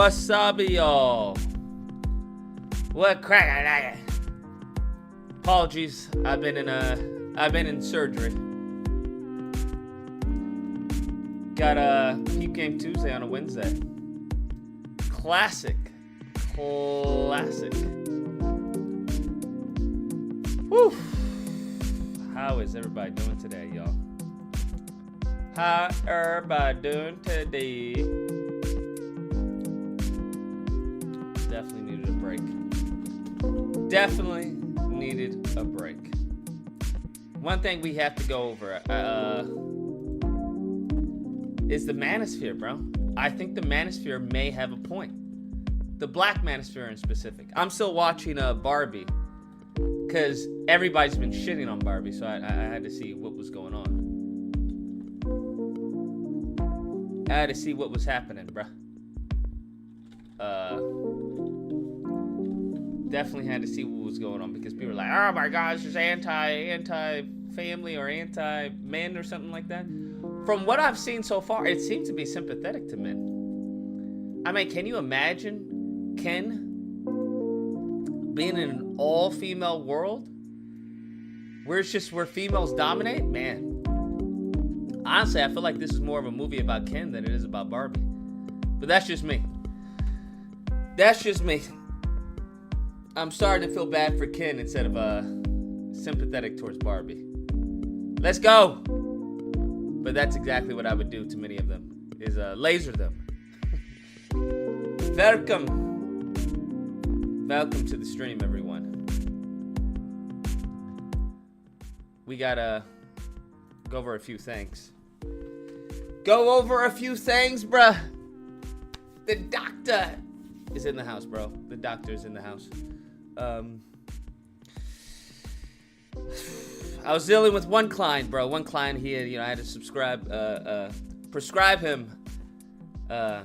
Wasabi, y'all. What crack? Apologies. I've been in surgery. Got a Peep Game Tuesday on a Wednesday. Classic. Whew. How is everybody doing today, y'all? How everybody doing today? Definitely needed a break. One thing we have to go over is the manosphere, bro. I think the manosphere may have a point. The black manosphere in specific. I'm still watching Barbie because everybody's been shitting on Barbie, so I had to see what was going on. I had to see what was happening, bro. Definitely had to see what was going on because people were like, oh my gosh, this is anti-family or anti-men or something like that. From what I've seen so far, it seems to be sympathetic to men. I mean, can you imagine Ken being in an all-female world where females dominate? Man, honestly, I feel like this is more of a movie about Ken than it is about Barbie. But that's just me. I'm starting to feel bad for Ken instead of sympathetic towards Barbie. Let's go. But that's exactly what I would do to many of them, is laser them. Welcome to the stream, everyone. We gotta go over a few things. Bruh. The doctor is in the house, bro. The doctor is in the house. I was dealing with one client, bro. One client, he had, I had to prescribe him a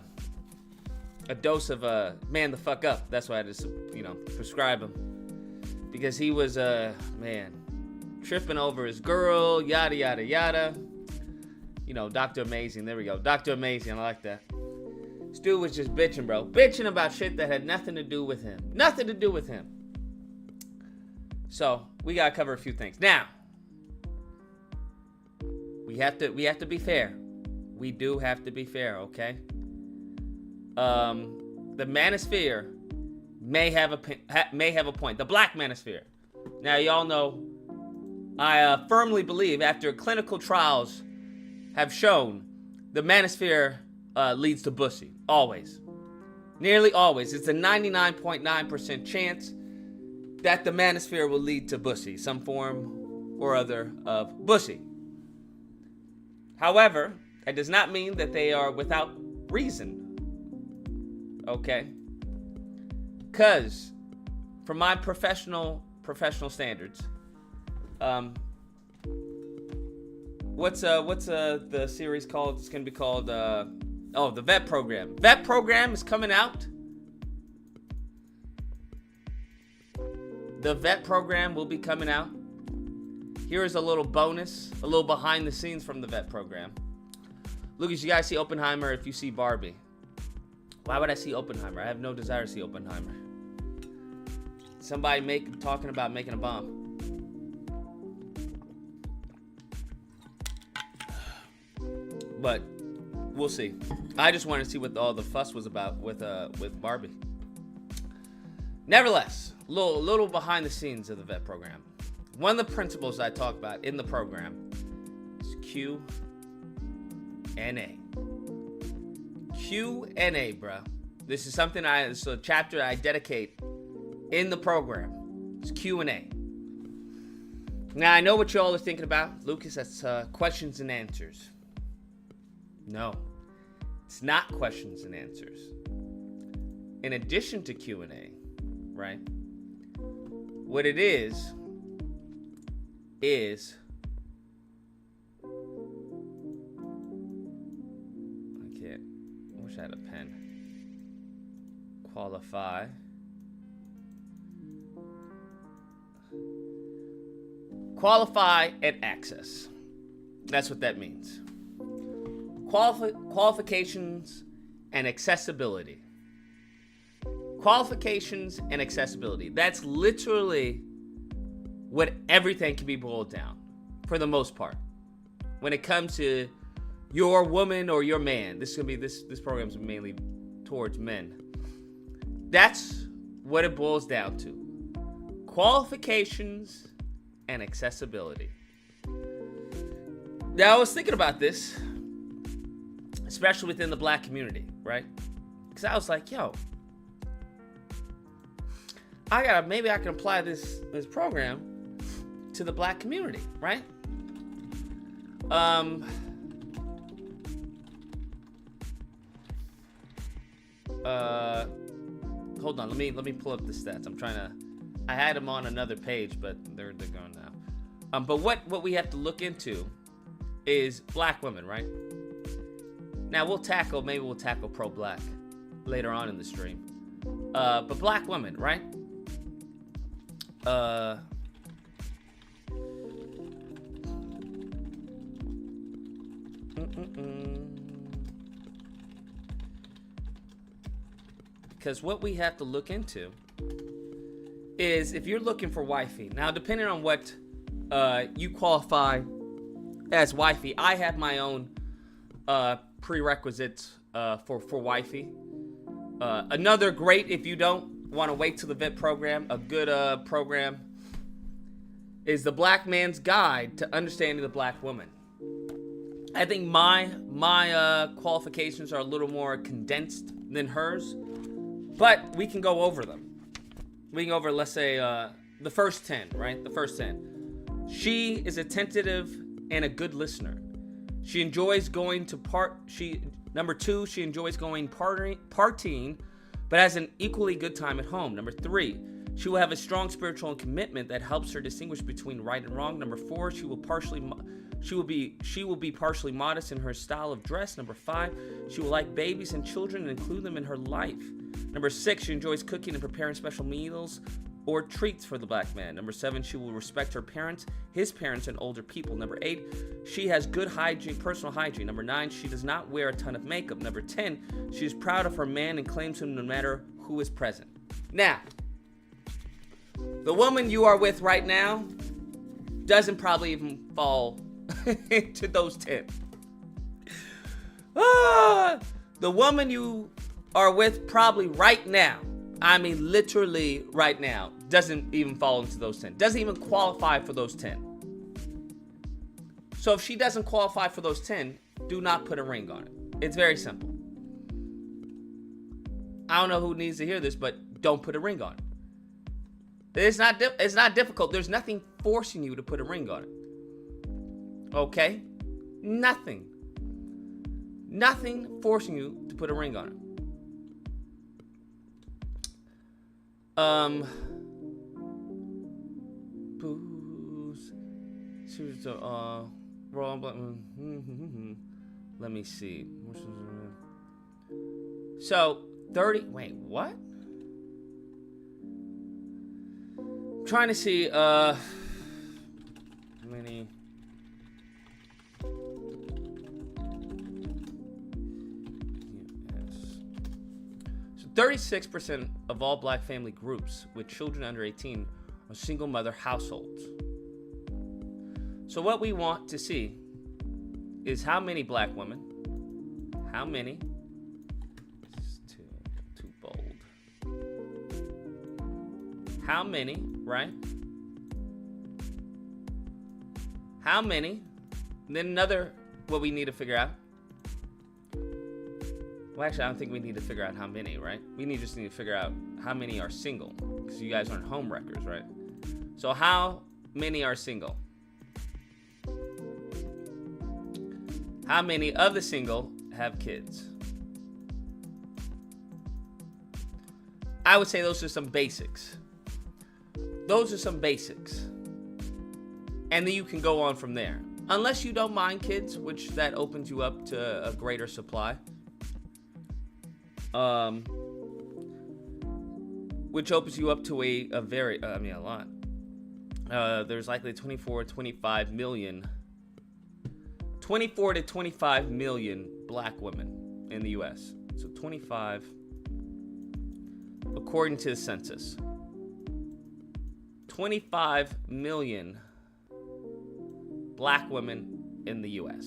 dose of man the fuck up. That's why I had to, prescribe him because he was tripping over his girl, yada yada yada. Dr. Amazing. There we go, Dr. Amazing. I like that. This dude was just bitching, bro. Bitching about shit that had nothing to do with him. So we gotta cover a few things. Now, we have to be fair. We do have to be fair, okay? The manosphere may have a point. The black manosphere. Now, y'all know, I firmly believe after clinical trials have shown the manosphere leads to bussy. Always. Nearly always. It's a 99.9% chance that the manosphere will lead to bussy, some form or other of bussy. However, that does not mean that they are without reason. Okay? Because, from my professional standards, what's the series called? It's gonna be called the vet program. Vet program is coming out. The vet program will be coming out. Here is a little bonus, a little behind the scenes from the vet program. Lucas, you guys see Oppenheimer if you see Barbie. Why would I see Oppenheimer? I have no desire to see Oppenheimer. Somebody talking about making a bomb. But we'll see. I just wanted to see what all the fuss was about with Barbie. Nevertheless, a little behind the scenes of the vet program. One of the principles I talk about in the program is Q&A. Q&A, bro. This is something it's a chapter I dedicate in the program. It's Q&A. Now, I know what y'all are thinking about. Lucas, that's questions and answers. No, it's not questions and answers. In addition to Q&A, right? What it is I wish I had a pen. Qualify and access. That's what that means. Qualifications and accessibility. Qualifications and accessibility. That's literally what everything can be boiled down, for the most part. When it comes to your woman or your man, this program's mainly towards men. That's what it boils down to. Qualifications and accessibility. Now, I was thinking about this, especially within the black community, right? Because I was like, yo, maybe I can apply this program to the black community, right? Hold on, let me pull up the stats. I had them on another page, but they're gone now. But what we have to look into is black women, right? Now we'll tackle pro-black later on in the stream. But black women, right? Because what we have to look into is if you're looking for wifey. Now, depending on what you qualify as wifey, I have my own prerequisites for wifey. Another great, if you don't want to wait till the vet program, a good program is the Black Man's Guide to Understanding the Black Woman. I think my qualifications are a little more condensed than hers, but we can go over them. We can go over, let's say, the first 10, right? The first 10. She is attentive and a good listener. She enjoys going to Number 2, she enjoys going partying, but has an equally good time at home. Number 3, she will have a strong spiritual commitment that helps her distinguish between right and wrong. Number 4, she will be partially modest in her style of dress. Number 5, she will like babies and children and include them in her life. Number 6, she enjoys cooking and preparing special meals or treats for the black man. Number 7, she will respect her parents, his parents, and older people. Number 8, she has good hygiene, personal hygiene. Number 9, she does not wear a ton of makeup. Number 10, she is proud of her man and claims him no matter who is present. Now, the woman you are with right now doesn't probably even fall into those 10. The woman you are with probably right now, I mean literally right now, doesn't even fall into those 10. Doesn't even qualify for those 10. So if she doesn't qualify for those 10, do not put a ring on it. It's very simple. I don't know who needs to hear this, but don't put a ring on it. It's not difficult. There's nothing forcing you to put a ring on it. Okay? Nothing forcing you to put a ring on it. Booze. Let me see. So 30. Wait, what? I'm trying to see. How many? So 36% of all black family groups with children under 18 are single mother households. So what we want to see is how many black women, how many, this is too bold, how many, right? How many, and then another, what we need to figure out. Well, actually, I don't think we need to figure out how many, right? Just need to figure out how many are single, because you guys aren't home wreckers, right? So how many are single? How many of the single have kids? I would say those are some basics. And then you can go on from there. Unless you don't mind kids, which that opens you up to a greater supply. Which opens you up to a lot. There's likely 24 to 25 million black women in the U.S. So 25. according to the census. 25 million black women in the U.S.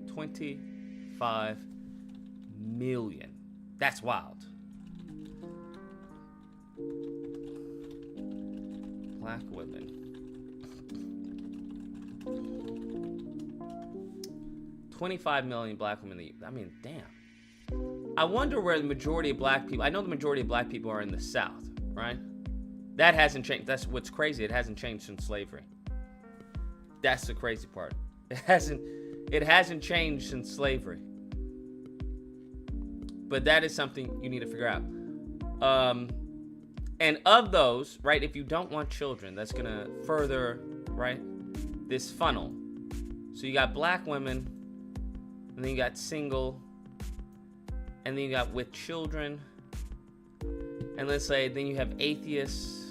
25 million. That's wild. Black women. 25 million black women. I mean, damn. I wonder where the majority of black people. I know the majority of black people are in the South, right? That hasn't changed. That's what's crazy. It hasn't changed since slavery. That's the crazy part. It hasn't changed since slavery. But that is something you need to figure out. And of those, right, if you don't want children, that's going to further, right, this funnel. So you got black women, and then you got single, and then you got with children, and let's say then you have atheists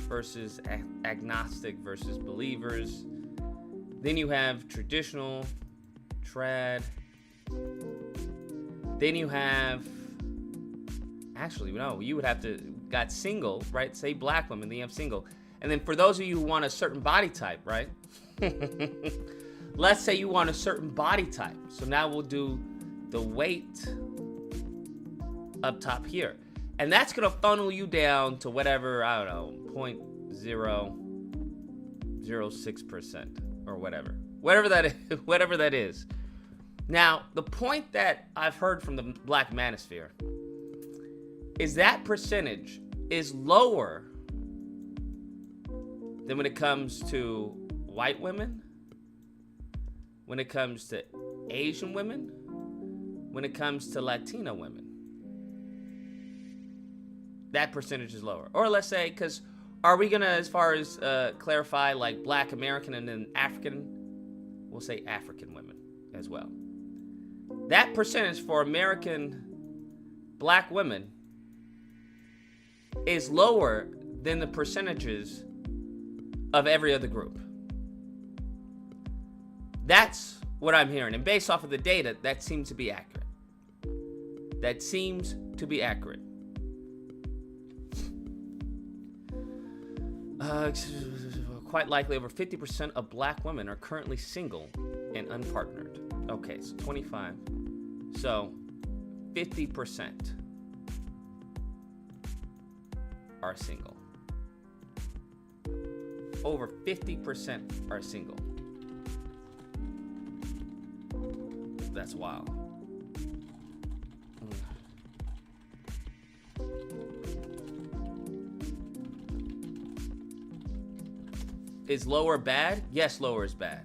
versus agnostic versus believers. Then you have traditional, trad. Then you have, actually, no, you would have to, got single, right? Say black women, then you have single. And then for those of you who want a certain body type, right? Let's say you want a certain body type. So now we'll do the weight up top here. And that's going to funnel you down to whatever, I don't know, 0.006% or whatever. Whatever that is. Now, the point that I've heard from the black manosphere is that percentage is lower than when it comes to white women, when it comes to Asian women, when it comes to Latina women. That percentage is lower. Or let's say, because are we going to, as far as clarify, like black American and then African, we'll say African women as well. That percentage for American black women is lower than the percentages of every other group. That's what I'm hearing. And based off of the data, that seems to be accurate. That seems to be accurate. Quite likely over 50% of black women are currently single and unpartnered. Okay, so 25. So 50% are single. Over 50% are single. That's wild. Is lower bad? Yes, lower is bad.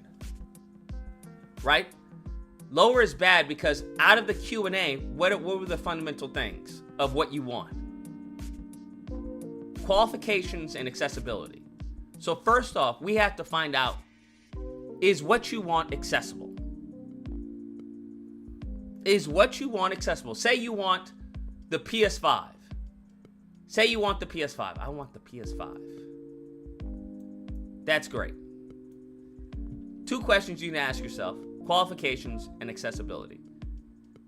Right? Lower is bad because out of the Q&A, what were the fundamental things of what you want? Qualifications and accessibility. So first off, we have to find out, is what you want accessible? Is what you want accessible? Say you want the PS5. Say you want the PS5. I want the PS5. That's great. Two questions you need to ask yourself: qualifications and accessibility.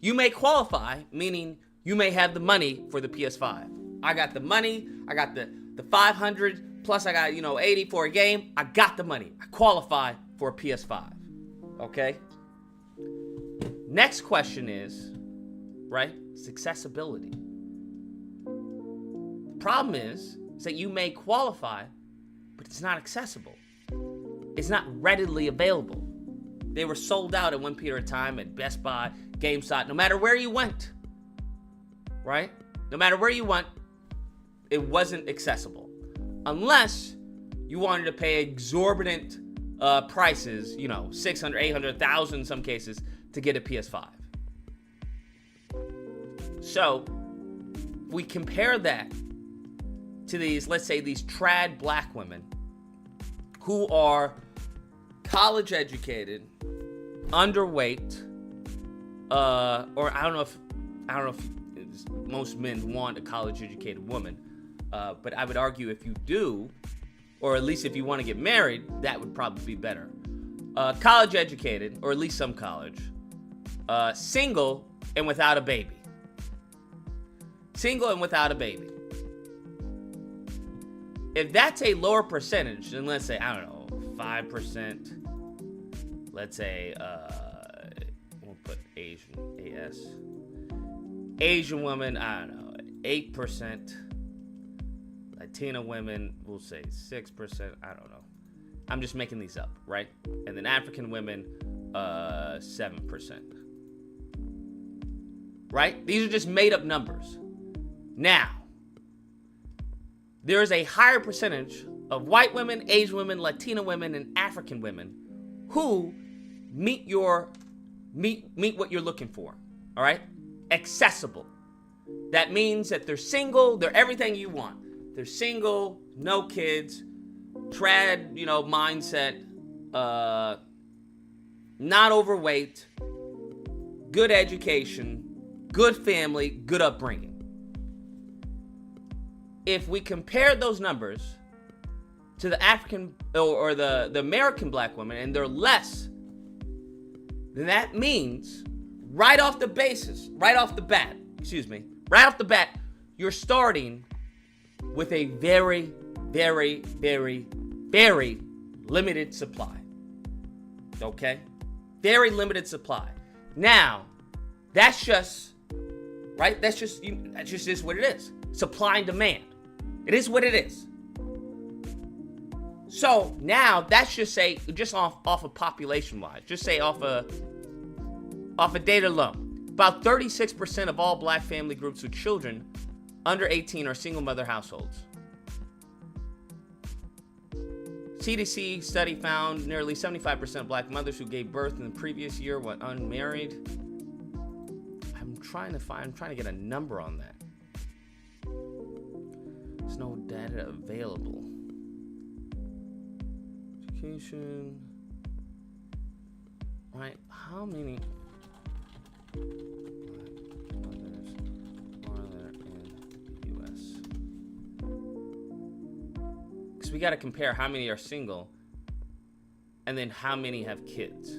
You may qualify, meaning you may have the money for the PS5. I got the money, I got the 500, plus I got, 80 for a game. I got the money. I qualify for a PS5. Okay? Next question is, right? It's accessibility. The problem is that you may qualify, but it's not accessible. It's not readily available. They were sold out at one period of time at Best Buy, GameStop, no matter where you went, right? No matter where you went, it wasn't accessible. Unless you wanted to pay exorbitant prices, 600, 800, 1,000 in some cases, to get a PS5. So, we compare that to these, let's say, these trad black women who are college educated, underweight, or I don't know if most men want a college educated woman, but I would argue if you do, or at least if you want to get married, that would probably be better. College educated, or at least some college, single and without a baby. single and without a baby. If that's a lower percentage, then let's say, I don't know, 5%. Let's say, we'll put Asian, AS. Asian women, I don't know, 8%. Latina women, we'll say 6%. I don't know. I'm just making these up, right? And then African women, 7%. Right? These are just made up numbers. Now, there is a higher percentage of white women, Asian women, Latina women, and African women who meet what you're looking for. All right? Accessible. That means that they're single, they're everything you want. They're single, no kids, trad, mindset, not overweight, good education, good family, good upbringing. If we compare those numbers to the African or the American black women, and they're less, then that means right off the bat, you're starting with a very, very, very, very limited supply. Okay? Very limited supply. Now, that's just, right? That's just is what it is. Supply and demand. It is what it is. So now that's just off of population wise. Just say off of data alone. About 36% of all black family groups with children under 18 are single mother households. CDC study found nearly 75% of black mothers who gave birth in the previous year were unmarried. I'm trying to get a number on that. There's no data available. Education. Right? How many black mothers are there in the U.S.? Because we got to compare how many are single and then how many have kids.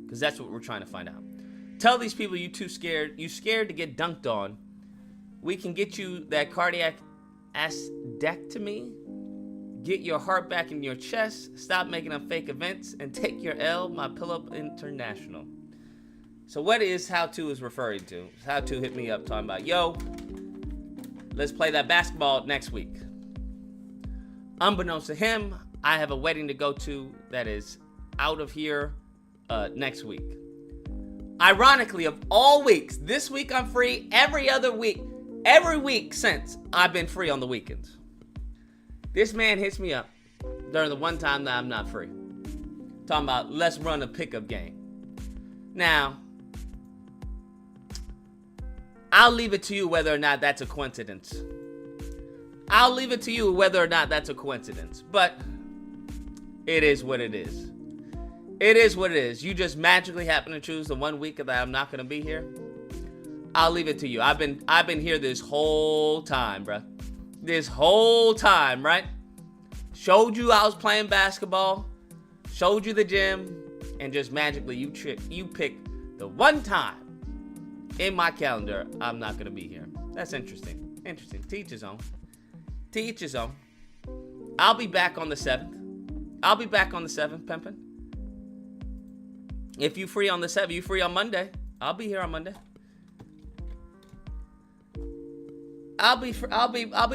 Because that's what we're trying to find out. Tell these people you scared to get dunked on. We can get you that cardiac asdectomy. Get your heart back in your chest. Stop making up fake events and take your L. My Pillow International. So what is How To is referring to? How To hit me up talking about, yo, let's play that basketball next week. Unbeknownst to him, I have a wedding to go to that is out of here next week. Ironically, of all weeks, this week I'm free. Every week since I've been free on the weekends. This man hits me up during the one time that I'm not free. Talking about, let's run a pickup game. Now, I'll leave it to you whether or not that's a coincidence. But it is what it is. It is what it is. You just magically happen to choose the 1 week that I'm not going to be here. I'll leave it to you. I've been here this whole time, bruh. This whole time, right? Showed you I was playing basketball. Showed you the gym. And just magically you pick the one time in my calendar I'm not going to be here. That's interesting. Teach his own. I'll be back on the 7th. Pimpin'. If you free on the 7th, you free on Monday. I'll be here on Monday. I'll be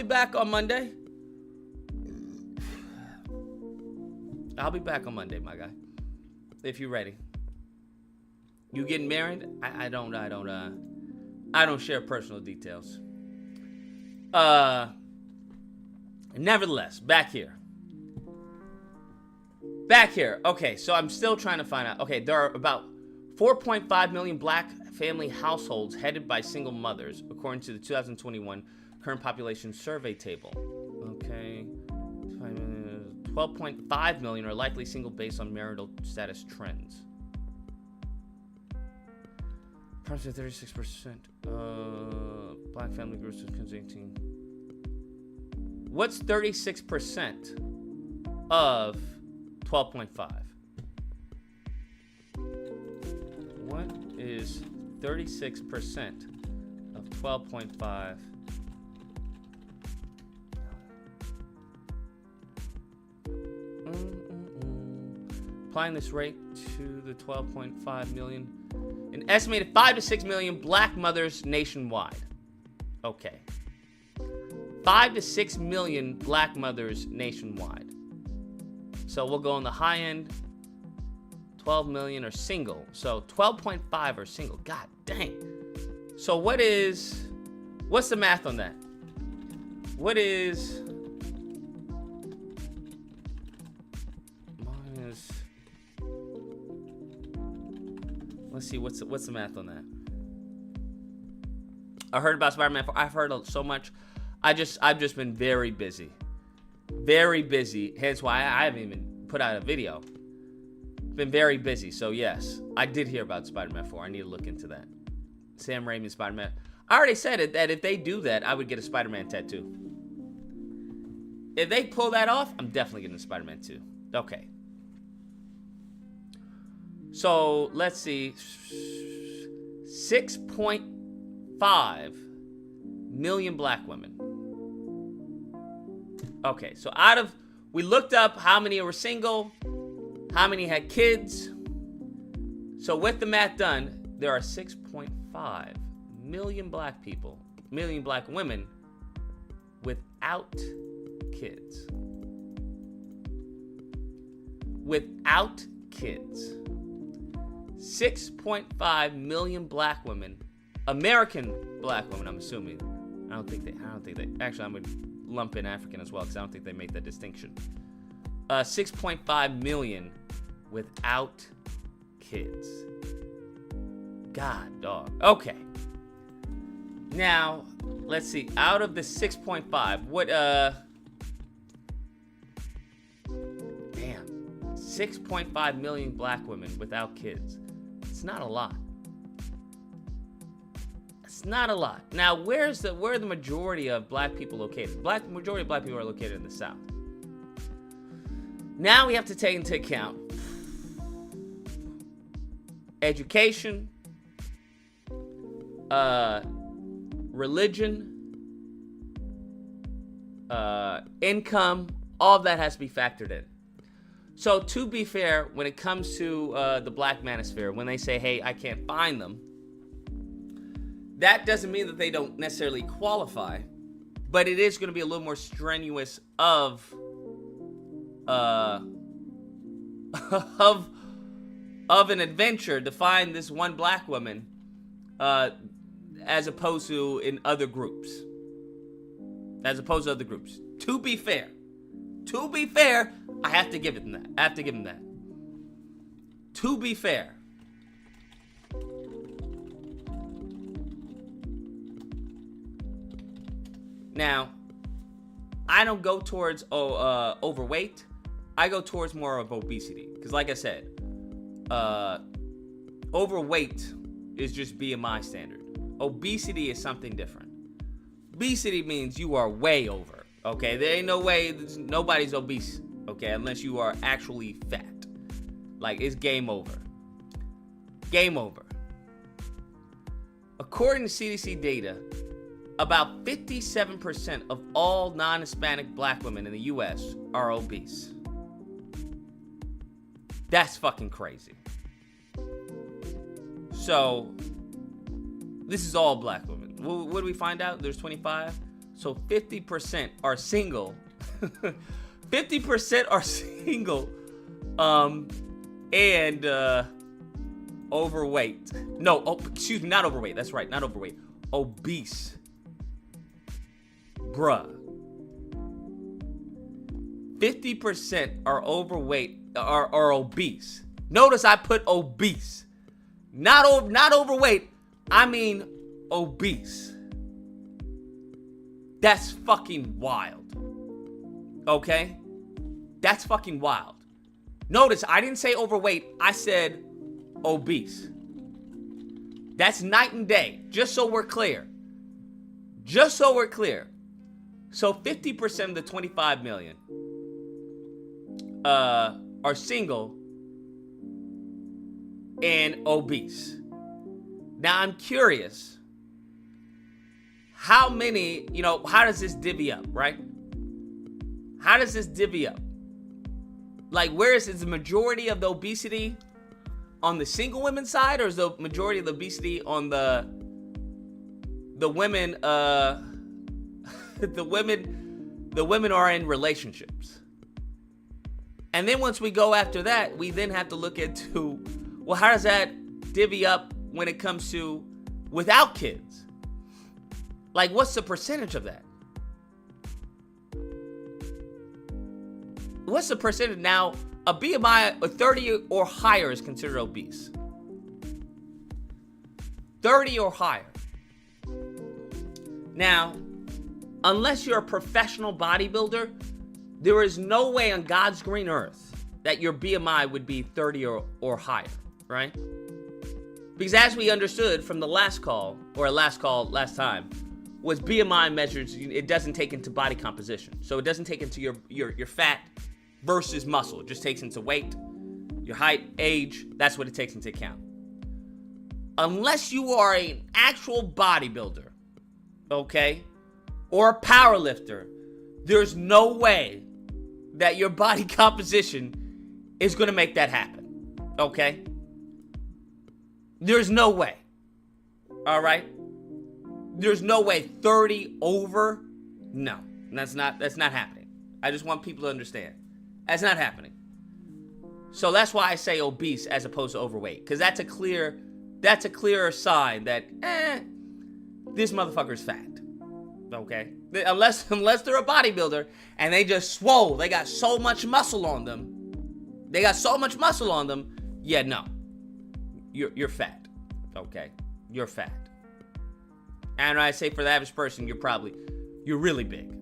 back on Monday. I'll be back on Monday, my guy. If you're ready. You getting married? I don't share personal details. Nevertheless, back here. Okay, so I'm still trying to find out. Okay, there are about 4.5 million black family households headed by single mothers, according to the 2021 current population survey table. Okay, 12.5 million are likely single based on marital status trends. Approximately 36% black family groups of 18. What's 36% of 12.5? What is 36% of 12.5. Applying this rate to the 12.5 million. An estimated 5 to 6 million black mothers nationwide. Okay. 5 to 6 million black mothers nationwide. So we'll go on the high end. 12 million are single. So 12.5 are single. God dang. So what's the math on that? What is minus, let's see, what's the math on that? I heard about Spider-Man 4. I've heard so much. I've just been very busy. Very busy. Hence why I haven't even put out a video. Been very busy. So yes, I did hear about Spider-Man 4. I need to look into that. Sam Raimi Spider-Man. I already said it, that if they do that, I would get a Spider-Man tattoo. If they pull that off, I'm definitely getting a Spider-Man 2. Okay. So let's see. 6.5 million black women. Okay, so we looked up how many were single, how many had kids. So with the math done, there are 6.5 million black people, million black women without kids. Without kids. 6.5 million black women, American black women, I'm assuming. I don't think they, actually, I'm going to lump in African as well, because I don't think they make that distinction. 6.5 million without kids. God, dog. Okay. Now, let's see. Out of the 6.5, what, damn. 6.5 million black women without kids. It's not a lot. It's not a lot. Now, where are the majority of black people located? Majority of black people are located in the South. Now we have to take into account education, religion, income, all of that has to be factored in. So to be fair, when it comes to the black manosphere, when they say, hey, I can't find them, that doesn't mean that they don't necessarily qualify, but it is going to be a little more strenuous of an adventure to find this one black woman, as opposed to in other groups. To be fair, I have to give them that. To be fair. Now, I don't go towards overweight. I go towards more of obesity. Because like I said, overweight is just BMI standard. Obesity is something different. Obesity means you are way over. Okay? There ain't no way nobody's obese. Okay? Unless you are actually fat. Like, it's game over. Game over. According to CDC data, about 57% of all non-Hispanic black women in the U.S. are obese. That's fucking crazy. So, this is all black women. What do we find out? There's 25. So 50% are single. 50% are single. And overweight. No, excuse me, not overweight. That's right, not overweight. Obese. Bruh. 50% are overweight, are obese. Notice I put obese. Not overweight. I mean obese. That's fucking wild. Okay? That's fucking wild. Notice I didn't say overweight. I said obese. That's night and day. Just so we're clear. So 50% of the 25 million are single and obese. Now I'm curious, how many, how does this divvy up, right? How does this divvy up? Like, where is the majority of the obesity on the single women side, or is the majority of the obesity on the women, the women are in relationships? And then once we go after that, we then have to look into, well, how does that divvy up when it comes to without kids? Like, what's the percentage of that? What's the percentage? Now, a BMI of 30 or higher is considered obese. 30 or higher. Now, unless you're a professional bodybuilder, there is no way on God's green earth that your BMI would be 30 or higher, right? Because as we understood from the last time, was BMI measures, it doesn't take into body composition. So it doesn't take into your fat versus muscle. It just takes into weight, your height, age. That's what it takes into account. Unless you are an actual bodybuilder, okay, or a power lifter, there's no way that your body composition is going to make that happen, okay? There's no way, all right? There's no way 30 over, no, that's not happening. I just want people to understand. That's not happening. So that's why I say obese as opposed to overweight, because that's a clear sign that, this motherfucker's fat, okay? Unless they're a bodybuilder and they just swole, they got so much muscle on them. Yeah, no, you're fat, okay? You're fat. And I say for the average person, you're really big.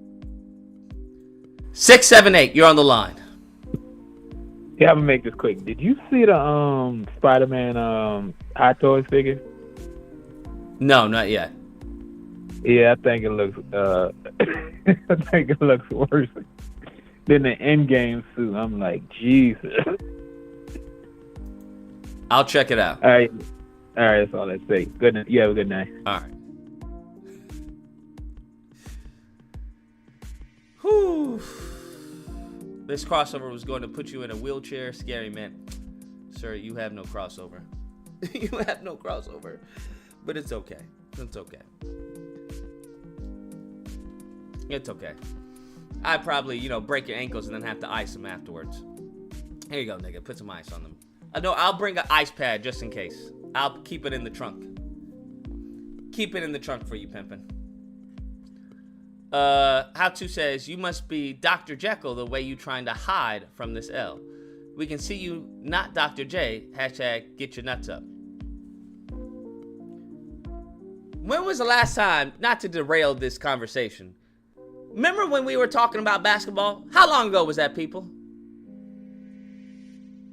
678, you're on the line. Yeah, I'm gonna make this quick. Did you see the Spider-Man Hot Toys figure? No, not yet. Yeah, I think it looks worse than the Endgame suit. I'm like, Jesus. I'll check it out. All right, that's all I say. Good night. You have a good night. All right. Whew. This crossover was going to put you in a wheelchair. Scary, man. Sir, you have no crossover. You have no crossover. But it's okay. It's okay. It's okay. I probably, break your ankles and then have to ice them afterwards. Here you go, nigga. Put some ice on them. No, I'll bring an ice pad just in case. I'll keep it in the trunk. Keep it in the trunk for you, pimpin'. How to says, you must be Dr. Jekyll the way you trying to hide from this L. We can see you not Dr. J. Hashtag get your nuts up. When was the last time, not to derail this conversation, remember when we were talking about basketball? How long ago was that, people?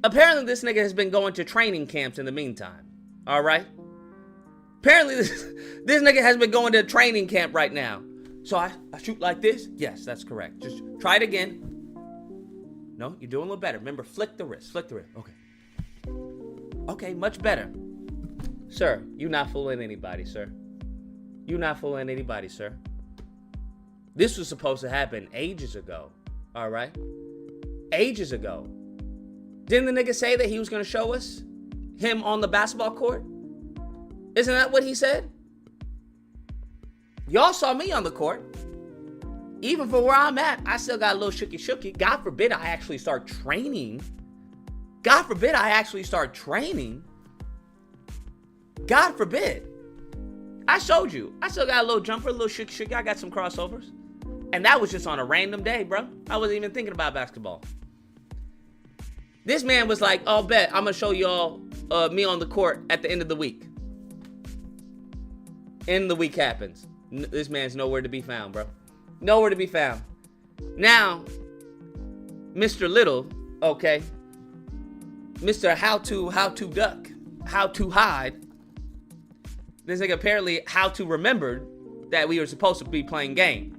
Apparently this nigga has been going to training camps in the meantime. All right? Apparently this nigga has been going to a training camp right now. So I shoot like this? Yes, that's correct. Just try it again. No, you're doing a little better. Remember, flick the wrist. Okay. Okay, much better. Sir, you're not fooling anybody, sir. You're not fooling anybody, sir. This was supposed to happen ages ago. All right? Ages ago. Didn't the nigga say that he was going to show us him on the basketball court? Isn't that what he said? Y'all saw me on the court. Even for where I'm at, I still got a little shooky. God forbid I actually start training. God forbid. I showed you. I still got a little jumper, a little shooky. I got some crossovers. And that was just on a random day, bro. I wasn't even thinking about basketball. This man was like, oh, bet, I'm going to show y'all me on the court at the end of the week. End of the week happens. This man's nowhere to be found, bro. Nowhere to be found. Now, Mr. Little, okay, Mr. How to duck, how to hide. This nigga apparently how to remembered that we were supposed to be playing game.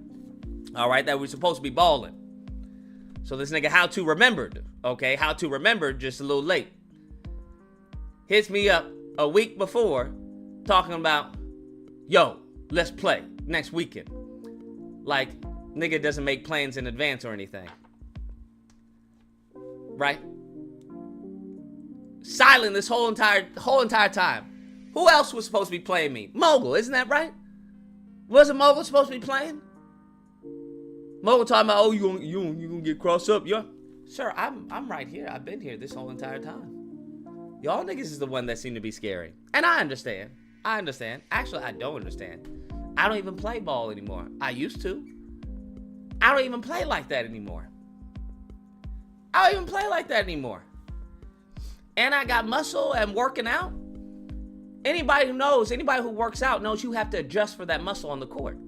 All right, that we were supposed to be balling. So this nigga how to remembered, okay, how to remembered just a little late. Hits me up a week before talking about, yo, let's play. next weekend. Like, nigga doesn't make plans in advance or anything. Right? Silent this whole entire time. Who else was supposed to be playing me? Mogul, isn't that right? Wasn't Mogul supposed to be playing? Mogul talking about, oh, you gonna get crossed up, yeah? Sir, I'm right here. I've been here this whole entire time. Y'all niggas is the one that seem to be scary. And I understand. Actually, I don't understand. I don't even play ball anymore. I used to. I don't even play like that anymore. And I got muscle and working out. Anybody who works out knows you have to adjust for that muscle on the court.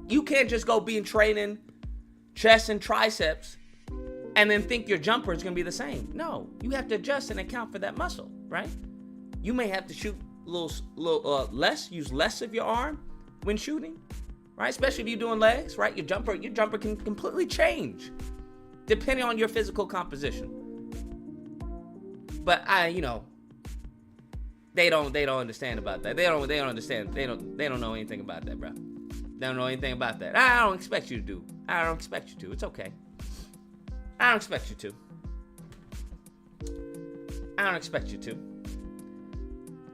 You can't just go be training chest and triceps and then think your jumper is going to be the same. No, you have to adjust and account for that muscle, right? You may have to shoot a little less, use less of your arm when shooting, right? Especially if you're doing legs, right? Your jumper can completely change depending on your physical composition. But they don't understand about that. They don't understand. They don't know anything about that, bro. They don't know anything about that. I don't expect you to do. I don't expect you to. It's okay. I don't expect you to.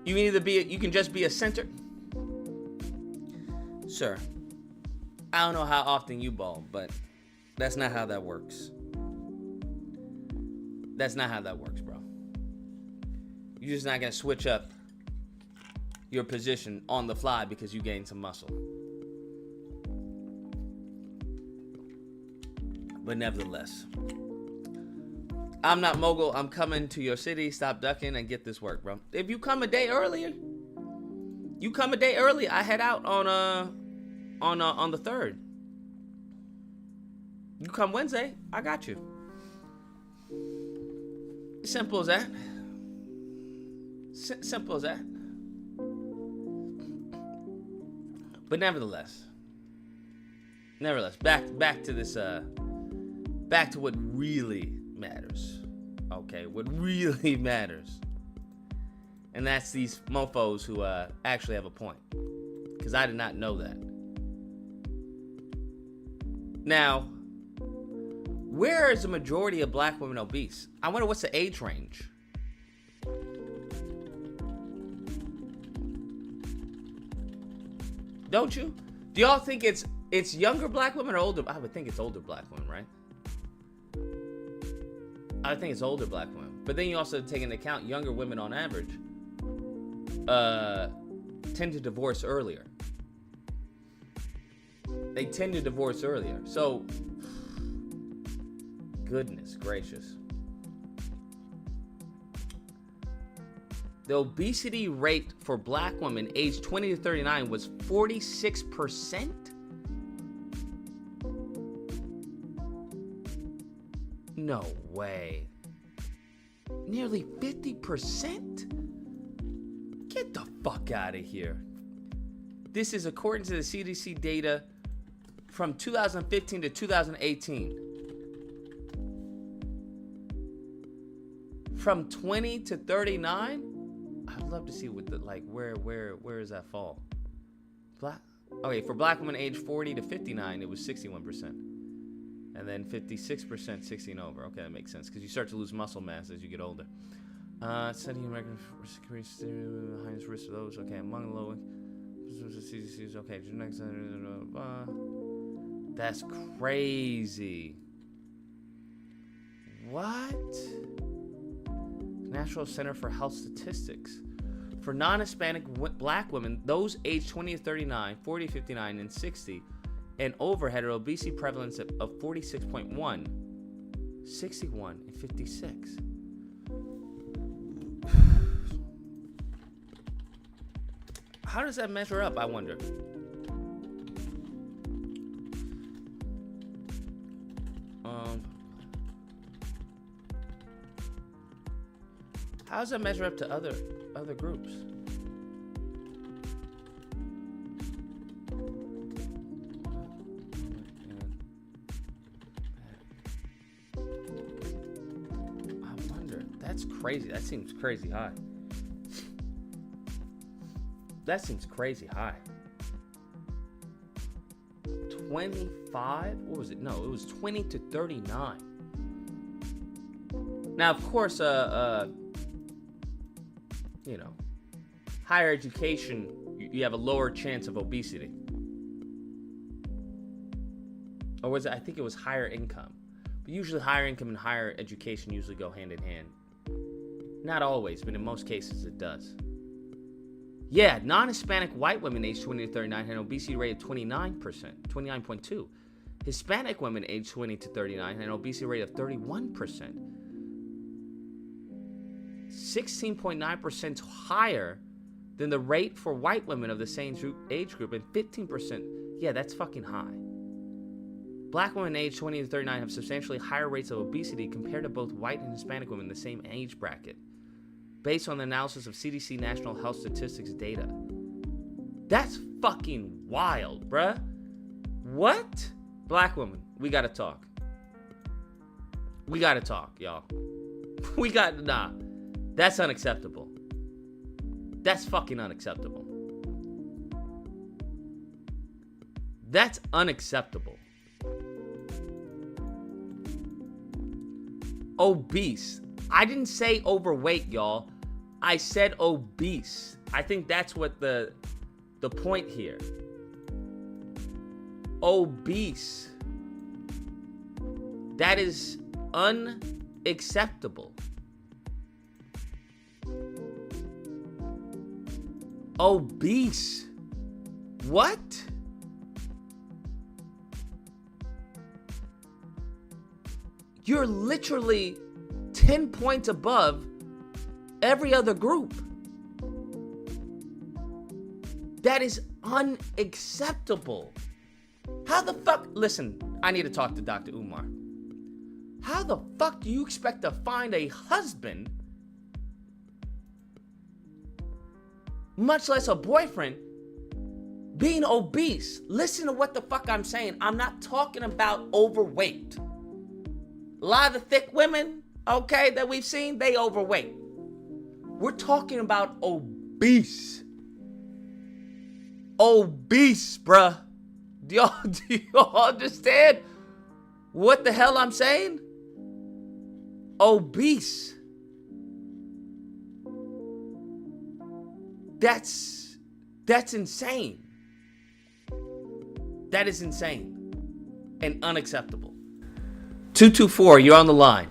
You can just be a center. Sir, I don't know how often you ball, but that's not how that works. That's not how that works, bro. You're just not going to switch up your position on the fly because you gained some muscle. But nevertheless, I'm not Mogul. I'm coming to your city. Stop ducking and get this work, bro. If you come a day earlier, I head out on the 3rd. You come Wednesday, I got you. Simple as that. Simple as that. But nevertheless, back to this. Back to what really matters. Okay, what really matters. And that's these mofos who actually have a point. Because I did not know that. Now, where is the majority of black women obese? I wonder what's the age range. Don't you? Do y'all think it's younger black women or older? I would think it's older black women, right? I think it's older black women. But then you also take into account younger women on average tend to divorce earlier. They tend to divorce earlier. So, goodness gracious. The obesity rate for black women aged 20 to 39 was 46%. No way. Nearly 50%? Get the fuck out of here. This is according to the CDC data from 2015 to 2018. From 20 to 39? I'd love to see what the where does that fall? For black women aged 40 to 59, it was 61%. And then 56% 60 and over. Okay, that makes sense because you start to lose muscle mass as you get older. Setting American highest risk of those. Okay, among the low. Okay, next. That's crazy. What? National Center for Health Statistics. For non-Hispanic black women, those aged 20 to 39, 40 to 59, and 60, and over had an obesity prevalence of 46.1, 61, and 56. How does that measure up, I wonder? How does that measure up to other groups? I wonder. That's crazy. That seems crazy high. That seems crazy high. 25. What was it? No, it was 20 to 39. Now, of course, you know, higher education, you have a lower chance of obesity. Or was it? I think it was higher income. But usually higher income and higher education usually go hand in hand. Not always, but in most cases it does. Yeah, non-Hispanic white women aged 20 to 39 had an obesity rate of 29%, 29.2. Hispanic women aged 20 to 39 had an obesity rate of 31%. 16.9% higher than the rate for white women of the same age group, and 15%. Yeah, that's fucking high. Black women aged 20 to 39 have substantially higher rates of obesity compared to both white and Hispanic women in the same age bracket, based on the analysis of CDC National Health Statistics data. That's fucking wild, bruh. What? Black women, we gotta talk. We gotta talk, y'all. Nah. That's unacceptable. That's fucking unacceptable. That's unacceptable. Obese. I didn't say overweight, y'all. I said obese. I think that's what the point here. Obese. That is unacceptable. Obese. What? You're literally 10 points above every other group. That is unacceptable. How the fuck? Listen, I need to talk to Dr. Umar. How the fuck do you expect to find a husband, much less a boyfriend, being obese? Listen to what the fuck I'm saying. I'm not talking about overweight. A lot of the thick women, okay, that we've seen, they overweight. We're talking about obese. Obese, bruh. Do y'all understand what the hell I'm saying? Obese. That's insane. That is insane and unacceptable. 224, you're on the line.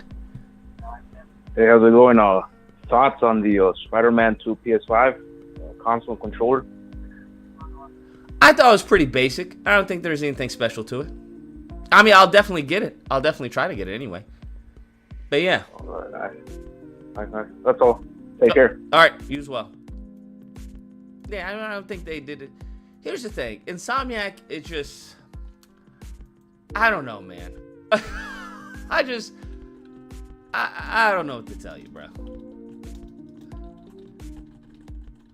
Hey, how's it going? Thoughts on the Spider-Man 2 PS5 console controller? I thought it was pretty basic. I don't think there's anything special to it. I mean, I'll definitely get it. I'll definitely try to get it anyway. But yeah. All right. That's all. Take care. All right, you as well. Yeah, I don't think they did it. Here's the thing. Insomniac, it just... I don't know, man. I don't know what to tell you, bro.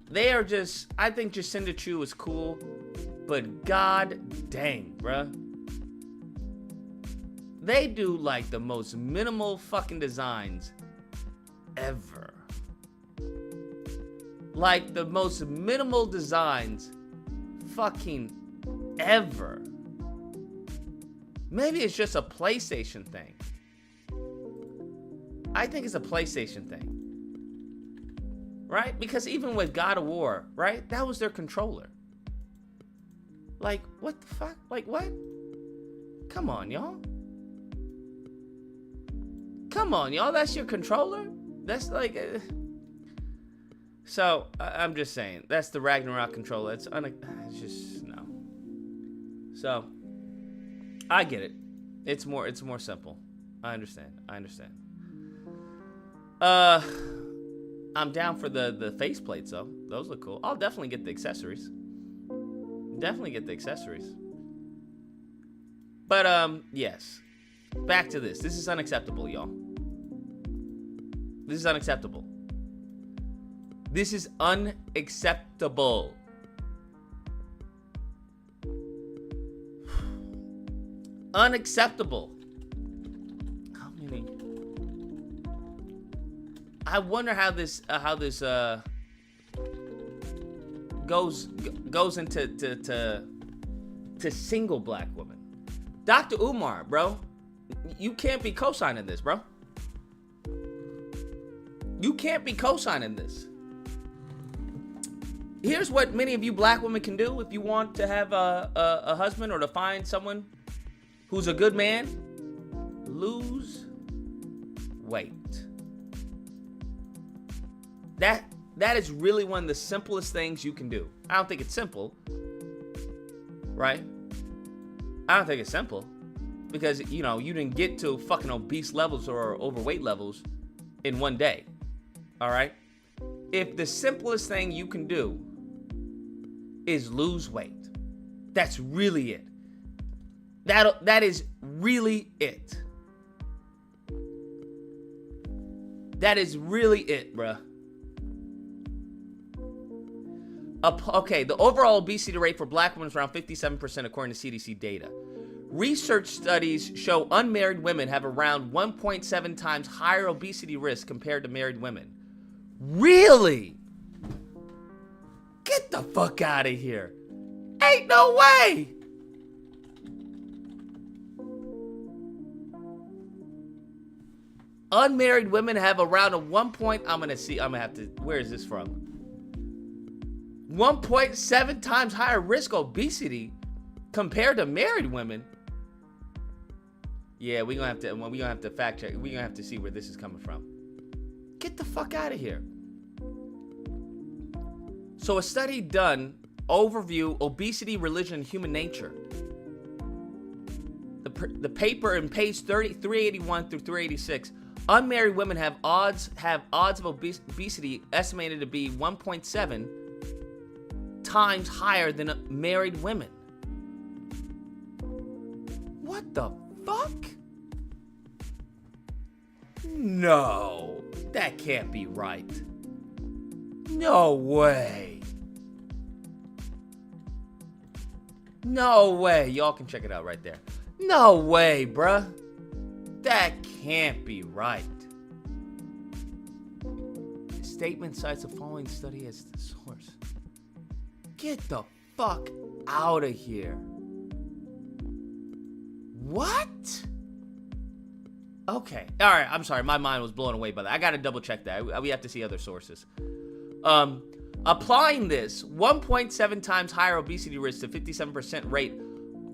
They are just... I think Jacinda Chu is cool, but god dang, bro. They do, like, the most minimal fucking designs ever. Like, the most minimal designs fucking ever. Maybe it's just a PlayStation thing. I think it's a PlayStation thing. Right? Because even with God of War, right? That was their controller. Like, what the fuck? Like, what? Come on, y'all. Come on, y'all. That's your controller? That's like... So, I'm just saying. That's the Ragnarok controller. It's just... No. So, I get it. It's more simple. I understand. I'm down for the faceplates, though. Those look cool. I'll definitely get the accessories. But, yes. Back to this. This is unacceptable, y'all. This is unacceptable. Unacceptable. How many? I wonder how this goes into single black women. Dr. Umar, bro, you can't be co-signing this, bro. You can't be co-signing this. Here's what many of you black women can do if you want to have a husband or to find someone who's a good man. Lose weight. That is really one of the simplest things you can do. I don't think it's simple, right? I don't think it's simple because, you know, you didn't get to fucking obese levels or overweight levels in one day, all right? If the simplest thing you can do is lose weight, that's really it. That is really it. That is really it, bruh. Okay, the overall obesity rate for black women is around 57% according to CDC data. Research studies show unmarried women have around 1.7 times higher obesity risk compared to married women. Really? Get the fuck out of here. Ain't no way. Unmarried women have around a where is this from? 1.7 times higher risk obesity compared to married women. Yeah, we're gonna have to fact check. We're gonna have to see where this is coming from. Get the fuck out of here. So a study done, overview, obesity, religion, and human nature. The paper in page 381 through 386. Unmarried women have odds of obesity estimated to be 1.7 times higher than married women. What the fuck? No, that can't be right. No way. No way. Y'all can check it out right there. No way, bruh. That can't be right. The statement cites the following study as the source. Get the fuck out of here. What? Okay. All right. I'm sorry. My mind was blown away by that. I got to double check that. We have to see other sources. Applying this 1.7 times higher obesity risk to 57% rate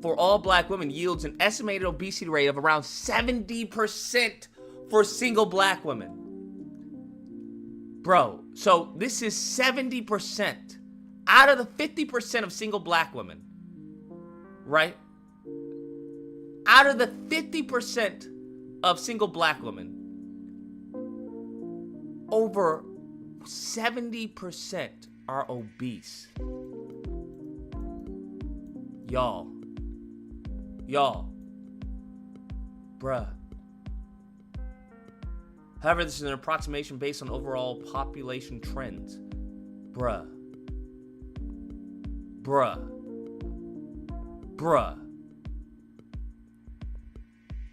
for all black women yields an estimated obesity rate of around 70% for single black women. Bro, so this is 70% out of the 50% of single black women, right? Out of the 50% of single black women, over 70% are obese. Y'all, bruh. However, this is an approximation based on overall population trends. Bruh.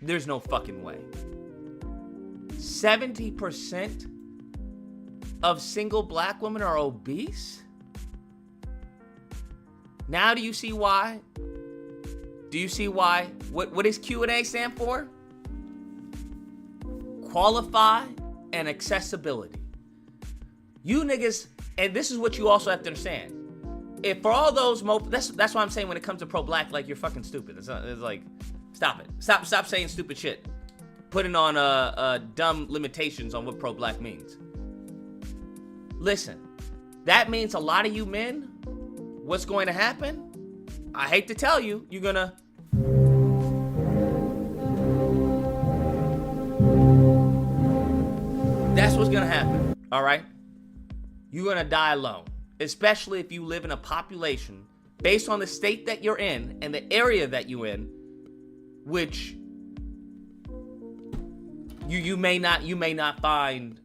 There's no fucking way. 70% of single black women are obese? Now do you see why? Do you see why? What does Q&A stand for? Qualify and accessibility. You niggas, and this is what you also have to understand. If for all those that's what I'm saying when it comes to pro-black, like, you're fucking stupid. It's like, stop it. Stop saying stupid shit. Putting on dumb limitations on what pro-black means. Listen, that means a lot of you men, what's going to happen? I hate to tell you, you're gonna that's what's gonna happen, all right? You're gonna die alone, especially if you live in a population based on the state that you're in and the area that you're in, which you may not find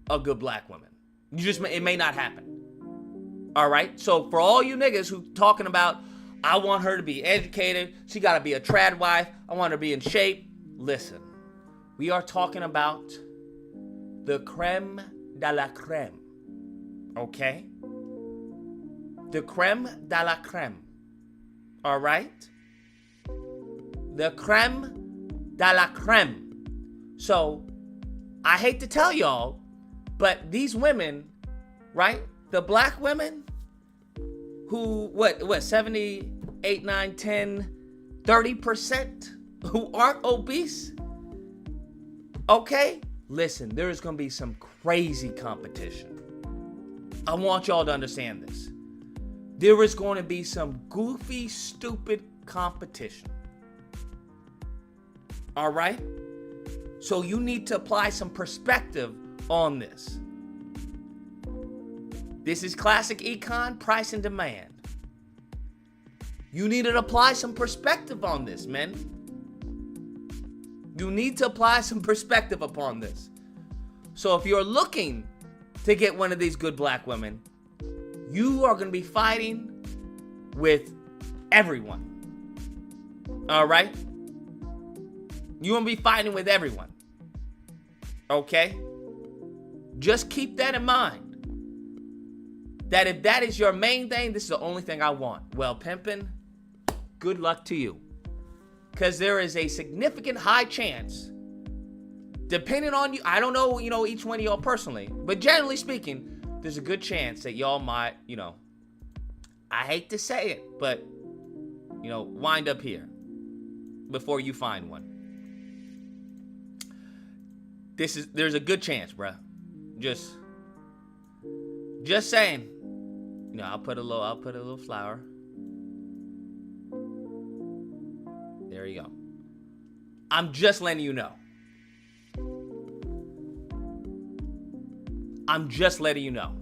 a good black woman. It may not happen. All right? So for all you niggas who talking about, I want her to be educated, she got to be a trad wife, I want her to be in shape. Listen, we are talking about the creme de la creme. Okay? The creme de la creme. All right? The creme de la creme. So, I hate to tell y'all, but these women, right? The black women who, what, 78, 9, 10, 30% who aren't obese, okay? Listen, there is going to be some crazy competition. I want y'all to understand this. There is going to be some goofy, stupid competition. All right? So you need to apply some perspective on this. This is classic econ, price and demand. You need to apply some perspective on this, men. You need to apply some perspective upon this. So if you're looking to get one of these good black women, you are going to be fighting with everyone. All right? You're going to be fighting with everyone. Okay? Just keep that in mind. That if that is your main thing, this is the only thing I want. Well, pimpin', good luck to you. Because there is a significant high chance, depending on you, I don't know, each one of y'all personally, but generally speaking, there's a good chance that y'all might, I hate to say it, but, wind up here before you find one. There's a good chance, bruh. Just saying. I'll put a little flower. There you go. I'm just letting you know. I'm just letting you know.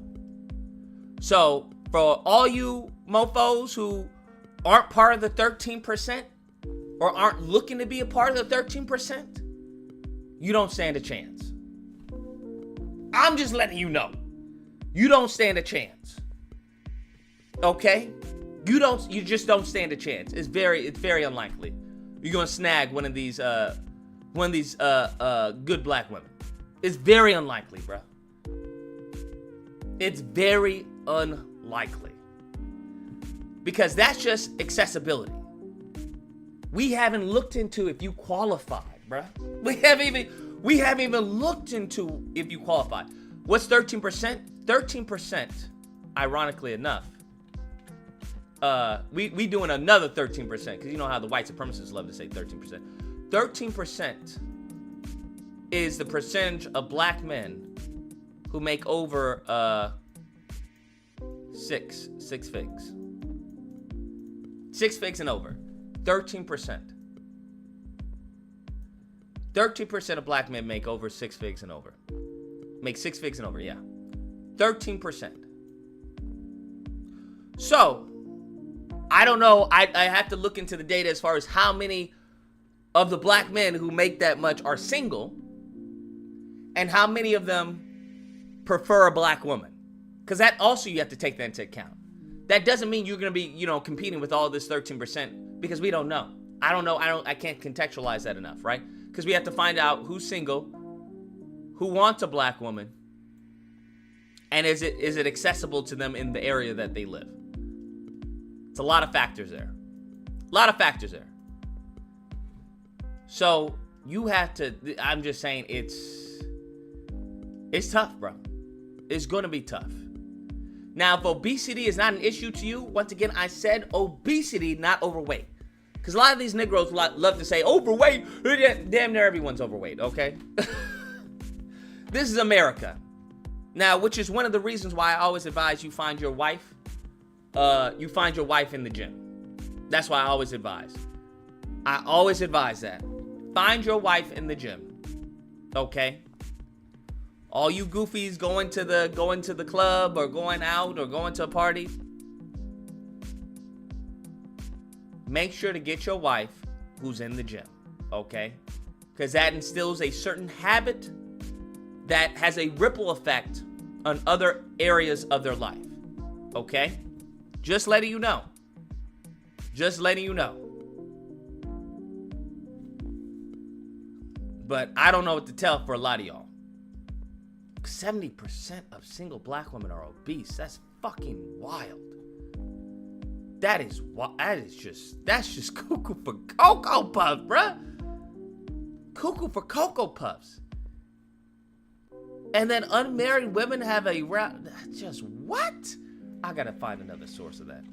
So, for all you mofos who aren't part of the 13% or aren't looking to be a part of the 13%, you don't stand a chance. I'm just letting you know. You don't stand a chance. Okay? You just don't stand a chance. It's very unlikely you're gonna snag one of these good black women. It's very unlikely, bro. It's very unlikely. Because that's just accessibility. We haven't looked into if you qualified, bruh. We haven't even looked into if you qualified. What's 13%? 13%, ironically enough, we doing another 13%, because you know how the white supremacists love to say 13%. 13% is the percentage of black men who make over six figs. 6 figs and over. 13%. 13% of black men make over 6 figs and over. Make 6 figs and over, yeah. 13%. So, I don't know. I have to look into the data as far as how many of the black men who make that much are single and how many of them prefer a black woman. Because that also you have to take that into account. That doesn't mean you're going to be, competing with all this 13% because we don't know. I can't contextualize that enough, right? Because we have to find out who's single, who wants a black woman, and is it accessible to them in the area that they live. It's a lot of factors there. So you have to, I'm just saying it's tough, bro. It's going to be tough. Now, if obesity is not an issue to you, once again, I said obesity, not overweight. Because a lot of these Negroes love to say overweight. Damn near everyone's overweight, okay? This is America. Now, which is one of the reasons why I always advise you find your wife. You find your wife in the gym. That's why I always advise. I always advise that. Find your wife in the gym. Okay? All you goofies going to the club or going out or going to a party, make sure to get your wife who's in the gym, okay? Because that instills a certain habit that has a ripple effect on other areas of their life, okay? Just letting you know. But I don't know what to tell for a lot of y'all. 70% of single black women are obese. That's fucking wild. That's just cuckoo for Cocoa Puffs, bruh. Cuckoo for Cocoa Puffs. And then unmarried women have a round. Just what? I gotta find another source of that.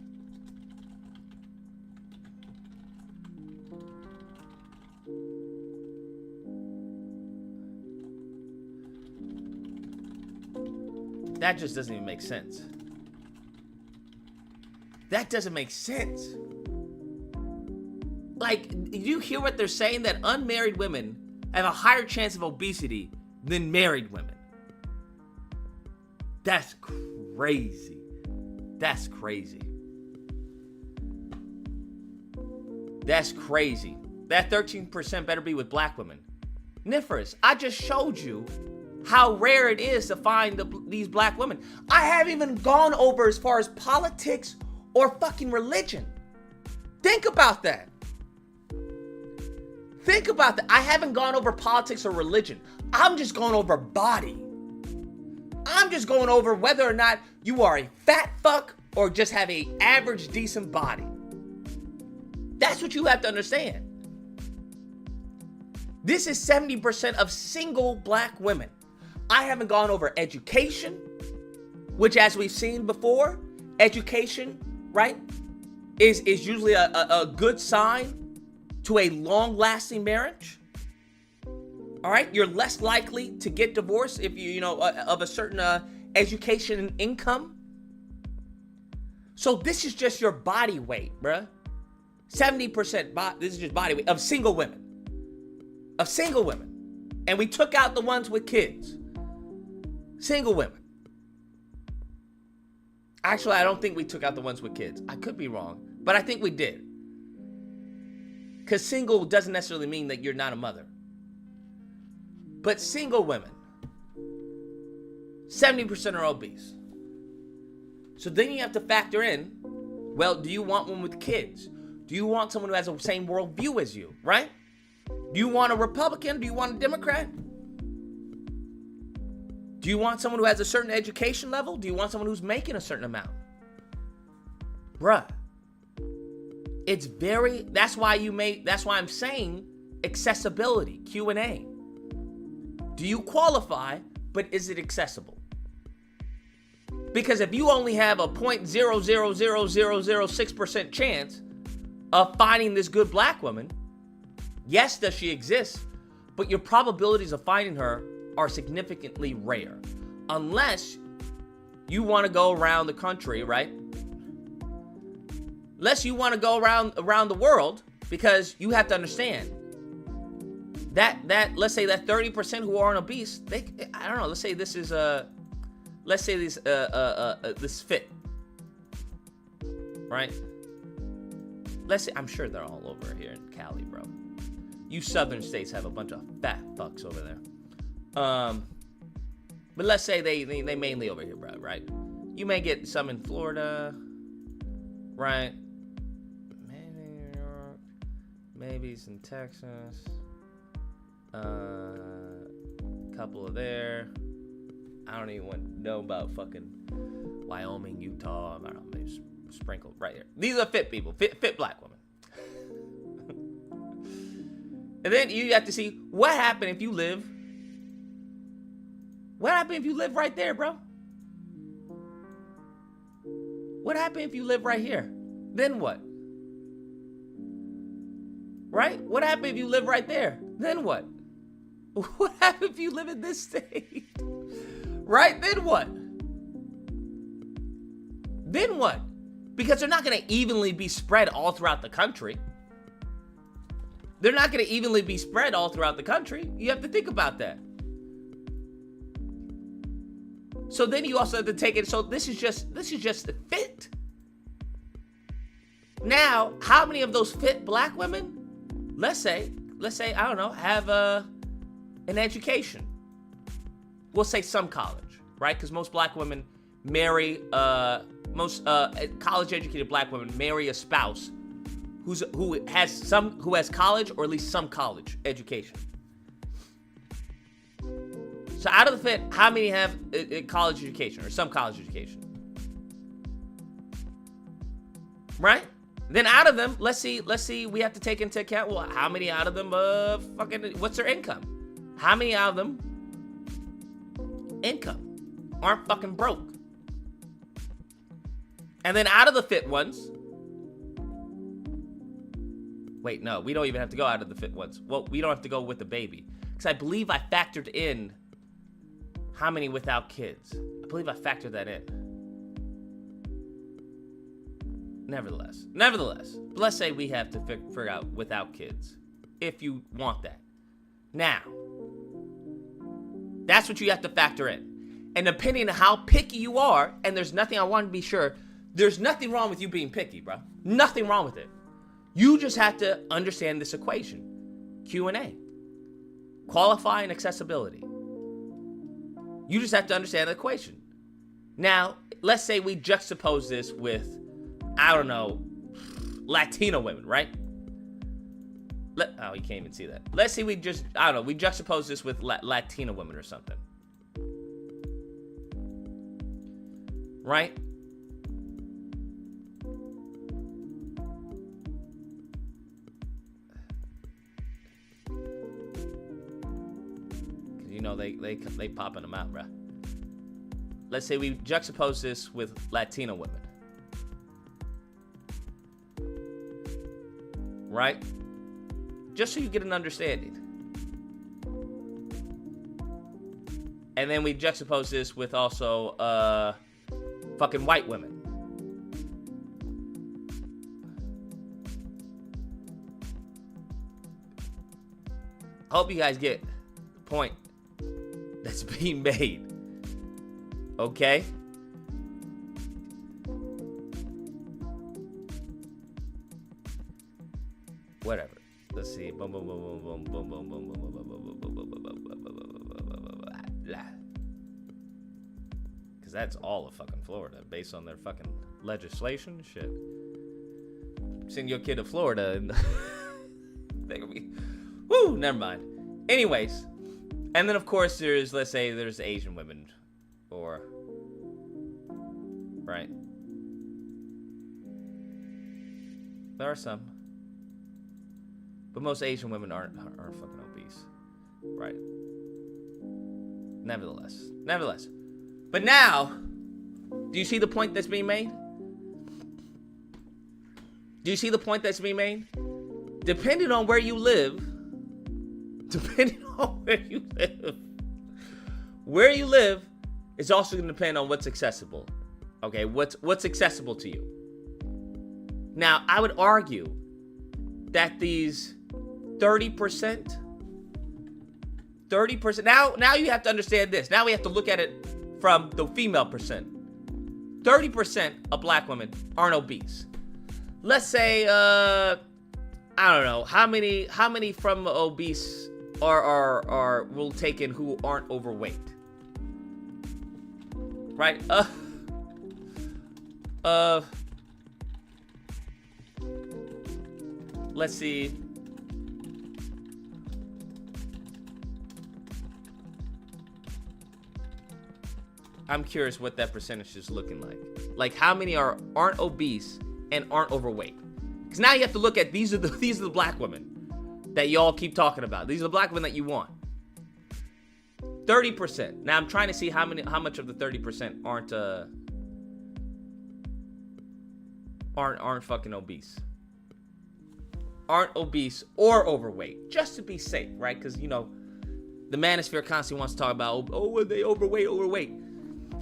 That just doesn't even make sense. That doesn't make sense. Like, you hear what they're saying? That unmarried women have a higher chance of obesity than married women. That's crazy. That's crazy. That's crazy. That 13% better be with black women. Nifris, I just showed you how rare it is to find these black women. I haven't even gone over as far as politics or fucking religion. Think about that. Think about that. I haven't gone over politics or religion. I'm just going over body. I'm just going over whether or not you are a fat fuck or just have a average decent body. That's what you have to understand. This is 70% of single black women. I haven't gone over education, which, as we've seen before, education, right, is usually a good sign to a long-lasting marriage. All right, you're less likely to get divorced if you know of a certain education and income. So this is just your body weight, bruh. 70%. This is just body weight of single women. Of single women, and we took out the ones with kids. Single women. Actually, I don't think we took out the ones with kids. I could be wrong, but I think we did. Because single doesn't necessarily mean that you're not a mother. But single women, 70% are obese. So then you have to factor in, well, do you want one with kids? Do you want someone who has the same worldview as you, right? Do you want a Republican? Do you want a Democrat? Do you want someone who has a certain education level? Do you want someone who's making a certain amount? Bruh. That's why I'm saying accessibility, Q&A. Do you qualify, but is it accessible? Because if you only have a 0.000006% chance of finding this good black woman, yes, does she exist, but your probabilities of finding her are significantly rare. Unless you want to go around the country, right? Unless you want to go around the world, because you have to understand that let's say that 30% who are obese, I don't know, let's say this is this fit, right? Let's say, I'm sure they're all over here in Cali, bro. You southern states have a bunch of fat fucks over there. But let's say they mainly over here, bro, right? You may get some in Florida, right? Maybe New York, maybe some Texas, couple of there. I don't even know about fucking Wyoming, Utah. I don't know, maybe sprinkled right here. These are fit people, fit black women. And then you have to see what happened if you live. What happened if you live right there, bro? What happened if you live right here? Then what? Right? What happened if you live right there? Then what? What happened if you live in this state? Right? Then what? Then what? Because they're not going to evenly be spread all throughout the country. They're not going to evenly be spread all throughout the country. You have to think about that. So then you also have to take it. So this is just the fit. Now, how many of those fit black women, let's say, I don't know, have an education? We'll say some college, right? Because most black women marry, most college-educated black women marry a spouse who has college or at least some college education. So out of the fit, how many have a college education or some college education? right? Then out of them, let's see, we have to take into account, well, how many out of them, what's their income? How many out of them income aren't fucking broke? And then out of the fit ones, wait, no, we don't even have to go out of the fit ones. Well, we don't have to go with the baby. Because I believe I factored in how many without kids. I believe I factored that in. Nevertheless, let's say we have to figure out without kids, if you want that. Now, that's what you have to factor in. And depending on how picky you are, and there's nothing, I want to be sure, there's nothing wrong with you being picky, bro. Nothing wrong with it. You just have to understand this equation. Q&A. Qualify and accessibility. You just have to understand the equation. Now, let's say we juxtapose this with, I don't know, Latino women, right? Oh, you can't even see that. Let's say we juxtapose this with Latina women or something. Right? Because, you know, they popping them out, bruh. Let's say we juxtapose this with Latino women. Right? Just so you get an understanding. And then we juxtapose this with also fucking white women. I hope you guys get the point that's being made. Okay? Whatever. Let's see. Boom, boom, boom, boom, boom, boom, boom, boom, boom, boom, boom, boom, because that's all of fucking Florida, based on their fucking legislation. Shit. Send your kid to Florida and they're gonna be, woo, never mind. Anyways, and then of course let's say there's Asian women, or right. There are some. But most Asian women aren't fucking obese. Right. Nevertheless. But now, do you see the point that's being made? Depending on where you live, where you live is also going to depend on what's accessible. Okay, what's accessible to you. Now, I would argue that these 30%. Now you have to understand this. Now we have to look at it from the female percent. 30% of black women aren't obese. Let's say, I don't know, how many from obese will take in who aren't overweight? Right? Let's see. I'm curious what that percentage is looking like. Like, how many aren't obese and aren't overweight? Because now you have to look at these are the black women that y'all keep talking about. These are the black women that you want. 30%. Now I'm trying to see how much of the 30% aren't fucking obese. Aren't obese or overweight, just to be safe, right? Because, you know, the manosphere constantly wants to talk about, oh, are they overweight?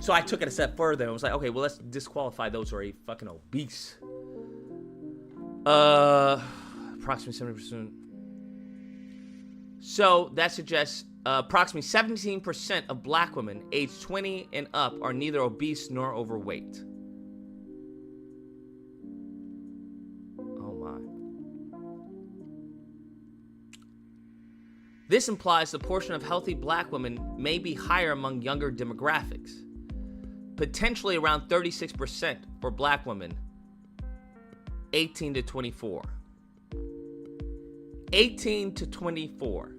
So I took it a step further and was like, okay, well, let's disqualify those who are fucking obese. Approximately 70%. So that suggests approximately 17% of black women aged 20 and up are neither obese nor overweight. Oh my. This implies the portion of healthy black women may be higher among younger demographics. Potentially around 36% for black women 18 to 24. 18 to 24.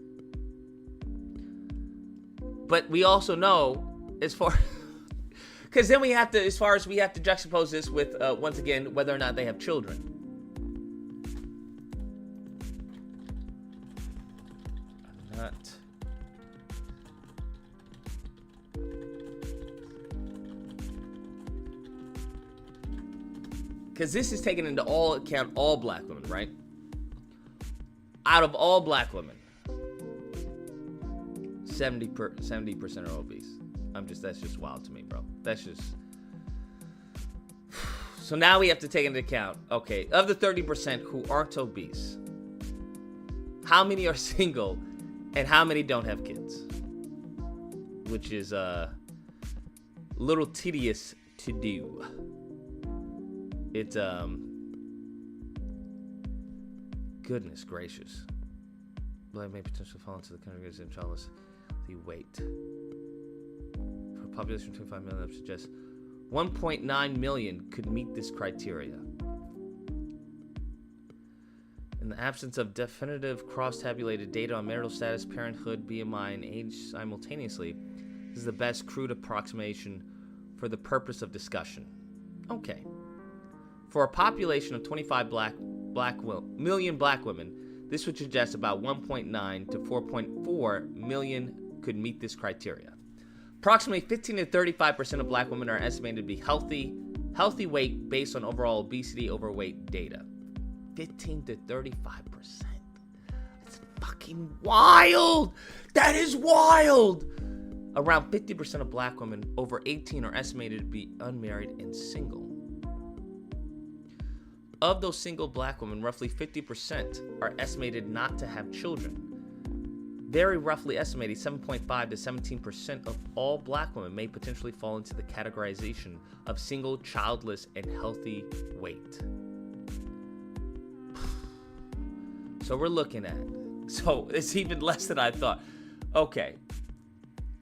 But we also know, as far, Because then we have to, as far as we have to juxtapose this with, once again, whether or not they have children. Not. Because this is taken into account all black women, right? Out of all black women, 70% are obese. That's just wild to me, bro. That's just. So now we have to take into account, okay, of the 30% who aren't obese, how many are single and how many don't have kids? Which is a little tedious to do. It's, goodness gracious. Black may potentially fall into the category of childless. The weight. For a population of 25 million, that suggests 1.9 million could meet this criteria. In the absence of definitive cross-tabulated data on marital status, parenthood, BMI, and age simultaneously, this is the best crude approximation for the purpose of discussion. Okay. For a population of 25 million black women, this would suggest about 1.9 to 4.4 million could meet this criteria. Approximately 15 to 35% of black women are estimated to be healthy weight based on overall obesity overweight data. 15 to 35%. That's fucking wild. That is wild. Around 50% of black women over 18 are estimated to be unmarried and single. Of those single black women, roughly 50% are estimated not to have children. Very roughly estimated, 7.5 to 17% of all black women may potentially fall into the categorization of single, childless, and healthy weight. So we're looking at, so it's even less than I thought. Okay,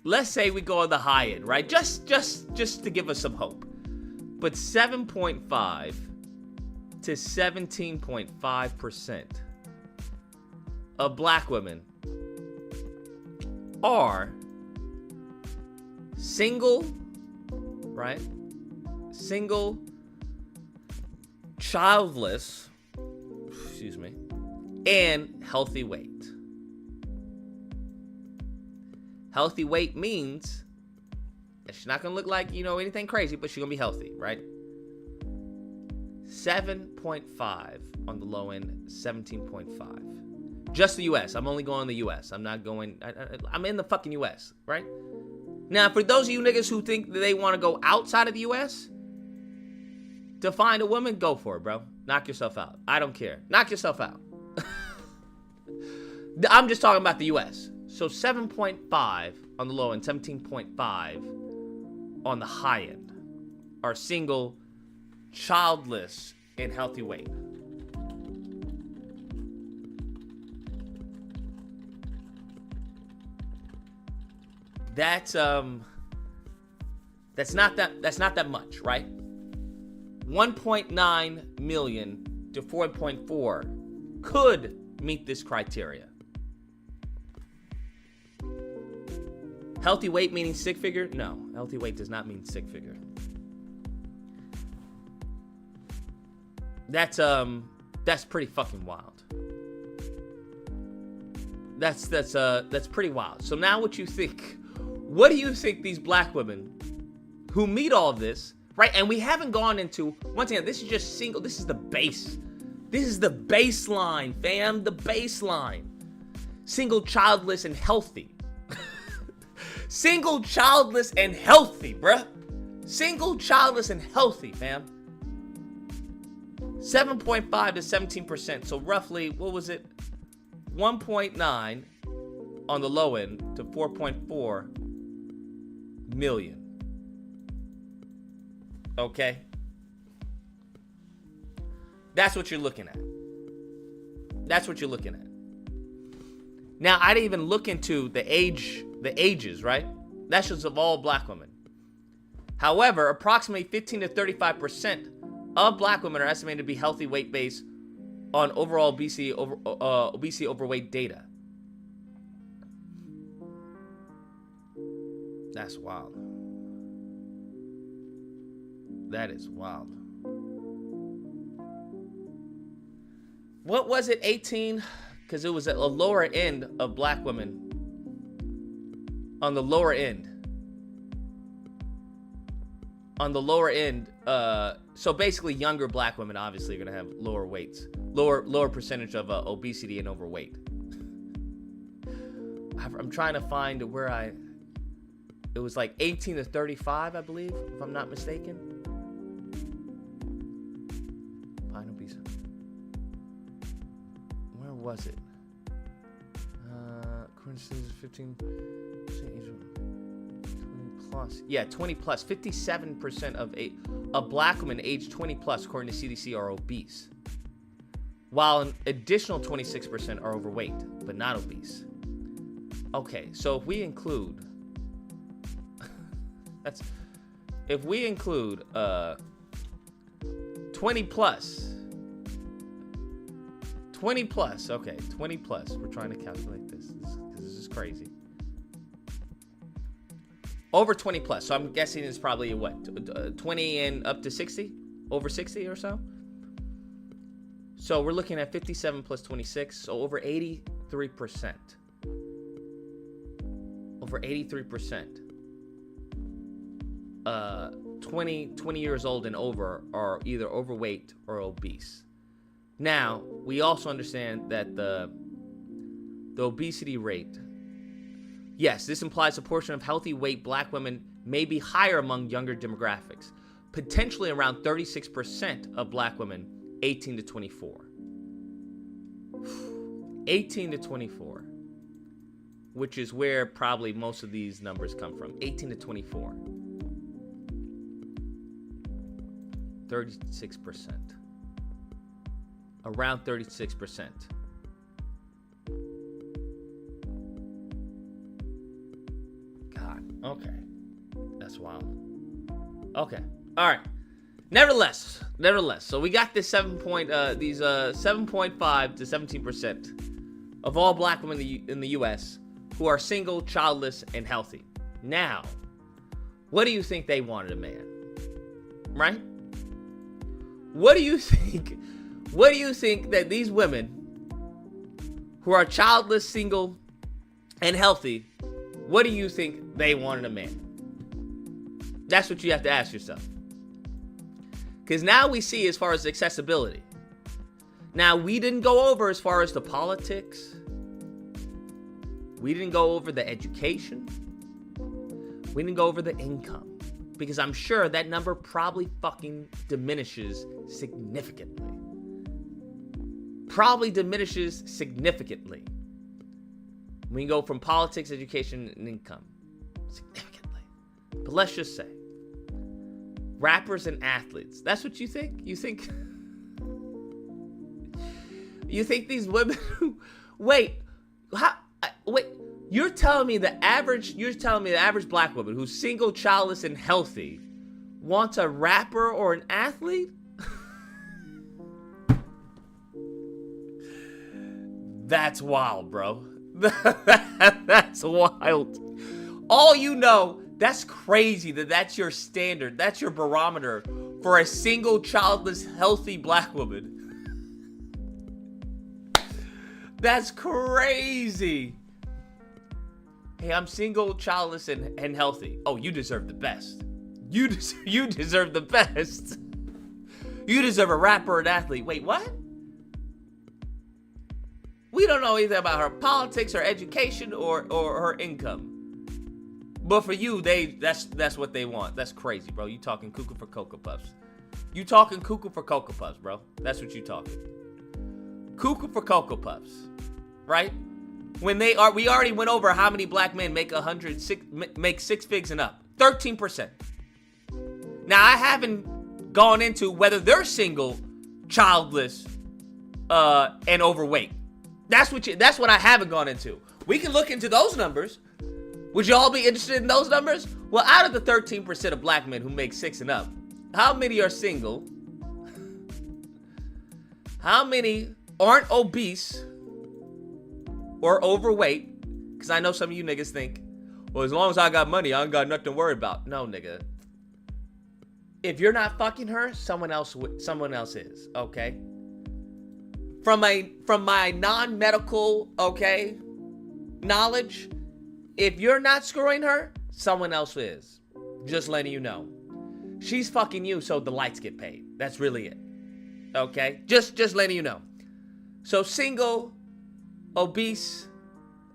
let's say we go on the high end, right? Just to give us some hope. But 7.5 to 17.5% of black women are single, right? Single, childless, excuse me, and healthy weight. Healthy weight means that she's not gonna look like, anything crazy, but she's gonna be healthy, right? 7.5 on the low end, 17.5. Just the U.S. I'm only going the U.S. I'm not going. I'm in the fucking U.S. Right? Now, for those of you niggas who think that they want to go outside of the U.S. to find a woman, go for it, bro. Knock yourself out. I don't care. Knock yourself out. I'm just talking about the U.S. So 7.5 on the low end, 17.5 on the high end are single, childless, and healthy weight. That's not that much, right? 1.9 million to 4.4 could meet this criteria. Healthy weight meaning six figure? No, healthy weight does not mean six figure. That's pretty fucking wild. That's pretty wild. So now what you think? What do you think these black women who meet all of this, right? And we haven't gone into, once again, this is just single, this is the base. This is the baseline, fam, the baseline. Single, childless, and healthy. Single, childless, and healthy, bruh. Single, childless, and healthy, fam. 7.5 to 17%. So roughly, what was it? 1.9 on the low end to 4.4 million. Okay? That's what you're looking at. That's what you're looking at. Now, I didn't even look into the ages, right? That's just of all black women. However, approximately 15 to 35% of black women are estimated to be healthy weight based on overall obesity overweight data. That's wild. That is wild. What was it, 18? Because it was at a lower end of black women. On the lower end. So basically younger black women obviously are going to have lower weights. Lower percentage of obesity and overweight. I'm trying to find where it was like 18 to 35, I believe, if I'm not mistaken. Fine obesity. Where was it? Current status 15 20 plus. Yeah, 20 plus. 57% of black women aged 20 plus, according to CDC, are obese, while an additional 26% are overweight but not obese. Okay, so if we include 20 plus, okay, 20 plus. We're trying to calculate this. This is crazy. Over 20 plus. So I'm guessing it's probably what, 20 and up to 60, over 60 or so. So we're looking at 57 plus 26, so over 83%. Over 83%. 20 years old and over are either overweight or obese. Now, we also understand that the obesity rate, yes, this implies a portion of healthy weight black women may be higher among younger demographics, potentially around 36% of black women 18 to 24. 18 to 24, which is where probably most of these numbers come from. 18 to 24. 36%. Around 36%. God, okay. That's wild. Okay. All right. Nevertheless. So we got this 7.5 to 17% of all black women in the U.S. who are single, childless, and healthy. Now, what do you think they wanted a man? Right? What do you think? What do you think that these women who are childless, single, and healthy, what do you think they wanted a man? That's what you have to ask yourself. Because now we see as far as accessibility. Now, we didn't go over as far as the politics. We didn't go over the education. We didn't go over the income. Because I'm sure that number probably fucking diminishes significantly. Probably diminishes significantly. We can go from politics, education, and income. Significantly. But let's just say, rappers and athletes. That's what you think? You think these women wait, you're telling me the average black woman who's single, childless, and healthy wants a rapper or an athlete? That's wild, bro. That's wild. All you know, that's crazy that's your standard. That's your barometer for a single, childless, healthy black woman. That's crazy. Hey, I'm single, childless, and healthy. Oh, you deserve the best. You deserve the best. You deserve a rapper or an athlete. Wait, what? We don't know anything about her politics or education or her income. But for you, that's what they want. That's crazy, bro. You talking cuckoo for Cocoa Puffs. You talking cuckoo for Cocoa Puffs, bro. That's what you talking. Cuckoo for Cocoa Puffs. Right? We already went over how many black men make make 6 figs and up. 13%. Now, I haven't gone into whether they're single, childless, and overweight. That's what I haven't gone into. We can look into those numbers. Would you all be interested in those numbers? Well, out of the 13% of black men who make 6 and up, how many are single? How many aren't obese or overweight? Because I know some of you niggas think, well, as long as I got money, I ain't got nothing to worry about. No, nigga. if you're not fucking her, someone else is, okay? From my non-medical, okay, knowledge, if you're not screwing her, someone else is. Just letting you know. She's fucking you, so the lights get paid. That's really it. Okay? Just letting you know. So single, obese,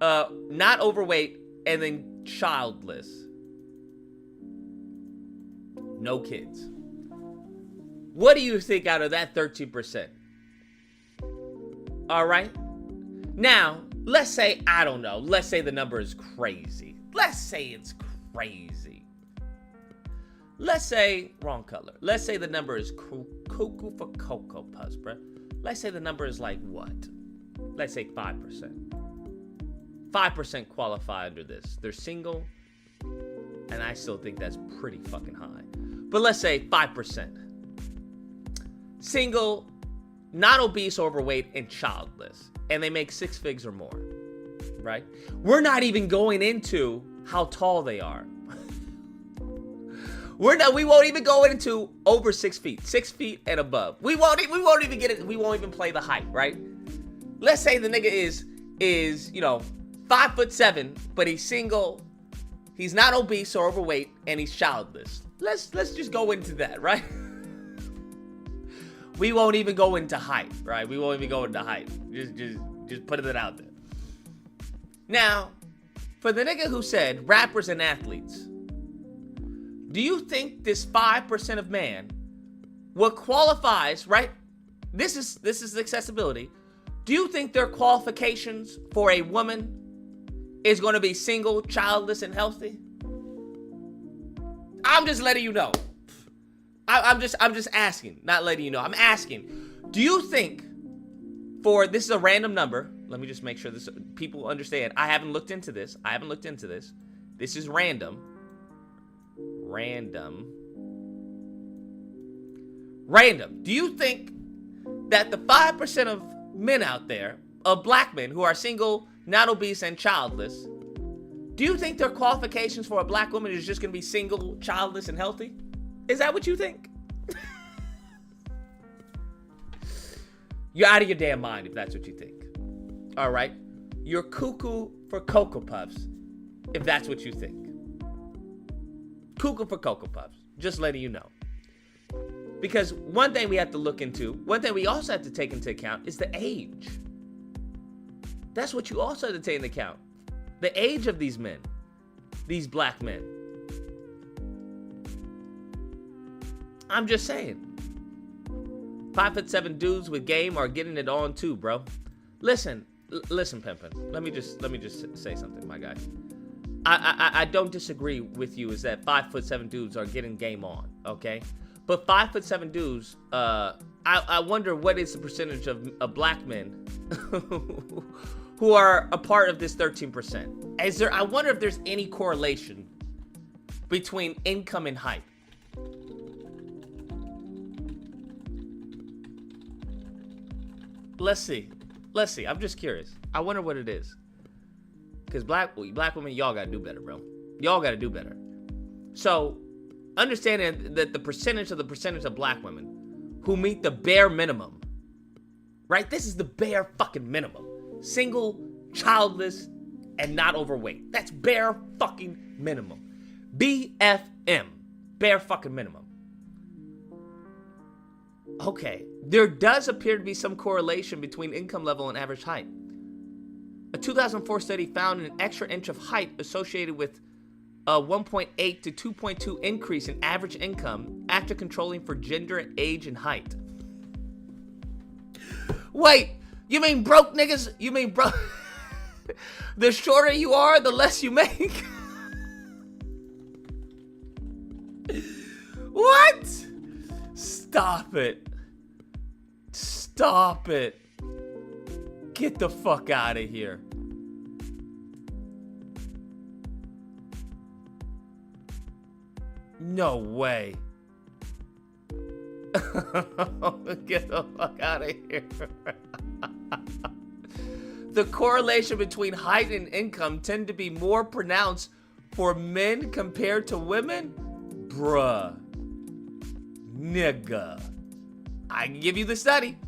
not overweight, and then childless. No kids. What do you think out of that 13%? All right? Now, let's say, I don't know. Let's say the number is crazy. Let's say it's crazy. Let's say, wrong color. Let's say the number is cuckoo for Cocoa Puffs, bro. Let's say the number is like what? Let's say 5%. 5% qualify under this. They're single, and I still think that's pretty fucking high. But let's say 5%. Single, not obese, overweight, and childless. And they make 6 figs or more. Right? We're not even going into how tall they are. We won't even go into over 6 feet. 6 feet and above. We won't even get it. We won't even play the height, right? Let's say the nigga is 5'7", but he's single, he's not obese or overweight, and he's childless. Let's just go into that, right? We won't even go into height, right? We won't even go into height. Just putting it out there. Now, for the nigga who said rappers and athletes, do you think this 5% of man, what qualifies, right? This is accessibility. Do you think their qualifications for a woman is going to be single, childless, and healthy? I'm just letting you know. I'm just asking, not letting you know. I'm asking. Do you think this is a random number. Let me just make sure people understand. I haven't looked into this. This is random. Random. Do you think that the 5% of men out there, of black men who are single, not obese, and childless, do you think their qualifications for a black woman is just going to be single, childless, and healthy? Is that what you think? You're out of your damn mind if that's what you think. All right? You're cuckoo for Cocoa Puffs if that's what you think. Cuckoo for Cocoa Puffs. Just letting you know. Because one thing we have to look into, one thing we also have to take into account is the age. That's what you also have to take into account. The age of these men. These black men. I'm just saying. 5'7" dudes with game are getting it on too, bro. Listen, Pimpin'. Let me just say something, my guy. I don't disagree with you is that 5'7" dudes are getting game on, okay? But 5'7" dudes, I wonder what is the percentage of black men who are a part of this 13%. I wonder if there's any correlation between income and height. Let's see. I'm just curious. I wonder what it is. Because black women, y'all gotta do better, bro. Y'all gotta do better. So, understanding that the percentage of black women who meet the bare minimum, right? This is the bare fucking minimum. Single, childless, and not overweight. That's bare fucking minimum. BFM. Bare fucking minimum. Okay, there does appear to be some correlation between income level and average height. A 2004 study found an extra inch of height associated with a 1.8 to 2.2 increase in average income after controlling for gender, age, and height. Wait, you mean broke niggas? You mean broke? The shorter you are, the less you make? What? Stop it. Get the fuck out of here. No way. Get the fuck out of here. The correlation between height and income tend to be more pronounced for men compared to women? Bruh. Nigga. I can give you the study.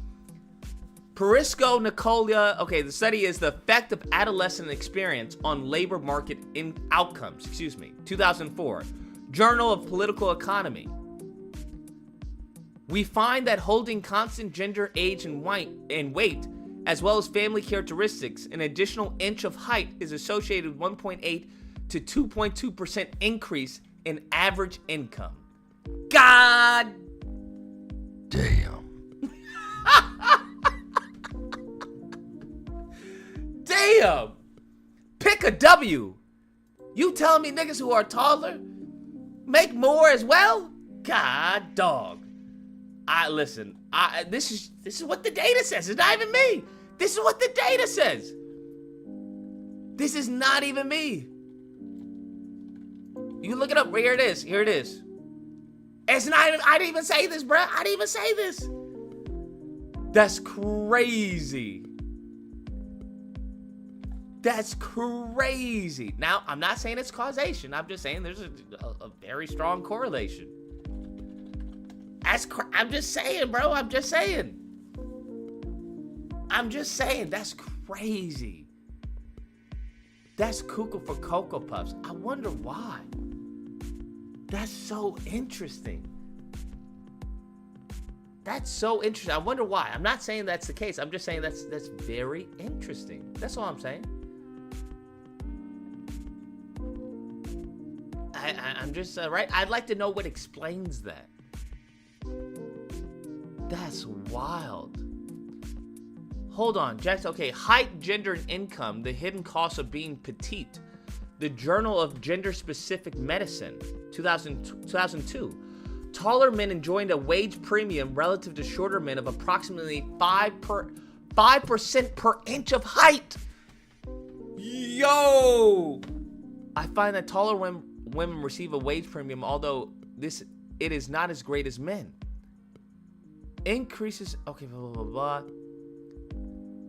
Perisco Nicolia. Okay, the study is the effect of adolescent experience on labor market outcomes. 2004. Journal of Political Economy. We find that holding constant gender, age, and weight, as well as family characteristics, an additional inch of height is associated with 1.8 to 2.2% increase in average income. God damn. Damn. Pick a W. You telling me niggas who are taller make more as well? God dog. This is what the data says. It's not even me. This is what the data says. This is not even me. You look it up. Here it is. Here it is. It's not even, I didn't even say this, bruh. I didn't even say this. That's crazy. That's crazy. Now, I'm not saying it's causation. I'm just saying there's a very strong correlation. I'm just saying, bro. I'm just saying. That's crazy. That's cuckoo for Cocoa Puffs. I wonder why. That's so interesting. That's so interesting. I wonder why. I'm not saying that's the case. I'm just saying that's very interesting. That's all I'm saying. I'm just right. I'd like to know what explains that. That's wild. Hold on, Jax. Okay, height, gender, and income: the hidden costs of being petite. The Journal of Gender-Specific Medicine, 2002. Taller men enjoying a wage premium relative to shorter men of approximately 5% per inch of height. Yo! I find that taller women receive a wage premium, although it is not as great as men. Increases, okay, blah, blah, blah, blah.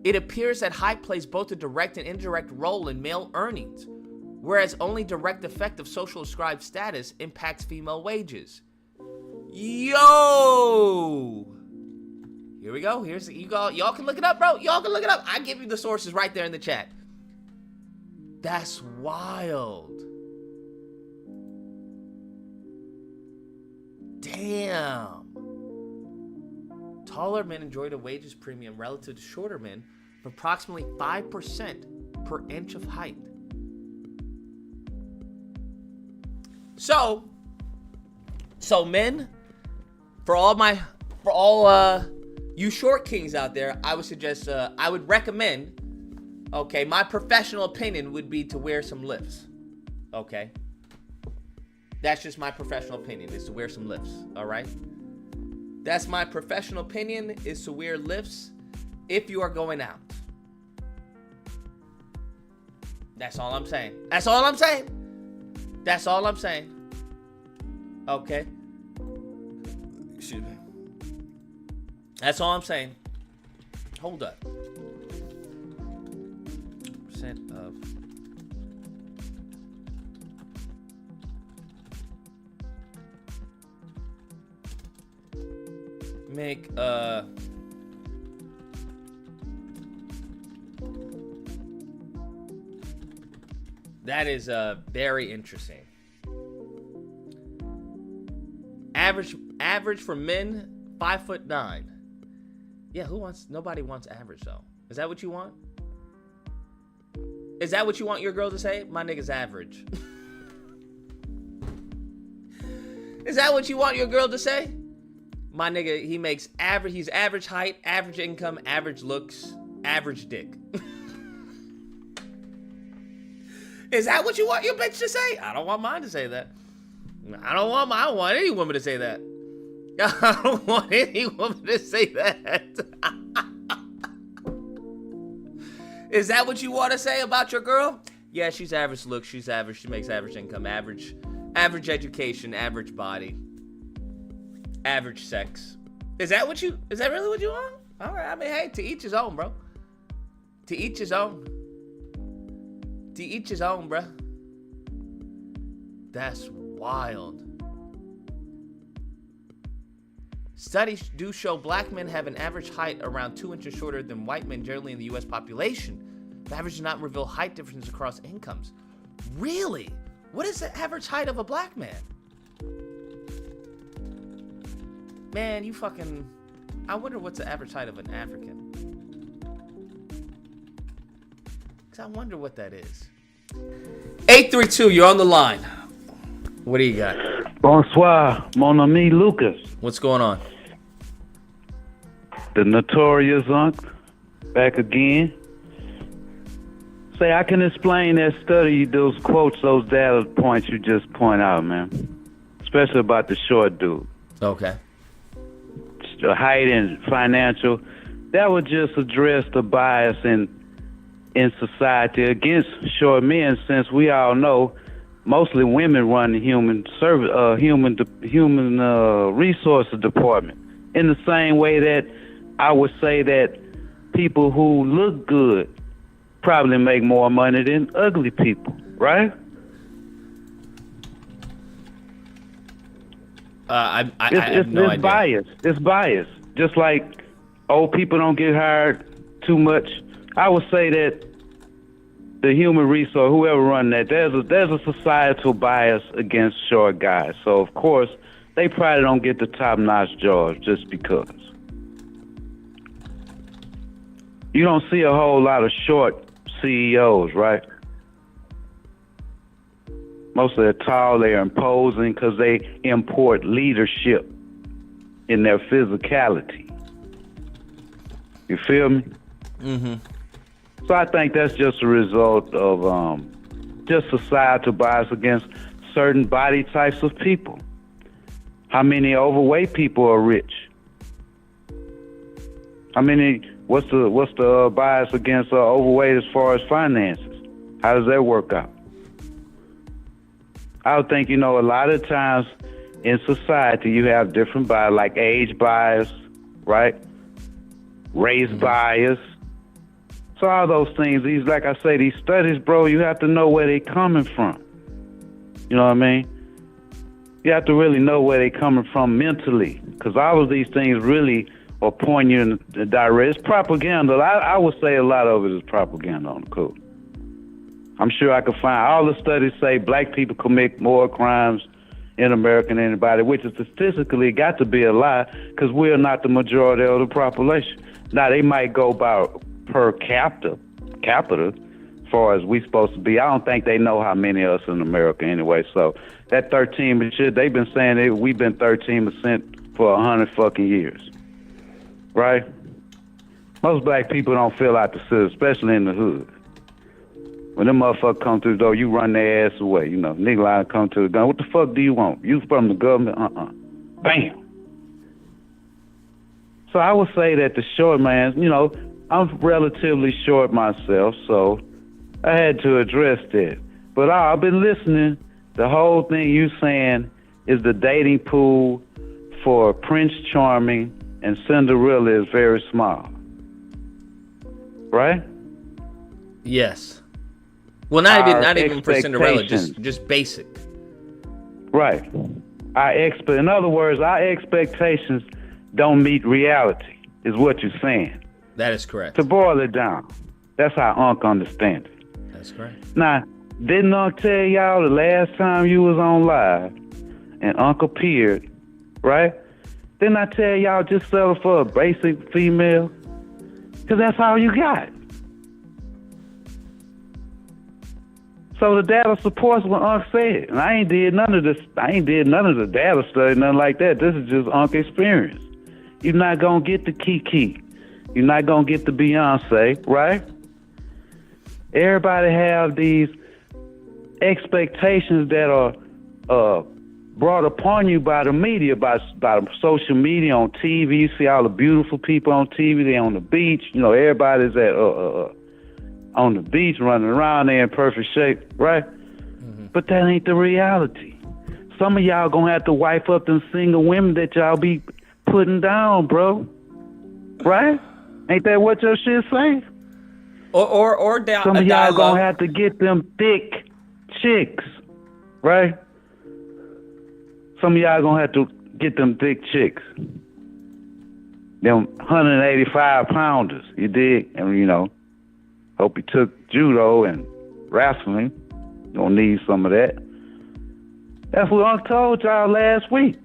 It appears that height plays both a direct and indirect role in male earnings, whereas only direct effect of social ascribed status impacts female wages. Yo! Here we go. Y'all can look it up, bro. Y'all can look it up. I give you the sources right there in the chat. That's wild. Damn. Taller men enjoyed a wages premium relative to shorter men of approximately 5% per inch of height. So men, for all you short kings out there, I would suggest, I would recommend, okay, my professional opinion would be to wear some lifts, okay? That's just my professional opinion, is to wear some lifts, all right? That's my professional opinion, is to wear lifts if you are going out. That's all I'm saying. That's all I'm saying. That's all I'm saying. Okay? Excuse me. That's all I'm saying. Hold up. Percent of... Make that is very interesting. Average for men, 5'9". Yeah, nobody wants average though. Is that what you want? Is that what you want your girl to say? My nigga's average. Is that what you want your girl to say? My nigga, he's average height, average income, average looks, average dick. Is that what you want your bitch to say? I don't want mine to say that. I don't want any woman to say that. I don't want any woman to say that. Is that what you want to say about your girl? Yeah, she's average looks, she's average, she makes average income, average education, average body. Average sex. Is that really what you want? All right. I mean, hey, to each his own, bro. To each his own. To each his own, bro. That's wild. Studies do show black men have an average height around 2 inches shorter than white men generally in the U.S. population. The average does not reveal height differences across incomes. Really? What is the average height of a black man? Man, you fucking... I wonder what's the average height of an African. Because I wonder what that is. 832, you're on the line. What do you got? Bonsoir, mon ami Lucas. What's going on? The notorious Unc, back again. Say, I can explain that study, those quotes, those data points you just point out, man. Especially about the short dude. Okay. The height and financial. That would just address the bias in society against short men, since we all know mostly women run the human resources department. In the same way that I would say that people who look good probably make more money than ugly people, right? I have no idea. Bias. It's bias. Just like old people don't get hired too much. I would say that the human resource, whoever run that, there's a societal bias against short guys. So of course they probably don't get the top-notch jobs just because. You don't see a whole lot of short CEOs, right? Mostly they're tall, they're imposing because they import leadership in their physicality. You feel me? Mm-hmm. So I think that's just a result of just societal bias against certain body types of people. How many overweight people are rich? How many? What's the bias against overweight as far as finances? How does that work out? I would think, a lot of times in society you have different bias, like age bias, right? Race bias. So all those things, like I say, these studies, bro, you have to know where they're coming from. You know what I mean? You have to really know where they're coming from mentally, because all of these things really are pointing you in the direct. It's propaganda. I would say a lot of it is propaganda on the code. I'm sure I could find, all the studies say black people commit more crimes in America than anybody, which is statistically got to be a lie, because we're not the majority of the population. Now, they might go by per capita, as far as we supposed to be. I don't think they know how many of us in America anyway. So that 13%, they've been saying that we've been 13% for 100 fucking years, right? Most black people don't fill out the system, especially in the hood. When them motherfuckers come through the door, you run their ass away. Nigga line come to the gun. What the fuck do you want? You from the government? Bam. So I would say that the short man, I'm relatively short myself, so I had to address that. But I've been listening. The whole thing you saying is the dating pool for Prince Charming and Cinderella is very small. Right? Yes. Well, not even for Cinderella, just basic. Right. In other words, our expectations don't meet reality, is what you're saying. That is correct. To boil it down, that's how Unc understands it. That's correct. Now, didn't Unc tell y'all the last time you was on live and Unc appeared, right? Didn't I tell y'all just settle for a basic female? Because that's all you got. So the data supports what Unc said. And I ain't did none of the data study, nothing like that. This is just Unc experience. You're not going to get the Kiki. You're not going to get the Beyonce, right? Everybody have these expectations that are brought upon you by the media, by social media, on TV. You see all the beautiful people on TV. They're on the beach. Everybody's on the beach running around. They're in perfect shape, right? Mm-hmm. But that ain't the reality. Some of y'all gonna have to wipe up them single women that y'all be putting down, bro. Right? Ain't that what your shit say? Or down. Some of y'all gonna have to get them thick chicks, right? Some of y'all gonna have to get them thick chicks. them 185 pounders, you dig? And, you know, hope he took judo and wrestling. Gonna need some of that. That's what I told y'all last week.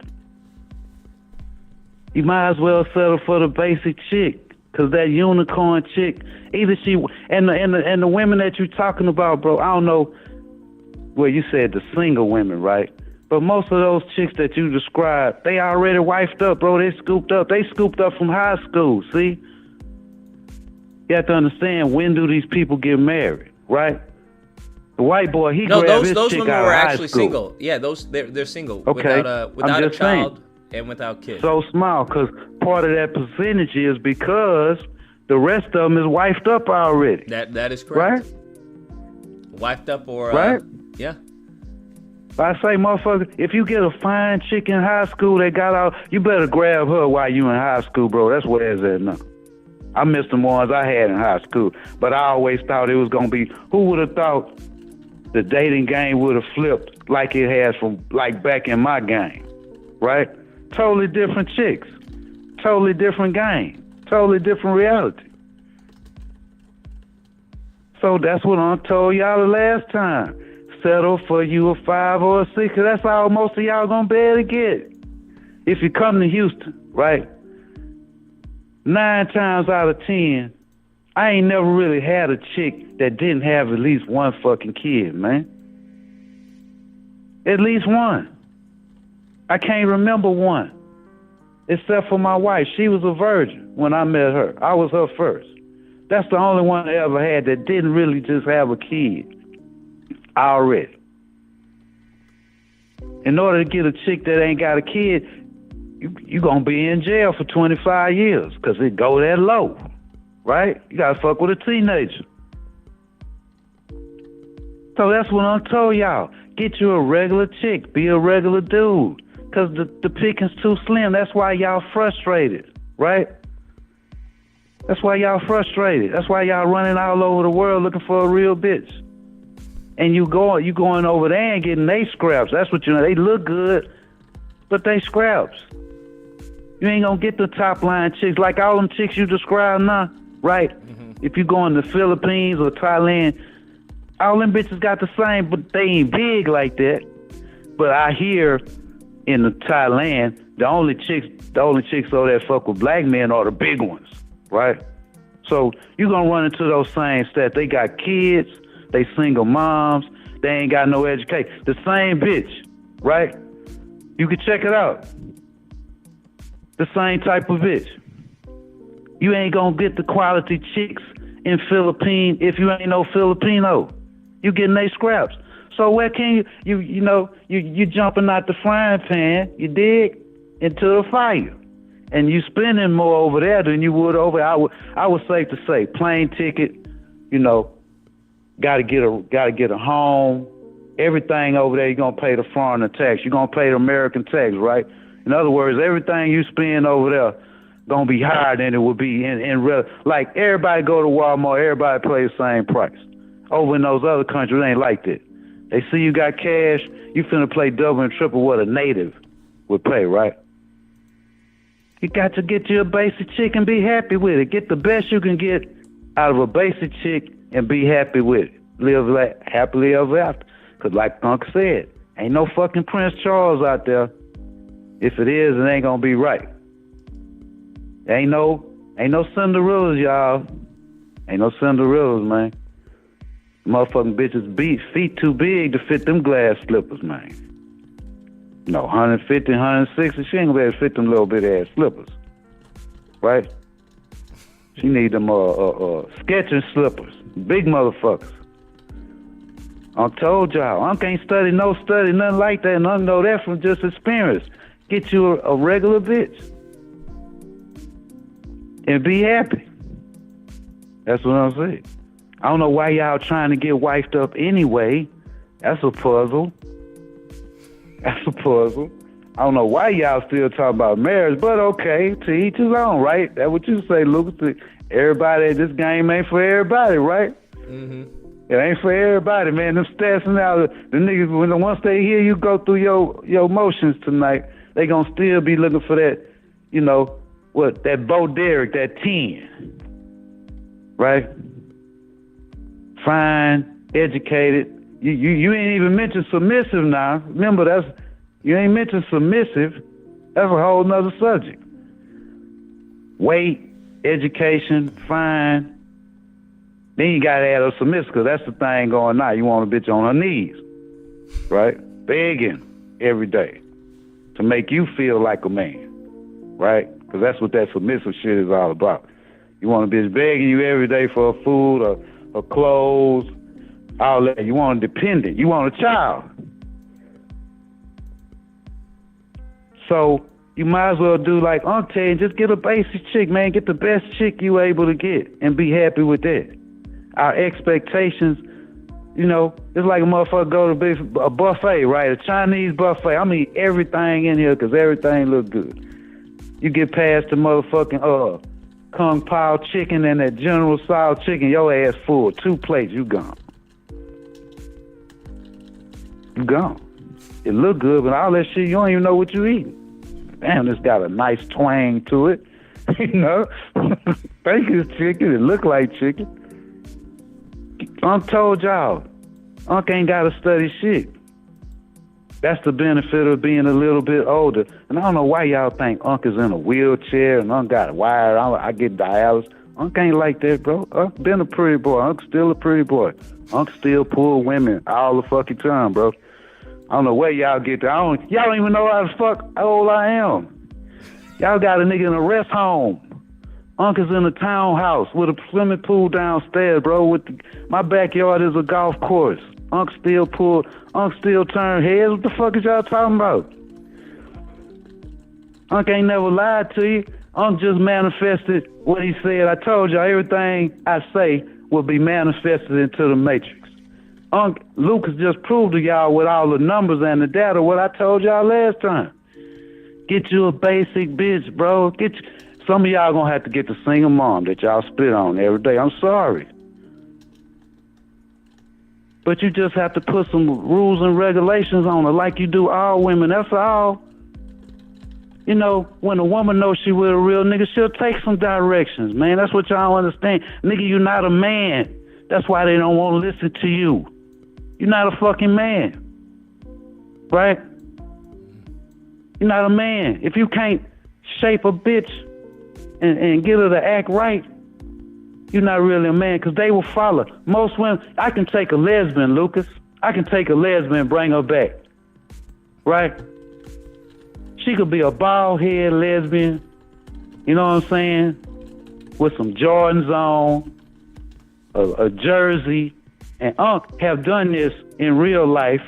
You might as well settle for the basic chick, cause that unicorn chick, either she and the women that you're talking about, bro. I don't know. Well, you said the single women, right? But most of those chicks that you described, they already wifed up, bro. They scooped up. They scooped up from high school. See, you have to understand, when do these people get married, right? The white boy, he No, grabbed his those chick women out were of high actually school. single. Yeah, they're single Okay, without a just saying. child and without kids. So small, because part of that percentage is because the rest of them is wifed up already. That is correct. Right? Wifed up or Right? yeah. I say, motherfucker, if you get a fine chick in high school that got out, you better grab her while you in high school, bro. That's where it's at now. I miss the ones I had in high school, but I always thought it was going to be, who would have thought the dating game would have flipped like it has from, like, back in my game, right? Totally different chicks, totally different game, totally different reality. So that's what I told y'all the last time. Settle for you a 5 or a 6, 'cause that's all most of y'all gonna be able to get. If you come to Houston, right? 9 times out of 10, I ain't never really had a chick that didn't have at least one fucking kid, man. At least one. I can't remember one. Except for my wife. She was a virgin when I met her. I was her first. That's the only one I ever had that didn't really just have a kid already. In order to get a chick that ain't got a kid, you gonna be in jail for 25 years because it go that low, right? You gotta fuck with a teenager. So that's what I told y'all. Get you a regular chick. Be a regular dude. Because the picking's too slim. That's why y'all frustrated, right? That's why y'all frustrated. That's why y'all running all over the world looking for a real bitch. And you going over there and getting they scraps. That's what you know. They look good, but they scraps. You ain't gonna get the top line chicks like all them chicks you described now, right? Mm-hmm. If you go in the Philippines or Thailand, all them bitches got the same, but they ain't big like that. But I hear in the Thailand, the only chicks over there fuck with black men are the big ones, right? So you gonna run into those same stats. They got kids, they single moms, they ain't got no education. The same bitch, right? You can check it out. The same type of bitch. You ain't gonna get the quality chicks in Philippines if you ain't no Filipino. You getting they scraps. So where can you jumping out the frying pan, you dig, into the fire. And you spending more over there than you would over. I would safe to say, plane ticket, gotta get a home. Everything over there, you're gonna pay the foreigner tax. You're gonna pay the American tax, right? In other words, everything you spend over there gonna be higher than it would be in real. Like everybody go to Walmart, everybody pay the same price. Over in those other countries, it ain't like that. They see you got cash, you finna play double and triple what a native would pay, right? You got to get you a basic chick and be happy with it. Get the best you can get out of a basic chick and be happy with it. Live happily ever after. Because like Uncle said, ain't no fucking Prince Charles out there. If it is, it ain't gonna be right. Ain't no Cinderellas, y'all. Ain't no Cinderellas, man. Motherfucking bitches feet too big to fit them glass slippers, man. No, 150, 160, she ain't gonna be able to fit them little bit ass slippers. Right? She need them Skechers slippers. Big motherfuckers. I told y'all, I can't study, nothing like that, and I know that from just experience. Get you a regular bitch. And be happy. That's what I'm saying. I don't know why y'all trying to get wifed up anyway. That's a puzzle. That's a puzzle. I don't know why y'all still talking about marriage, but okay, to each his own, right? That's what you say, Lucas. Everybody, this game ain't for everybody, right? Mm-hmm. It ain't for everybody, man. Them stats now, the niggas, once they hear you go through your motions tonight, they gonna still be looking for that, what that Bo Derek, that 10, right? Fine, educated. You ain't even mentioned submissive now. Remember, you ain't mentioned submissive. That's a whole nother subject. Weight, education, fine. Then you gotta add a submissive, because that's the thing going now. You want a bitch on her knees, right? Begging every day to make you feel like a man, right? Because that's what that submissive shit is all about. You want a bitch begging you every day for her food or clothes, all that. You want a dependent. You want a child. So you might as well do like I'm telling you, just get a basic chick, man. Get the best chick you able to get and be happy with that. Our expectations, you know, it's like a motherfucker go to a buffet, right? A Chinese buffet. I'm eat everything in here because everything look good. You get past the motherfucking Kung Pao chicken and that General Tso chicken, your ass full. 2 plates, you gone. You gone. It look good, but all that shit, you don't even know what you eating. Damn, this got a nice twang to it. You know? Think it's chicken. It look like chicken. Unc told y'all, Unc ain't got to study shit. That's the benefit of being a little bit older. And I don't know why y'all think Unc is in a wheelchair and Unc got a wire. I get dialysis. Unc ain't like that, bro. Unc been a pretty boy. Unc still a pretty boy. Unc still pull women all the fucking time, bro. I don't know where y'all get that. Y'all don't even know how old I am. Y'all got a nigga in a rest home. Unc is in a townhouse with a swimming pool downstairs, bro. My backyard is a golf course. Unc still turn heads. What the fuck is y'all talking about? Unc ain't never lied to you. Unc just manifested what he said. I told y'all everything I say will be manifested into the matrix. Unc Lucas just proved to y'all with all the numbers and the data what I told y'all last time. Get you a basic bitch, bro. Some of y'all gonna have to get the single mom that y'all spit on every day. I'm sorry. But you just have to put some rules and regulations on her like you do all women. That's all. You know, when a woman knows she with a real nigga, she'll take some directions, man. That's what y'all understand. Nigga, you're not a man. That's why they don't want to listen to you. You're not a fucking man. Right? You're not a man. If you can't shape a bitch and get her to act right, you're not really a man, because they will follow. Most women, I can take a lesbian, Lucas. I can take a lesbian and bring her back. Right? She could be a bald-head lesbian, you know what I'm saying, with some Jordans on, a jersey, and Unc have done this in real life.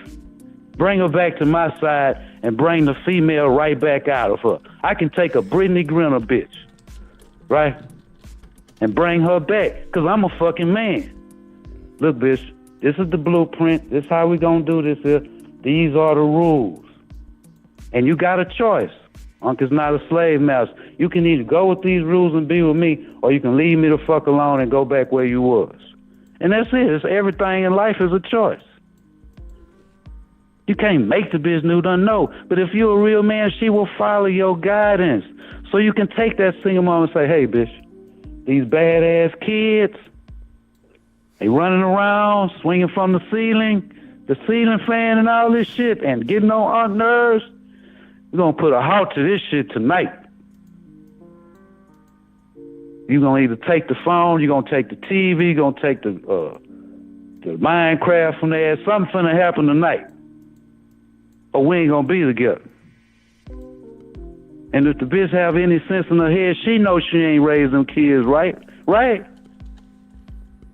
Bring her back to my side and bring the female right back out of her. I can take a Brittany Griner bitch, right, and bring her back, because I'm a fucking man. Look, bitch, this is the blueprint. This is how we gonna do this here. These are the rules. And you got a choice. Unc is not a slave master. You can either go with these rules and be with me, or you can leave me the fuck alone and go back where you was. And that's it. It's everything in life is a choice. You can't make the bitch new done know. But if you're a real man, she will follow your guidance. So you can take that single mom and say, hey, bitch, these badass kids, they running around, swinging from the ceiling fan and all this shit, and getting on Unc nerves. We're going to put a halt to this shit tonight. You're going to either take the phone, you're going to take the TV, you're going to take the Minecraft from there. Something's going to happen tonight. Or we ain't going to be together. And if the bitch have any sense in her head, she knows she ain't raised them kids, right? Right?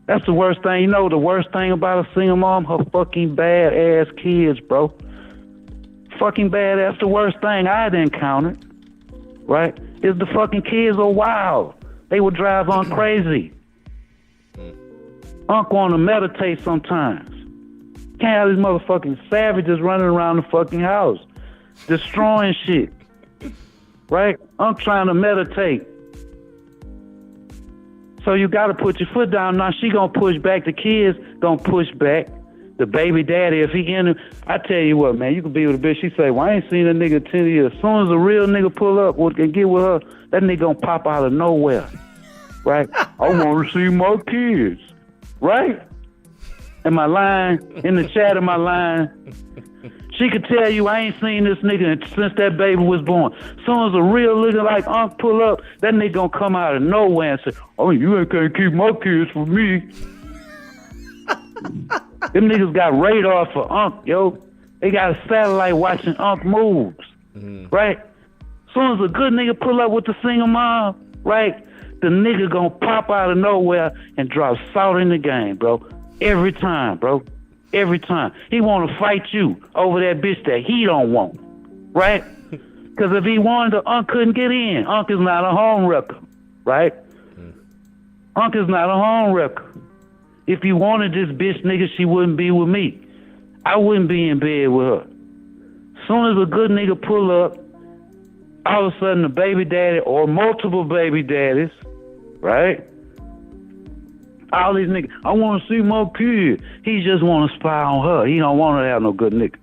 That's the worst thing. You know the worst thing about a single mom? Her fucking bad-ass kids, bro. Fucking bad. That's the worst thing I'd encountered, right? Is the fucking kids are wild. They would drive on crazy. Unc want to meditate sometimes. Can't have these motherfucking savages running around the fucking house, destroying shit, right? Unc trying to meditate. So you got to put your foot down. Now she gonna push back. The kids gonna push back. The baby daddy, if he in, I tell you what, man, you can be with a bitch. She say, well, I ain't seen a nigga in 10 years. As soon as a real nigga pull up and get with her, that nigga gonna pop out of nowhere, right? I want to see my kids, right? And my line, in the chat of my line, she could tell you I ain't seen this nigga since that baby was born. As soon as a real nigga like Unc pull up, that nigga gonna come out of nowhere and say, oh, you ain't gonna keep my kids from me. Them niggas got radar for Unc, yo. They got a satellite watching Unc moves, right? As soon as a good nigga pull up with the single mom, right, the nigga gonna pop out of nowhere and drop salt in the game, bro. Every time, bro. Every time. He want to fight you over that bitch that he don't want, right? Because if he wanted to, Unc couldn't get in. Unc is not a home wrecker, right? Unc is not a home wrecker. If you wanted this bitch, nigga, she wouldn't be with me. I wouldn't be in bed with her. Soon as a good nigga pull up, all of a sudden the baby daddy or multiple baby daddies, right? All these niggas, I want to see my kid. He just want to spy on her. He don't want to have no good nigga.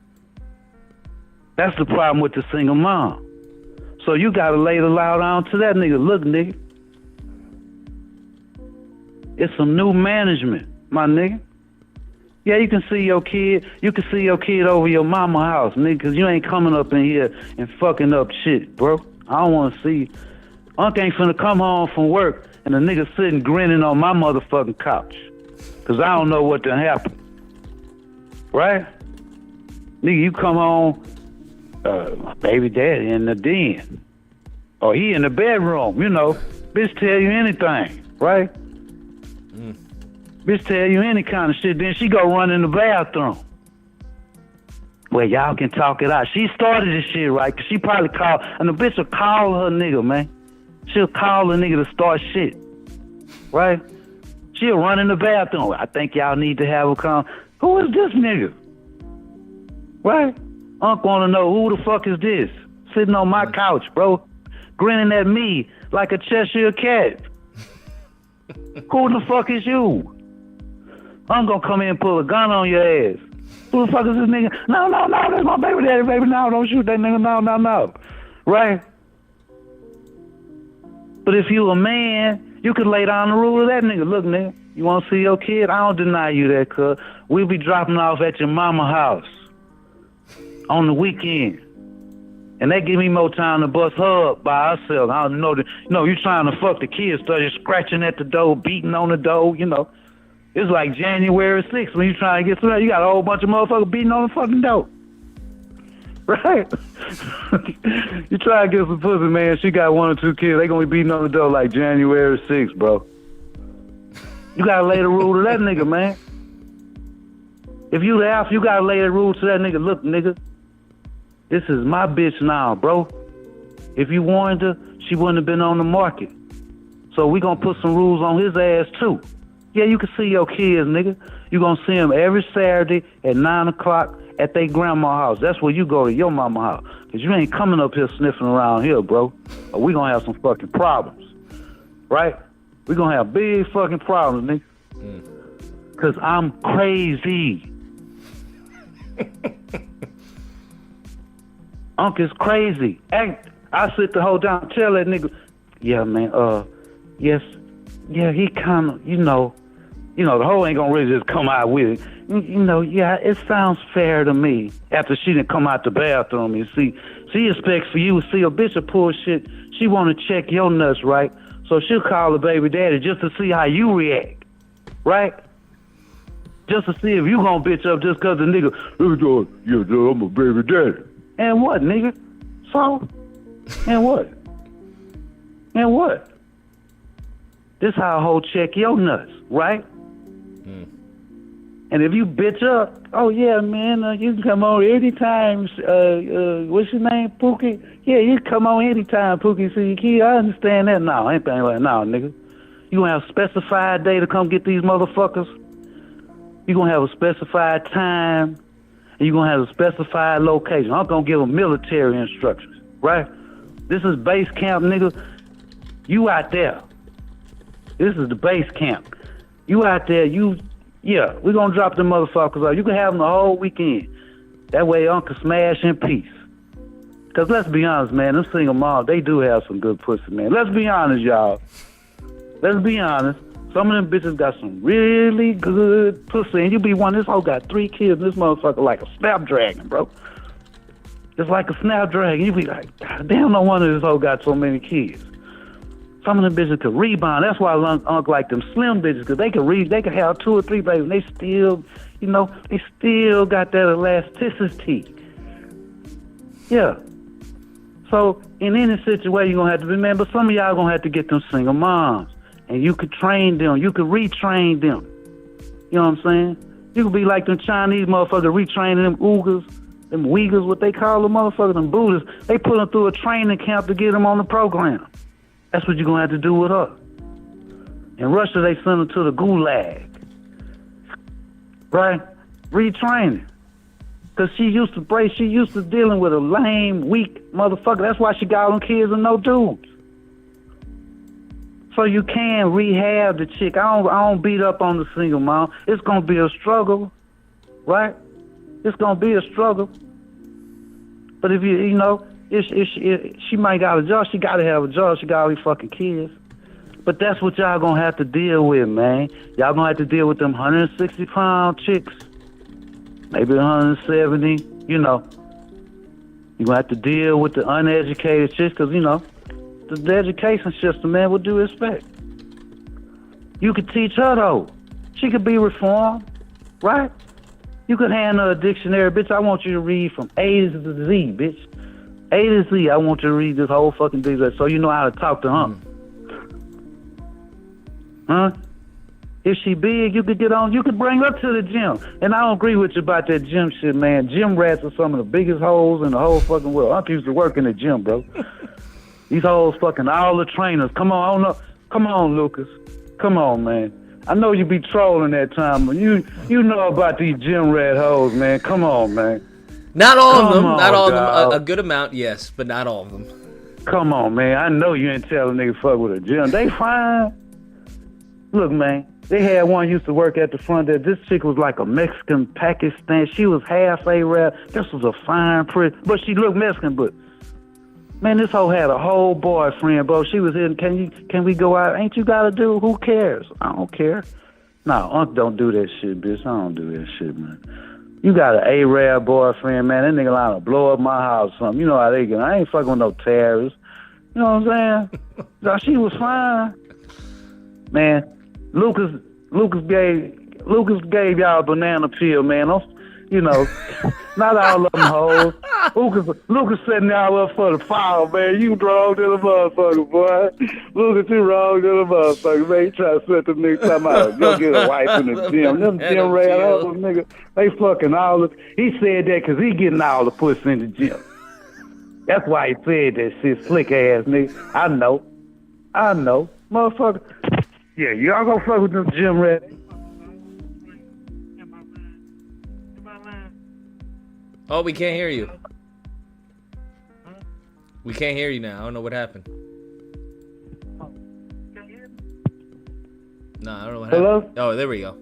That's the problem with the single mom. So you got to lay the loud down to that nigga. Look, nigga. It's some new management, my nigga. Yeah, you can see your kid. You can see your kid over your mama house, nigga, because you ain't coming up in here and fucking up shit, bro. I don't want to see. Unc ain't finna come home from work and the nigga sitting grinning on my motherfucking couch. Because I don't know what done happened. Right? Nigga, you come home, my baby daddy in the den. Or he in the bedroom, you know. Bitch tell you anything, right? Bitch tell you any kind of shit, then she go run in the bathroom. Well, y'all can talk it out. She started this shit, right? Cause she probably called, and the bitch will call her nigga, man. She'll call the nigga to start shit, right? She'll run in the bathroom. I think y'all need to have a who is this nigga? Right? Unc wanna know who the fuck is this? Sitting on my couch, bro. Grinning at me like a Cheshire cat. Who the fuck is you? I'm gonna come in and pull a gun on your ass. Who the fuck is this nigga? No, that's my baby daddy, baby. No, don't shoot that nigga. No. Right? But if you a man, you could lay down the rule of that nigga. Look, nigga, you wanna see your kid? I don't deny you that, cuz. We'll be dropping off at your mama house on the weekend. And they give me more time to bust her up by herself. I don't know. You trying to fuck the kids, so you're scratching at the door, beating on the door, you know. It's like January 6th when you trying to get through that. You got a whole bunch of motherfuckers beating on the fucking door. Right? You try to get some pussy, man. She got 1 or 2 kids. They gonna be beating on the door like January 6th, bro. You gotta lay the rule to that nigga, man. If you the alpha, you gotta lay the rule to that nigga. Look, nigga, this is my bitch now, bro. If you wanted her, she wouldn't have been on the market. So we gonna put some rules on his ass too. Yeah, you can see your kids, nigga. You gonna see them every Saturday at 9 o'clock at their grandma's house. That's where you go to your mama house. Cause you ain't coming up here sniffing around here, bro. Or we gonna have some fucking problems. Right? We gonna have big fucking problems, nigga. Cause I'm crazy. Unc is crazy. I sit the whole time, tell that nigga, yeah, man, yes, yeah, he kind of, you know, the hoe ain't gonna really just come out with it. Yeah, it sounds fair to me. After she didn't come out the bathroom, you see, she expects for you to see a bitch of pull shit. She want to check your nuts, right? So she'll call the baby daddy just to see how you react, right? Just to see if you gonna bitch up just cause the nigga, yeah, I'm a baby daddy. And what, nigga? So? And what? And what? This how a hoe check your nuts, right? And if you bitch up, oh yeah, man, you can come on anytime. What's your name, Pookie? Yeah, you can come on anytime, Pookie. See your kid. I understand that now. Ain't thing like now, nigga. You gonna have a specified day to come get these motherfuckers. You gonna have a specified time. And you gonna have a specified location. I'm gonna give them military instructions, right? This is base camp, nigga. You out there. This is the base camp. You out there, you Yeah, we're gonna drop the motherfuckers off. You can have them the whole weekend. That way Uncle smash in peace. Cause let's be honest, man, them single moms, they do have some good pussy, man. Let's be honest, y'all. Let's be honest. Some of them bitches got some really good pussy, and you be one, this hoe got 3 kids, and this motherfucker like a snapdragon, bro. It's like a snapdragon. You be like, God damn, no wonder this hoe got so many kids. Some of them bitches could rebound. That's why Unc like them slim bitches, because they could have 2 or 3 babies, and they still, they still got that elasticity. Yeah. So in any situation, you're going to have to be, man, but some of y'all going to have to get them single moms. And you could train them. You could retrain them. You know what I'm saying? You could be like them Chinese motherfuckers retraining them them Uyghurs, what they call them motherfuckers, them Buddhists. They put them through a training camp to get them on the program. That's what you're going to have to do with her. In Russia, they send them to the gulag. Right? Retraining. Because she used to dealing with a lame, weak motherfucker. That's why she got all them kids and no dudes. So you can rehab the chick. I don't beat up on the single mom. It's gonna be a struggle, right? It's gonna be a struggle. But if if she might got a job, she gotta have a job. She got all these fucking kids. But that's what y'all gonna have to deal with, man. Y'all gonna have to deal with them 160-pound chicks, maybe 170. You gonna have to deal with the uneducated chicks, cause the education system, man, what do you expect? You could teach her, though. She could be reformed, right? You could hand her a dictionary. Bitch, I want you to read from A to Z, bitch. A to Z, I want you to read this whole fucking dictionary so you know how to talk to her. Huh? If she big, you could bring her to the gym. And I don't agree with you about that gym shit, man. Gym rats are some of the biggest hoes in the whole fucking world. I used to work in the gym, bro. These hoes fucking all the trainers. Come on, I don't know. Come on, Lucas. Come on, man. I know you be trolling that time, but you know about these gym rat hoes, man. Come on, man. Not all of them. Not all of them. A good amount, yes, but not all of them. Come on, man. I know you ain't telling nigga fuck with a gym. They fine. Look, man. They had one used to work at the front there. This chick was like a Mexican Pakistan. She was half Arab. This was a fine pretty, but she looked Mexican, but man, this hoe had a whole boyfriend, bro. She was in, can we go out? Ain't you got a dude? Who cares? I don't care. No, Unc don't do that shit, bitch. I don't do that shit, man. You got an Arab boyfriend, man. That nigga lying to blow up my house or something. You know how they get. I ain't fucking with no terrorists. You know what I'm saying? No, she was fine. Man, Lucas gave y'all a banana peel, man. Not all of them hoes. Lucas setting y'all up for the fall, man. You wrong to the motherfucker, boy. Lucas, you wrong to the motherfucker, man. You try to set them niggas talking about go get a wife in the gym. Them gym rat hoes, nigga, they fucking all the... He said that because he getting all the pussy in the gym. That's why he said that shit, slick ass nigga. I know. Motherfucker. Yeah, y'all gonna fuck with them gym rats. Oh, we can't hear you. We can't hear you now. I don't know what happened. No, I don't know what happened. Hello? Oh, there we go.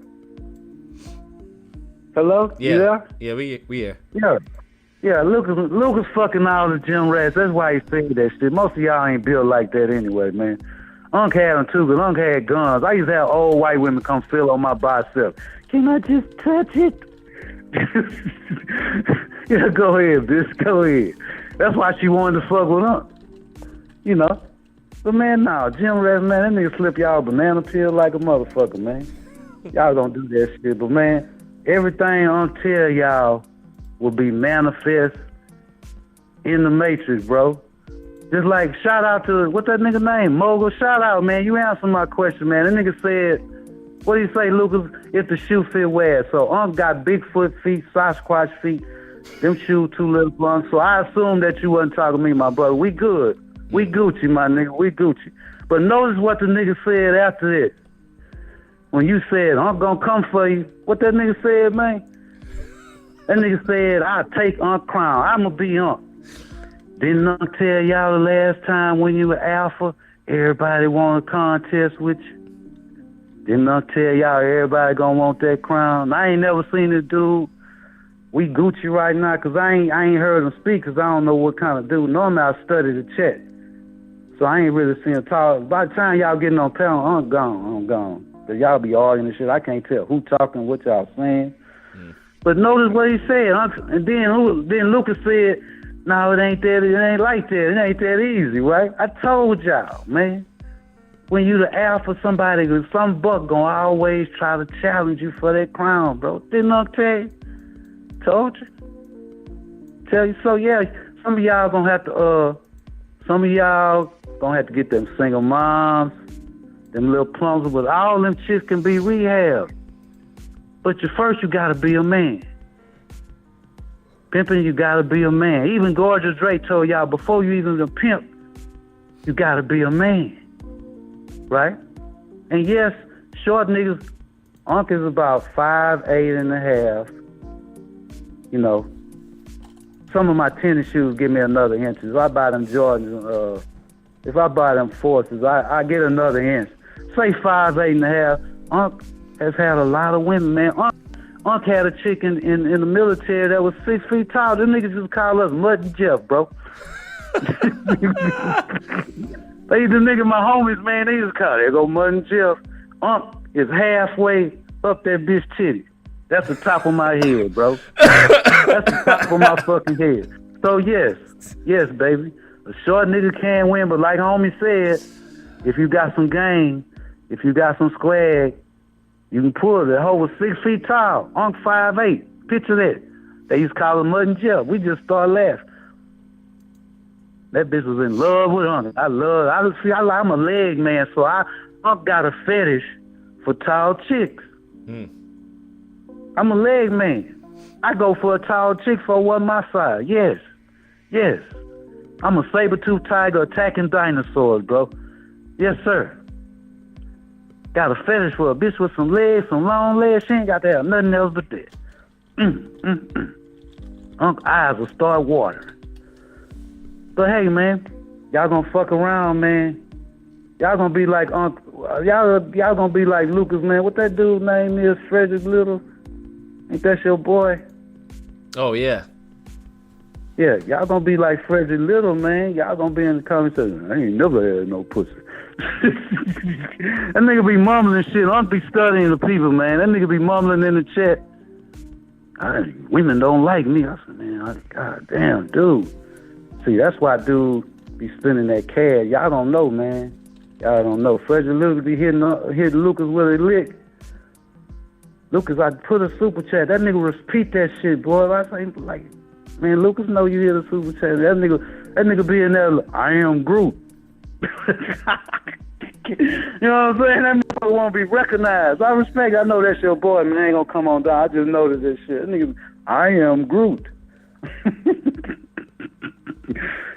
Hello? Yeah. You there? Yeah, we here. Yeah, Lucas fucking all the gym rats. That's why he said that shit. Most of y'all ain't built like that anyway, man. Unc had them too, because Unc had guns. I used to have old white women come feel on my bicep. Can I just touch it? Yeah, go ahead, bitch. Go ahead. That's why she wanted to fuck with Unc. But man, nah, gym rats, man, that nigga slip y'all banana peel like a motherfucker, man. Y'all don't do that shit. But man, everything Unc tell y'all will be manifest in the Matrix, bro. Just like, shout out to, what that nigga name? Mogul, shout out, man. You answered my question, man. That nigga said, what do you say, Lucas? If the shoe fit, wear it. So Unc got Bigfoot feet, Sasquatch feet. Them shoes too little for Unc. So I assumed that you wasn't talking to me, my brother. We good. We Gucci, my nigga. We Gucci. But notice what the nigga said after this. When you said, Unc gonna come for you, what that nigga said, man? That nigga said, I'll take Unc crown. I'ma be Unc. Didn't Unc tell y'all the last time when you were alpha, everybody want a contest with you? Didn't I tell y'all everybody gonna want that crown? I ain't never seen this dude. We Gucci right now, cause I ain't heard him speak, cause I don't know what kind of dude. Normally I study the chat, so I ain't really seen him talk. By the time y'all getting on panel, I'm gone. Cause y'all be arguing and shit. I can't tell who talking, what y'all saying. But notice what he said, and then Lucas said, "No, it ain't that. It ain't like that. It ain't that easy, right?" I told y'all, man. When you the alpha, somebody, some buck gonna always try to challenge you for that crown, bro. Didn't I tell you? Told you. Tell you so. Yeah, some of y'all gonna have to get them single moms, them little plums, but all them chicks can be rehabbed. But first you gotta be a man. Pimping, you gotta be a man. Even Gorgeous Drake told y'all, before you even a pimp, you gotta be a man. Right? And yes, short niggas, Unc is about 5'8" and a half. You know, some of my tennis shoes give me another inch. If I buy them Jordans, if I buy them Forces, I get another inch. Say 5'8" and a half. Unc has had a lot of women, man. Unc had a chick in the military that was 6 feet tall. Them niggas just call us Mud and Jeff, bro. They the nigga, my homies, man, they just call it. There go Mud and Jeff. Unc is halfway up that bitch titty. That's the top of my head, bro. That's the top of my fucking head. So yes, baby. A short nigga can win, but like homie said, if you got some game, if you got some swag, you can pull it. That hoe was 6 feet tall. Unc 5'8". Picture that. They used to call him Mud and Jeff. We just started laughing. That bitch was in love with Unc. I'm a leg man, so Unc got a fetish for tall chicks. I'm a leg man. I go for a tall chick for one my size. Yes. I'm a saber-toothed tiger attacking dinosaurs, bro. Yes, sir. Got a fetish for a bitch with some legs, some long legs. She ain't got to have nothing else but that. Unc eyes will start watering. But hey, man, y'all gonna fuck around, man. Y'all gonna be like Unc. Y'all gonna be like Lucas, man. What that dude's name is? Frederick Little. Ain't that your boy? Oh yeah. Yeah, y'all gonna be like Frederick Little, man. Y'all gonna be in the comments saying, "I ain't never had no pussy." That nigga be mumbling shit. Unc be studying the people, man. That nigga be mumbling in the chat. Women don't like me. I said, man, god damn, dude. See, that's why dude be spending that cash. Y'all don't know, man. Y'all don't know. Frederick Little be hitting Lucas with a lick. Lucas, I put a super chat. That nigga repeat that shit, boy. I say, like, man, Lucas know you hear the super chat. That nigga be in there, I am Groot. You know what I'm saying? That motherfucker won't be recognized. I know that's your boy, man. I ain't gonna come on down. I just noticed this shit. That nigga, I am Groot.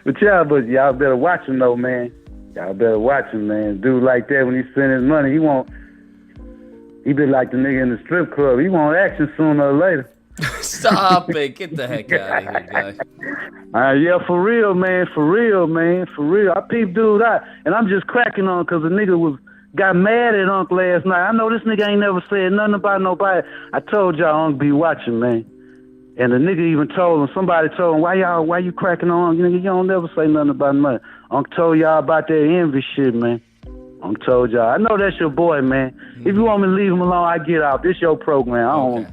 But y'all better watch him though, man. Y'all better watch him, man. Dude like that, when he spend his money, he be like the nigga in the strip club. He want action sooner or later. Stop it. Get the heck out of here, guy. Yeah, for real, man. For real. I peeped dude out, and I'm just cracking on because the nigga got mad at Unc last night. I know this nigga ain't never said nothing about nobody. I told y'all Unc be watching, man. And the nigga even told him, somebody told him, why you cracking on? Nigga, you don't never say nothing about money. Unc told y'all about that envy shit, man. Unc told y'all. I know that's your boy, man. If you want me to leave him alone, I get out. This your program. I don't.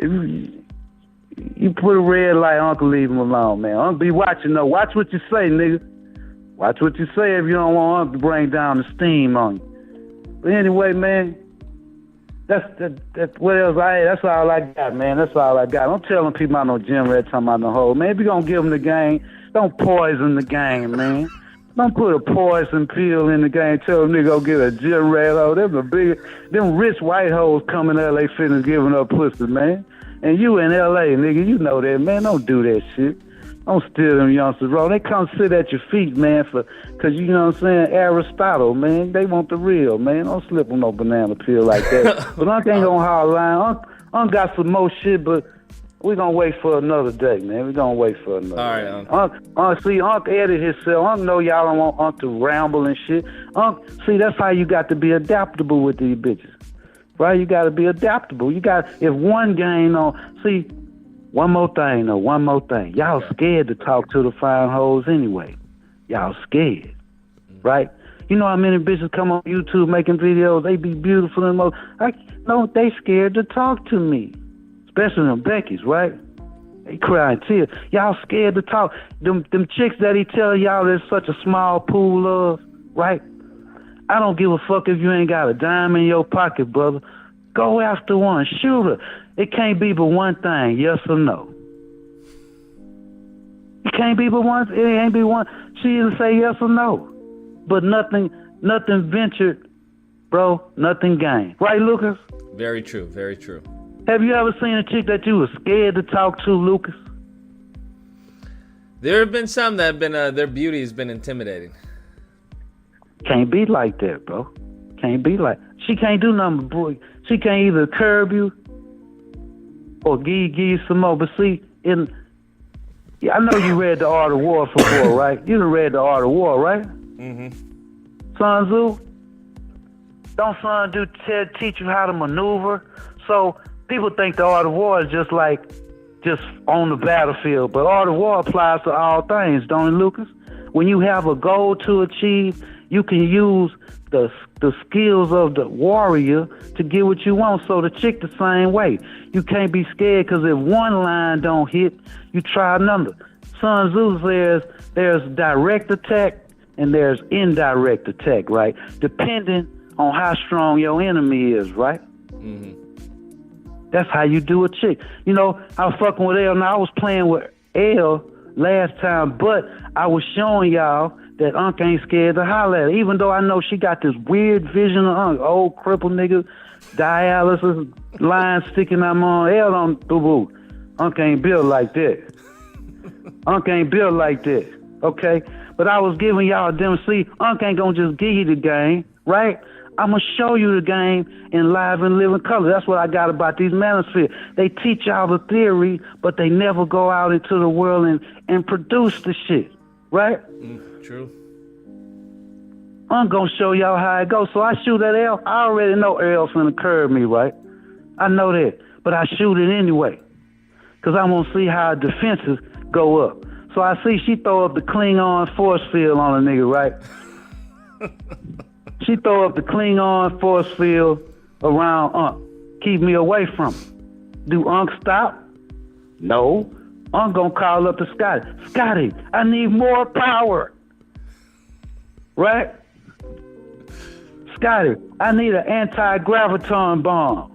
Okay. If you put a red light, Uncle leave him alone, man. Unc be watching though. Watch what you say, nigga. Watch what you say if you don't want Unc to bring down the steam on you. But anyway, man. That's what else that's all I got, man. That's all I got. Don't tell them people about no gym rat talking about no hole. Man, if you gonna give them the game, don't poison the game, man. Don't put a poison pill in the game. Tell them nigga go get a gym rat hole. Them rich white hoes coming to LA Fitness giving up pussy, man. And you in LA, nigga, you know that, man. Don't do that shit. Don't steal them youngsters, bro. They come sit at your feet, man, cause you know what I'm saying, Aristotle, man. They want the real, man. Don't slip on no banana peel like that. But Unc ain't gonna holler line. Unc got some more shit, but We're gonna wait for another day, man. We're gonna wait for another All right, day. Unc edit himself. Unc know y'all don't want Unc to ramble and shit. Unc, see, that's how you got to be adaptable with these bitches. Right? You gotta be adaptable. If one game one more thing. Y'all scared to talk to the fine hoes anyway. Y'all scared. Right? You know how many bitches come on YouTube making videos, they be beautiful and most. No, they scared to talk to me. Especially them Becky's, right? They crying tears. Y'all scared to talk. Them chicks that he tell y'all there's such a small pool of, right? I don't give a fuck if you ain't got a dime in your pocket, brother. Go after one. Shoot her. It can't be but one thing, yes or no. It can't be but one. It ain't be one. She either say yes or no. But nothing ventured, bro. Nothing gained. Right, Lucas? Very true. Very true. Have you ever seen a chick that you were scared to talk to, Lucas? There have been some that have been their beauty has been intimidating. Can't be like that, bro. Can't be like. She can't do nothing but boy. She can't either curb you or give you some more. But see, I know you read The Art of War before, right? You done read The Art of War, right? Mm-hmm. Sun Tzu? Don't Sun Tzu teach you how to maneuver? So people think The Art of War is just on the battlefield, but Art of War applies to all things, don't it, Lucas? When you have a goal to achieve, you can use the skills of the warrior to get what you want. So the chick the same way. You can't be scared because if one line don't hit, you try another. Sun Tzu says there's direct attack and there's indirect attack, right? Depending on how strong your enemy is, right? Mm-hmm. That's how you do a chick. You know, I was fucking with Elle. Now, I was playing with Elle last time, but I was showing y'all that Unc ain't scared to holler at her, even though I know she got this weird vision of Unc, old crippled nigga, dialysis line sticking out on. Elle don't boo-boo. Unc ain't built like that. Unc ain't built like that, okay? But I was giving y'all them, see, Unc ain't gonna just give you the game, right? I'm gonna show you the game in live and living color. That's what I got about these manosphere. They teach y'all the theory, but they never go out into the world and produce the shit, right? True. I'm gonna show y'all how it goes. So I shoot at Elle. I already know Elle's finna curve me, right? I know that, but I shoot it anyway, cause I want to see how defenses go up. So I see she throw up the Klingon force field on a nigga, right? She throw up the Klingon force field around Unc. Keep me away from him. Do Unc stop? No. Unc gonna call up to Scotty. Scotty, I need more power. Right? Scotty, I need an anti-graviton bomb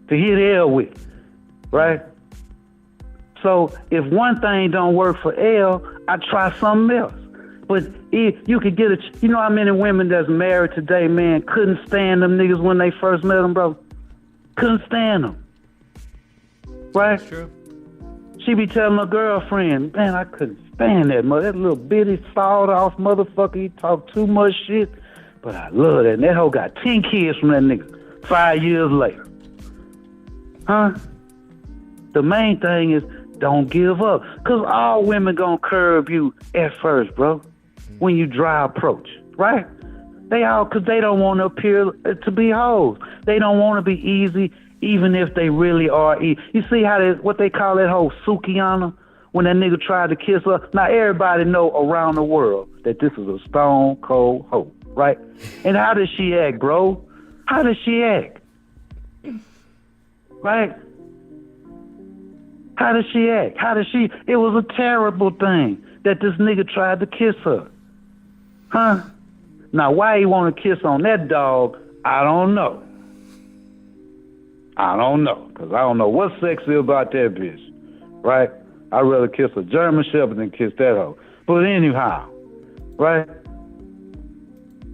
to hit Elle with. Right? So if one thing don't work for Elle, I try something else. But if you could get you know how many women that's married today, man, couldn't stand them niggas when they first met them, bro? Couldn't stand them. Right? That's true. She be telling my girlfriend, man, I couldn't stand that mother. That little bitty, sawed off motherfucker, he talk too much shit. But I love that. And that hoe got 10 kids from that nigga 5 years later. Huh? The main thing is don't give up. Because all women gonna curb you at first, bro. When you dry approach, right? Because they don't want to appear to be hoes. They don't want to be easy, even if they really are easy. You see how what they call that whole Sukiana? When that nigga tried to kiss her. Now everybody know around the world that this is a stone cold hoe, right? And how does she act, bro? How does she act? Right? How does she act? It was a terrible thing that this nigga tried to kiss her. Huh? Now, why he want to kiss on that dog, I don't know. Because I don't know what's sexy about that bitch, right? I'd rather kiss a German Shepherd than kiss that hoe. But anyhow, right?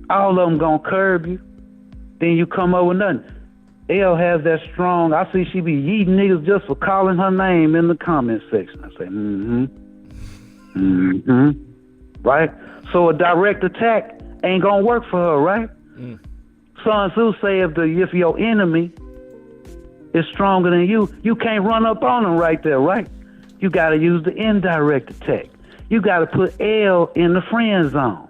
All of them gonna curb you. Then you come up with nothing. Elle has that strong, I see she be yeeting niggas just for calling her name in the comment section. I say, right? So a direct attack ain't gonna work for her, right? Sun Tzu say if your enemy is stronger than you can't run up on them right there, right? You got to use the indirect attack. You got to put L in the friend zone.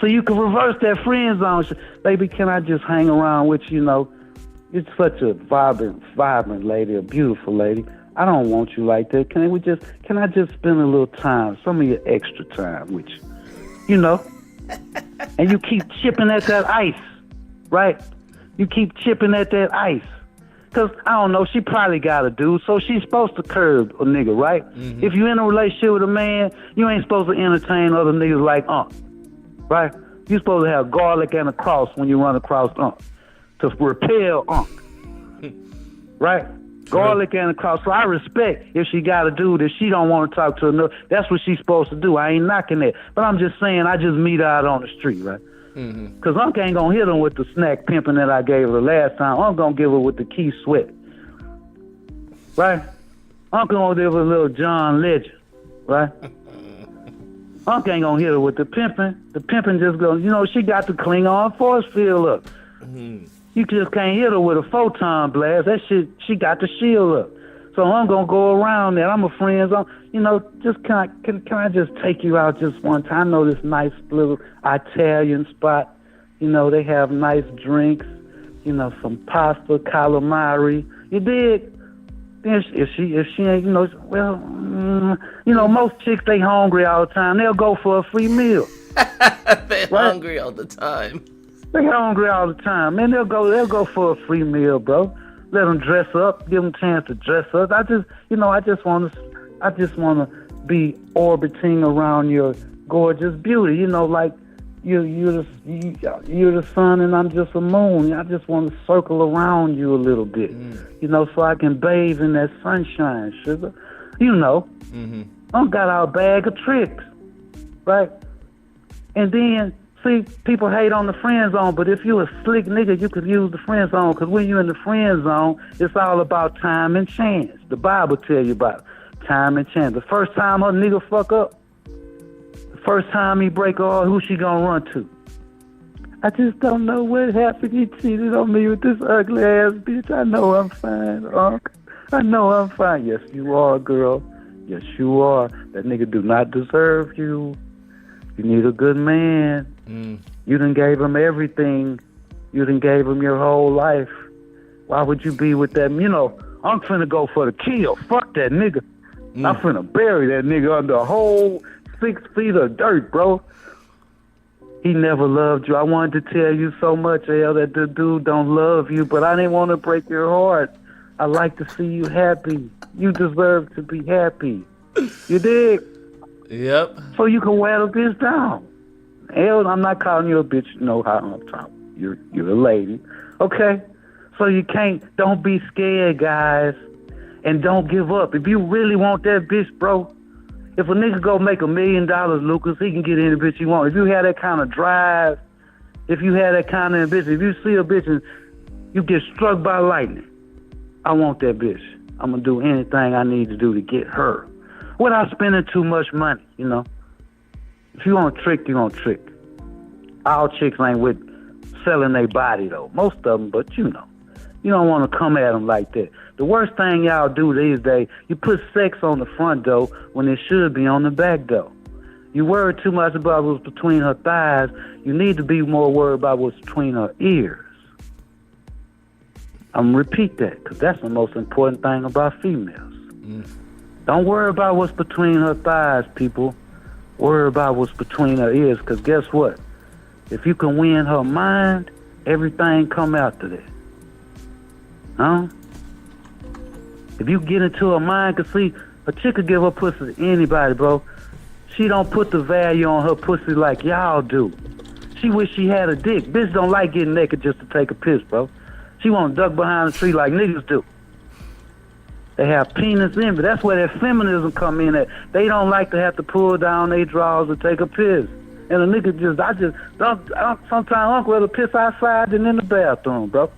So you can reverse that friend zone. Baby, can I just hang around with you? You know, you're such a vibrant lady, a beautiful lady. I don't want you like that. Can I just spend a little time, some of your extra time with you? You know? And you keep chipping at that ice, right? You keep chipping at that ice. Because, I don't know, she probably got a dude, so she's supposed to curb a nigga, right? Mm-hmm. If you're in a relationship with a man, you ain't supposed to entertain other niggas like right? You're supposed to have garlic and a cross when you run across to repel right? Garlic and a cross. So I respect if she got a dude that she don't want to talk to another. That's what she's supposed to do. I ain't knocking that. But I'm just saying, I just meet her out on the street, right? Because Unc ain't going to hit him with the snack pimping that I gave her last time. I'm going to give her with the key sweat. Right? Unc going to give her a little John Legend. Right? Unc ain't going to hit her with the pimping. The pimping just goes, you know, she got the Klingon force field up. You just can't hit her with a photon blast. That shit, she got the shield up. So I'm going to go around there. I'm a friend zone. You know, just can I just take you out just one time? I know this nice little Italian spot. You know, they have nice drinks. You know, some pasta, calamari. You dig? If she ain't, you know, well, you know, most chicks, they hungry all the time. They'll go for a free meal. They're hungry all the time. They hungry all the time. Man, they'll go for a free meal, bro. Let them dress up, give them a chance to dress up. I just want to be orbiting around your gorgeous beauty. You know, like you're the sun and I'm just a moon. I just want to circle around you a little bit, you know, so I can bathe in that sunshine, sugar. You know, I got our bag of tricks, right? And then, see, people hate on the friend zone, but if you a slick nigga, you could use the friend zone, because when you're in the friend zone, it's all about time and chance. The Bible tell you about time and chance. The first time her nigga fuck up, the first time he break her heart, who she gonna run to? I just don't know what happened. He cheated on me with this ugly ass bitch. I know I'm fine, Unc. I know I'm fine. Yes, you are, girl. Yes, you are. That nigga do not deserve you. You need a good man. You done gave him everything. You done gave him your whole life. Why would you be with that? You know, I'm finna go for the kill. Fuck that nigga. I'm finna bury that nigga under a whole 6 feet of dirt, bro. He never loved you. I wanted to tell you so much, L, that the dude don't love you, but I didn't want to break your heart. I like to see you happy. You deserve to be happy. You dig? Yep. So you can wear this down. Hell, I'm not calling you a bitch. You know how I'm talking. You're a lady. Okay? So don't be scared, guys. And don't give up. If you really want that bitch, bro, if a nigga go make $1 million, Lucas, he can get any bitch he want. If you have that kind of drive, if you have that kind of ambition, if you see a bitch and you get struck by lightning, I want that bitch. I'm going to do anything I need to do to get her without spending too much money, you know. If you want to trick, you want to trick. All chicks ain't with selling their body, though. Most of them, but you know. You don't want to come at them like that. The worst thing y'all do these days, you put sex on the front door when it should be on the back door. You worry too much about what's between her thighs. You need to be more worried about what's between her ears. I'm going to repeat that, because that's the most important thing about females. Don't worry about what's between her thighs, people. Worry about what's between her ears, because guess what? If you can win her mind, everything come after that. Huh? If you get into her mind, because see, a chick could give her pussy to anybody, bro. She don't put the value on her pussy like y'all do. She wish she had a dick. Bitch don't like getting naked just to take a piss, bro. She want to duck behind a tree like niggas do. They have penis envy. That's where that feminism come in at. They don't like to have to pull down their drawers to take a piss. And a nigga sometimes Uncle rather piss outside than in the bathroom, bro.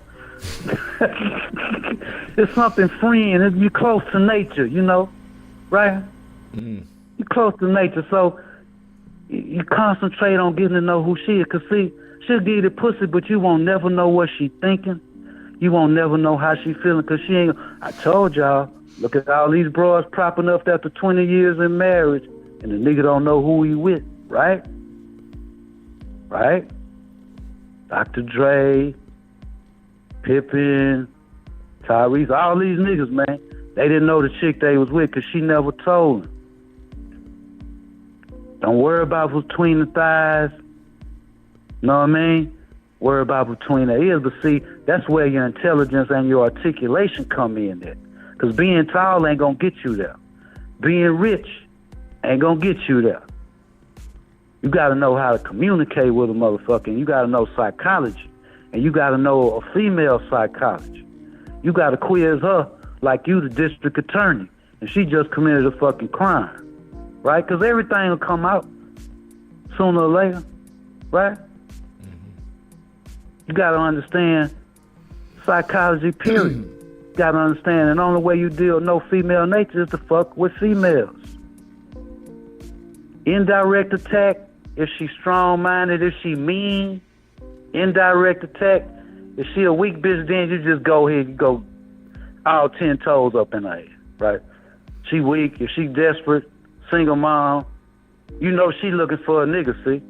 It's something freeing. You're close to nature, you know, right? You're close to nature, so you concentrate on getting to know who she is. Because see, she'll give you the pussy, but you won't never know what she thinking. You won't never know how she feeling because she ain't. I told y'all, look at all these bros propping up after 20 years in marriage, and the nigga don't know who he with, right? Right? Dr. Dre, Pippin, Tyrese, all these niggas, man, they didn't know the chick they was with because she never told them. Don't worry about between the thighs. Know what I mean? Worry about between the ears. But see, that's where your intelligence and your articulation come in there. Because being tall ain't going to get you there. Being rich ain't going to get you there. You got to know how to communicate with a motherfucker. And you got to know psychology. And you got to know a female psychology. You got to quiz her like you the district attorney. And she just committed a fucking crime. Right? Because everything will come out sooner or later. Right? You got to understand psychology, period. You got to understand, and the only way you deal with no female nature is to fuck with females. Indirect attack, if she's strong-minded, if she mean. Indirect attack, if she a weak bitch, then you just go ahead and go all 10 toes up in her head, right? She weak, if she desperate, single mom, you know she looking for a nigga, see?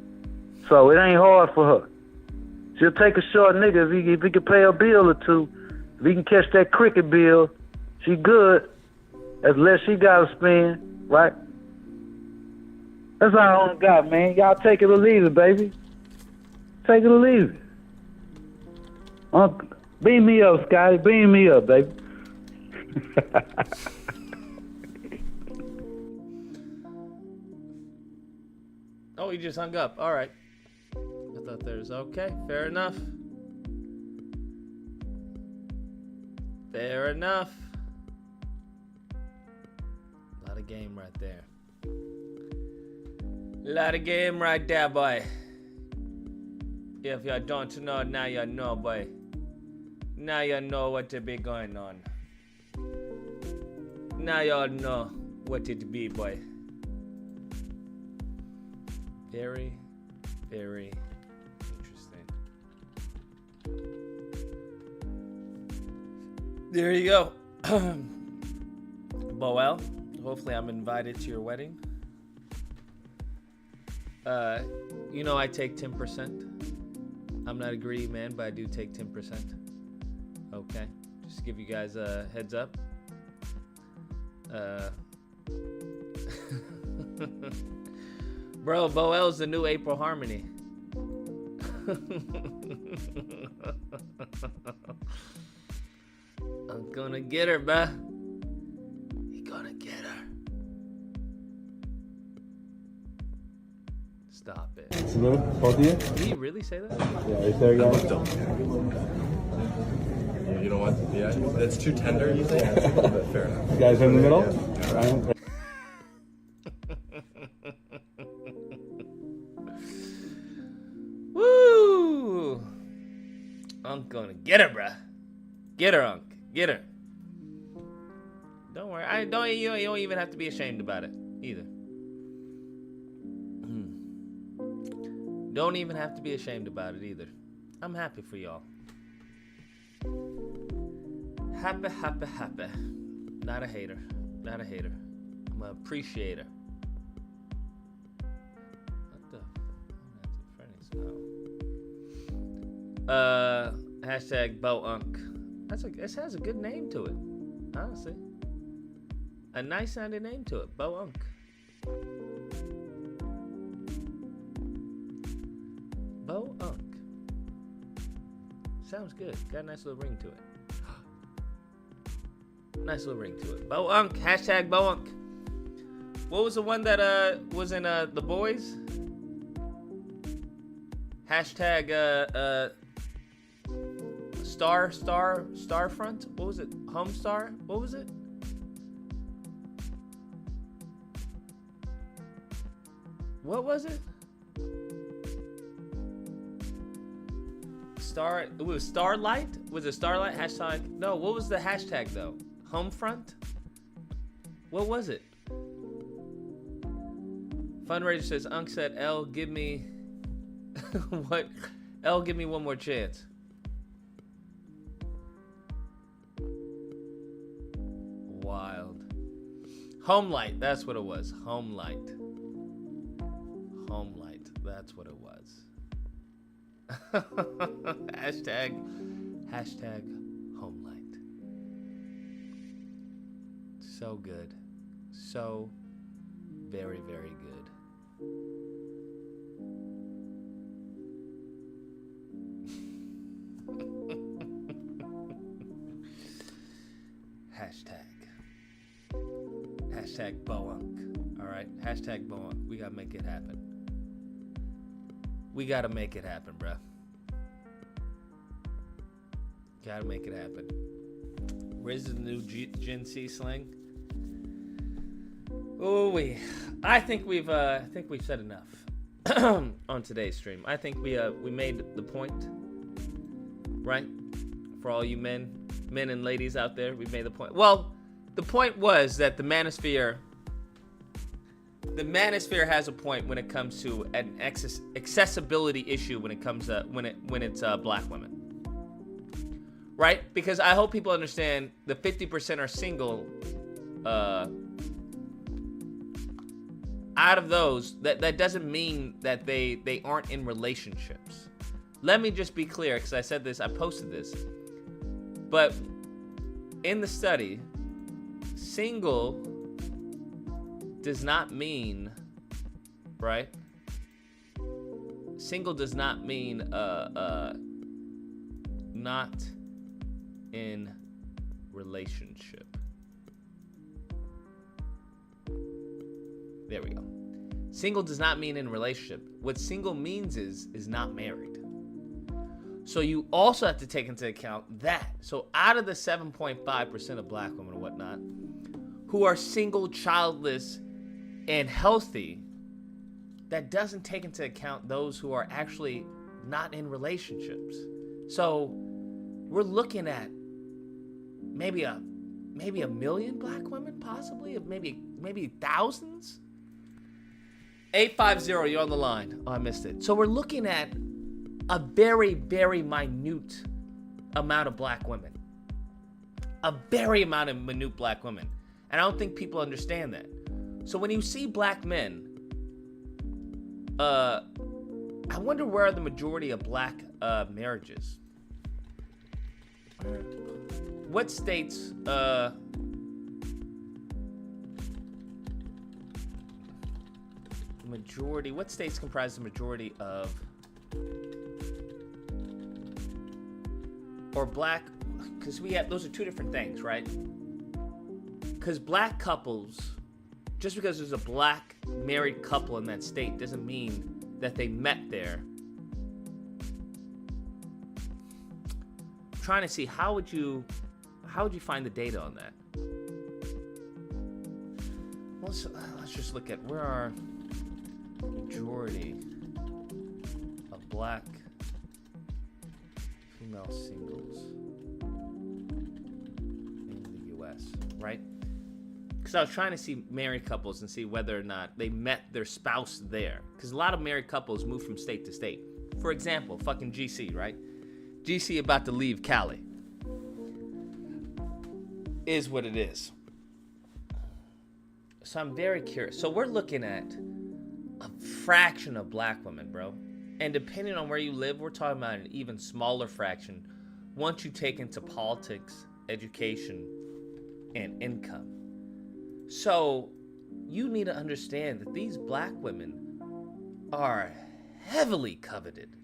So it ain't hard for her. She'll take a short nigga if he can pay a bill or two. If he can catch that cricket bill, she good. As less she gotta spend, right? That's all I got, man. Y'all take it or leave it, baby. Take it or leave it. Beam me up, Scotty. Beam me up, baby. Oh, he just hung up. All right. I thought there's okay. Fair enough. Fair enough. A lot of game right there. A lot of game right there, boy. If you don't know, now you know, boy. Now you know what to be going on. Now you all know what it be, boy. Very, very interesting. There you go. Boel, hopefully I'm invited to your wedding. You know I take 10%. I'm not a greedy man, but I do take 10%. Okay, just to give you guys a heads up. Bro, Boel's the new April Harmony. I'm gonna get her, bruh. He gonna get her. Stop it. Salute, both of you? Did he really say that? Yeah, right there, guys. You know what? Yeah, it's too tender, you think? But fair enough. You guys in the middle? Yeah. Right. Woo! I'm gonna get her, bruh. Get her, Unc. Get her. Don't worry. You don't even have to be ashamed about it either. Don't even have to be ashamed about it either. I'm happy for y'all. Happy, happy, happy. Not a hater. Not a hater. I'm an appreciator. What the? Hashtag BoUnc. This has a good name to it, honestly. A nice sounding name to it, BoUnc. BoUnc. Sounds good. Got a nice little ring to it. Nice little ring to it. BoUnc. Hashtag BoUnc. What was the one that was in The Boys? Hashtag Starfront? What was it? Homestar? What was it? What was it? It was Starlight? Was it Starlight? Hashtag? No, what was the hashtag though? Homefront? What was it? Fundraiser says, Unc said, L, give me... what? L, give me one more chance. wild. Home light, that's what it was. Home light. Home light, that's what it was. hashtag home light. So good. So very, very good. Hashtag Bounk. Alright? Hashtag Bounk. We gotta make it happen. We gotta make it happen, bruh. Gotta make it happen. Where's the new Gen C slang? Oh, I think we've said enough on today's stream. I think we made the point, right? For all you men and ladies out there, we made the point. Well, the point was that the manosphere has a point when it comes to an accessibility issue when it comes to when it's black women, right? Because I hope people understand the 50% are single. Out of those, that doesn't mean that they aren't in relationships. Let me just be clear, because I said this, I posted this, but in the study, single does not mean, right? Single does not mean not in relationship. There we go. Single does not mean in a relationship. What single means is not married. So you also have to take into account that. So out of the 7.5% of black women and whatnot who are single, childless, and healthy, that doesn't take into account those who are actually not in relationships. So we're looking at maybe a million black women, possibly, maybe thousands. 850, you're on the line. Oh, I missed it. So we're looking at a very, very minute amount of black women. A very minute black women. And I don't think people understand that. So when you see black men, I wonder where the majority of black marriages. What states majority, what states comprise the majority of, or black, because we have, those are two different things, right? Because black couples, just because there's a black married couple in that state doesn't mean that they met there. I'm trying to see, how would you find the data on that? Let's just look at where are majority of black female singles in the US, right? Because I was trying to see married couples and see whether or not they met their spouse there. Because a lot of married couples move from state to state. For example, fucking GC, right? GC about to leave Cali. Is what it is. So I'm very curious. So we're looking at a fraction of black women, bro. And depending on where you live, we're talking about an even smaller fraction once you take into politics, education, and income. So you need to understand that these black women are heavily coveted.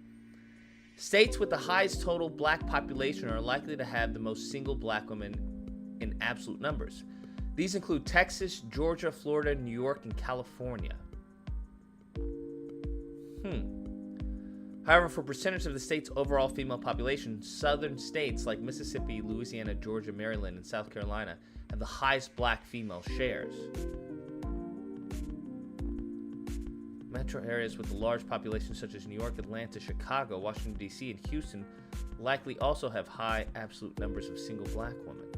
States with the highest total black population are likely to have the most single black women in absolute numbers. These include Texas, Georgia, Florida, New York, and California. However, for percentage of the state's overall female population, southern states like Mississippi, Louisiana, Georgia, Maryland, and South Carolina have the highest black female shares. Metro areas with a large population such as New York, Atlanta, Chicago, Washington, D.C., and Houston likely also have high absolute numbers of single black women.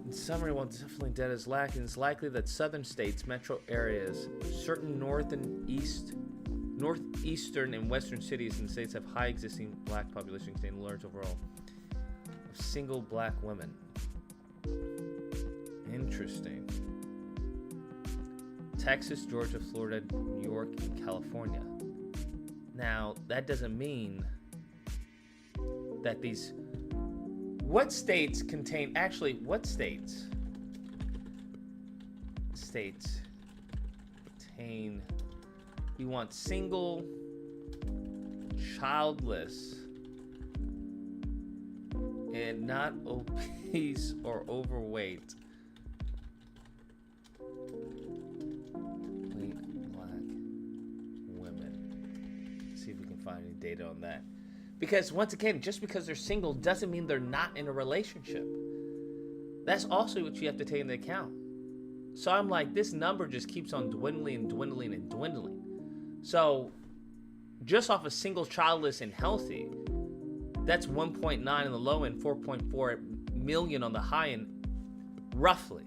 In summary, while definitely data is lacking, it's likely that southern states, metro areas, certain north and east northeastern and western cities in the states have high existing black population containing large overall of single black women. Interesting. Texas, Georgia, Florida, New York, and California. Now, that doesn't mean that these... What states contain... Actually, what states contain... We want single, childless, and not obese or overweight. Black women. Let's see if we can find any data on that. Because once again, just because they're single doesn't mean they're not in a relationship. That's also what you have to take into account. So I'm like, this number just keeps on dwindling and dwindling and dwindling. So just off a single, childless, and healthy, that's 1.9 on the low end, 4.4 million on the high end, roughly.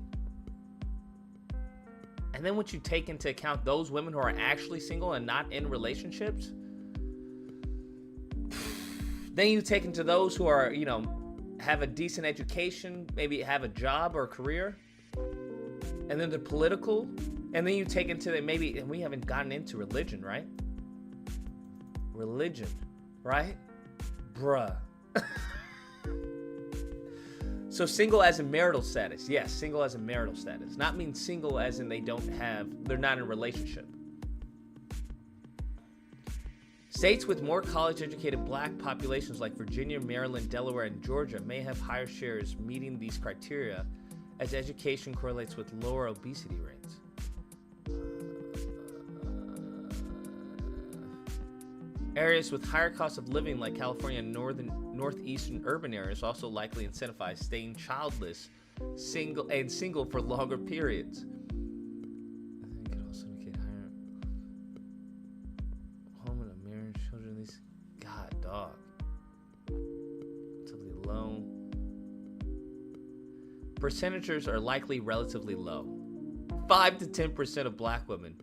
And then once you take into account those women who are actually single and not in relationships, then you take into those who are, you know, have a decent education, maybe have a job or a career, and then the political, and then you take into the maybe, and we haven't gotten into religion, right? Religion, right? Bruh. So single as in marital status. Yes, single as in marital status. Not mean single as in they're not in a relationship. States with more college-educated black populations like Virginia, Maryland, Delaware, and Georgia may have higher shares meeting these criteria as education correlates with lower obesity rates. Areas with higher cost of living like California and northeastern urban areas also likely incentivize staying childless, single for longer periods. I think it could also indicate higher home and marriage, children. These, God, dog, relatively low. Percentages are likely relatively low. 5 to 10% of black women,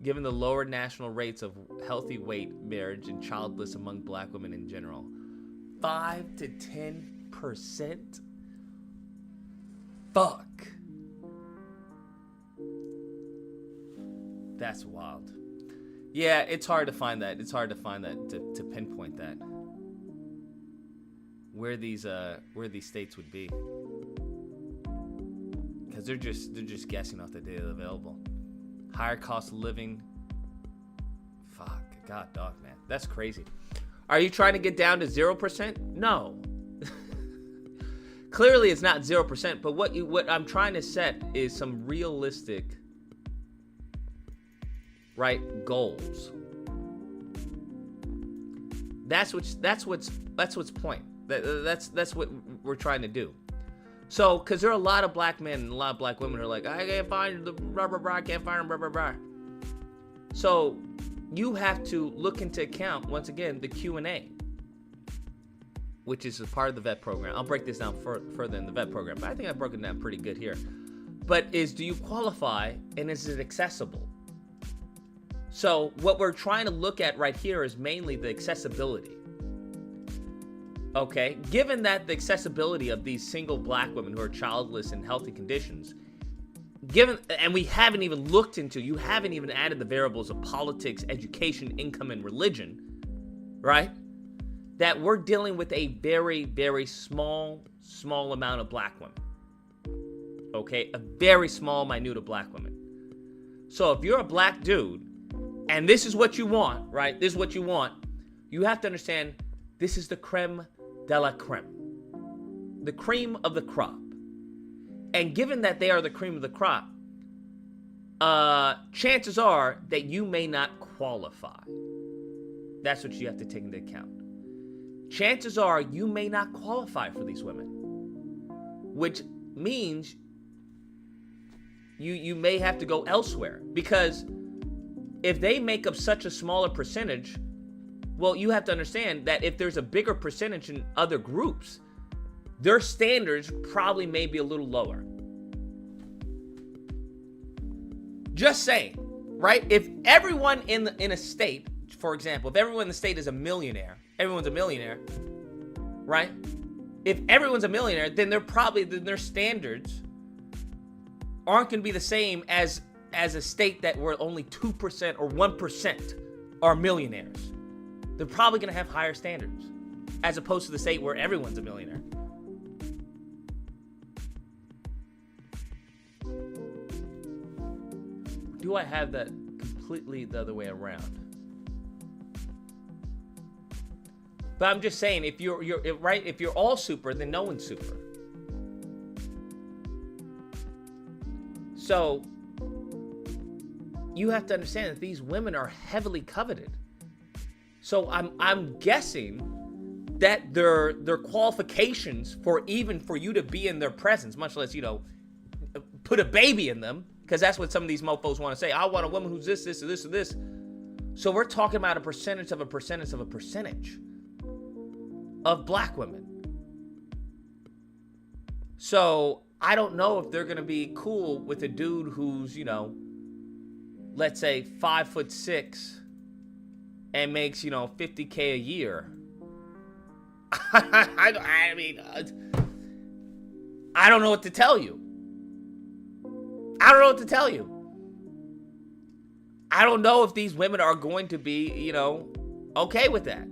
given the lower national rates of healthy weight, marriage, and childless among black women in general. 5 to 10%? Fuck. That's wild. Yeah, it's hard to find that. It's hard to find that, to pinpoint that. Where these states would be. Because they're just guessing off the data available. Higher cost of living. Fuck. God, dog, man. That's crazy. Are you trying to get down to 0%? No. Clearly, it's not 0%. But what I'm trying to set is some realistic, right, goals. That's what's point. That's what we're trying to do. So, because there are a lot of black men and a lot of black women who are like, I can't find the I can't find them, So, you have to look into account, once again, the Q&A, which is a part of the vet program. I'll break this down further in the vet program, but I think I've broken down pretty good here. But do you qualify, and is it accessible? So, what we're trying to look at right here is mainly the accessibility. Okay, given that the accessibility of these single black women who are childless in healthy conditions, and we haven't even looked into, you haven't even added the variables of politics, education, income, and religion, right? That we're dealing with a very, very small amount of black women. Okay, a very small minute of black women. So if you're a black dude, and this is what you want, right? This is what you want. You have to understand, this is the creme de la creme. The cream of the crop. And given that they are the cream of the crop, chances are that you may not qualify. That's what you have to take into account. Chances are you may not qualify for these women, which means you may have to go elsewhere, because if they make up such a smaller percentage, well, you have to understand that if there's a bigger percentage in other groups, their standards probably may be a little lower. Just saying, right? If everyone in a state, for example, if everyone in the state is a millionaire, everyone's a millionaire, right? If everyone's a millionaire, then their standards aren't going to be the same as a state that where only 2% or 1% are millionaires. They're probably going to have higher standards as opposed to the state where everyone's a millionaire. Do I have that completely the other way around? But I'm just saying, if you're right, if you're all super, then no one's super. So you have to understand that these women are heavily coveted. So I'm guessing that their qualifications for you to be in their presence, much less, you know, put a baby in them, because that's what some of these mofos want to say. I want a woman who's this, or this, or this. So we're talking about a percentage of a percentage of a percentage of black women. So I don't know if they're going to be cool with a dude who's, you know, let's say 5'6" and makes, you know, $50K a year. I mean, I don't know what to tell you. I don't know what to tell you. I don't know if these women are going to be, you know, okay with that.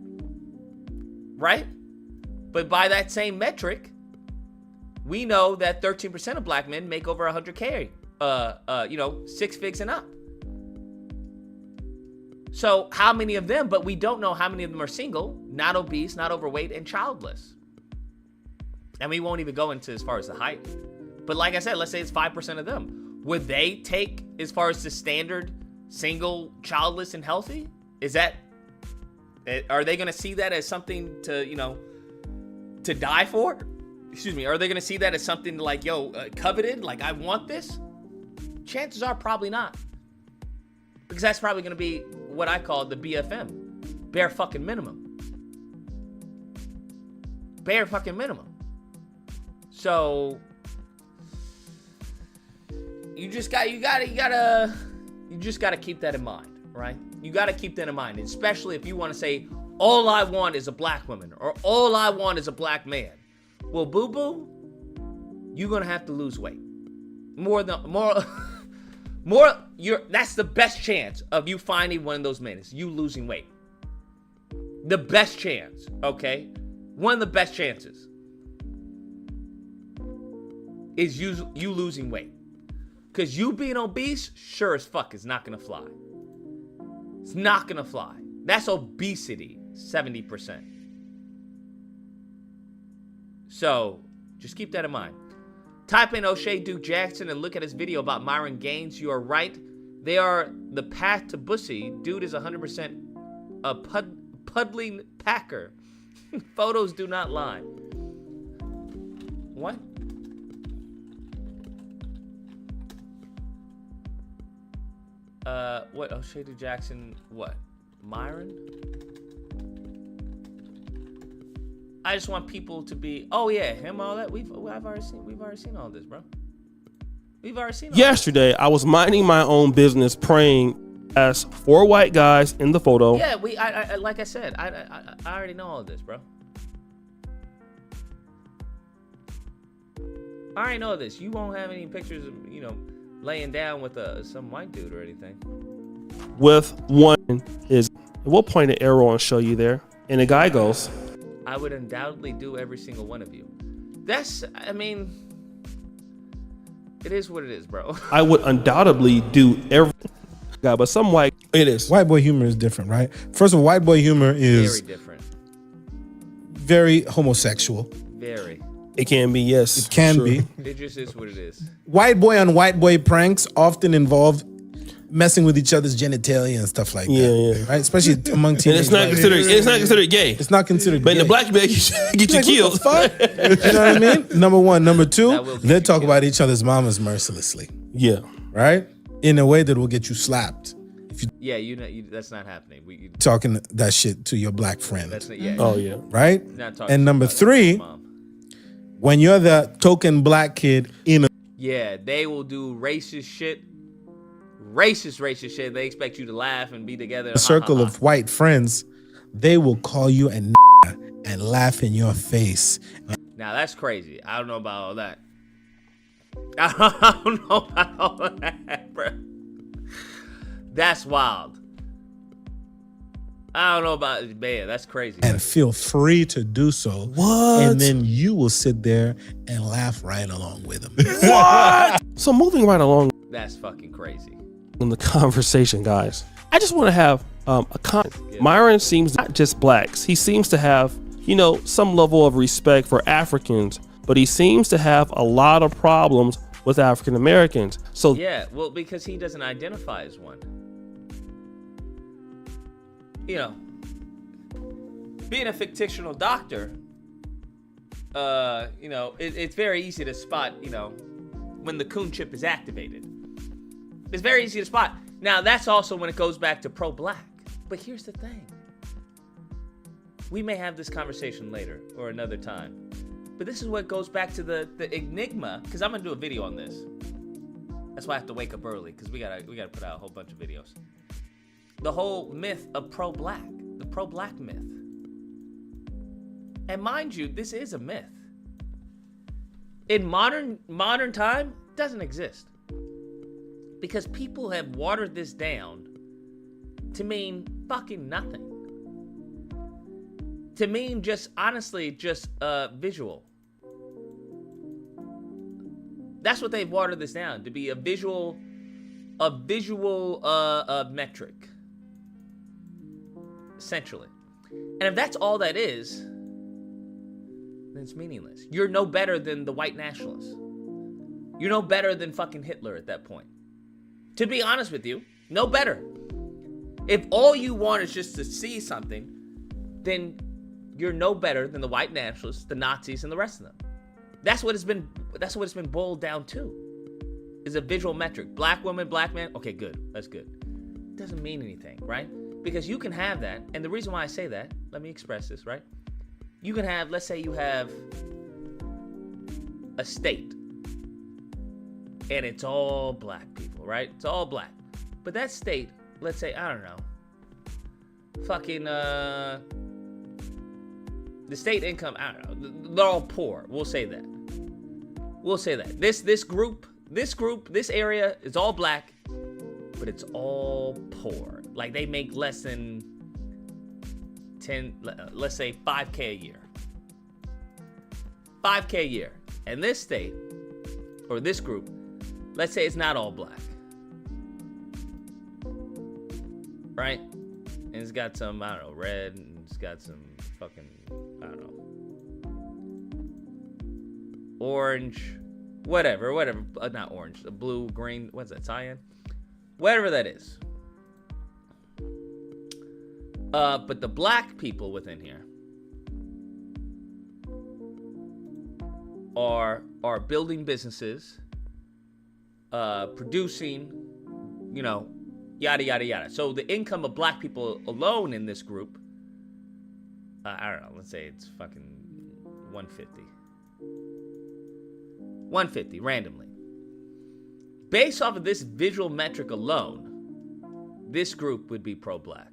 Right? But by that same metric, we know that 13% of black men make over 100K, you know, 6 figs and up. So how many of them, but we don't know how many of them are single, not obese, not overweight, and childless. And we won't even go into as far as the height. But like I said, let's say it's 5% of them. Would they take as far as the standard single, childless, and healthy? Are they going to see that as something to, you know, to die for? Excuse me. Are they going to see that as something like, coveted? Like, I want this? Chances are probably not. Because that's probably going to be what I call the BFM. Bare fucking minimum. Bare fucking minimum. So you just gotta keep that in mind, right? You gotta keep that in mind, especially if you want to say, all I want is a black woman, or all I want is a black man. Well, boo-boo, you're gonna have to lose weight. That's the best chance of you finding one of those men, is you losing weight. The best chance, okay? One of the best chances is you losing weight. Because you being obese, sure as fuck, is not gonna fly. It's not gonna fly. That's obesity, 70%. So, just keep that in mind. Type in O'Shea Duke Jackson and look at his video about Myron Gaines. You are right. They are the path to Bussy. Dude is 100% a puddling packer. Photos do not lie. What? What? O'Shea Duke Jackson, what? Myron? I just want people to be, oh yeah, him, all that. We've already seen all this, bro. We've already seen all Yesterday, I was minding my own business, praying as 4 white guys in the photo. Yeah, I like I said, I already know all this, bro. I already know this. You won't have any pictures of, you know, laying down with some white dude or anything. With one is, we'll point an arrow and show you there. And the guy goes, I would undoubtedly do every single one of you. I mean, it is what it is, bro. I would undoubtedly do every guy, but some white. It is. White boy humor is different, right? First of all, white boy humor is very different. Very homosexual. Very. It can be, yes. It can be. It just is what it is. White boy on white boy pranks often involve messing with each other's genitalia and stuff like that. Yeah. Right? Especially among teenagers. It's not considered gay. It's not considered but gay. in the black community, you get you killed. What the fuck? You know what I mean? Number one. Number two, they talk about each other's mamas mercilessly. Yeah. Right? In a way that will get you slapped. If you that's not happening. talking that shit to your black friend. That's not, yeah. Oh, yeah. Right? Not talking And number about three, mom. when you're the token black kid in a Yeah, they will do racist shit racist shit. They expect you to laugh and be together. A circle of white friends, they will call you a and laugh in your face. Now that's crazy. I don't know about all that. I don't know about all that, bro. That's wild. I don't know about, man, that's crazy. And feel free to do so. What? And then you will sit there and laugh right along with them. What? So moving right along That's fucking crazy. in the conversation, guys, I just want to have Myron seems not just blacks. He seems to have, you know, some level of respect for Africans, but he seems to have a lot of problems with African Americans. So Yeah, well, because he doesn't identify as one. You know, being a fictional doctor, you know, it's very easy to spot, you know, when the coon chip is activated. It's very easy to spot. Now, that's also when it goes back to pro-black. But here's the thing. We may have this conversation later or another time. But this is what goes back to the enigma, because I'm going to do a video on this. That's why I have to wake up early, because we gotta put out a whole bunch of videos. The whole myth of pro-black, the pro-black myth. And mind you, this is a myth. In modern time, it doesn't exist. Because people have watered this down to mean fucking nothing. To mean just, honestly, just visual. That's what they've watered this down, to be a visual metric. Essentially. And if that's all that is, then it's meaningless. You're no better than the white nationalists. You're no better than fucking Hitler at that point. To be honest with you, no better. If all you want is just to see something, then you're no better than the white nationalists, the Nazis, and the rest of them. That's what it's been boiled down to. Is a visual metric. Black woman, black man. Okay, good. That's good. Doesn't mean anything, right? Because you can have that, and the reason why I say that, let me express this, right? You can have, let's say you have a state, and it's all black people, right? It's all black. But that state, let's say, I don't know, fucking, the state income, I don't know, they're all poor. We'll say that. We'll say that. This group, this area is all black, but it's all poor. Like they make less than 10, let's say 5K a year. 5K a year. And this state, or this group, let's say it's not all black. Right? And it's got some, I don't know, red, and it's got some fucking, I don't know, orange, whatever, not orange, blue, green, what's that, cyan? Whatever that is. But the black people within here are building businesses, producing, you know, yada, yada, yada. So the income of black people alone in this group, I don't know, let's say it's fucking 150. 150, randomly. Based off of this visual metric alone, this group would be pro-black.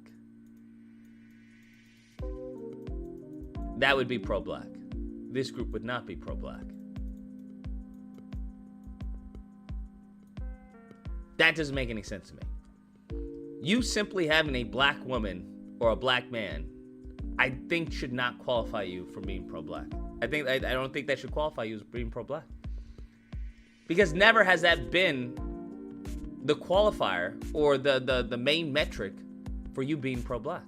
That would be pro-black. This group would not be pro-black. That doesn't make any sense to me. You simply having a black woman or a black man, I think should not qualify you for being pro-black. I don't think that should qualify you as being pro-black. Because never has that been the qualifier or the main metric for you being pro-black.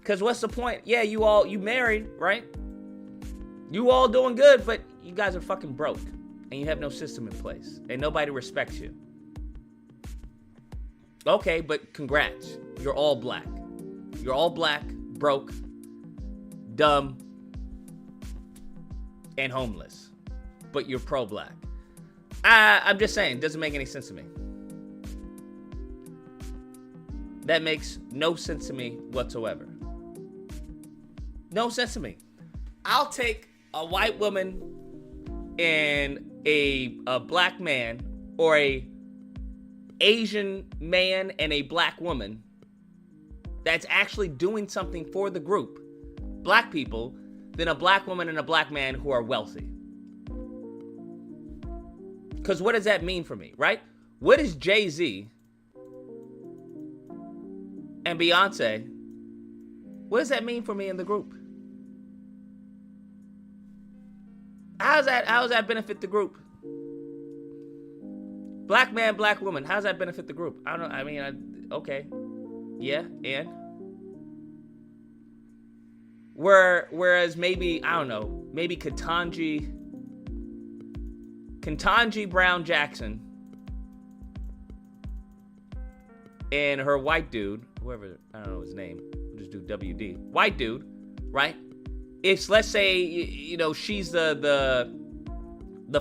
Because what's the point? Yeah, you married, right? You all doing good, but you guys are fucking broke. And you have no system in place. And nobody respects you. Okay, but congrats. You're all black. You're all black, broke, dumb, and homeless. But you're pro-black. I'm just saying, doesn't make any sense to me. That makes no sense to me whatsoever. No sense to me. I'll take a white woman and a black man or a Asian man and a black woman that's actually doing something for the group, black people, than a black woman and a black man who are wealthy. Because what does that mean for me, right? What is Jay-Z and Beyonce, what does that mean for me in the group? How does that benefit the group? Black man, black woman, how does that benefit the group? I don't know. I mean, okay. Yeah, and? Whereas maybe, I don't know, maybe Ketanji Brown Jackson and her white dude, whoever, I don't know his name, we'll just do WD, white dude, right? If, let's say, you know, she's the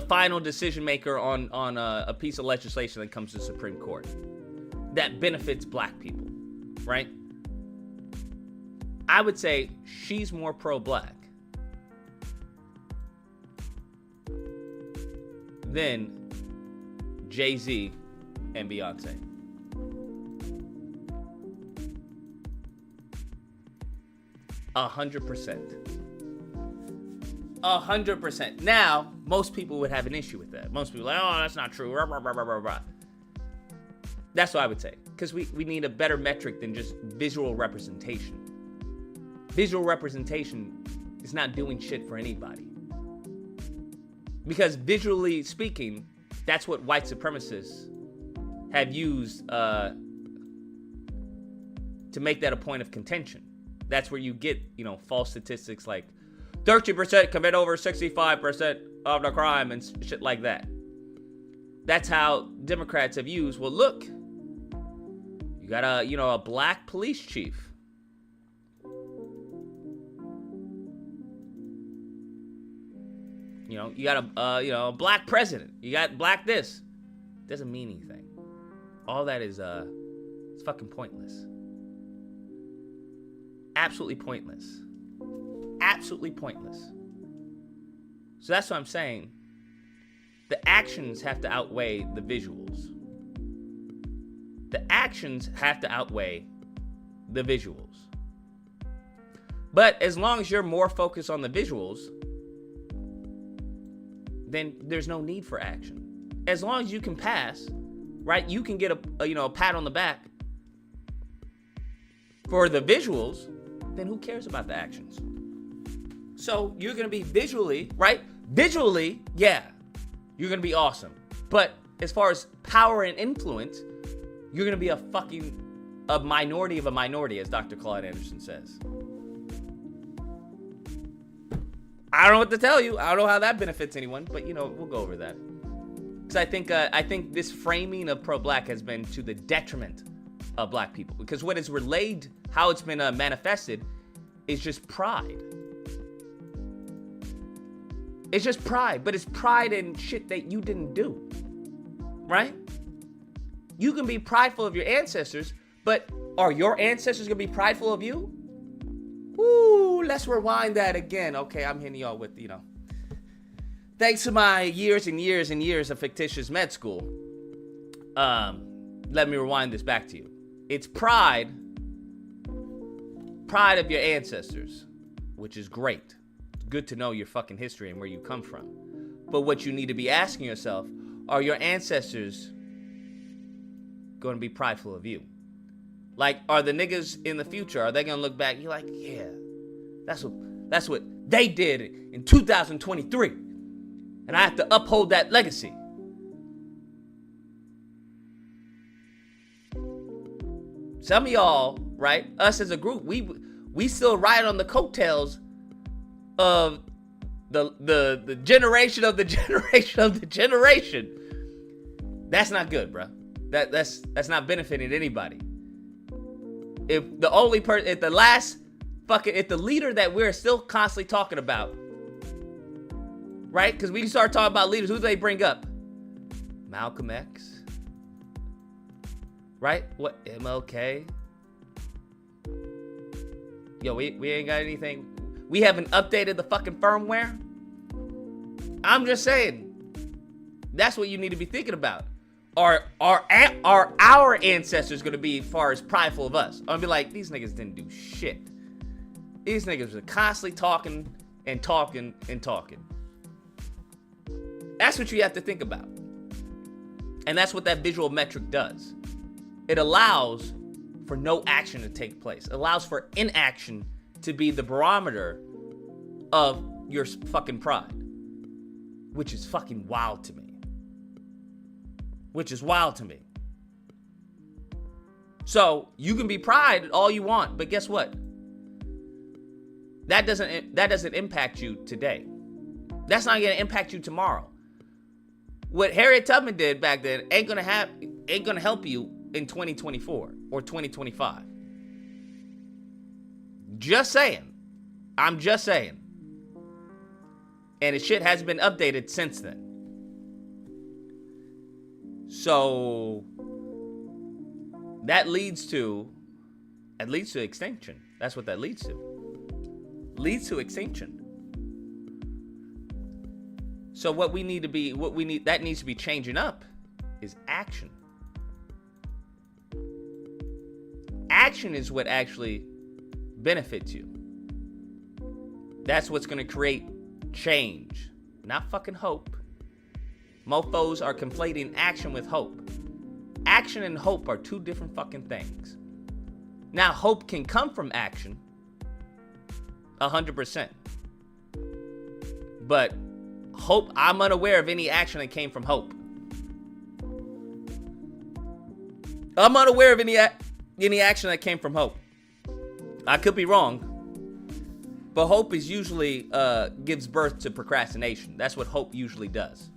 final decision maker on a piece of legislation that comes to the Supreme Court that benefits black people, right? I would say she's more pro-black than Jay-Z and Beyonce. A 100%. Now, most people would have an issue with that. Most people are like, oh, that's not true. Rah, rah, rah, rah, rah. That's what I would say. Because we need a better metric than just visual representation. Visual representation is not doing shit for anybody. Because visually speaking, that's what white supremacists have used to make that a point of contention. That's where you get, you know, false statistics like 30% commit over 65% of the crime and shit like that. That's how Democrats have used, well, look, you got a black police chief. You know, you got a black president. You got black this. Doesn't mean anything. All that is it's fucking pointless. Absolutely pointless. Absolutely pointless. So that's what I'm saying. The actions have to outweigh the visuals. The actions have to outweigh the visuals. But as long as you're more focused on the visuals, then there's no need for action. As long as you can pass, right? You can get a pat on the back for the visuals, then who cares about the actions? So you're gonna be visually, right? Visually, yeah, you're gonna be awesome. But as far as power and influence, you're gonna be a minority of a minority, as Dr. Claude Anderson says. I don't know what to tell you. I don't know how that benefits anyone, but we'll go over that. Because I think this framing of pro-black has been to the detriment of black people. Because what is relayed, how it's been manifested, is just pride. It's just pride, but it's pride in shit that you didn't do, right? You can be prideful of your ancestors, but are your ancestors gonna be prideful of you? Woo, let's rewind that again. Okay, I'm hitting y'all with, thanks to my years and years and years of fictitious med school, let me rewind this back to you. It's pride of your ancestors, which is great. It's good to know your fucking history and where you come from. But what you need to be asking yourself, are your ancestors going to be prideful of you? Like, are the niggas in the future, are they going to look back? You're like, yeah, that's what they did in 2023. And I have to uphold that legacy. Some of y'all, right, us as a group, we still ride on the coattails of the generation of the generation of the generation. That's not good, bro. That's not benefiting anybody. If the only person, if the leader that we're still constantly talking about, right? Because we start talking about leaders, who do they bring up? Malcolm X, right? What, MLK? Yo, we ain't got anything. We haven't updated the fucking firmware. I'm just saying, that's what you need to be thinking about. are our ancestors gonna be as far as prideful of us? I'm gonna be like, these niggas didn't do shit. These niggas were constantly talking and talking and talking. That's what you have to think about. And that's what that visual metric does. It allows for no action to take place. It allows for inaction to be the barometer of your fucking pride. Which is fucking wild to me. Which is wild to me. So, you can be pride all you want, but guess what? That doesn't impact you today. That's not gonna impact you tomorrow. What Harriet Tubman did back then ain't gonna help you in 2024 or 2025. Just saying. I'm just saying. And the shit hasn't been updated since then. So that leads to extinction. That's what that leads to. Leads to extinction. So that needs to be changing up is action. Action is what actually benefits you. That's what's going to create change, not fucking hope. Mofos are conflating action with hope. Action and hope are two different fucking things. Now, hope can come from action, 100%. But hope, I'm unaware of any action that came from hope. I'm unaware of any action that came from hope. I could be wrong. But hope is usually gives birth to procrastination. That's what hope usually does.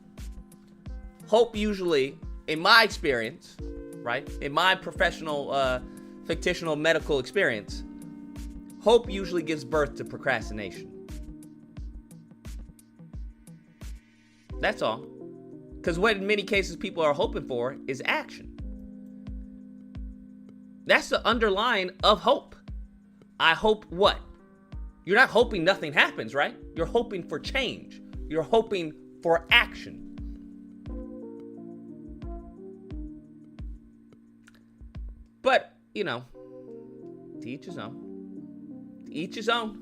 Hope usually, in my experience, right? In my professional, fictional medical experience, hope usually gives birth to procrastination. That's all. Because what in many cases people are hoping for is action. That's the underlying of hope. I hope what? You're not hoping nothing happens, right? You're hoping for change. You're hoping for action. But, to each his own. To each his own.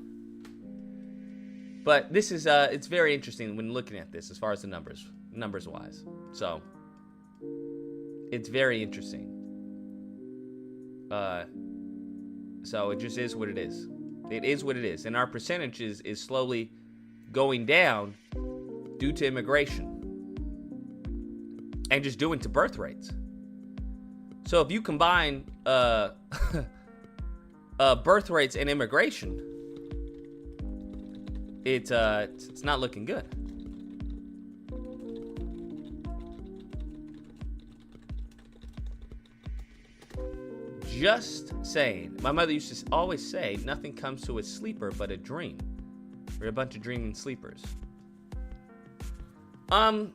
But this is, it's very interesting when looking at this as far as the numbers wise. So, it's very interesting. So it just is what it is. It is what it is. And our percentages is slowly going down due to immigration. And just due to birth rates. So if you combine birth rates and immigration, it's not looking good. Just saying. My mother used to always say, nothing comes to a sleeper but a dream. We're a bunch of dreaming sleepers. I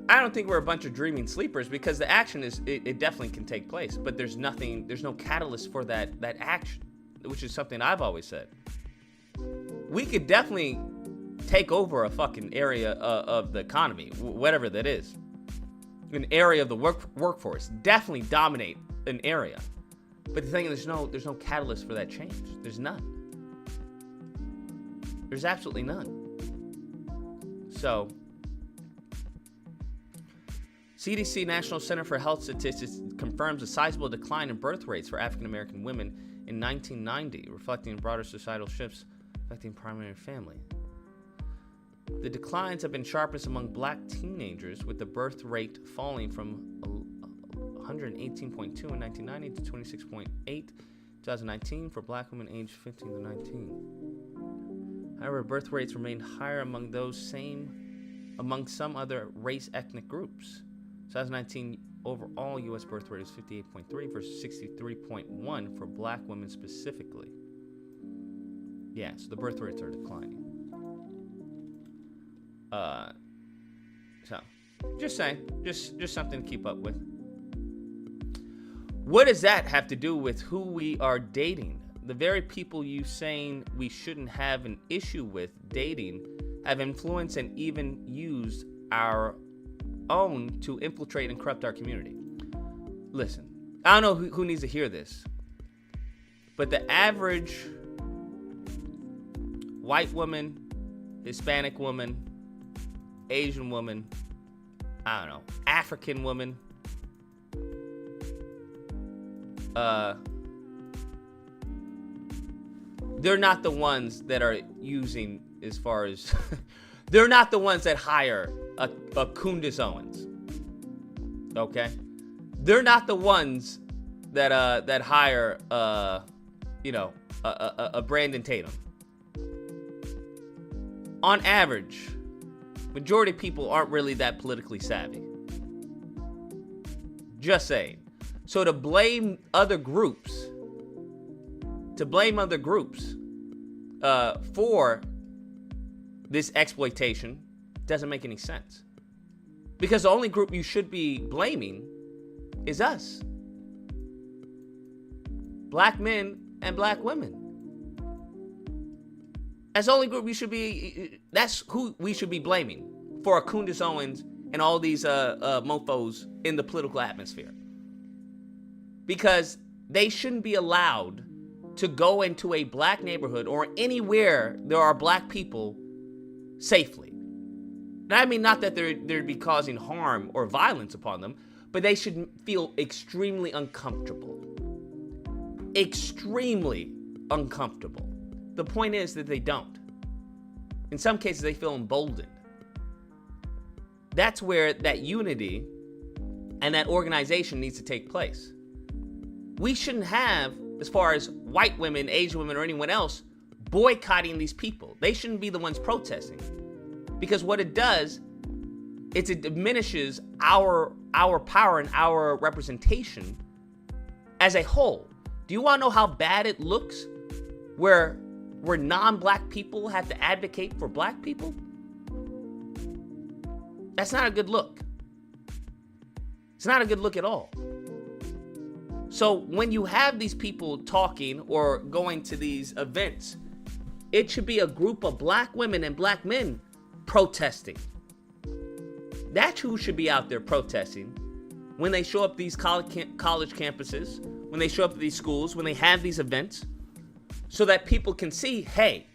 don't think we're a bunch of dreaming sleepers because the action it definitely can take place, but there's no catalyst for that action, which is something I've always said. We could definitely take over a fucking area of the economy, whatever that is. An area of the workforce, definitely dominate an area. But the thing is, there's no catalyst for that change. There's none. There's absolutely none. So, CDC National Center for Health Statistics confirms a sizable decline in birth rates for African American women in 1990, reflecting broader societal shifts affecting primary family. The declines have been sharpest among black teenagers, with the birth rate falling from 118.2 in 1990 to 26.8 in 2019 for black women aged 15 to 19. However, birth rates remained higher among some other race ethnic groups. 2019 overall U.S. birth rate is 58.3 versus 63.1 for black women specifically. Yeah, so the birth rates are declining. So, just saying, just something to keep up with. What does that have to do with who we are dating? The very people you saying we shouldn't have an issue with dating have influenced and even used our own to infiltrate and corrupt our community. Listen, I don't know who needs to hear this, but the average white woman, Hispanic woman, Asian woman, I don't know, African woman, they're not the ones that are using, as far as they're not the ones that hire a Candace Owens. Okay, they're not the ones that hire a Brandon Tatum. On average, majority of people aren't really that politically savvy. Just saying. So to blame other groups for this exploitation doesn't make any sense. Because the only group you should be blaming is us. Black men and black women. That's the only group that's who we should be blaming for Candace Owens and all these mofos in the political atmosphere. Because they shouldn't be allowed to go into a black neighborhood or anywhere there are black people safely. And I mean, not that they'd be causing harm or violence upon them, but they should feel extremely uncomfortable. Extremely uncomfortable. The point is that they don't. In some cases, they feel emboldened. That's where that unity and that organization needs to take place. We shouldn't have, as far as white women, Asian women, or anyone else, boycotting these people. They shouldn't be the ones protesting. Because what it does is it diminishes our power and our representation as a whole. Do you want to know how bad it looks where non-black people have to advocate for black people? That's not a good look. It's not a good look at all. So when you have these people talking or going to these events, it should be a group of black women and black men protesting. That's who should be out there protesting when they show up these college campuses, when they show up at these schools, when they have these events, so that people can see, hey,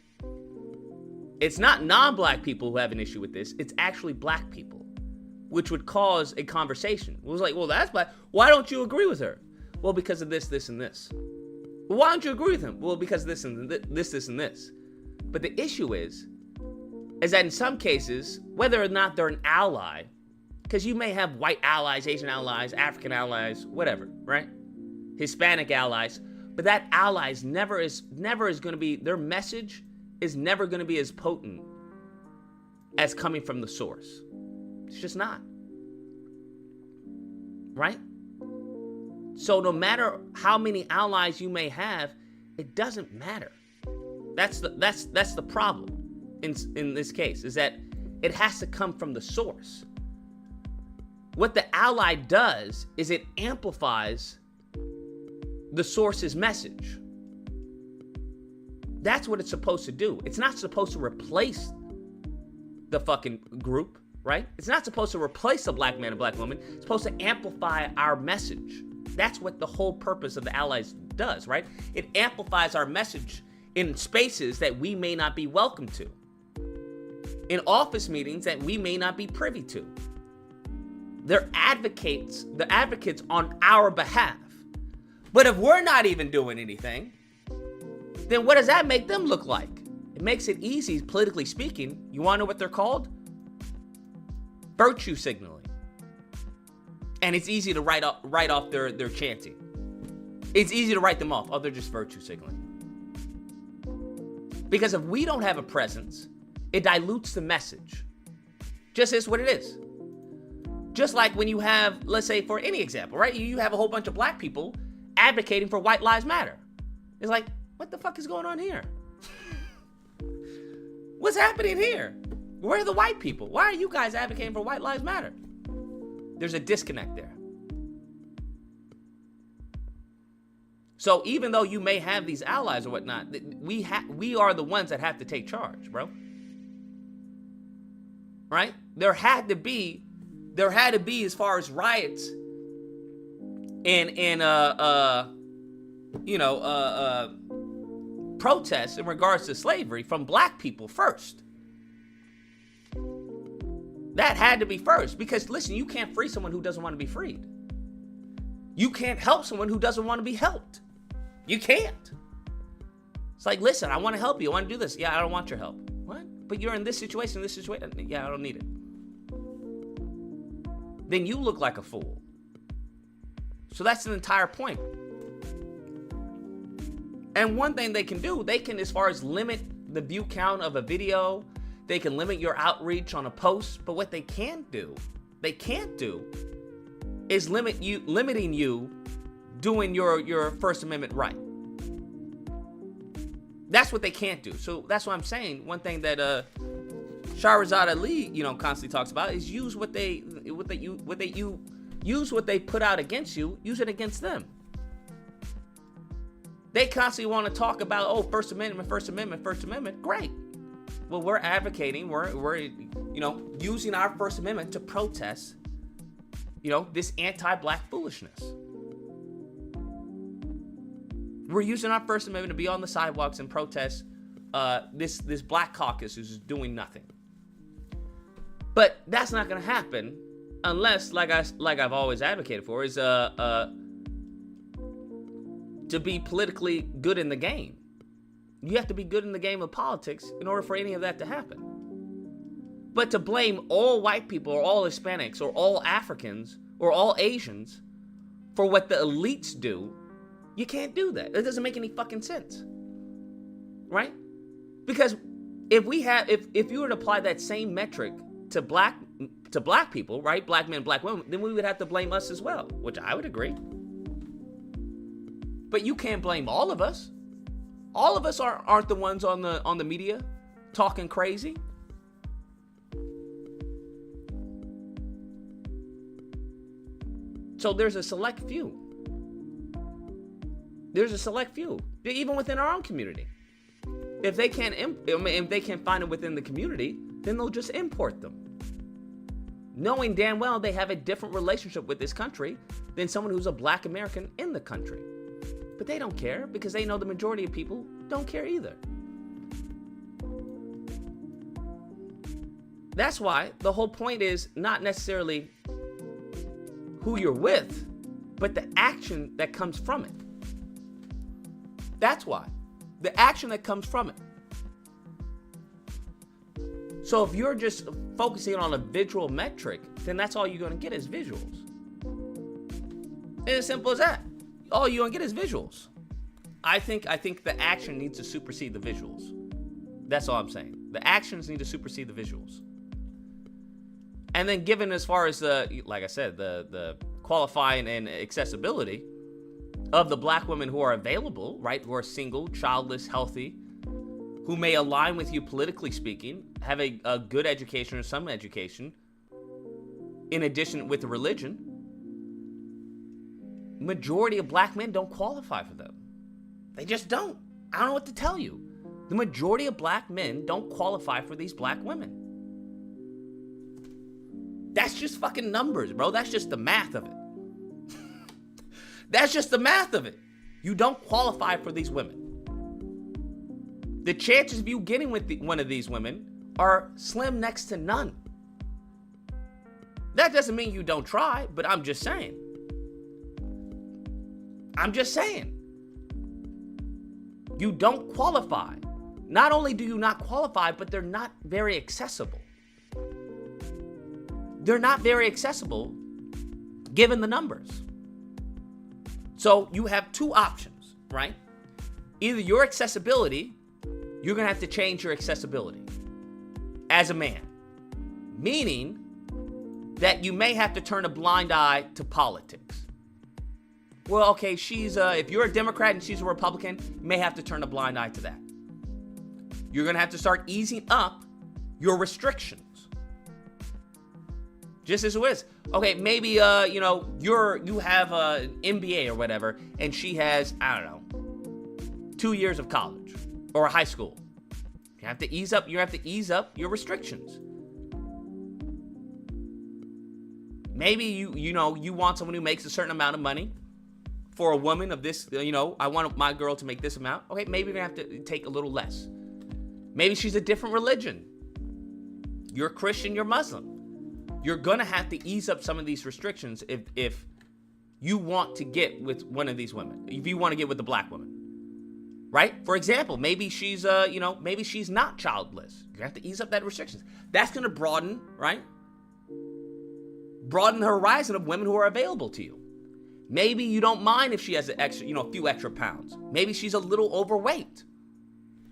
it's not non-black people who have an issue with this, it's actually black people, which would cause a conversation. It was like, well, that's black. Why don't you agree with her? Well, because of this, this, and this. Well, why don't you agree with him? Well, because this and this, and this. But the issue is that in some cases, whether or not they're an ally, because you may have white allies, Asian allies, African allies, whatever, right? Hispanic allies, but that ally is never is going to be, their message is never going to be as potent as coming from the source. It's just not. Right? So no matter how many allies you may have, it doesn't matter. That's the problem in this case, is that it has to come from the source. What the ally does is it amplifies the source's message. That's what it's supposed to do. It's not supposed to replace the fucking group, right? It's not supposed to replace a black man and black woman. It's supposed to amplify our message. That's what the whole purpose of the allies does, right? It amplifies our message in spaces that we may not be welcome to, in office meetings that we may not be privy to. They're advocates on our behalf. But if we're not even doing anything, then what does that make them look like? It makes it easy, politically speaking. You want to know what they're called? Virtue signaling. And it's easy to write off their chanting. It's easy to write them off. Oh, they're just virtue signaling. Because if we don't have a presence, it dilutes the message. Just is what it is. Just like when you have, let's say for any example, right? You have a whole bunch of black people advocating for White Lives Matter. It's like, what the fuck is going on here? What's happening here? Where are the white people? Why are you guys advocating for White Lives Matter? There's a disconnect there. So even though you may have these allies or whatnot, we are the ones that have to take charge, bro. Right? There had to be there had to be, as far as riots and protests in regards to slavery from black people first. That had to be first, because listen, you can't free someone who doesn't want to be freed. You can't help someone who doesn't want to be helped. You can't. It's like, listen, I want to help you. I want to do this. Yeah, I don't want your help. What? But you're in this situation, Yeah, I don't need it. Then you look like a fool. So that's an entire point. And one thing they can do, they can, as far as limit the view count of a video, they can limit your outreach on a post. But what they can't do is limiting you doing your First Amendment right. That's what they can't do. So that's what I'm saying. One thing that Shahrazad Ali, constantly talks about is use what they put out against you, use it against them. They constantly want to talk about, First Amendment, First Amendment, First Amendment. Great. Well, we're advocating, we're using our First Amendment to protest, this anti-black foolishness. We're using our First Amendment to be on the sidewalks and protest this black caucus who's doing nothing. But that's not going to happen unless, like I've always advocated for, is to be politically good in the game. You have to be good in the game of politics in order for any of that to happen. But to blame all white people or all Hispanics or all Africans or all Asians for what the elites do, you can't do that. It doesn't make any fucking sense. Right? Because if you were to apply that same metric to black people, right? Black men, black women, then we would have to blame us as well, which I would agree. But you can't blame all of us. All of us aren't the ones on the media talking crazy. So there's a select few. Even within our own community. If they can't find it within the community, then they'll just import them, knowing damn well they have a different relationship with this country than someone who's a black American in the country. But they don't care, because they know the majority of people don't care either. That's why the whole point is not necessarily who you're with, but the action that comes from it. That's why. The action that comes from it. So if you're just focusing on a visual metric, then that's all you're going to get is visuals. It's as simple as that. All you're going to get is visuals. I think the action needs to supersede the visuals. That's all I'm saying. The actions need to supersede the visuals. And then given as far as like I said, the qualifying and accessibility of the black women who are available, right, who are single, childless, healthy, who may align with you politically speaking, have a good education or some education, in addition with religion, majority of black men don't qualify for them. They just don't. I don't know what to tell you. The majority of black men don't qualify for these black women. That's just fucking numbers, bro. That's just the math of it. That's just the math of it. You don't qualify for these women. The chances of you getting with one of these women are slim next to none. That doesn't mean you don't try, but I'm just saying. You don't qualify. Not only do you not qualify, but they're not very accessible. They're not very accessible given the numbers. So you have two options, right? Either your accessibility, you're going to have to change your accessibility as a man. Meaning that you may have to turn a blind eye to politics. Well, okay, if you're a Democrat and she's a Republican, you may have to turn a blind eye to that. You're going to have to start easing up your restrictions. Just as it is. Okay, maybe, you have an MBA or whatever, and she has, 2 years of college or a high school. You have to ease up your restrictions. Maybe you want someone who makes a certain amount of money. For a woman of this, I want my girl to make this amount. Okay, maybe you're gonna have to take a little less. Maybe she's a different religion. You're Christian, you're Muslim. You're gonna have to ease up some of these restrictions if you want to get with one of these women. If you want to get with the black woman, right? For example, maybe she's maybe she's not childless. You have to ease up that restrictions. That's gonna broaden, right? Broaden the horizon of women who are available to you. Maybe you don't mind if she has a few extra pounds. Maybe she's a little overweight.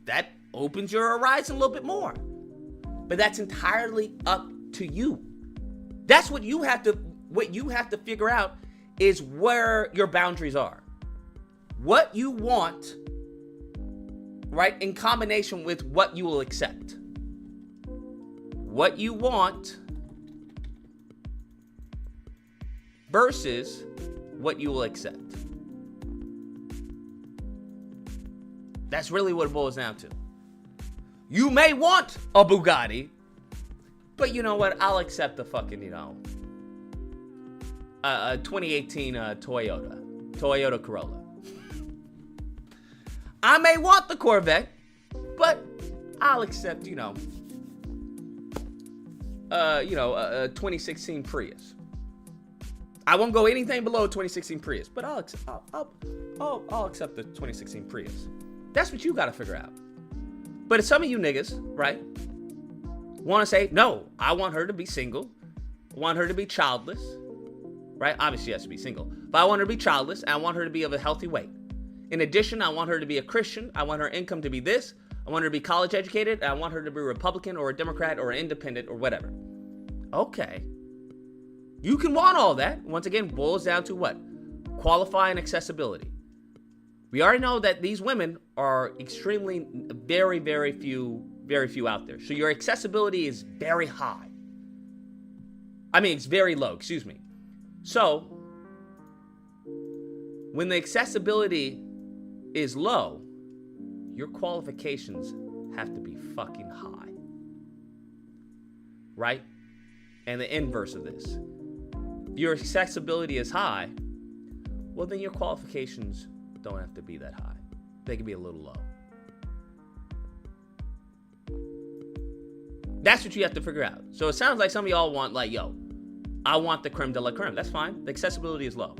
That opens your horizon a little bit more. But that's entirely up to you. That's what you have to figure out is where your boundaries are. What you want, right, in combination with what you will accept. What you want versus what you will accept. That's really what it boils down to. You may want a Bugatti, but you know what? I'll accept the fucking, a 2018 Toyota Corolla. I may want the Corvette, but I'll accept, a 2016 Prius. I won't go anything below a 2016 Prius, but I'll accept the 2016 Prius. That's what you got to figure out. But if some of you niggas, right, want to say, no, I want her to be single. I want her to be childless, right? Obviously, she has to be single. But I want her to be childless, and I want her to be of a healthy weight. In addition, I want her to be a Christian. I want her income to be this. I want her to be college educated. And I want her to be a Republican or a Democrat or an independent or whatever. Okay. You can want all that. Once again, boils down to what? Qualifying accessibility. We already know that these women are extremely, very, very few out there. So your accessibility is very high. I mean, it's very low, excuse me. So, when the accessibility is low, your qualifications have to be fucking high. Right? And the inverse of this. If your accessibility is high, well, then your qualifications don't have to be that high. They can be a little low. That's what you have to figure out. So it sounds like some of y'all want, like, yo, I want the creme de la creme. That's fine. The accessibility is low.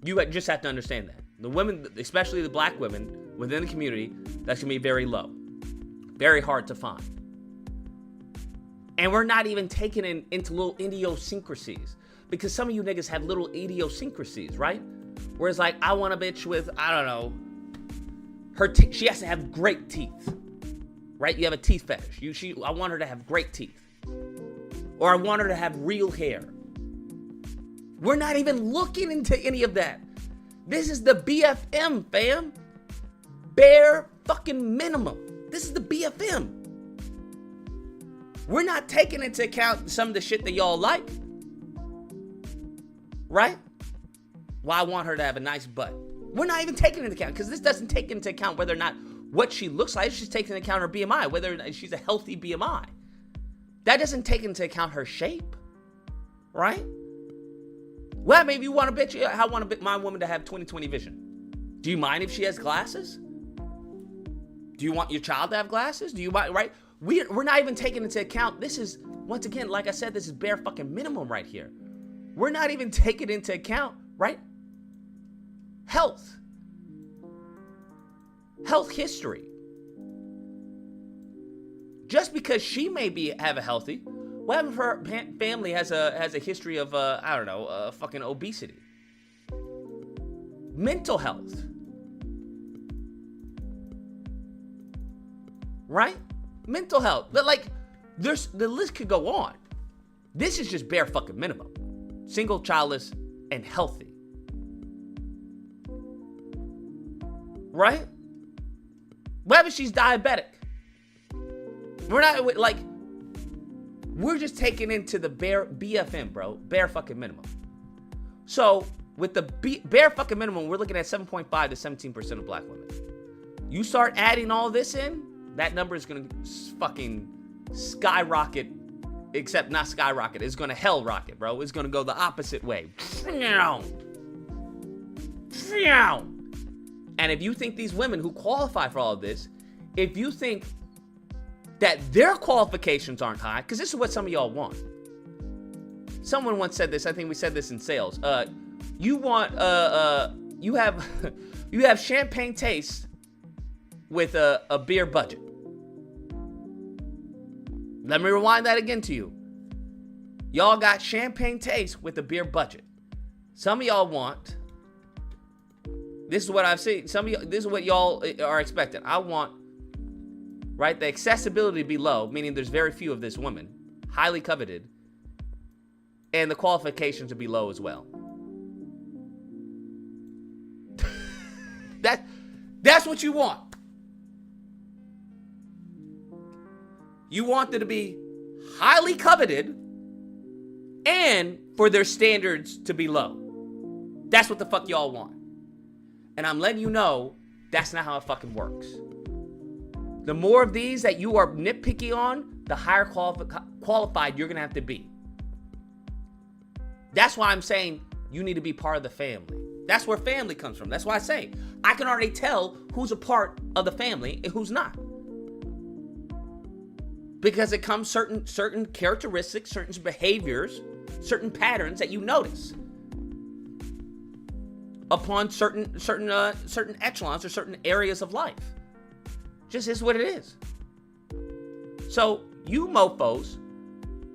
You just have to understand that. The women, especially the black women within the community, that's going to be very low. Very hard to find. And we're not even taking it into little idiosyncrasies. Because some of you niggas have little idiosyncrasies, right? Where it's like, I want a bitch with, I don't know, she has to have great teeth. Right? You have a teeth fetish. I want her to have great teeth. Or I want her to have real hair. We're not even looking into any of that. This is the BFM, fam. Bare fucking minimum. This is the BFM. We're not taking into account some of the shit that y'all like. Right? Well, I want her to have a nice butt. We're not even taking into account, because this doesn't take into account whether or not what she looks like. She's taking into account her BMI, whether or not she's a healthy BMI. That doesn't take into account her shape. Right? Well, maybe you want a bitch. I want my woman to have 20/20 vision. Do you mind if she has glasses? Do you want your child to have glasses? Do you mind, right? We're not even taking into account. This is, once again, like I said, this is bare fucking minimum right here. We're not even taking into account, right? Health history. Just because she may have a healthy, what if her family has a history of fucking obesity, mental health, right? Mental health. But like, the list could go on. This is just bare fucking minimum. Single, childless, and healthy. Right? What if she's diabetic? We're not, like, we're just taking into the bare BFM, bro. Bare fucking minimum. So, with the bare fucking minimum, we're looking at 7.5 to 17% of black women. You start adding all this in, that number is going to fucking skyrocket except not skyrocket. It's gonna hell rocket, bro. It's gonna go the opposite way. And if you think these women who qualify for all of this, if you think that their qualifications aren't high, because this is what some of y'all want. Someone once said this, I think we said this in sales. You want you have you have champagne taste with a beer budget. Let me rewind that again to you. Y'all got champagne taste with a beer budget. Some of y'all want, this is what I've seen, some of y'all, this is what y'all are expecting. I want, right, the accessibility to be low, meaning there's very few of this woman, highly coveted, and the qualifications to be low as well. That's what you want. You want them to be highly coveted and for their standards to be low. That's what the fuck y'all want. And I'm letting you know that's not how it fucking works. The more of these that you are nitpicky on, the higher qualified you're gonna have to be. That's why I'm saying you need to be part of the family. That's where family comes from. That's why I say I can already tell who's a part of the family and who's not. Because it comes certain characteristics, certain behaviors, certain patterns that you notice upon certain echelons or certain areas of life. Just is what it is. So you mofos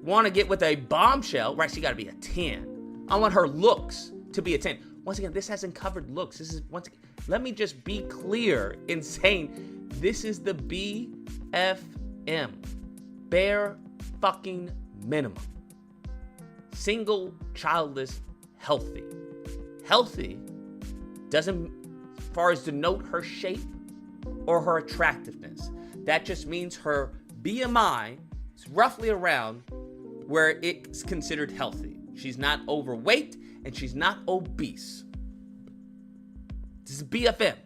want to get with a bombshell, right? She got to be a 10. I want her looks to be a 10. Once again, this hasn't covered looks. This is let me just be clear in saying this is the BFM. Bare fucking minimum. Single, childless, healthy. Healthy doesn't, as far as denote her shape or her attractiveness. That just means her BMI is roughly around where it's considered healthy. She's not overweight and she's not obese. This is BFM.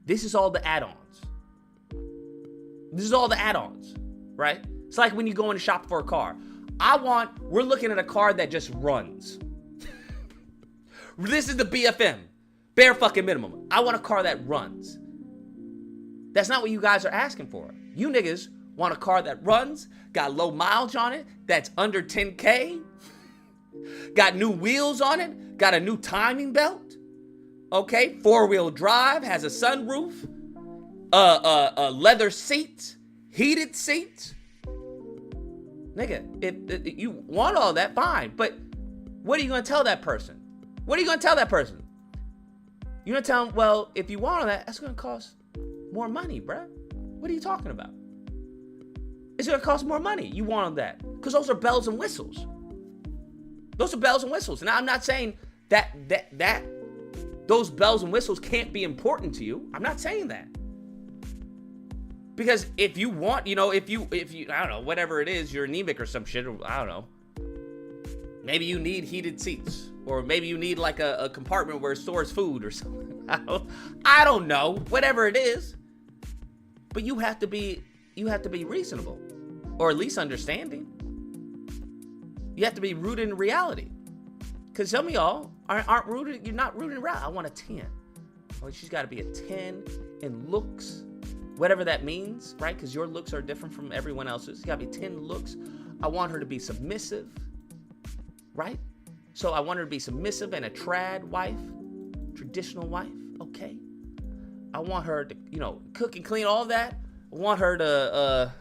This is all the add-ons. This is all the add-ons. Right? It's like when you go in to shop for a car. We're looking at a car that just runs. This is the BFM. Bare fucking minimum. I want a car that runs. That's not what you guys are asking for. You niggas want a car that runs, got low mileage on it, that's under 10K, got new wheels on it, got a new timing belt, okay, 4-wheel drive, has a sunroof, leather seats, heated seats. Nigga, if you want all that, fine. But what are you going to tell that person? What are you going to tell that person? You're going to tell them, well, if you want all that, that's going to cost more money, bruh. What are you talking about? It's going to cost more money. You want all that. Because those are bells and whistles. Those are bells and whistles. And I'm not saying that those bells and whistles can't be important to you. I'm not saying that. Because if you want, if you, I don't know, whatever it is, you're anemic or some shit, or I don't know. Maybe you need heated seats. Or maybe you need like a compartment where it stores food or something. I don't know, whatever it is. But you have to be reasonable. Or at least understanding. You have to be rooted in reality. Because some of y'all aren't rooted, you're not rooted in reality. I want a 10. Well, she's got to be a 10 in looks. Whatever that means, right? Because your looks are different from everyone else's. You gotta be 10 looks. I want her to be submissive, right? So I want her to be submissive and a trad wife, traditional wife, okay? I want her to, cook and clean, all that. I want her to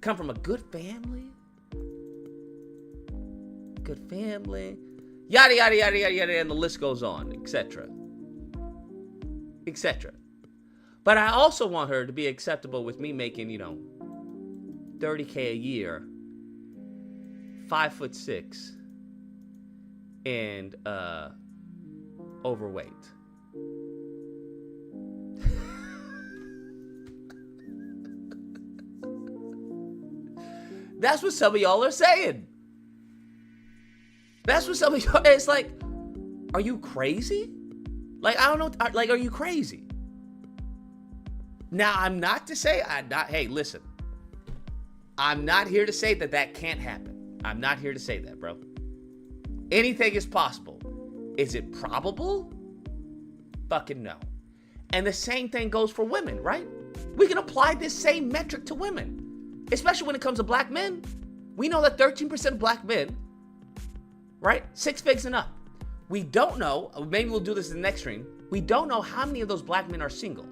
come from a good family. Good family. Yada, yada, yada, yada, yada, and the list goes on, etc. Etc. But I also want her to be acceptable with me making, $30K a year, 5'6", and overweight. That's what some of y'all are saying. That's what some of y'all, it's like, are you crazy? Like, I don't know, like, are you crazy? Now, I'm not to say, hey, listen. I'm not here to say that that can't happen. I'm not here to say that, bro. Anything is possible. Is it probable? Fucking no. And the same thing goes for women, right? We can apply this same metric to women, especially when it comes to black men. We know that 13% of black men, right? 6 figs and up. We don't know, maybe we'll do this in the next stream. We don't know how many of those black men are single,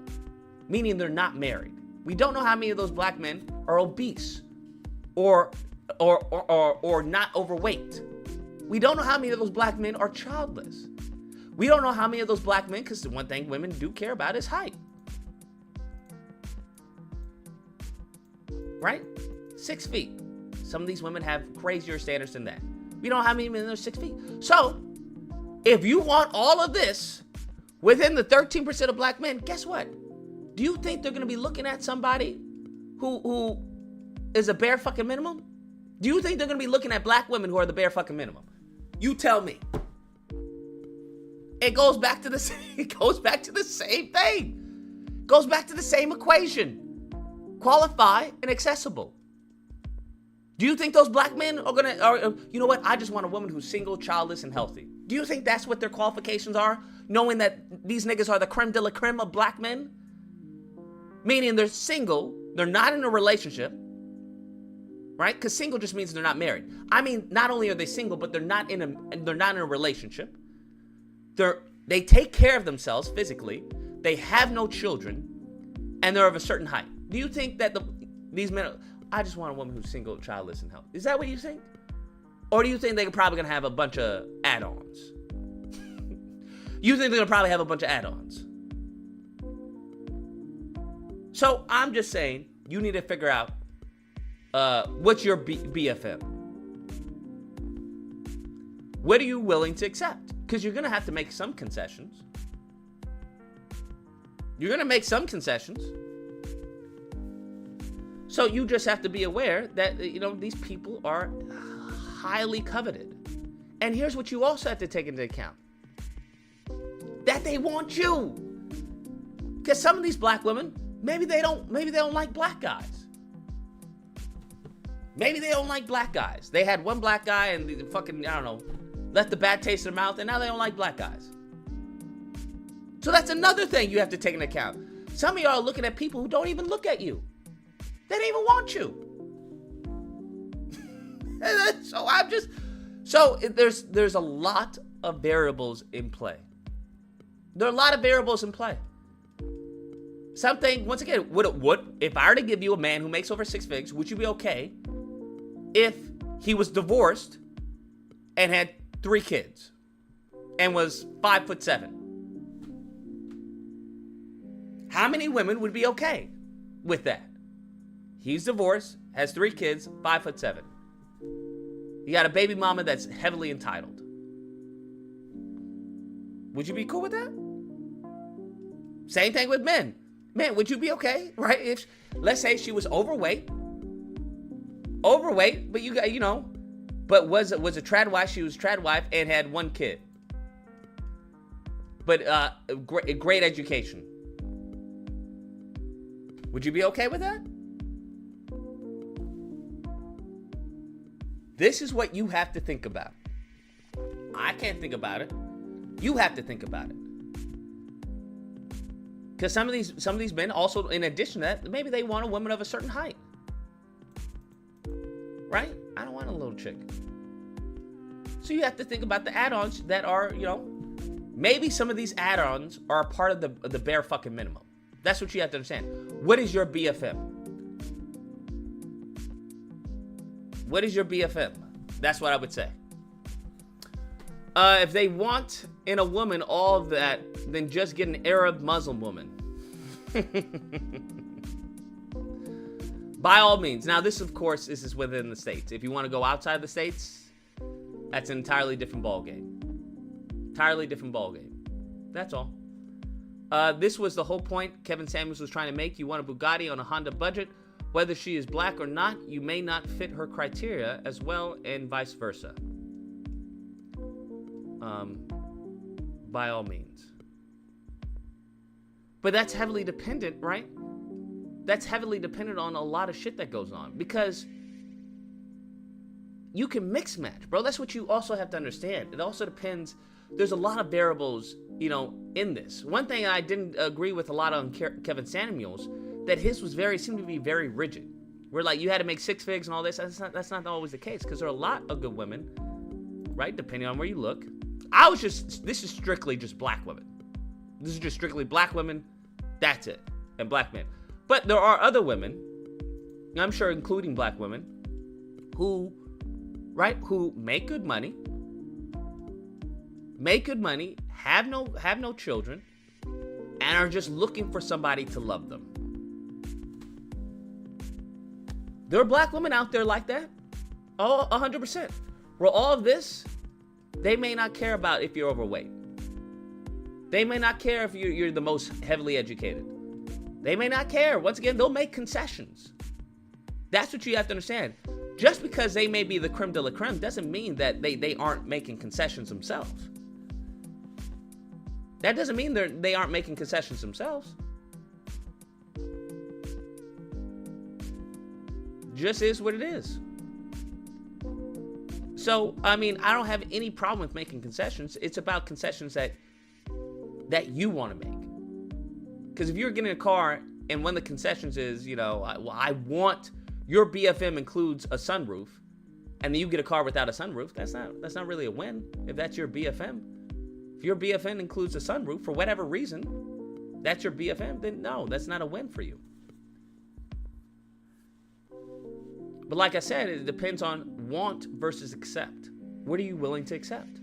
meaning they're not married. We don't know how many of those black men are obese or not overweight. We don't know how many of those black men are childless. We don't know how many of those black men, because the one thing women do care about is height. Right? 6 feet. Some of these women have crazier standards than that. We don't know how many men are 6 feet. So, if you want all of this within the 13% of black men, guess what? Do you think they're going to be looking at somebody who is a bare fucking minimum? Do you think they're going to be looking at black women who are the bare fucking minimum? You tell me. It goes back to the same thing. Goes back to the same equation. Qualify and accessible. Do you think those black men are you know what? I just want a woman who's single, childless, and healthy. Do you think that's what their qualifications are? Knowing that these niggas are the creme de la creme of black men? Meaning they're single, they're not in a relationship, right? Because single just means they're not married. I mean, not only are they single, but they're not in a relationship. They take care of themselves physically. They have no children, and they're of a certain height. Do you think that these men I just want a woman who's single, childless, and healthy? Is that what you think? Or do you think they're probably gonna have a bunch of add-ons? You think they're gonna probably have a bunch of add-ons? So I'm just saying, you need to figure out what's your BFM. What are you willing to accept? Because you're gonna have to make some concessions. You're gonna make some concessions. So you just have to be aware that, you know, these people are highly coveted. And here's what you also have to take into account. That they want you. Because some of these black women, maybe they don't like black guys. Maybe they don't like black guys. They had one black guy and they fucking, I don't know, left the bad taste in their mouth, and now they don't like black guys. So that's another thing you have to take into account. Some of y'all are looking at people who don't even look at you. They don't even want you. There's a lot of variables in play. There are a lot of variables in play. Something, once again, if I were to give you a man who makes over 6 figs, would you be okay if he was divorced and had 3 kids and was 5'7"? How many women would be okay with that? He's divorced, has 3 kids, 5'7". You got a baby mama that's heavily entitled. Would you be cool with that? Same thing with men. Man, would you be okay, right? If, let's say she was overweight, but you got, you know, but was a trad wife, she was trad wife and had 1 kid. But great education. Would you be okay with that? This is what you have to think about. I can't think about it. You have to think about it. Because some of these men also, in addition to that, maybe they want a woman of a certain height. Right? I don't want a little chick. So you have to think about the add-ons that are, you know, maybe some of these add-ons are a part of the bare fucking minimum. That's what you have to understand. What is your BFM? What is your BFM? That's what I would say. If they want in a woman all of that, then just get an Arab Muslim woman. By all means. Now, this, of course, this is within the States. If you want to go outside the States, that's an entirely different ballgame. Entirely different ballgame. That's all. This was the whole point Kevin Samuels was trying to make. You want a Bugatti on a Honda budget. Whether she is black or not, you may not fit her criteria as well, and vice versa. By all means. But that's heavily dependent, right? That's heavily dependent on a lot of shit that goes on. Because you can mix match, bro. That's what you also have to understand. It also depends. There's a lot of variables, you know, in this. One thing I didn't agree with a lot on Kevin Samuels, that his was seemed to be very rigid. Where like you had to make 6 figs and all this. That's not always the case, because there are a lot of good women, right? Depending on where you look. This is strictly just black women. This is just strictly black women. That's it. And black men. But there are other women, I'm sure including black women, who make good money, have no children, and are just looking for somebody to love them. There are black women out there like that. Oh, 100%. Well, all of this, they may not care about if you're overweight. They may not care if you're the most heavily educated. They may not care. Once again, they'll make concessions. That's what you have to understand. Just because they may be the creme de la creme doesn't mean that they aren't making concessions themselves. That doesn't mean they aren't making concessions themselves. Just is what it is. So, I mean, I don't have any problem with making concessions. It's about concessions that you want to make. Because if you're getting a car and one of the concessions is, you know, I want your BFM includes a sunroof, and then you get a car without a sunroof, that's not really a win. If that's your BFM, if your BFM includes a sunroof for whatever reason, that's your BFM, then no, that's not a win for you. But like I said, it depends on want versus accept. What are you willing to accept?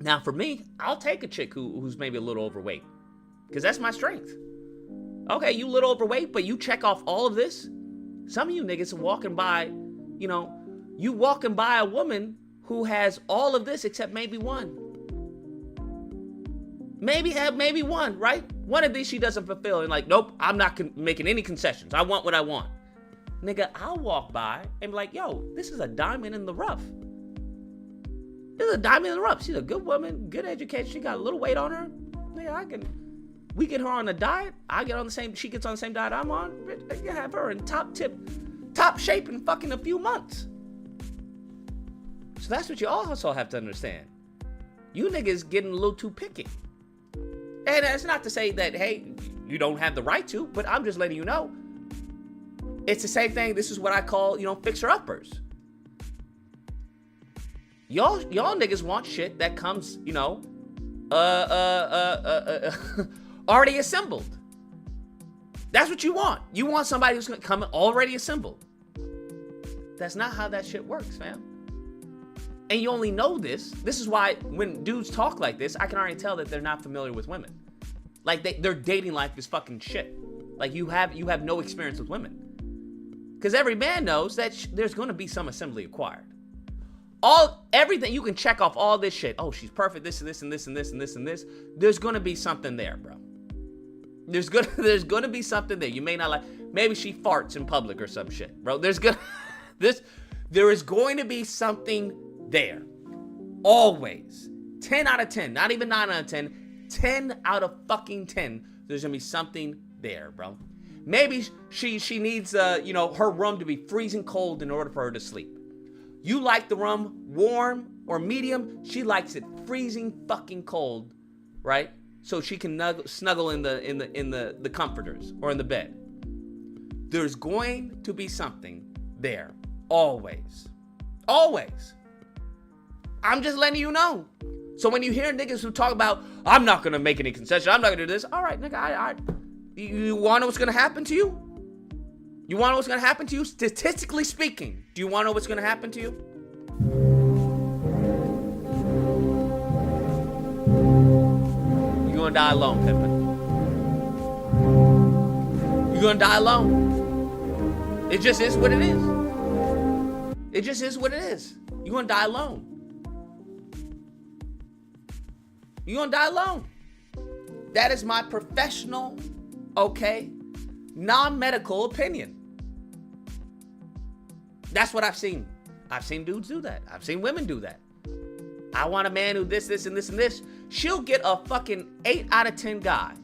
Now, for me, I'll take a chick who's maybe a little overweight, because that's my strength. Okay, you a little overweight, but you check off all of this. Some of you niggas are walking by, you know, you walking by a woman who has all of this except maybe one. Maybe one, right? One of these she doesn't fulfill, and like, nope, I'm not making any concessions. I want what I want. Nigga, I'll walk by and be like, yo, this is a diamond in the rough. This is a diamond in the rough. She's a good woman, good education. She got a little weight on her. Nigga, we get her on a diet. She gets on the same diet I'm on. I can have her in top shape in fucking a few months. So that's what you also have to understand. You niggas getting a little too picky. And that's not to say that, hey, you don't have the right to, but I'm just letting you know. It's the same thing. This is what I call, you know, fixer-uppers. Y'all niggas want shit that comes, you know, already assembled. That's what you want. You want somebody who's gonna come already assembled. That's not how that shit works, fam. And you only know this. This is why when dudes talk like this, I can already tell that they're not familiar with women. Like their dating life is fucking shit. Like you have no experience with women. Because every man knows that there's going to be some assembly acquired. Everything, you can check off all this shit. Oh, she's perfect, this and this and this and this and this and this. There's going to be something there, bro. There's going to be something there. You may not like, maybe she farts in public or some shit, bro. There is going to be something there. Always. 10 out of 10, not even 9 out of 10. 10 out of fucking 10. There's going to be something there, bro. Maybe she needs, you know, her room to be freezing cold in order for her to sleep. You like the room warm or medium. She likes it freezing fucking cold, right? So she can snuggle in the comforters or in the bed. There's going to be something there. Always. Always. I'm just letting you know. So when you hear niggas who talk about, I'm not going to make any concessions, I'm not going to do this. All right, nigga, you want to know what's going to happen to you? You want to know what's going to happen to you? Statistically speaking, do you want to know what's going to happen to you? You're going to die alone, Pippin. You're going to die alone. It just is what it is. It just is what it is. You're going to die alone. You're going to die alone. That is my professional, okay, non-medical opinion. That's what I've seen. I've seen dudes do that. I've seen women do that. I want a man who this, and this, and this. She'll get a fucking 8 out of 10 guy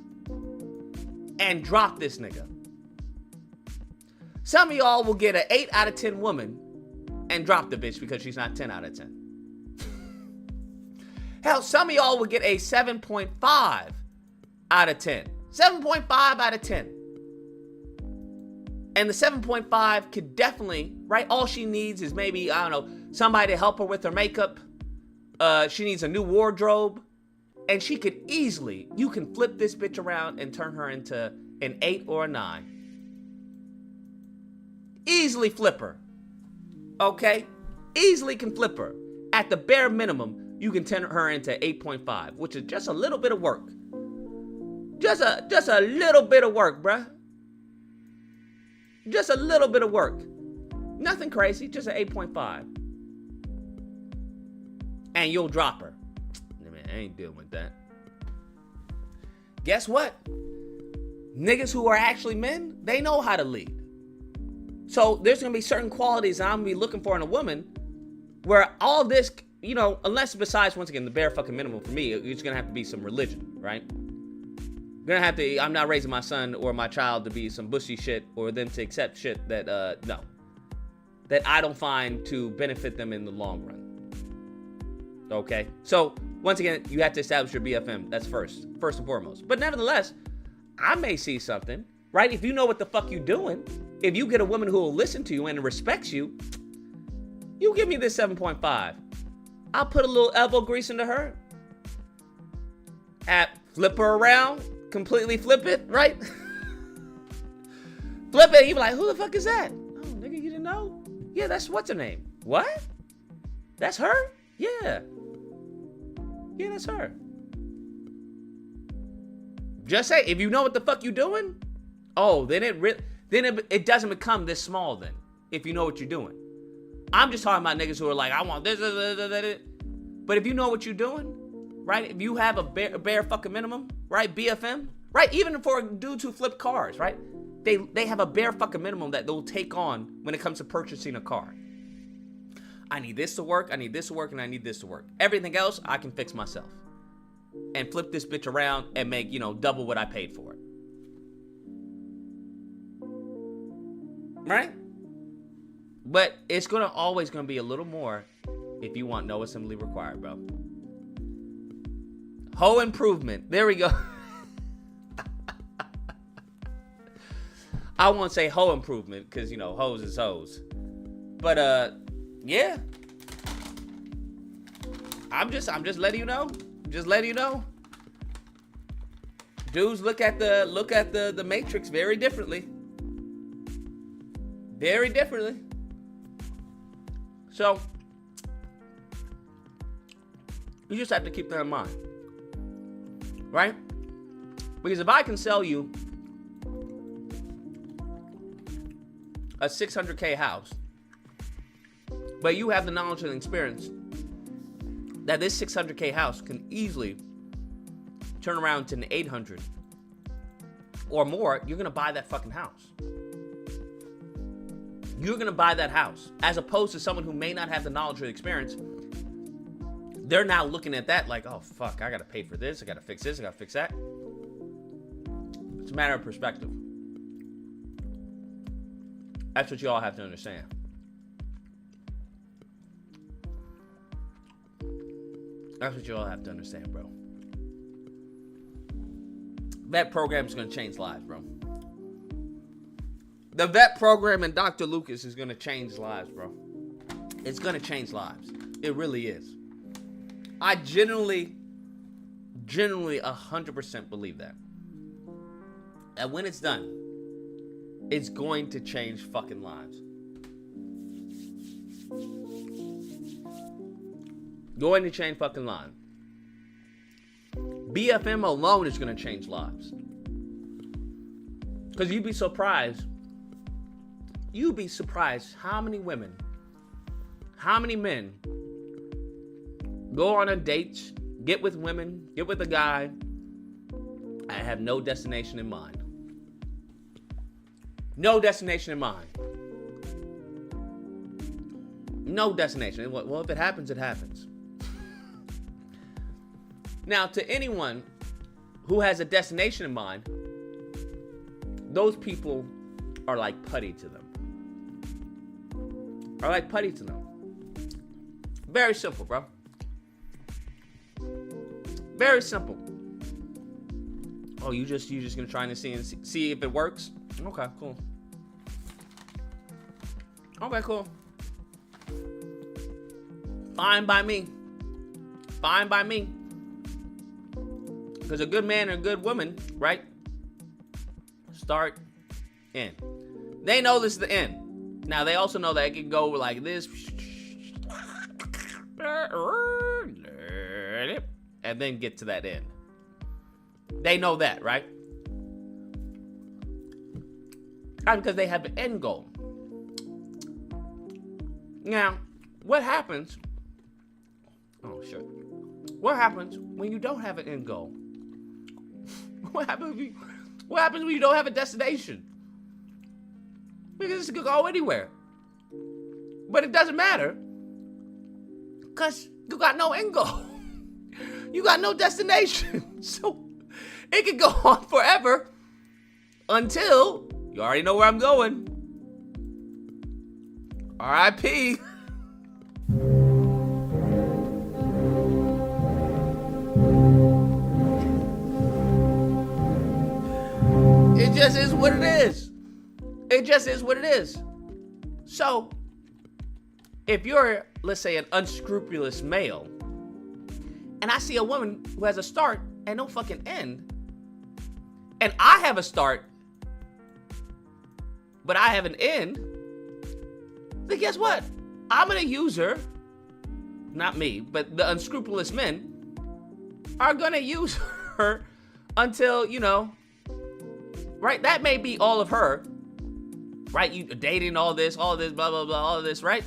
and drop this nigga. Some of y'all will get an 8 out of 10 woman and drop the bitch because she's not 10 out of 10. Hell, some of y'all would get a 7.5 out of 10. 7.5 out of 10. And the 7.5 could definitely, right? All she needs is maybe, I don't know, somebody to help her with her makeup. She needs a new wardrobe. And she could easily, you can flip this bitch around and turn her into an 8 or a 9. Easily flip her. Okay? Easily can flip her. At the bare minimum, you can turn her into 8.5, which is just a little bit of work. Just a little bit of work, bruh. Just a little bit of work. Nothing crazy, just an 8.5. And you'll drop her. Man, I ain't dealing with that. Guess what? Niggas who are actually men, they know how to lead. So there's going to be certain qualities that I'm going to be looking for in a woman where all this, you know, unless besides, once again, the bare fucking minimum for me, it's going to have to be some religion, right? Gonna have to, I'm not raising my son or my child to be some bushy shit or them to accept shit that, no. That I don't find to benefit them in the long run. Okay? So, once again, you have to establish your BFM. That's first and foremost. But nevertheless, I may see something, right? If you know what the fuck you doing, if you get a woman who will listen to you and respects you, you give me this 7.5. I'll put a little elbow grease into her. Flip her around. Completely flip it, right? Flip it, you be like, who the fuck is that? Oh, nigga, you didn't know? Yeah, that's what's her name. What? That's her? Yeah. Yeah, that's her. Just say, if you know what the fuck you doing, oh, then it doesn't become this small then, if you know what you're doing. I'm just talking about niggas who are like, I want this. But if you know what you're doing, right? If you have a bare fucking minimum, right? BFM, right? Even for dudes who flip cars, right? They have a bare fucking minimum that they'll take on when it comes to purchasing a car. I need this to work, I need this to work, and I need this to work. Everything else, I can fix myself. And flip this bitch around and make, you know, double what I paid for it. Right? But it's always gonna be a little more if you want no assembly required, bro. Hoe improvement. There we go. I won't say hoe improvement because, you know, hoes is hoes. But yeah. I'm just letting you know. Just letting you know. Dudes look at the matrix very differently. Very differently. So you just have to keep that in mind. Right? Because if I can sell you a $600K house, but you have the knowledge and experience that this $600K house can easily turn around to an $800 or more, you're gonna buy that fucking house. You're gonna buy that house, as opposed to someone who may not have the knowledge or experience. They're now looking at that like, oh, fuck, I gotta pay for this, I gotta fix this, I gotta fix that. It's a matter of perspective. That's what you all have to understand. That's what you all have to understand, bro. Vet program is gonna change lives, bro. The vet program in Dr. Lucas is gonna change lives, bro. It's gonna change lives. It really is. I genuinely 100% believe that. And when it's done, it's going to change fucking lives. Going to change fucking lives. BFM alone is going to change lives. Because you'd be surprised how many women, how many men go on a date, get with women, get with a guy, I have no destination in mind. No destination in mind. No destination. Well, if it happens, it happens. Now, to anyone who has a destination in mind, those people are like putty to them. I like Putty to know. Very simple, bro. Very simple. Oh, you just gonna try and see if it works? Okay, cool. Okay, cool. Fine by me. Fine by me. Because a good man and a good woman, right? Start, end. They know this is the end. Now, they also know that it can go like this. And then get to that end. They know that, right? Because they have an end goal. Now, what happens? Oh, shit. What happens when you don't have an end goal? What happens when you don't have a destination? Because it could go anywhere. But it doesn't matter. Because you got no end goal. You got no destination. So it could go on forever until you already know where I'm going. R.I.P. It just is what it is. It just is what it is. So, if you're, let's say, an unscrupulous male, and I see a woman who has a start and no fucking end, and I have a start, but I have an end, then guess what? I'm gonna use her, not me, but the unscrupulous men are gonna use her until, you know, right? That may be all of her, right? You dating all this, blah, blah, blah, all of this, right?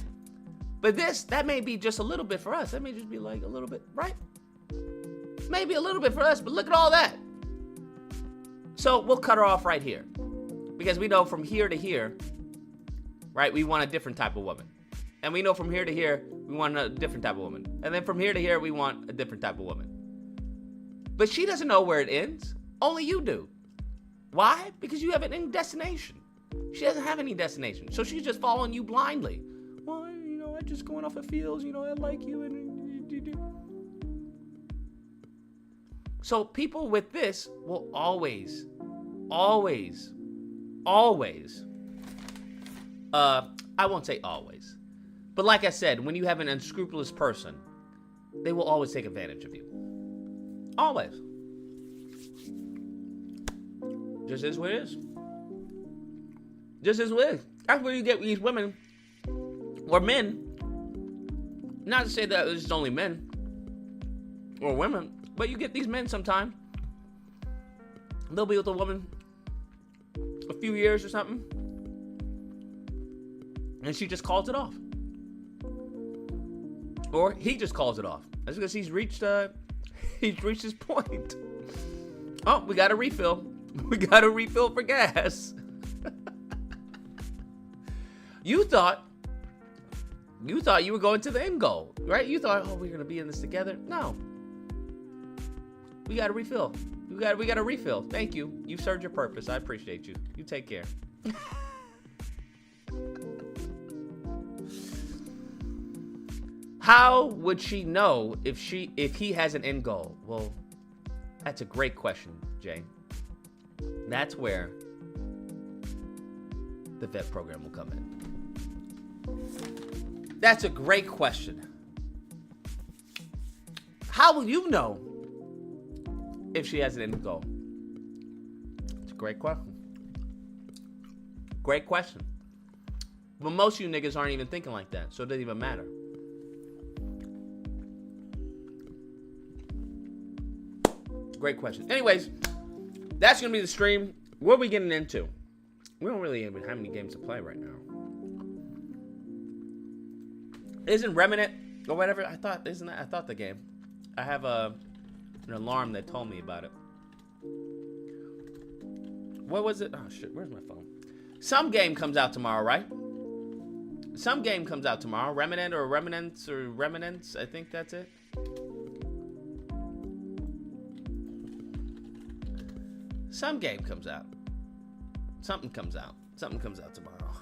But that may be just a little bit for us. That may just be like a little bit, right? Maybe a little bit for us, but look at all that. So we'll cut her off right here. Because we know from here to here, right, we want a different type of woman. And we know from here to here, we want a different type of woman. And then from here to here, we want a different type of woman. But she doesn't know where it ends. Only you do. Why? Because you have an end destination. She doesn't have any destination. So she's just following you blindly. Well, you know, I'm just going off of feels, you know, I like you. So people with this will always, I won't say always, but like I said, when you have an unscrupulous person, they will always take advantage of you. Always. Just is what it is. Just is what it is. That's where you get these women or men. Not to say that it's only men or women, but you get these men sometime. They'll be with a woman a few years or something, and she just calls it off. Or he just calls it off. That's because he's reached his point. Oh, we got a refill. We got a refill for gas. You thought you were going to the end goal, right? You thought, oh, we're gonna be in this together. No. We got a refill. We got a refill. Thank you. You served your purpose. I appreciate you. You take care. How would she know if he has an end goal? Well, that's a great question, Jay. That's where the vet program will come in. That's a great question. How will you know if she has an end goal? It's a great question. Great question. But most of you niggas aren't even thinking like that, so it doesn't even matter. Great question. Anyways, that's gonna be the stream. What are we getting into? We don't really even have any games to play right now. Isn't Remnant or whatever? I thought the game. I have an alarm that told me about it. What was it? Oh shit, where's my phone? Some game comes out tomorrow, right? Some game comes out tomorrow. Remnant or Remnants or Remnants. I think that's it. Some game comes out. Something comes out. Something comes out tomorrow.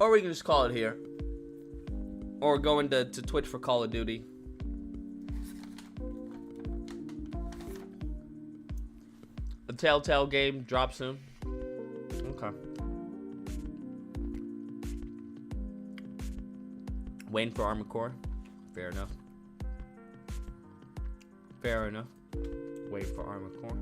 Or we can just call it here. Or going to Twitch for Call of Duty. The Telltale game drops soon. Okay. Waiting for Armored Core. Fair enough. Fair enough. Wait for Armored Core.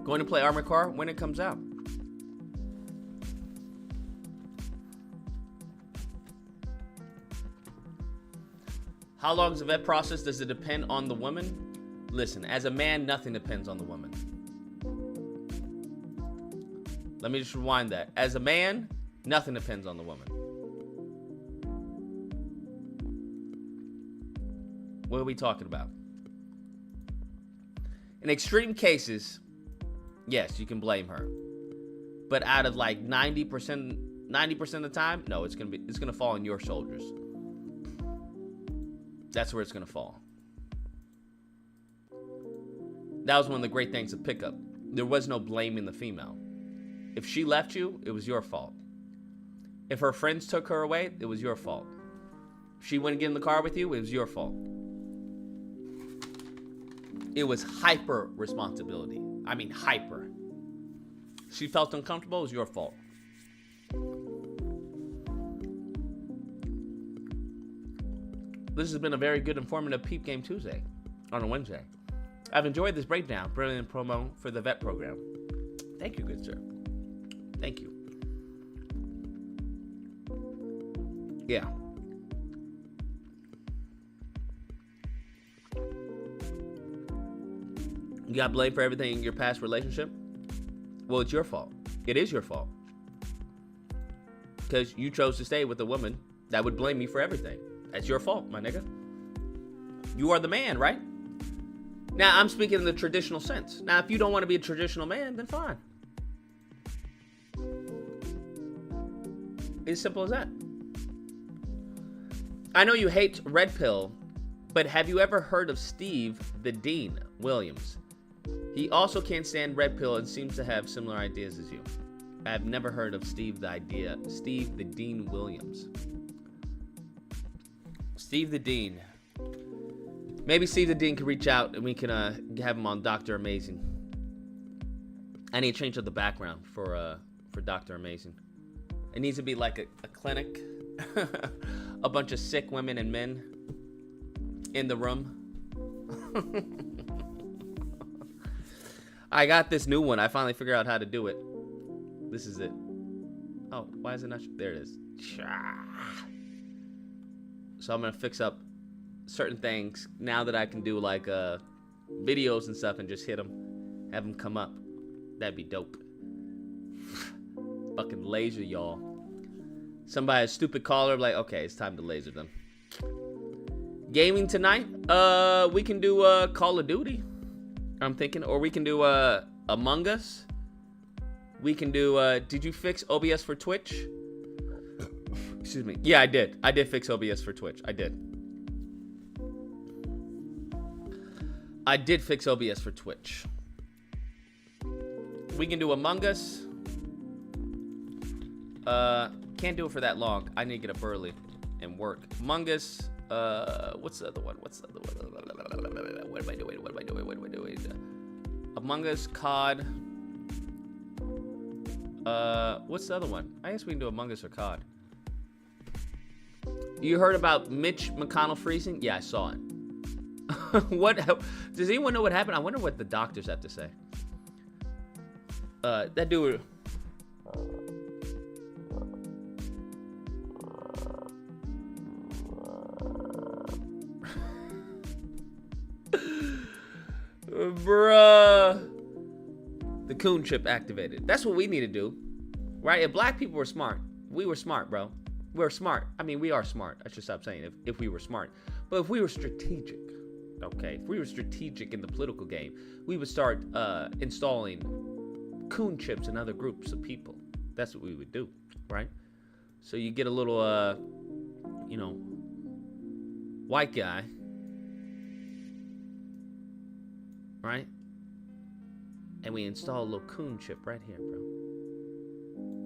Going to play Armored Core when it comes out. How long is the vet process? Does it depend on the woman? Listen, as a man, nothing depends on the woman. Let me just rewind that. As a man, nothing depends on the woman. What are we talking about? In extreme cases, yes, you can blame her. But out of like 90% of the time, no, it's gonna fall on your shoulders. That's where it's gonna fall. That was one of the great things of pickup. There was no blaming the female. If she left you, it was your fault. If her friends took her away, it was your fault. If she wouldn't get in the car with you, it was your fault. It was hyper responsibility. I mean, hyper. She felt uncomfortable, it was your fault. This has been a very good, informative Peep Game Tuesday on a Wednesday. I've enjoyed this breakdown. Brilliant promo for the vet program. Thank you, good sir. Thank you. Yeah. You got blamed for everything in your past relationship? Well, it's your fault. It is your fault. Because you chose to stay with a woman that would blame me for everything. That's your fault, my nigga. You are the man, right? Now, I'm speaking in the traditional sense. Now, if you don't want to be a traditional man, then fine. It's simple as that. I know you hate Red Pill, but have you ever heard of Steve the Dean Williams? He also can't stand Red Pill and seems to have similar ideas as you. I have never heard of Steve the Dean Williams. Steve the Dean. Maybe Steve the Dean can reach out and we can have him on Dr. Amazing. I need to change up the background for Dr. Amazing. It needs to be like a clinic. A bunch of sick women and men in the room. I got this new one. I finally figured out how to do it. This is it. Oh, why is it not? There it is. So I'm gonna fix up certain things now that I can do like videos and stuff and just hit them, have them come up. That'd be dope. Fucking laser y'all. Somebody a stupid caller like, okay, it's time to laser them. Gaming tonight? We can do Call of Duty. I'm thinking, or we can do Among Us. We can do. Did you fix OBS for Twitch? Excuse me. Yeah, I did. I did fix OBS for Twitch. I did. I did fix OBS for Twitch. We can do Among Us. Can't do it for that long. I need to get up early and work. Among Us. What's the other one? What am I doing? Among Us, COD. What's the other one? I guess we can do Among Us or COD. You heard about Mitch McConnell freezing? Yeah, I saw it. What? Does anyone know what happened? I wonder what the doctors have to say. That dude. Bruh. The coon chip activated. That's what we need to do. Right? If black people were smart, we were smart, bro. We're smart. I mean, we are smart. I should stop saying if we were smart. But if we were strategic, okay? If we were strategic in the political game, we would start installing coon chips in other groups of people. That's what we would do, right? So you get a little, white guy. right? And we install a little coon chip right here, bro.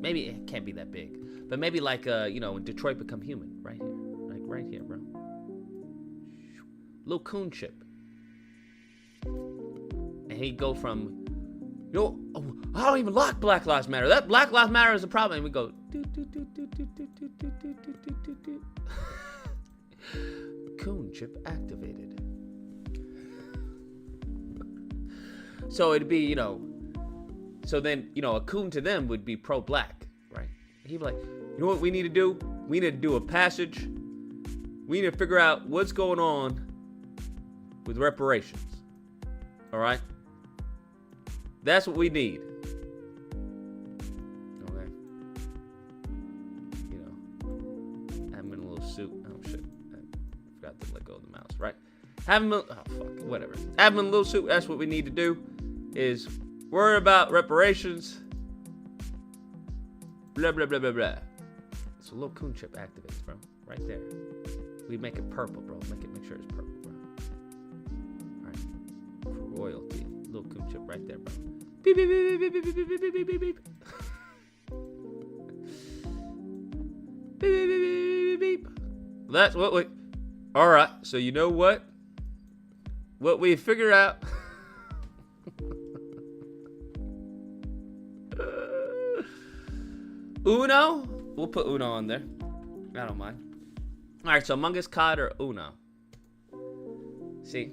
Maybe it can't be that big, but maybe like you know, when Detroit Become Human, right here, like right here, bro. Little coon chip, and he'd go from, yo, oh, I don't even like Black Lives Matter. That Black Lives Matter is a problem, and we go, coon chip activated. So it'd be, you know, so then, you know, a coon to them would be pro-black, right? He'd be like, you know what we need to do? We need to do a passage. We need to figure out what's going on with reparations. All right? That's what we need. Okay. You know, have him in a little suit. Oh, shit. I forgot to let go of the mouse, right? Have him, oh, fuck, whatever. Have him in a little suit. That's what we need to do, is worry about reparations. Blah, blah, blah, blah, blah. So a little coon chip activates, bro. Right there. We make it purple, bro. Make sure it's purple, bro. All right. For royalty. Little coon chip right there, bro. Beep, beep, beep, beep, beep, beep, beep, beep, beep, beep, beep. Beep, beep, beep, beep, beep. That's what we... All right. So you know what? What we figure out... Uno? We'll put Uno on there. I don't mind. Alright, so Among Us, COD, or Uno. See?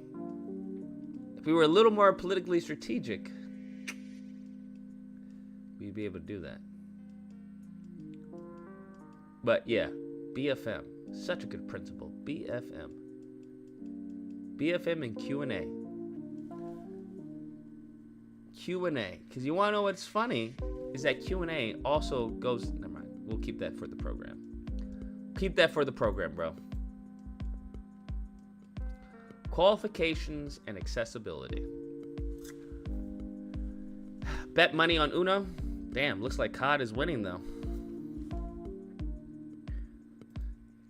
If we were a little more politically strategic, we'd be able to do that. But yeah, BFM. Such a good principle. BFM. BFM and Q&A. Q&A. Because you want to know what's funny? Is that Q&A also goes... Never mind. We'll keep that for the program. Keep that for the program, bro. Qualifications and accessibility. Bet money on Uno? Damn, looks like COD is winning, though.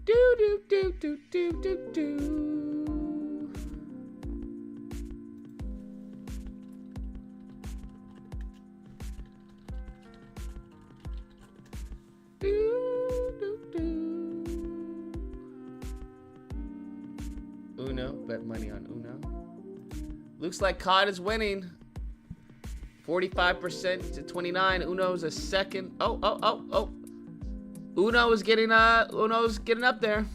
Do, do, do, do, do, do, do. Uno, bet money on Uno. Looks like COD is winning. 45% to 29. Uno's a second. Oh. Uno's getting up there.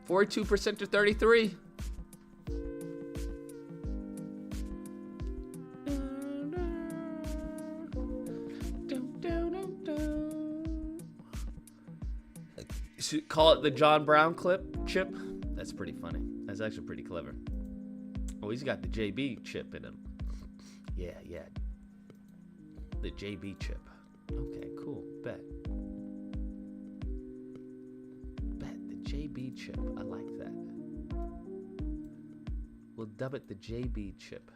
42% to 33. Should call it the John Brown chip. That's pretty funny. That's actually pretty clever. Oh, he's got the JB chip in him. Yeah. The JB chip. Okay, cool. Bet the JB chip. I like that. We'll dub it the JB chip.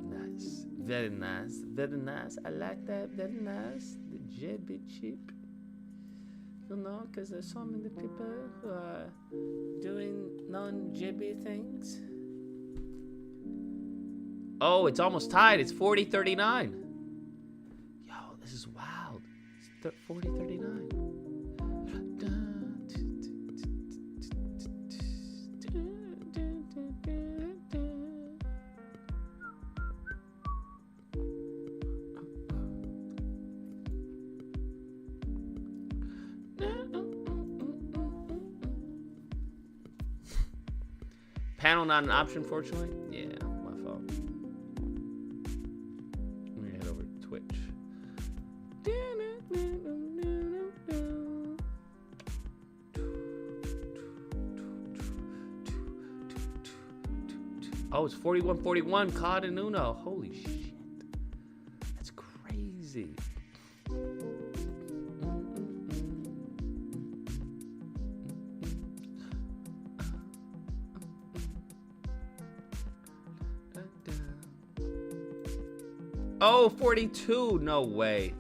Nice. Very nice. Very nice. I like that. Very nice. The JB chip. You know, because there's so many people who are doing non-JB things. Oh, it's almost tied. It's 40-39. Yo, this is wild. It's 40-39. Panel not an option, fortunately. Yeah, my fault. Let me head over to Twitch. Oh, it's 41-41. COD and Uno. Holy shit. That's crazy. Oh, 42. No way.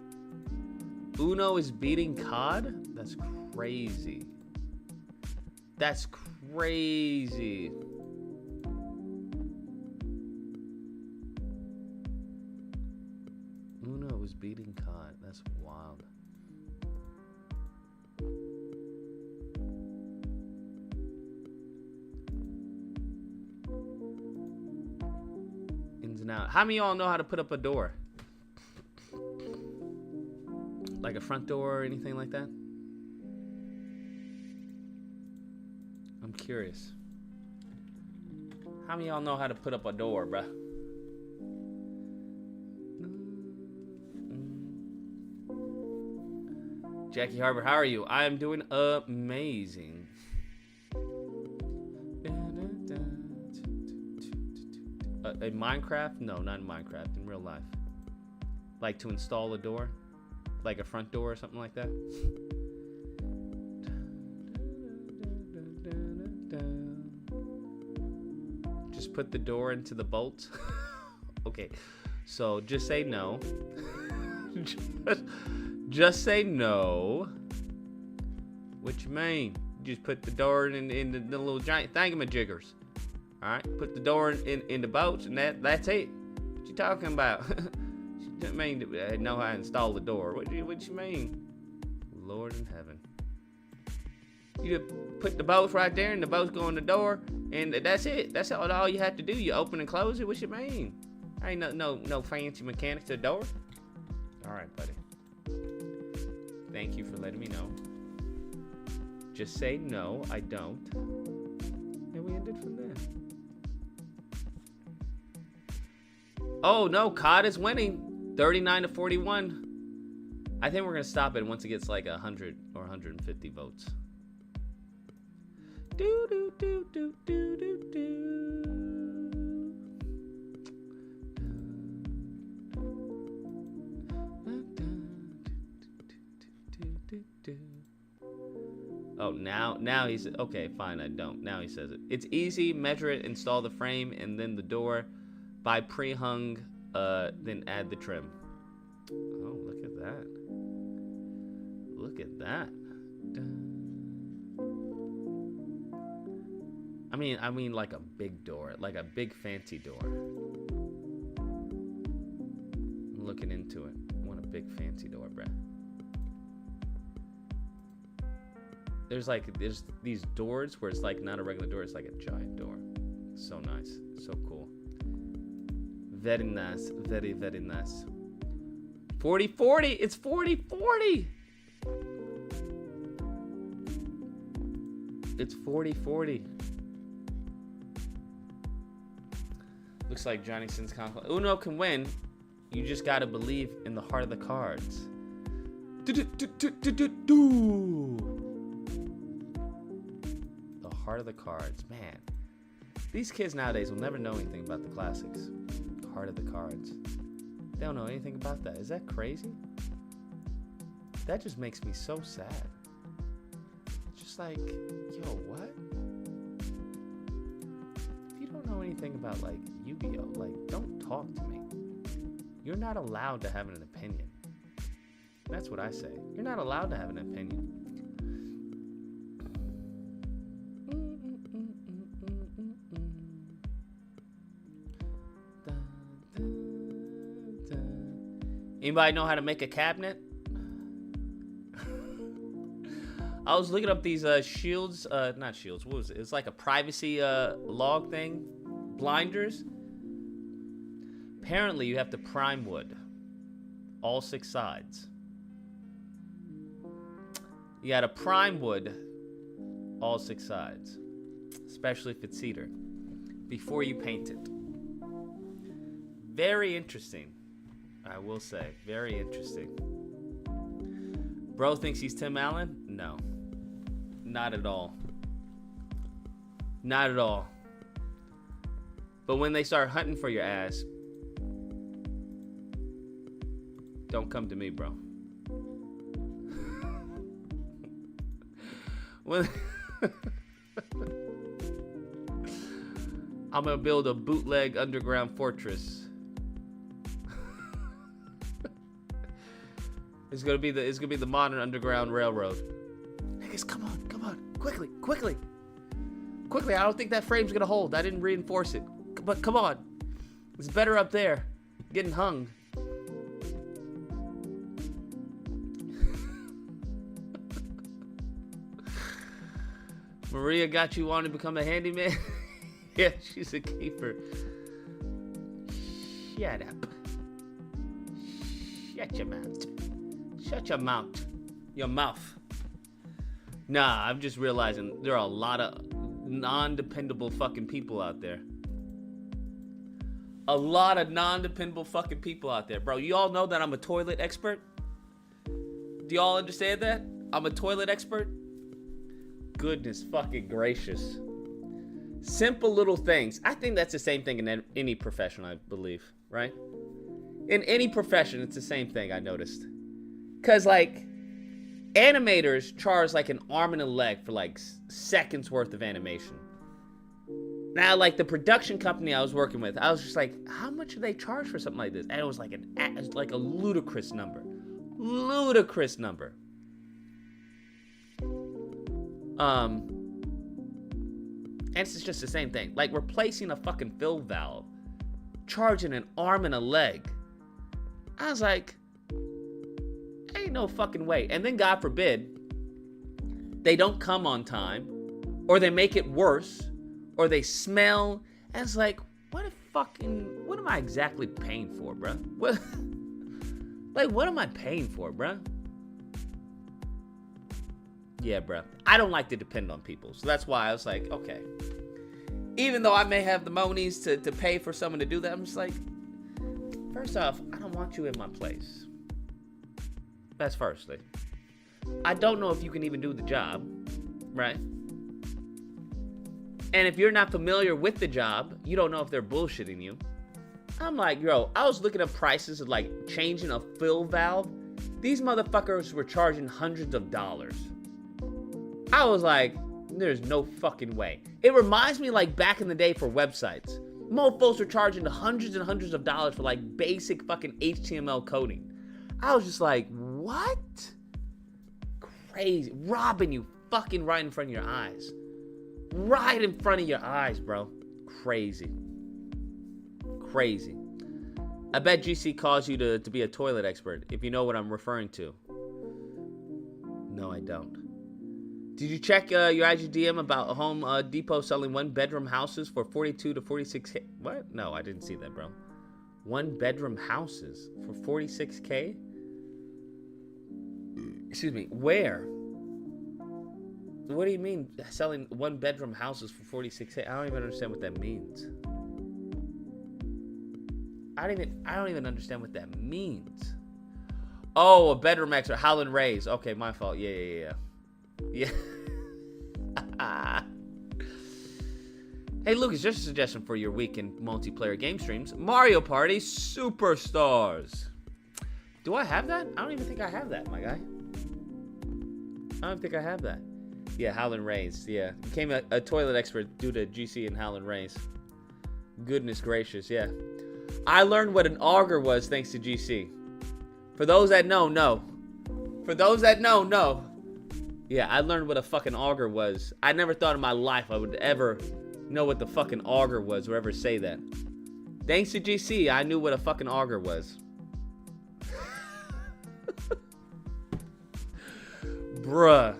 Uno is beating COD? That's crazy. That's crazy. That's wild. Ins and out. How many of y'all know how to put up a door? Like a front door or anything like that? I'm curious. How many of y'all know how to put up a door, bruh? Jackie Harbor, how are you? I am doing amazing. In Minecraft? No, not in Minecraft. In real life. Like to install a door? Like a front door or something like that? Just put the door into the bolt? Okay, so just say no. Just say no. What you mean? Just put the door in the little giant thingamajiggers. Alright, put the door in the boats and that's it. What you talking about? She didn't mean to know how to install the door. What you mean? Lord in heaven. You just put the boats right there and the boats go in the door and that's it. That's all you have to do. You open and close it. What you mean? Ain't no fancy mechanics to the door. Alright, buddy. Thank you for letting me know. Just say no, I don't. And we ended from there. Oh no, COD is winning. 39 to 41. I think we're gonna stop it once it gets like 100 or 150 votes. Do do do do do do do. Oh, now he's okay. Fine, I don't. Now he says it. It's easy. Measure it, install the frame, and then the door. Buy pre-hung, then add the trim. Oh, look at that. Look at that. I mean, like a big door, like a big fancy door. I'm looking into it. I want a big fancy door, bruh. There's these doors where it's like not a regular door, it's like a giant door. So nice, so cool. Very nice, very, very nice. 40-40, it's 40-40. It's 40-40. Looks like Johnny Sins conflict. Uno can win. You just gotta believe in the heart of the cards. Heart of the cards, man. These kids nowadays will never know anything about the classics. Heart of the cards. They don't know anything about that. Is that crazy? That just makes me so sad. Just like, yo, what? If you don't know anything about like Yu-Gi-Oh, like don't talk to me. You're not allowed to have an opinion. That's what I say. You're not allowed to have an opinion. Anybody know how to make a cabinet? I was looking up these shields, not shields, what was it? It's like a privacy log thing, blinders. Apparently you have to prime wood, all 6 sides. You gotta prime wood, all 6 sides, especially if it's cedar, before you paint it. Very interesting. I will say, very interesting. Bro thinks he's Tim Allen? No. Not at all. Not at all. But when they start hunting for your ass, don't come to me, bro. When I'm gonna build a bootleg underground fortress. It's gonna be the modern underground railroad. Niggas, come on, quickly. I don't think that frame's gonna hold. I didn't reinforce it, but come on, it's better up there, getting hung. Maria got you wanting to become a handyman? Yeah, she's a keeper. Shut up. Shut your mouth. Shut your mouth. Your mouth. Nah, I'm just realizing there are a lot of non-dependable fucking people out there. A lot of non-dependable fucking people out there. Bro, you all know that I'm a toilet expert? Do y'all understand that? I'm a toilet expert? Goodness fucking gracious. Simple little things. I think that's the same thing in any profession, I believe, right? In any profession, it's the same thing, I noticed. Because, like, animators charge like an arm and a leg for like seconds worth of animation. Now, like the production company I was working with, I was just like, how much do they charge for something like this? And it was like a ludicrous number. Ludicrous number. And it's just the same thing. Like replacing a fucking fill valve, charging an arm and a leg. I was like, ain't no fucking way. And then God forbid, they don't come on time, or they make it worse, or they smell. And it's like, what am I exactly paying for, bruh? What am I paying for, bruh? Yeah, bruh. I don't like to depend on people. So that's why I was like, okay. Even though I may have the monies to pay for someone to do that, I'm just like, first off, I don't want you in my place. That's firstly. I don't know if you can even do the job, right? And if you're not familiar with the job, you don't know if they're bullshitting you. I'm like, yo, I was looking at prices of like changing a fill valve. These motherfuckers were charging hundreds of dollars. I was like, there's no fucking way. It reminds me like back in the day for websites. Mofos were charging hundreds and hundreds of dollars for like basic fucking HTML coding. I was just like, what? Crazy. Robbing you fucking right in front of your eyes. Right in front of your eyes, bro. Crazy. Crazy. I bet GC calls you to be a toilet expert, if you know what I'm referring to. No, I don't. Did you check your IGDM about Home Depot selling one-bedroom houses for 42 to 46K? What? No, I didn't see that, bro. One-bedroom houses for 46K? Excuse me, where? What do you mean selling one-bedroom houses for 46K? I don't even understand what that means. I don't even understand what that means. Oh, a bedroom extra. Howland Rays. Okay, my fault. Yeah. Hey, Lucas, just a suggestion for your weekend multiplayer game streams. Mario Party Superstars. Do I have that? I don't even think I have that, my guy. I don't think I have that. Yeah, Howland Rays. Yeah, became a toilet expert due to GC and Howland Rays. Goodness gracious, yeah. I learned what an auger was thanks to GC. For those that know, no. For those that know, no. Yeah, I learned what a fucking auger was. I never thought in my life I would ever know what the fucking auger was or ever say that. Thanks to GC, I knew what a fucking auger was. Bruh.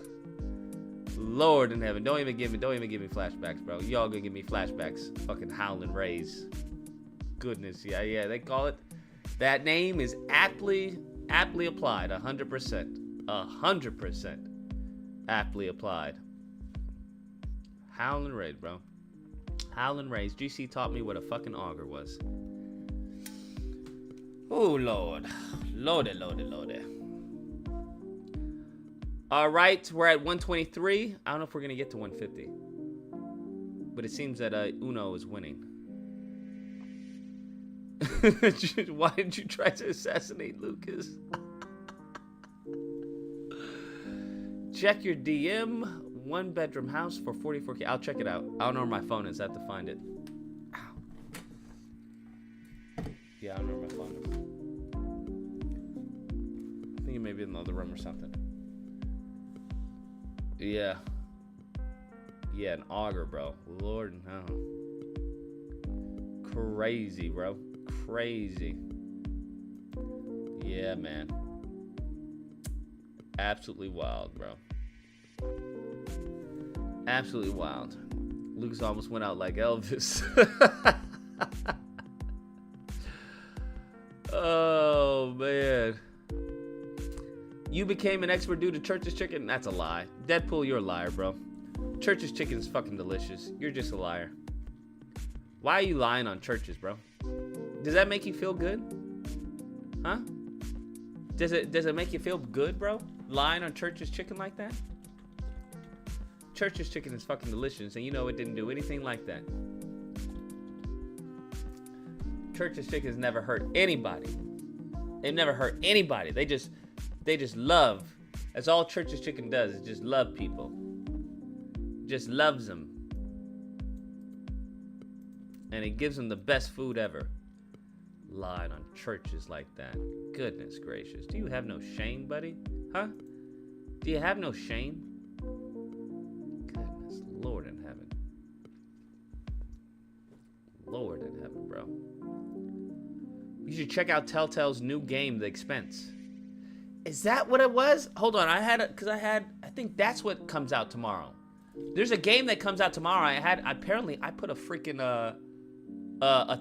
Lord in heaven. Don't even give me flashbacks, bro. Y'all gonna give me flashbacks. Fucking Howland Rays. Goodness, yeah, they call it. That name is aptly applied, 100%. 100% aptly applied. Howland Rays, bro. Howland Rays. GC taught me what a fucking auger was. Oh, Lord. Lordy. All right, we're at 123. I don't know if we're going to get to 150. But it seems that Uno is winning. Why did you try to assassinate Lucas? Check your DM. One-bedroom house for 44K. I'll check it out. I don't know where my phone is. I have to find it. Ow. Yeah, I don't know where my phone is. I think it may be in the other room or something. Yeah. Yeah, an auger, bro. Lord no. Crazy, bro. Crazy. Yeah, man. Absolutely wild, bro. Absolutely wild. Lucas almost went out like Elvis. Oh, man. You became an expert due to Church's Chicken? That's a lie. Deadpool, you're a liar, bro. Church's Chicken is fucking delicious. You're just a liar. Why are you lying on Church's, bro? Does that make you feel good? Huh? Does it make you feel good, bro? Lying on Church's Chicken like that? Church's Chicken is fucking delicious, and you know it didn't do anything like that. Church's Chicken has never hurt anybody. They've never hurt anybody. They just love. That's all Church's Chicken does, is just love people. Just loves them. And it gives them the best food ever. Lying on Church's like that. Goodness gracious. Do you have no shame, buddy? Huh? Do you have no shame? Goodness, Lord in heaven. Lord in heaven, bro. You should check out Telltale's new game, The Expanse. Is that what it was? Hold on, I think that's what comes out tomorrow. There's a game that comes out tomorrow. Apparently I put a freaking a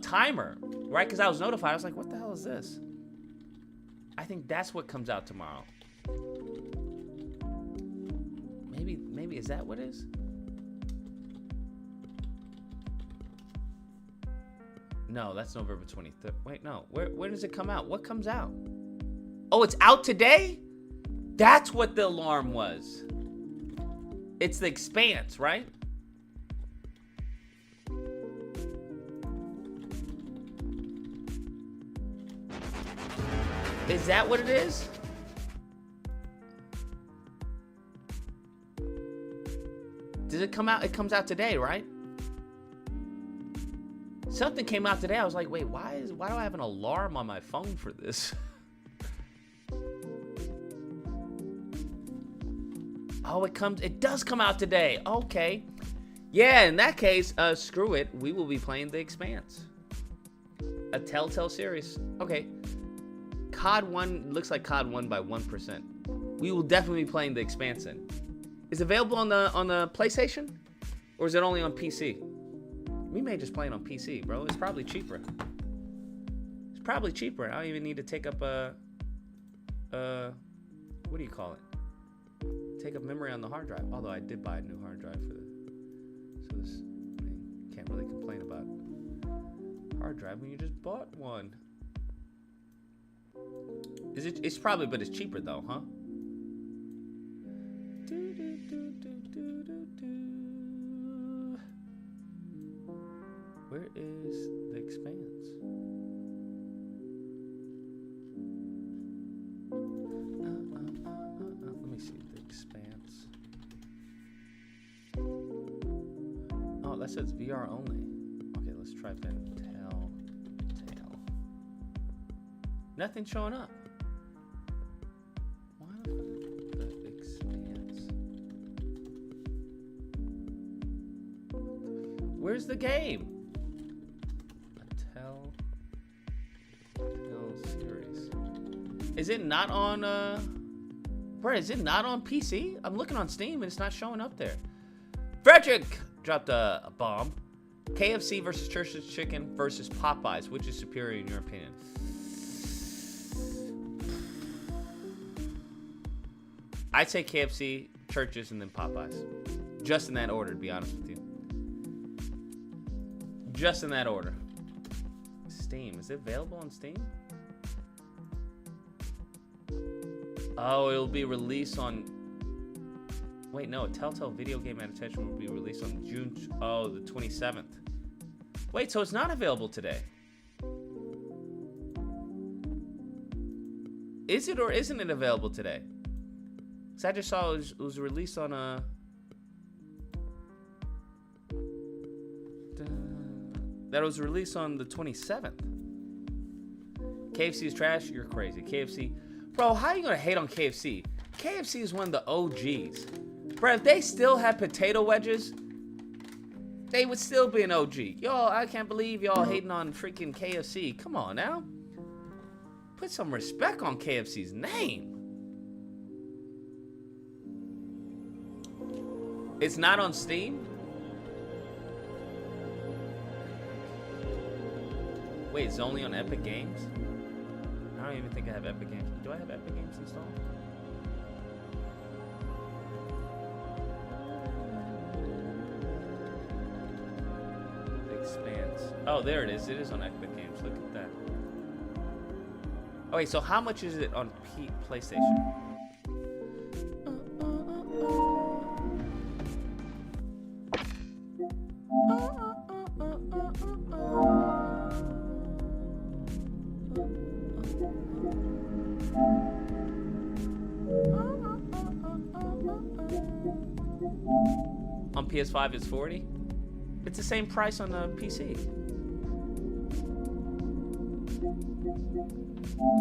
timer, right? Because I was notified. I was like, what the hell is this? I think that's what comes out tomorrow. Maybe is that what it is? No, that's November 23rd. Wait, no. Where does it come out? What comes out? Oh, it's out today? That's what the alarm was. It's The Expanse, right? Is that what it is? Does it come out? It comes out today, right? Something came out today. I was like, wait, why do I have an alarm on my phone for this? Oh, it does come out today. Okay. Yeah, in that case, screw it. We will be playing The Expanse. A Telltale series. Okay. COD 1, looks like COD 1 by 1%. We will definitely be playing The Expanse in. Is it available on the PlayStation? Or is it only on PC? We may just play it on PC, bro. It's probably cheaper. It's probably cheaper. I don't even need to take up what do you call it? Take up memory on the hard drive. Although I did buy a new hard drive for can't really complain about hard drive when you just bought one. It's probably, but it's cheaper though, huh? Where is The Expanse? Let me see. The Expanse. Oh, that says VR only. Okay, let's type in Telltale. Nothing showing up. Why The Expanse? Where's the game? Series. Is it not on bro, is it not on PC? I'm looking on Steam and it's not showing up there. Frederick dropped a bomb. KFC versus Church's Chicken versus Popeyes. Which is superior in your opinion? I'd say KFC, Church's, and then Popeyes. Just in that order, to be honest with you. Just in that order. Steam. Is it available on Steam? Oh, it'll be released on... Wait, no. A Telltale video game adaptation will be released on June... Oh, the 27th. Wait, so it's not available today. Is it or isn't it available today? Because I just saw it was released on a... That was released on the 27th. KFC is trash? You're crazy. KFC... Bro, how are you going to hate on KFC? KFC is one of the OGs. Bro, if they still had potato wedges, they would still be an OG. Y'all, I can't believe y'all hating on freaking KFC. Come on now. Put some respect on KFC's name. It's not on Steam? Wait, it's only on Epic Games? I don't even think I have Epic Games. Do I have Epic Games installed? Expanse. Oh, there it is. It is on Epic Games. Look at that. Okay, so how much is it on PlayStation? On PS5 it's 40. It's the same price on the PC.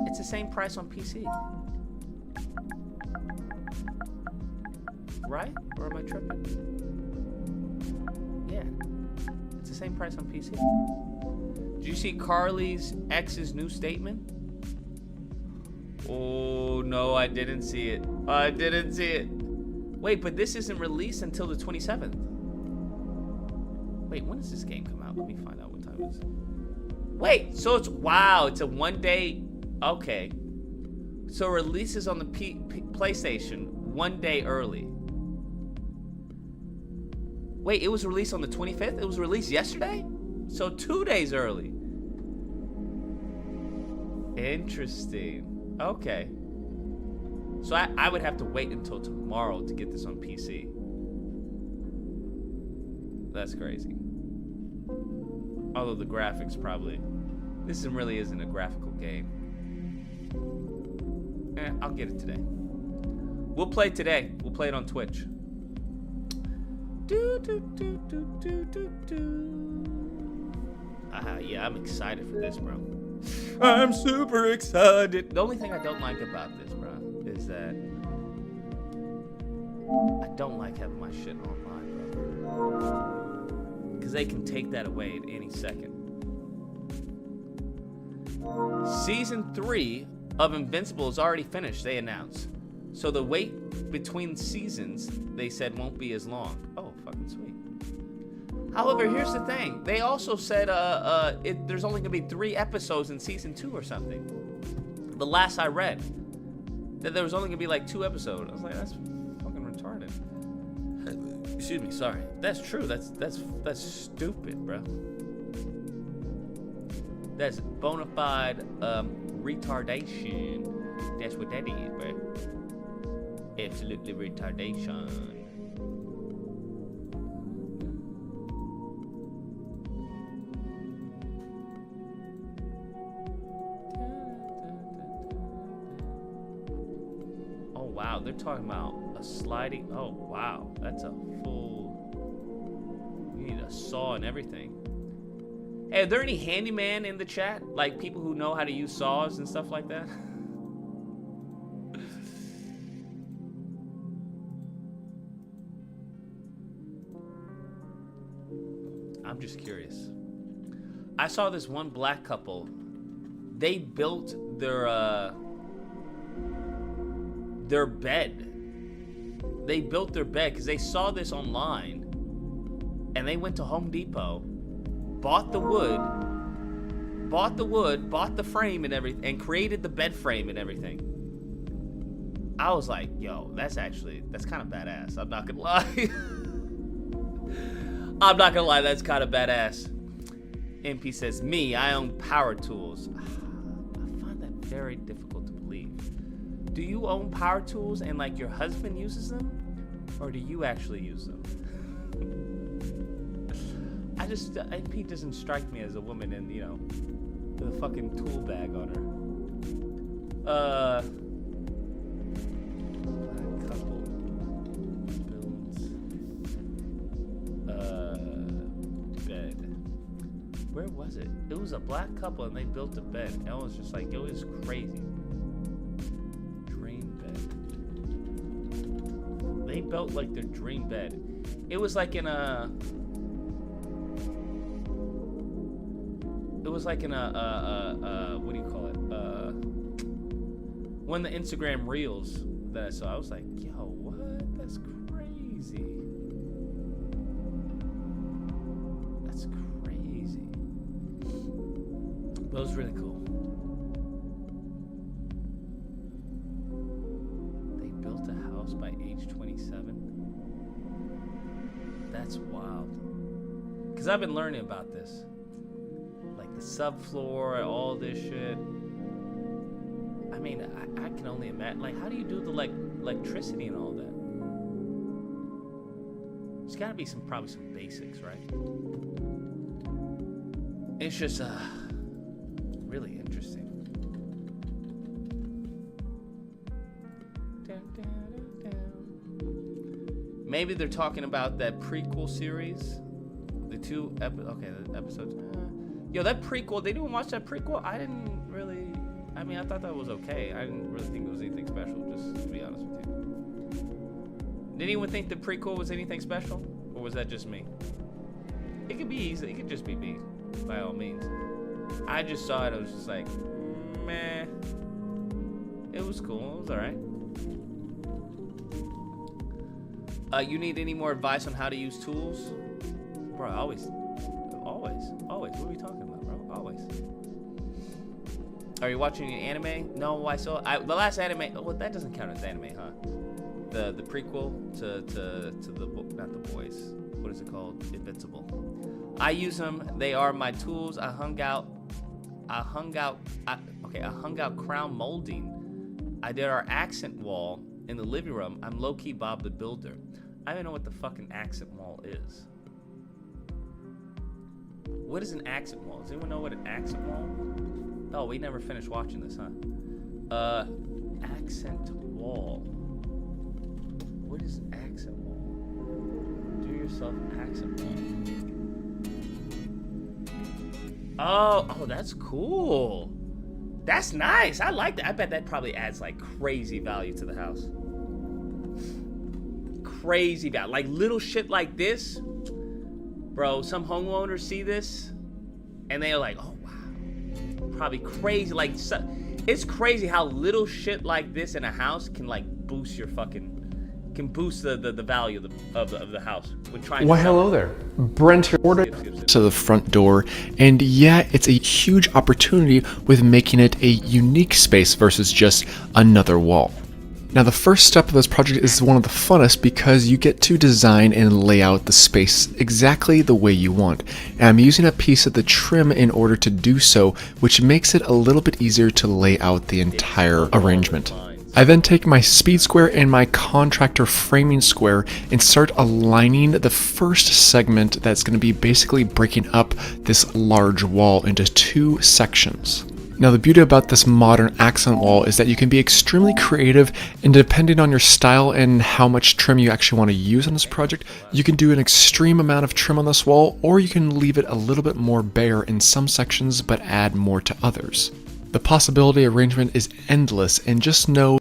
It's the same price on PC. Right? Or am I tripping? Yeah. It's the same price on PC. Did you see Carly's ex's new statement? Oh, no, I didn't see it. I didn't see it. Wait, but this isn't released until the 27th. Wait, when does this game come out? Let me find out what time it is. Wait, so it's, wow, it's a 1 day, okay. So it releases on the PlayStation 1 day early. Wait, it was released on the 25th? It was released yesterday? So 2 days early. Interesting. Okay. So I would have to wait until tomorrow to get this on PC. That's crazy. Although the graphics probably... This really isn't a graphical game. I'll get it today. We'll play today. We'll play it on Twitch. Yeah, I'm excited for this, bro. I'm super excited. The only thing I don't like about this, bro, is that I don't like having my shit online, bro. Because they can take that away at any second. Season 3 of Invincible is already finished, they announced. So the wait between seasons, they said, won't be as long. Oh, fucking sweet. However, here's the thing. They also said there's only going to be 3 episodes in season 2 or something. The last I read, that there was only going to be like 2 episodes. I was like, that's fucking retarded. Excuse me, sorry. That's true. That's stupid, bro. That's bona fide retardation. That's what that is, bro. Absolutely retardation. Oh wow, they're talking about a sliding. Oh wow, that's a full. You need a saw and everything. Hey, are there any handyman in the chat? Like people who know how to use saws and stuff like that? I'm just curious. I saw this one black couple. They built their bed. They built their bed because they saw this online, and they went to Home Depot, bought the wood, bought the frame and everything, and created the bed frame and everything. I was like, yo, that's kind of badass. I'm not gonna lie. I'm not gonna lie, that's kind of badass. MP says, me, I own power tools. I find that very difficult to believe. Do you own power tools and like your husband uses them? Or do you actually use them? MP doesn't strike me as a woman in, you know, with a fucking tool bag on her. Couple builds bed. Where was it? It was a black couple and they built a bed. And I was just like, yo, it's crazy. Dream bed. They built like their dream bed. It was like in a. It was like in a what do you call it? One of the Instagram reels that I saw. I was like, yo, what? That's crazy. Those are really cool. They built a house by age 27. That's wild. Because I've been learning about this. Like the subfloor, all this shit. I mean, I can only imagine. Like, how do you do the electricity and all that? There's got to be probably some basics, right? It's just really interesting. Maybe they're talking about that prequel series, the episodes. Yo, that prequel. They didn't watch that prequel. I didn't really. I mean, I thought that was okay. I didn't really think it was anything special, just to be honest with you. Did anyone think the prequel was anything special? Or was that just me? It could be easy. It could just be me, by all means. I just saw it. I was just like, meh. It was cool. It was alright. You need any more advice on how to use tools? Bro, always. What are we talking about, bro? Always. Are you watching an anime? No, I saw the last anime. Well, that doesn't count as anime, huh? The prequel to the not the boys. What is it called? Invincible. I use them. They are my tools. I hung out crown molding. I did our accent wall in the living room. I'm low-key Bob the Builder. I don't even know what the fucking accent wall is. What is an accent wall? Does anyone know what an accent wall? Oh, we never finished watching this, huh? Accent wall. What is an accent wall? Do yourself accent wall. Oh, that's cool. That's nice. I like that. I bet that probably adds like crazy value to the house. Crazy value. Like little shit like this. Bro, some homeowners see this and they're like, oh, wow. Probably crazy. Like, it's crazy how little shit like this in a house can like boost your fucking, can boost the value of the house when trying Why, to hello there. Brent here. To the front door, and yeah, it's a huge opportunity with making it a unique space versus just another wall. Now, the first step of this project is one of the funnest because you get to design and lay out the space exactly the way you want. And I'm using a piece of the trim in order to do so, which makes it a little bit easier to lay out the entire arrangement. I then take my speed square and my contractor framing square and start aligning the first segment that's going to be basically breaking up this large wall into two sections. Now, the beauty about this modern accent wall is that you can be extremely creative, and depending on your style and how much trim you actually want to use on this project, you can do an extreme amount of trim on this wall, or you can leave it a little bit more bare in some sections but add more to others. The possibility arrangement is endless, and just know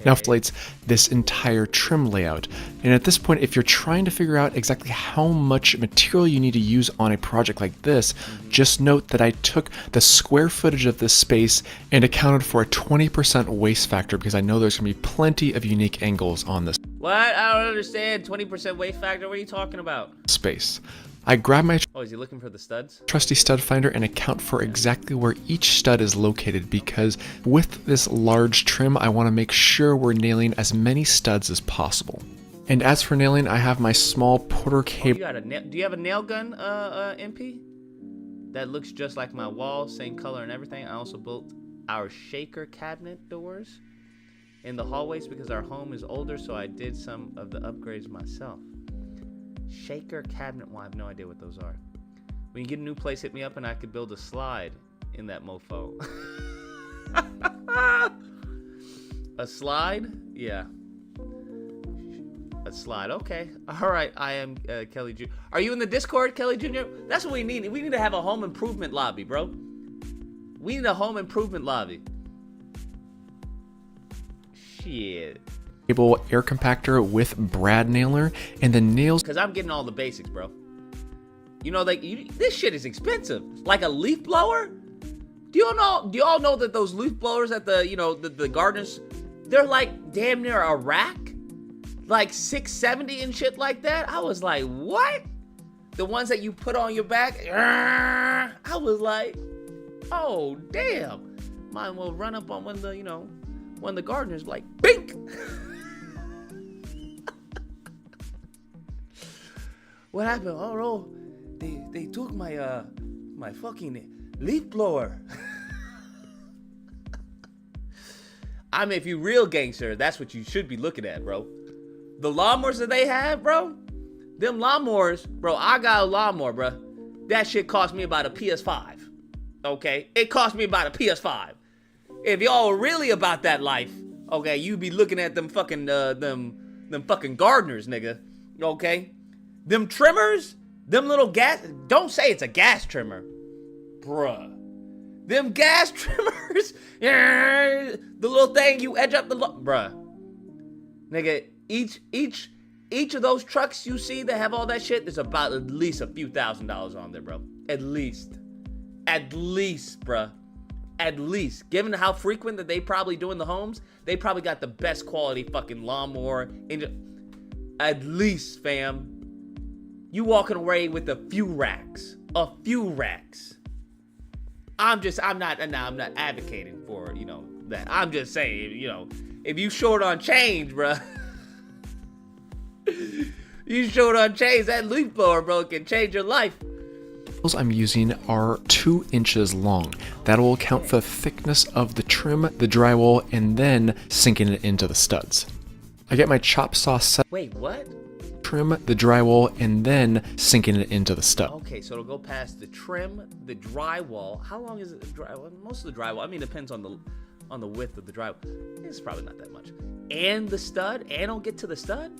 now inflates this entire trim layout. And at this point, if you're trying to figure out exactly how much material you need to use on a project like this, just note that I took the square footage of this space and accounted for a 20% waste factor because I know there's going to be plenty of unique angles on this What? I don't understand. 20% waste factor? What are you talking about? space. I grab my Oh, is he looking for the studs? trusty stud finder and account for exactly where each stud is located because with this large trim, I want to make sure we're nailing as many studs as possible. And as for nailing, I have my small Porter cable. Do you have a nail gun, MP? That looks just like my wall, same color and everything. I also built our shaker cabinet doors in the hallways because our home is older, so I did some of the upgrades myself. Shaker cabinet. Well, I have no idea what those are. When you get a new place, hit me up and I could build a slide in that mofo. A slide? Yeah. A slide. Okay. All right. I am Kelly Jr. Are you in the Discord, Kelly Jr.? That's what we need. We need to have a home improvement lobby, bro. We need a home improvement lobby. Shit. Air compactor with brad nailer, and the nails. Because I'm getting all the basics, bro. You know, like this shit is expensive. Like a leaf blower. Do you all know that those leaf blowers at the the gardeners, they're like damn near a rack, like $670 and shit like that. I was like, what? The ones that you put on your back. I was like, Oh, damn. Mine will run up on one of the, one of the gardeners like, bink. What happened? Oh, no. They took my, my fucking leaf blower. I mean, if you real gangster, that's what you should be looking at, bro. The lawnmowers that they have, bro. Them lawnmowers, bro, I got a lawnmower, bro. That shit cost me about a PS5. Okay? It cost me about a PS5. If y'all were really about that life, okay, you'd be looking at them fucking, them fucking gardeners, nigga. Okay? Them trimmers, them little gas, don't say it's a gas trimmer. Bruh. Them gas trimmers, the little thing you edge up the, bruh. Nigga, each of those trucks you see that have all that shit, there's about at least a few $1,000s on there, bro. At least, bruh. At least. Given how frequent that they probably do in the homes, they probably got the best quality fucking lawnmower. At least, fam. You walking away with a few racks. A few racks. I'm not advocating for, that. I'm just saying, if you short on change, bruh. You short on change, that leaf blower, bro, can change your life. I'm using are 2 inches long. That will account for the thickness of the trim, the drywall, and then sinking it into the studs. I get my chop saw set. Wait, what? Trim, the drywall, and then sinking it into the stud. Okay, so it'll go past the trim, the drywall. How long is it? Most of the drywall. I mean, it depends on the width of the drywall. It's probably not that much. And the stud, and it'll get to the stud.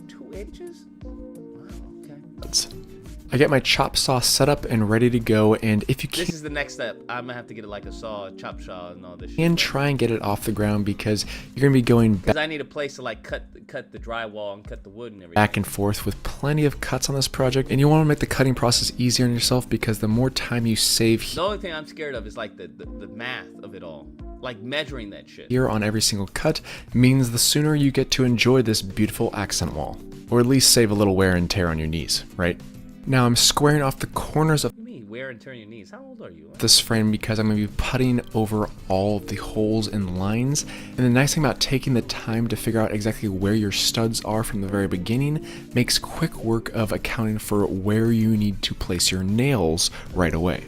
2 inches. Wow. Okay. I get my chop saw set up and ready to go, and if you this is the next step. I'm gonna have to get it like a saw, a chop saw, and all this shit. And try and get it off the ground because you're gonna be going because I need a place to like cut the drywall and cut the wood and everything. Back and forth with plenty of cuts on this project, and you want to make the cutting process easier on yourself because the more time you save the only thing I'm scared of is like the math of it all, like measuring that shit here on every single cut means the sooner you get to enjoy this beautiful accent wall, or at least save a little wear and tear on your knees, right? Now I'm squaring off the corners of What do you mean, wear and tear on your knees? How old are you? this frame because I'm going to be putting over all of the holes and lines. And the nice thing about taking the time to figure out exactly where your studs are from the very beginning makes quick work of accounting for where you need to place your nails right away.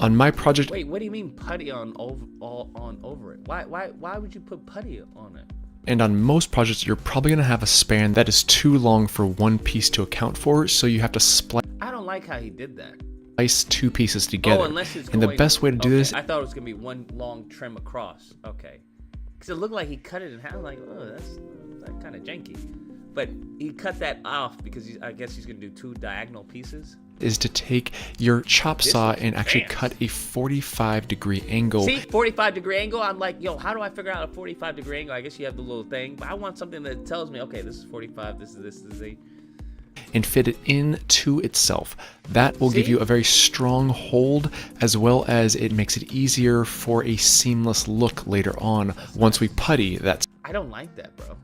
On my project... Wait, what do you mean putty on over it? Why would you put putty on it? And on most projects, you're probably going to have a span that is too long for one piece to account for, so you have to splice I don't like how he did that. 2 pieces together. Oh, unless it's and the best way to do this... I thought it was going to be one long trim across. Okay. Because it looked like he cut it in half. Like, oh, that's kind of janky. But he cut that off because I guess he's going to do 2 diagonal pieces. Is to take your chop saw and actually cut a 45-degree angle. See, 45-degree angle? I'm like, yo, how do I figure out a 45-degree angle? I guess you have the little thing, but I want something that tells me, okay, this is 45, this is 8. And fit it into itself. That will give you a very strong hold, as well as it makes it easier for a seamless look later on once we putty that I don't like that, bro.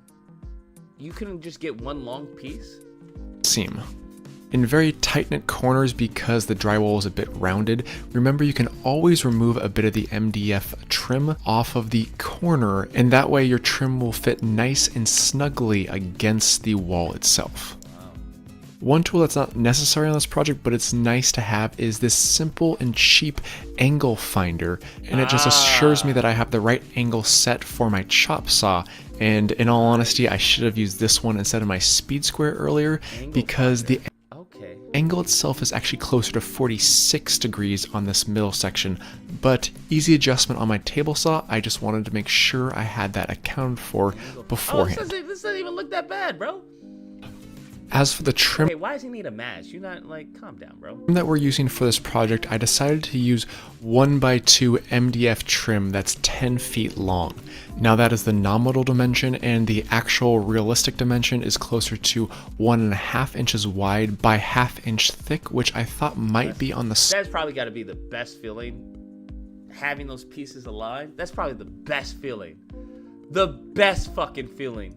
You couldn't just get one long piece? seam. In very tight-knit corners, because the drywall is a bit rounded, remember you can always remove a bit of the MDF trim off of the corner, and that way your trim will fit nice and snugly against the wall itself. One tool that's not necessary on this project, but it's nice to have, is this simple and cheap angle finder, and it just assures me that I have the right angle set for my chop saw. And in all honesty, I should have used this one instead of my speed square earlier, because the angle itself is actually closer to 46 degrees on this middle section, but easy adjustment on my table saw. I just wanted to make sure I had that accounted for beforehand. Oh, this doesn't even look that bad, bro. As for the trim Okay, why does he need a mask? You're not, like, calm down, bro. that we're using for this project, I decided to use 1x2 MDF trim that's 10 feet long. Now that is the nominal dimension, and the actual realistic dimension is closer to 1.5 inches wide by 1/2 inch thick, which I thought might be on the That's probably got to be the best feeling. Having those pieces aligned, that's probably the best feeling. The best fucking feeling.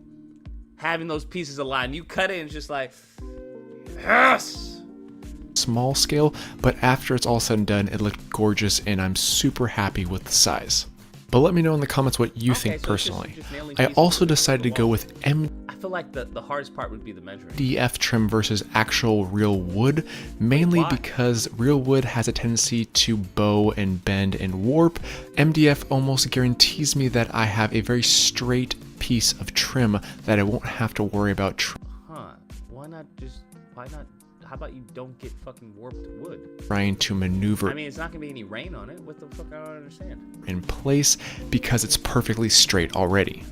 Having those pieces aligned. You cut it and it's just like, yes! small scale, but after it's all said and done, it looked gorgeous and I'm super happy with the size. But let me know in the comments what you think personally. I also decided to go with I feel like the hardest part would be the measuring. MDF trim versus actual real wood, mainly because real wood has a tendency to bow and bend and warp. MDF almost guarantees me that I have a very straight piece of trim that I won't have to worry about Huh, why not? How about you don't get fucking warped wood? trying to maneuver I mean, it's not gonna be any rain on it. What the fuck? I don't understand. in place because it's perfectly straight already.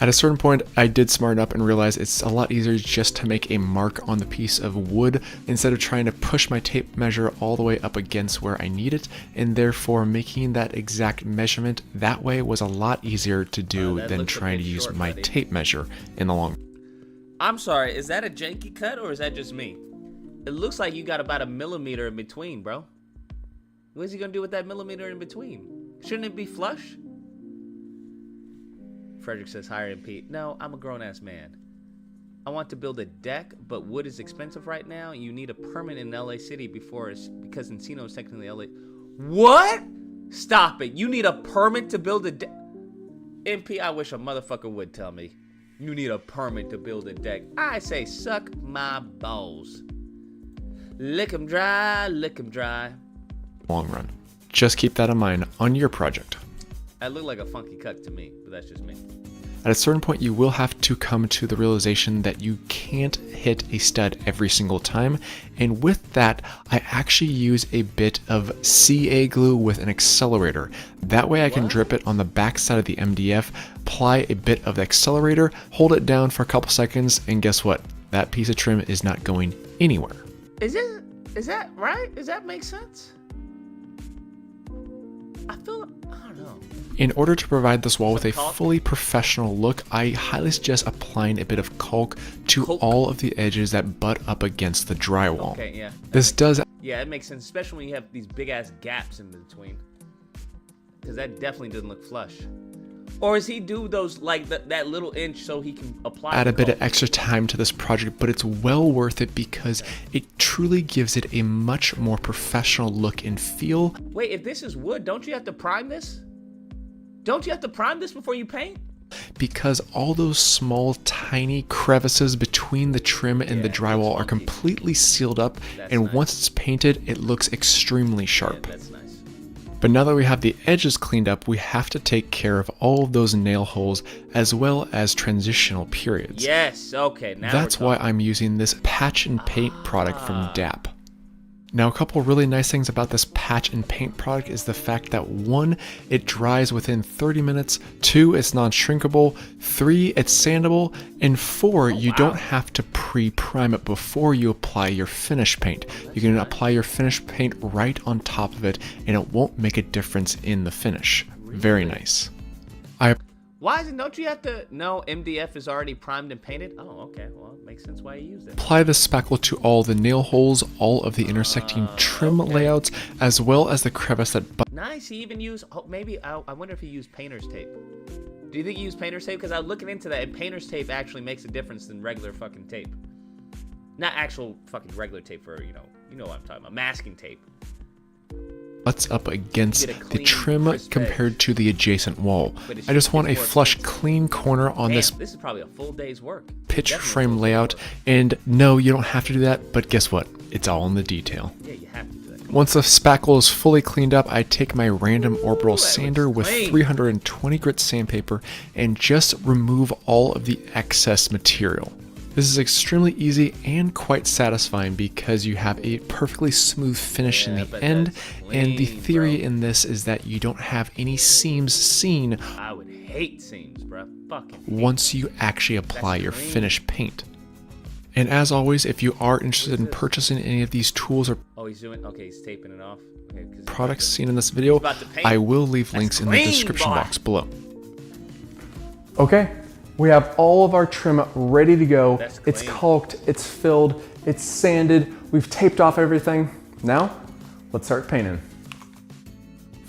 At a certain point, I did smarten up and realize it's a lot easier just to make a mark on the piece of wood instead of trying to push my tape measure all the way up against where I need it, and therefore making that exact measurement that way was a lot easier to do than trying to use my tape measure in the long run. I'm sorry, is that a janky cut or is that just me? It looks like you got about a millimeter in between, bro. What is he gonna do with that millimeter in between? Shouldn't it be flush? Frederick says, hire and Pete. No, I'm a grown-ass man. I want to build a deck, but wood is expensive right now. You need a permit in LA City because Encino is technically LA. What? Stop it. You need a permit to build a deck? MP, I wish a motherfucker would tell me. You need a permit to build a deck. I say suck my balls. Lick 'em dry, lick 'em dry. Long run. Just keep that in mind on your project. That looked like a funky cut to me, but that's just me. At a certain point, you will have to come to the realization that you can't hit a stud every single time. And with that, I actually use a bit of CA glue with an accelerator. That way I can drip it on the back side of the MDF, apply a bit of the accelerator, hold it down for a couple seconds, and guess what? That piece of trim is not going anywhere. Is that right? Does that make sense? I don't know. In order to provide this wall with a fully professional look, I highly suggest applying a bit of caulk to all of the edges that butt up against the drywall. Okay, yeah. Yeah, it makes sense, especially when you have these big ass gaps in between. Because that definitely doesn't look flush. Or does he do those like that little inch so he can apply? Add a bit of extra time to this project, but it's well worth it because it truly gives it a much more professional look and feel. Wait, if this is wood, don't you have to prime this? Don't you have to prime this before you paint? Because all those small, tiny crevices between the trim and the drywall are completely sealed up, and once it's painted, it looks extremely sharp. That's nice. But now that we have the edges cleaned up, we have to take care of all of those nail holes as well as transitional periods. Yes, okay. Now that's why I'm using this patch and paint product from DAP. Now, a couple really nice things about this patch and paint product is the fact that 1, it dries within 30 minutes, 2, it's non-shrinkable, 3, it's sandable, and 4, you don't have to pre-prime it before you apply your finish paint. You can apply your finish paint right on top of it, and it won't make a difference in the finish. Very nice. Why is it? Don't you have to? No, MDF is already primed and painted. Oh, okay. Well, it makes sense why you use it. Apply the spackle to all the nail holes, all of the intersecting trim layouts, as well as the crevice that. Nice. He even used. Oh, maybe I wonder if he used painter's tape. Do you think he used painter's tape? Because I was looking into that, and painter's tape actually makes a difference than regular fucking tape. Not actual fucking regular tape for you know what I'm talking about. Masking tape. Butts up against the trim compared to the adjacent wall. I just want a flush, clean corner on this. This is probably a full day's work. Pitch frame layout, and no, you don't have to do that, but guess what? It's all in the detail. Yeah, you have to do that. Once the spackle is fully cleaned up, I take my random orbital sander with 320 grit sandpaper and just remove all of the excess material. This is extremely easy and quite satisfying because you have a perfectly smooth finish in the end, and the theory in this is that you don't have any seams seen. I would hate seams, bro. Fucking once you actually apply your finish paint. And as always, if you are interested in purchasing any of these tools or he's taping it off. Okay, products seen in this video, I will leave links in the description box below. Okay. We have all of our trim ready to go. It's caulked, it's filled, it's sanded, we've taped off everything. Now, let's start painting.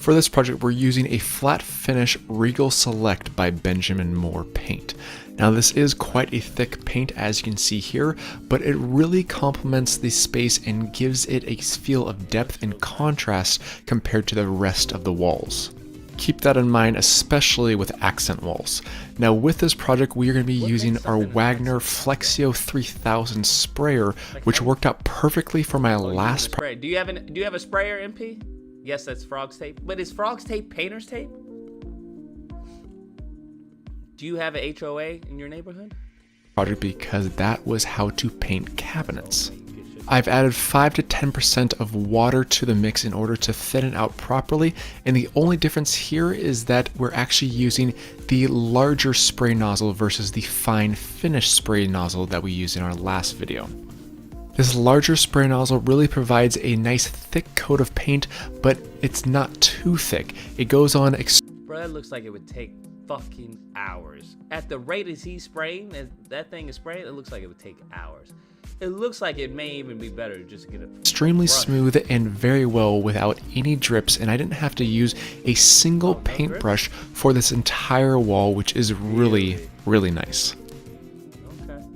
For this project, we're using a flat finish Regal Select by Benjamin Moore paint. Now this is quite a thick paint as you can see here, but it really complements the space and gives it a feel of depth and contrast compared to the rest of the walls. Keep that in mind, especially with accent walls. Now with this project, we are going to be using our Wagner Flexio 3000 sprayer, which worked out perfectly for my last project. Do you have a sprayer, MP? Yes, that's Frog's tape. But is Frog's tape painter's tape? Do you have a HOA in your neighborhood? Project because that was how to paint cabinets. I've added 5 to 10% of water to the mix in order to thin it out properly, and the only difference here is that we're actually using the larger spray nozzle versus the fine finish spray nozzle that we used in our last video. This larger spray nozzle really provides a nice thick coat of paint, but it's not too thick. It goes on Bro, that looks like it would take fucking hours. At the rate as he's spraying, as that thing is spraying, it looks like it would take hours. It looks like it may even be better to just get it extremely smooth and very well without any drips, and I didn't have to use a single paintbrush for this entire wall, which is really nice.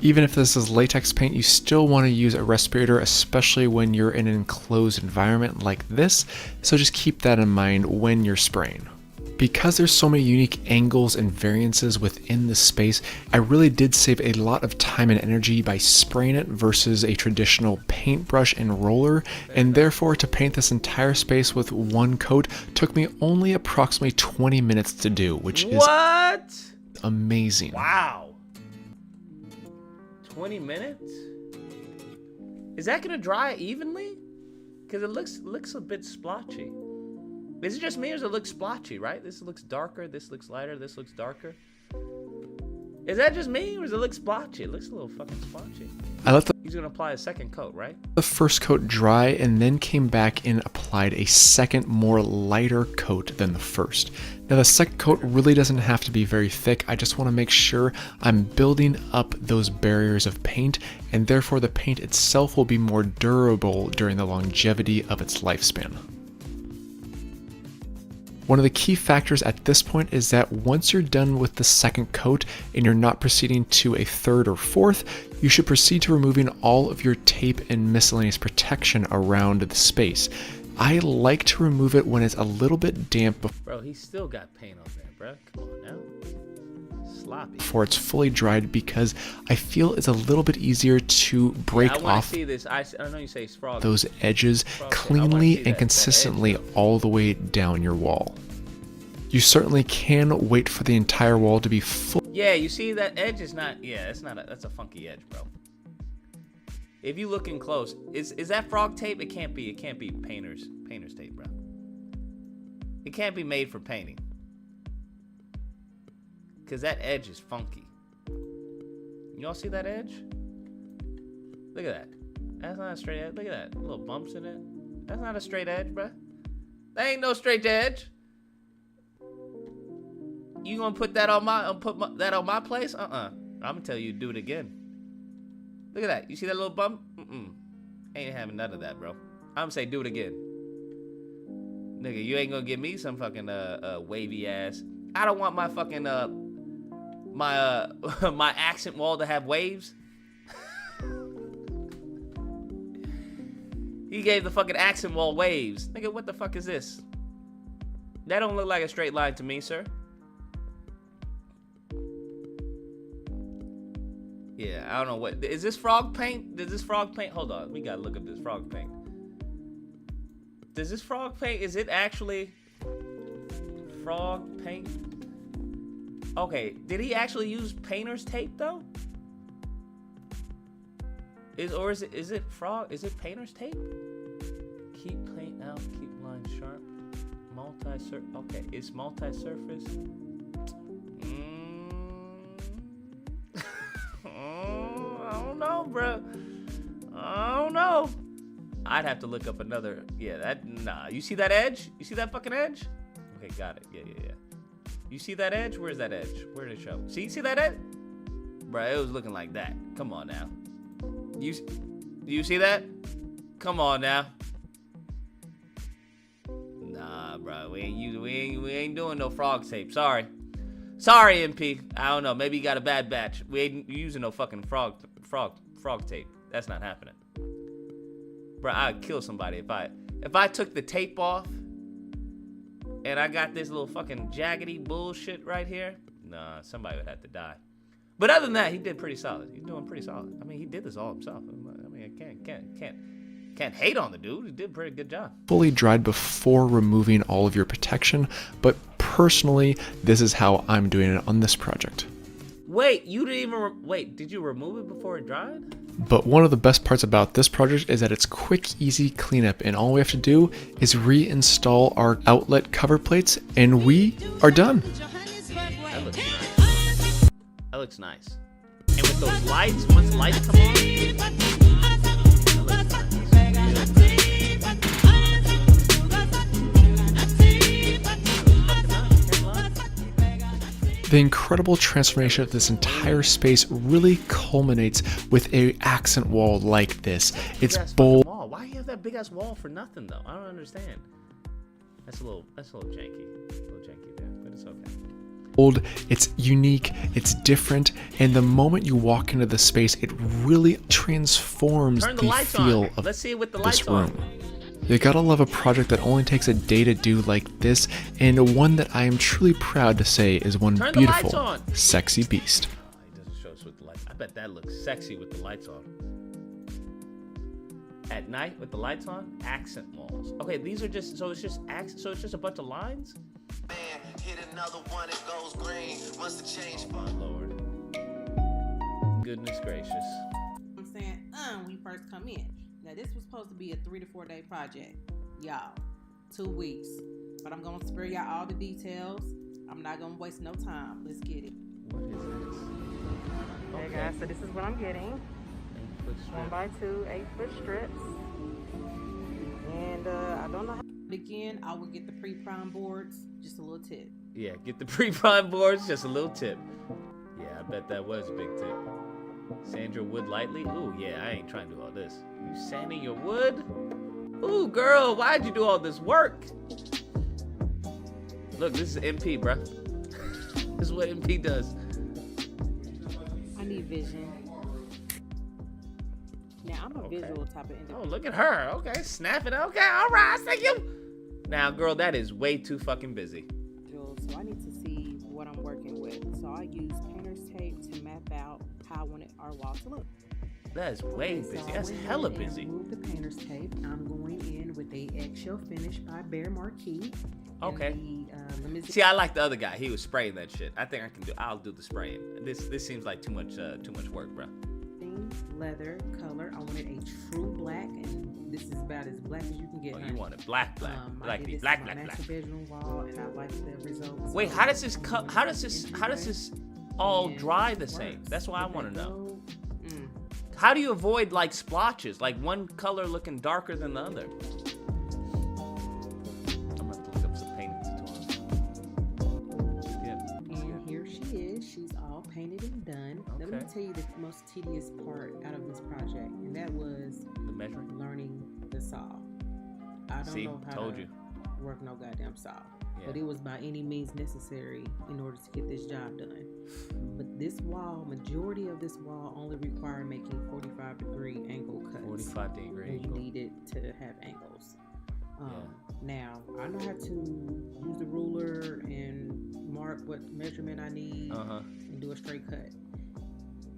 Even if this is latex paint, you still want to use a respirator, especially when you're in an enclosed environment like this, so just keep that in mind when you're spraying. Because there's so many unique angles and variances within this space, I really did save a lot of time and energy by spraying it versus a traditional paintbrush and roller, and therefore to paint this entire space with one coat took me only approximately 20 minutes to do, which is amazing. Wow. 20 minutes? Is that gonna dry evenly? Because it looks a bit splotchy. Is it just me or does it look splotchy, right? This looks darker, this looks lighter, this looks darker. Is that just me or does it look splotchy? It looks a little fucking splotchy. He's gonna apply a second coat, right? The first coat dry and then came back and applied a second, more lighter coat than the first. Now the second coat really doesn't have to be very thick. I just want to make sure I'm building up those barriers of paint, and therefore the paint itself will be more durable during the longevity of its lifespan. One of the key factors at this point is that once you're done with the second coat and you're not proceeding to a third or fourth, you should proceed to removing all of your tape and miscellaneous protection around the space. I like to remove it when it's a little bit damp Bro, he's still got paint on there, bro. Come on now. Sloppy. Before it's fully dried, because I feel it's a little bit easier to break off see this. I know you say it's frog. Those edges cleanly and consistently all the way down your wall. You certainly can wait for the entire wall to be full. Yeah, you see that edge is not. Yeah, that's a funky edge, bro. If you look in close, is that frog tape? It can't be painter's tape, bro. It can't be made for painting. Cause that edge is funky. Y'all see that edge? Look at that. That's not a straight edge. Look at that. Little bumps in it. That's not a straight edge, bro. That ain't no straight edge. You gonna put that on that on my place? I'm gonna tell you to do it again. Look at that. You see that little bump? Ain't having none of that, bro. I'm gonna say do it again. Nigga, you ain't gonna give me some fucking wavy ass. I don't want my fucking my accent wall to have waves. He gave the fucking accent wall waves. Nigga, what the fuck is this? That don't look like a straight line to me, sir. Yeah, I don't know what. Is this frog paint? Does this frog paint? Hold on, we gotta look up this frog paint. Does this frog paint, is it actually frog paint? Okay, did he actually use painter's tape though? Is it frog? Is it painter's tape? Keep paint out, keep line sharp. Multi-surface. Okay, it's multi-surface. I don't know, bro. I don't know. I'd have to look up another. Yeah, nah. You see that edge? You see that fucking edge? Okay, got it. Yeah. You see that edge? Where's that edge? Where did it show? See that edge? Bro, it was looking like that. Come on now. You see that? Come on now. Nah, bro. We ain't doing no frog tape. Sorry, MP. I don't know. Maybe you got a bad batch. We ain't using no fucking frog tape. That's not happening, bro. I'd kill somebody if I took the tape off and I got this little fucking jaggedy bullshit right here. Nah, somebody would have to die. But other than that, he did pretty solid. He's doing pretty solid. I mean, he did this all himself. I mean, I can't hate on the dude. He did a pretty good job. Fully dried before removing all of your protection, but personally, this is how I'm doing it on this project. Wait, you didn't even wait, did you remove it before it dried? But one of the best parts about this project is that it's quick, easy cleanup, and all we have to do is reinstall our outlet cover plates, and we are done. That looks nice. That looks nice. And with those lights, once the lights come on, that looks nice. The incredible transformation of this entire space really culminates with a accent wall like this. It's bold. Why you have that big ass wall for nothing though? I don't understand. That's a little janky. A little janky there, but it's okay. Bold, it's unique, it's different, and the moment you walk into the space, it really transforms the feel of Let's see it with the this lights room. on. You gotta love a project that only takes a day to do like this, and one that I am truly proud to say is one Turn the lights beautiful, on. sexy beast. Oh, he doesn't show us with the lights. I bet that looks sexy with the lights on. At night with the lights on, accent walls. Okay, these are just so it's just a bunch of lines. Man, hit another one, it goes green. Must have changed. Oh my lord. Goodness gracious. I'm saying, when you first come in. Now this was supposed to be a 3 to 4 day project, y'all. 2 weeks, but I'm gonna spare y'all all the details. I'm not gonna waste no time. Let's get it. What is this? Okay, guys. So this is what I'm getting. 1x2 8-foot strips, and I don't know how. Again, I will get the pre-prime boards. Just a little tip. Yeah, get the pre-prime boards. Just a little tip. Yeah, I bet that was a big tip. Sand your wood lightly. Ooh, yeah, I ain't trying to do all this. You sanding your wood? Ooh, girl, why'd you do all this work? Look, this is MP, bruh. This is what MP does. I need vision. Now, I'm a visual type of individual. Oh, look at her. Okay, snap it. Okay, all right, thank you. Now, girl, that is way too fucking busy. So I need to see what I'm working with. So I use painter's tape to map out how I want our wall to look. That is way busy. That's hella busy. Remove the painter's tape. I'm going in with a eggshell finish by Bear Marquee. Okay. See, I like the other guy. He was spraying that shit. I think I'll do the spraying. This seems like too much work, bro. Leather color. I wanted a true black, and this is about as black as you can get. Oh, you want it black. Like the black. Bedroom wall, and I like the results. Wait, how does this all dry the same? That's what I want to know. How do you avoid like splotches, like one color looking darker than the other? I'm gonna have to look up some painting tutorials. Yeah. And here she is. She's all painted and done. Okay. Let me tell you the most tedious part out of this project, and that was the measuring, learning the saw. I don't know how to work no goddamn saw. Yeah. But it was by any means necessary in order to get this job done. But this wall, majority of this wall only required making 45-degree angle cuts. 45-degree angle. You needed to have angles. Now, I know how to use the ruler and mark what measurement I need and do a straight cut.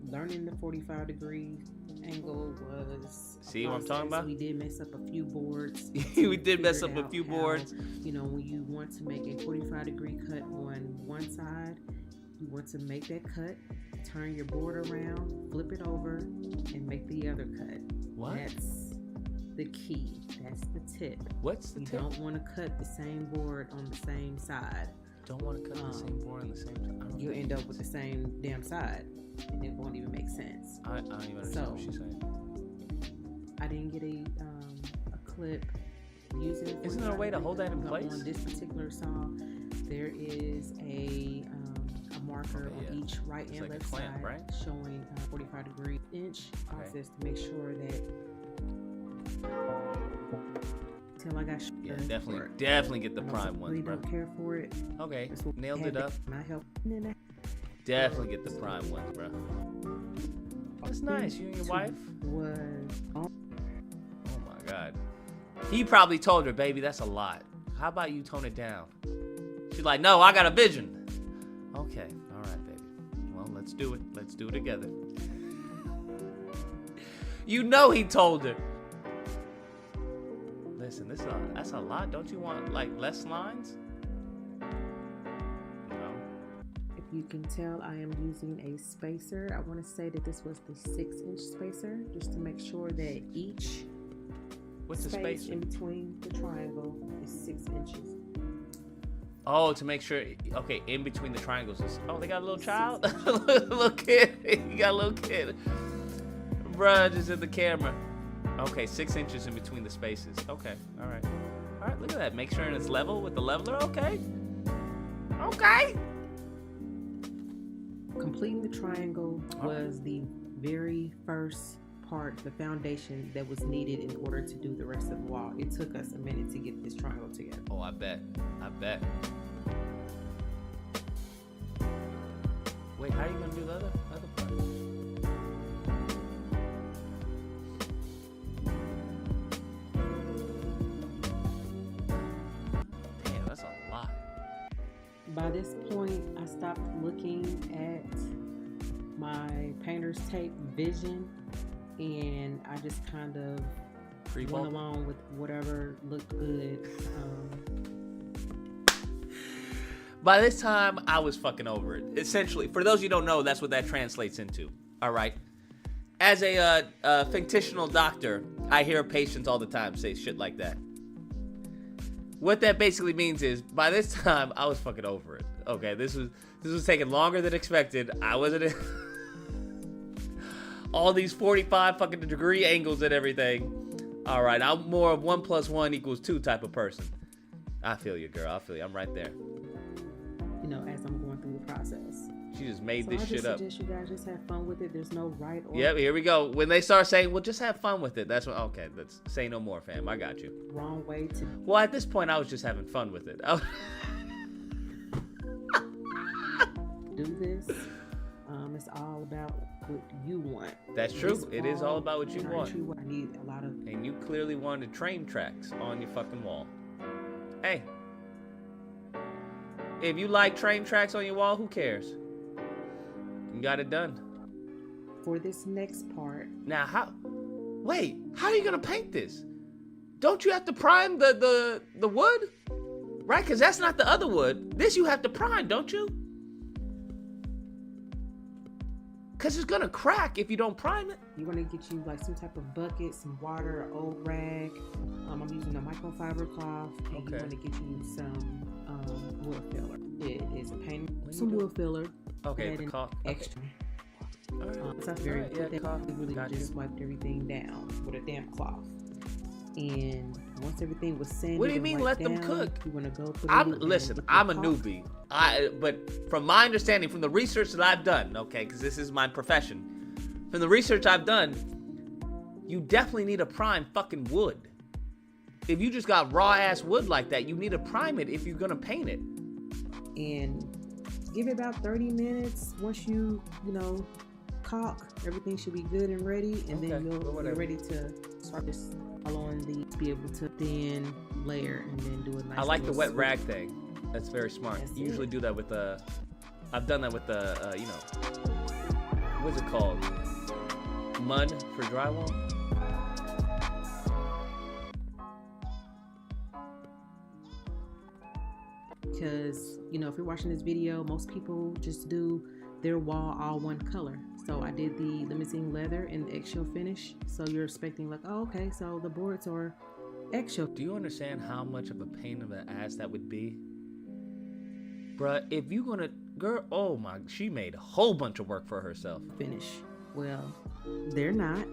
Learning the 45-degree angle was see what I'm talking about? We did mess up a few boards. We did mess up a few boards. You know, when you want to make a 45-degree cut on one side, you want to make that cut, turn your board around, flip it over, and make the other cut. What? That's the key. That's the tip. What's the tip? You don't want to cut the same board on the same side. Don't want to cut the same board on the same side. You'll end up with the same damn side, and it won't even make sense. I don't even understand what she's saying. I didn't get a clip using it. Isn't there a way to hold that in place? On this particular saw, there is a marker on each right and left side, right? Showing 45-degree inch process to make sure that Till I got Yeah, definitely get the prime ones, really bro. don't care for it. Okay, That's what nailed had it up. My help. Definitely get the prime ones, bro. That's nice. You and your wife? Oh my God. He probably told her, baby, that's a lot. How about you tone it down? She's like, no, I got a vision. Okay, all right, baby. Well, let's do it. Let's do it together. You know he told her. Listen, that's a lot. Don't you want like less lines? No. If you can tell, I am using a spacer. I want to say that this was the 6-inch spacer, just to make sure that each space in between the triangle is 6 inches. Oh, to make sure. Okay, in between the triangles is. Oh, they got a little child, little kid. You got a little kid. Bruh, just in the camera. Okay, 6 inches in between the spaces. Okay, all right. All right, look at that. Make sure it's level with the leveler. Okay. Okay. Completing the triangle was the very first part, the foundation that was needed in order to do the rest of the wall. It took us a minute to get this triangle together. Oh, I bet. I bet. Wait, how are you gonna do the other part? Damn, that's a lot. By this point, I stopped looking at my painter's tape vision, and I just kind of went along with whatever looked good. By this time, I was fucking over it. Essentially, for those you don't know, that's what that translates into. All right. As a fictional doctor, I hear patients all the time say shit like that. What that basically means is, by this time, I was fucking over it. Okay, this was taking longer than expected. I wasn't all these 45 fucking degree angles and everything. All right, I'm more of 1 + 1 = 2 type of person. I feel you, girl. I feel you. I'm right there. You know, as I'm going through the process. She just made this shit up. I just suggest you guys just have fun with it. There's no right or Yep, here we go. When they start saying, well, just have fun with it. That's when, okay, let's say no more, fam. I got you. wrong way to Well, at this point, I was just having fun with it. do this. It's all about what you want. That's true. It is all about what you want. I need a lot of... And you clearly wanted train tracks on your fucking wall. Hey. If you like train tracks on your wall, who cares? You got it done. For this next part. Now, how are you gonna paint this? Don't you have to prime the wood? Right? Because that's not the other wood. This you have to prime, don't you? Because it's gonna crack if you don't prime it. You want to get you like some type of bucket, some water, an old rag. I'm using a microfiber cloth. And you want to get you some wood filler. It is a paint. Some wood filler. Okay, the cloth. Extra. So that's very important. We really just wiped everything down with a damp cloth. And once everything was sanded, what do you mean let them cook? You want to go put listen, I'm a newbie. But from my understanding, from the research that I've done, okay, because this is my profession, from the research I've done, you definitely need to prime fucking wood. If you just got raw ass wood like that, you need to prime it if you're gonna paint it. And give it about 30 minutes. Once you caulk, everything should be good and ready, and then you're ready to start this on the to be able to thin layer and then do a nice. I like the wet rag thing. That's very smart. You usually do that with I've done that with what's it called? Mud for drywall. Because if you're watching this video, most people just do their wall all one color. So I did the limousine leather and the eggshell finish. So you're expecting like, oh, okay, so the boards are eggshell. Do you understand how much of a pain in the ass that would be? Bruh, if you gonna, girl, oh my, she made a whole bunch of work for herself. Finish. Well, they're not.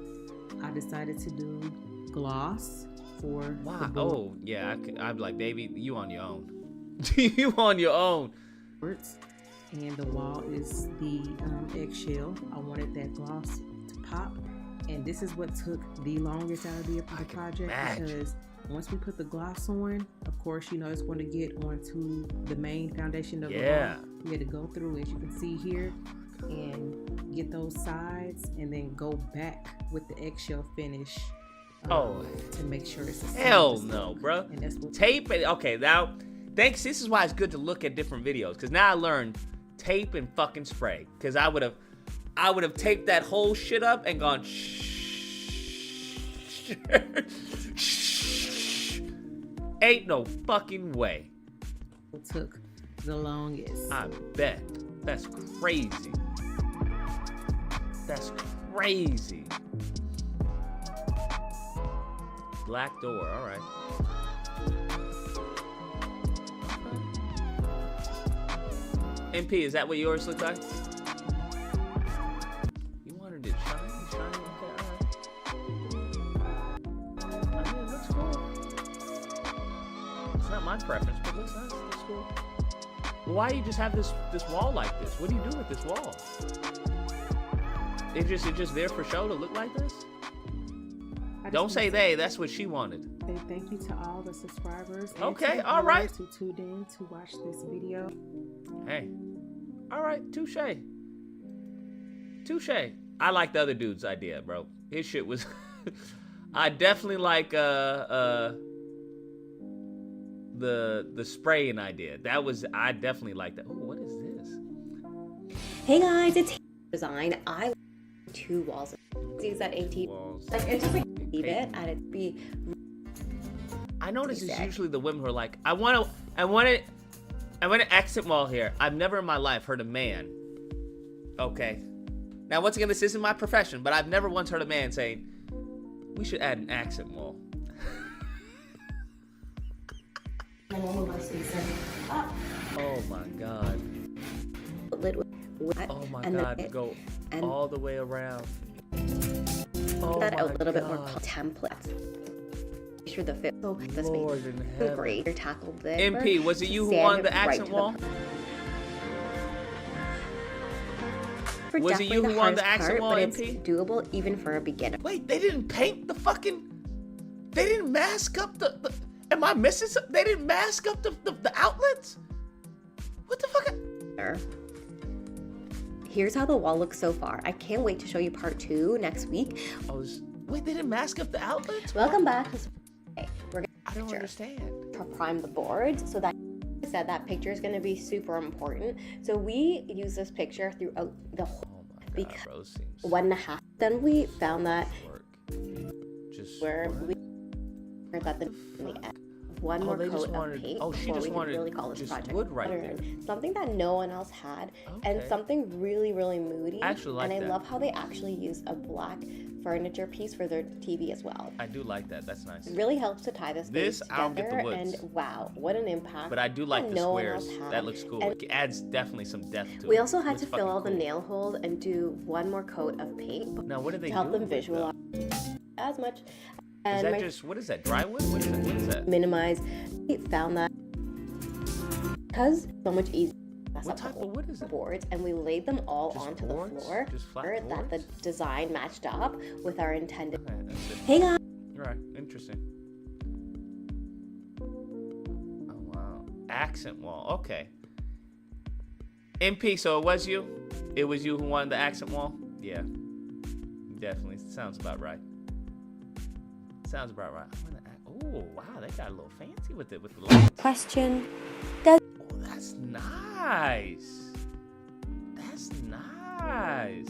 I decided to do gloss for wow. Oh, yeah, I'd be like, baby, you on your own. You on your own. And the wall is the eggshell. I wanted that gloss to pop, and this is what took the longest out of the project because once we put the gloss on, of course, you know, it's going to get onto the main foundation of the wall. We had to go through, as you can see here, and get those sides, and then go back with the eggshell finish. To make sure it's a hell no, bro. And that's what tape it. Okay, now thanks. This is why it's good to look at different videos, because now I learned tape and fucking spray. Because I would have taped that whole shit up and gone shh. Ain't no fucking way. It took the longest. I bet. That's crazy. That's crazy. Black door, all right. MP, is that what yours look like? You wanted it shiny, okay, all right. I mean, it looks cool. It's not my preference, but it looks nice. It looks cool. Well, why do you just have this wall like this? What do you do with this wall? It's just there for show to look like this? Don't say they. That's what she wanted. Say thank you to all the subscribers. Okay, all right. Who tuned in to watch this video. Hey, all right, touche. I like the other dude's idea, bro. His shit was. I definitely like the spraying idea. That was I definitely like that. Oh, what is this? Hey guys, it's design. I two walls. See that AT? Like it's just like leave it and it'd be. I notice it's usually the women who are like, I want an accent wall here. I've never in my life heard a man. Okay. Now once again, this isn't my profession, but I've never once heard a man saying, we should add an accent wall. Oh my god. Oh my god, go all the way around. Oh that my a little bit more God. templates. Sure the fit. So this Lord in heaven. great. You're tackled there. MP, was it you who won the accent wall? Was it you who won the accent wall, MP? It's doable even for a beginner. Wait, they didn't paint the fucking. They didn't mask up the am I missing something? They didn't mask up the outlets? What the fuck? Here's how the wall looks so far. I can't wait to show you part 2 next week. Wait, they didn't mask up the outlets? Welcome back. We're I don't understand. To prime the boards so that I said that picture is going to be super important. So we use this picture throughout the whole because 1.5. Then we found that where we that in the end. One more coat of paint before we could really call this project wood right there. Something that no one else had, and something really, really moody. I actually like and I that. love how they actually use a black furniture piece for their TV as well. I do like that. That's nice. It really helps to tie this This together, I'll get the woods. And wow, what an impact! But I do like the no squares. That looks cool. And it adds definitely some depth to it. we also had to Looks fill all fucking the nail holes and do one more coat of paint. Now what do they to help do them with it, visualize as much? Is And that just what is that? Drywood? What is that? minimize. We found that because so much easier. What type of wood is it? Boards, and we laid them all Just onto boards? the floor. Just flat That boards? the design matched up with our intended. Okay, that's it. Hey guys. Right, interesting. Oh wow, accent wall. Okay. MP, so it was you? It was you who won the accent wall? Yeah, definitely. Sounds about right. Sounds about right. Oh wow, they got a little fancy with it with the lights. Question. Oh, that's nice. That's nice.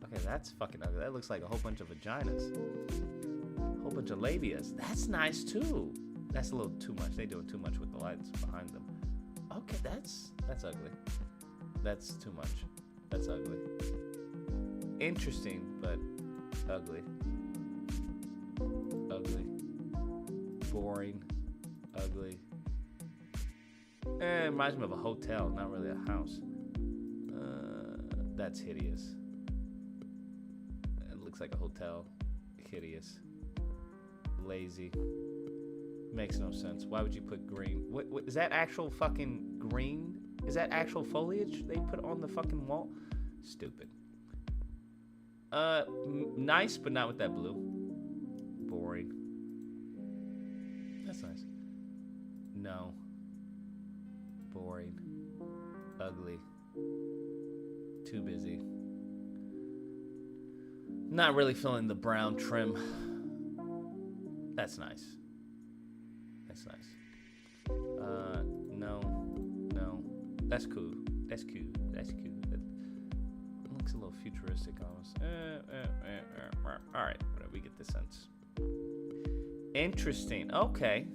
Okay, that's fucking ugly. That looks like a whole bunch of vaginas. A whole bunch of labias. That's nice too. That's a little too much. They doing too much with the lights behind them. Okay, that's ugly. That's too much. That's ugly. Interesting, but ugly. Ugly. Boring. Ugly. It reminds me of a hotel, not really a house. That's hideous. It looks like a hotel. Hideous. Lazy. Makes no sense. Why would you put green? What is that actual fucking green? Is that actual foliage they put on the fucking wall? Stupid. Nice, but not with that blue. Boring. No. Boring. Ugly. Too busy. Not really feeling the brown trim. That's nice. That's nice. No. That's cool. That's cool. That looks a little futuristic almost. All right, whatever. We get the sense. Interesting. Okay.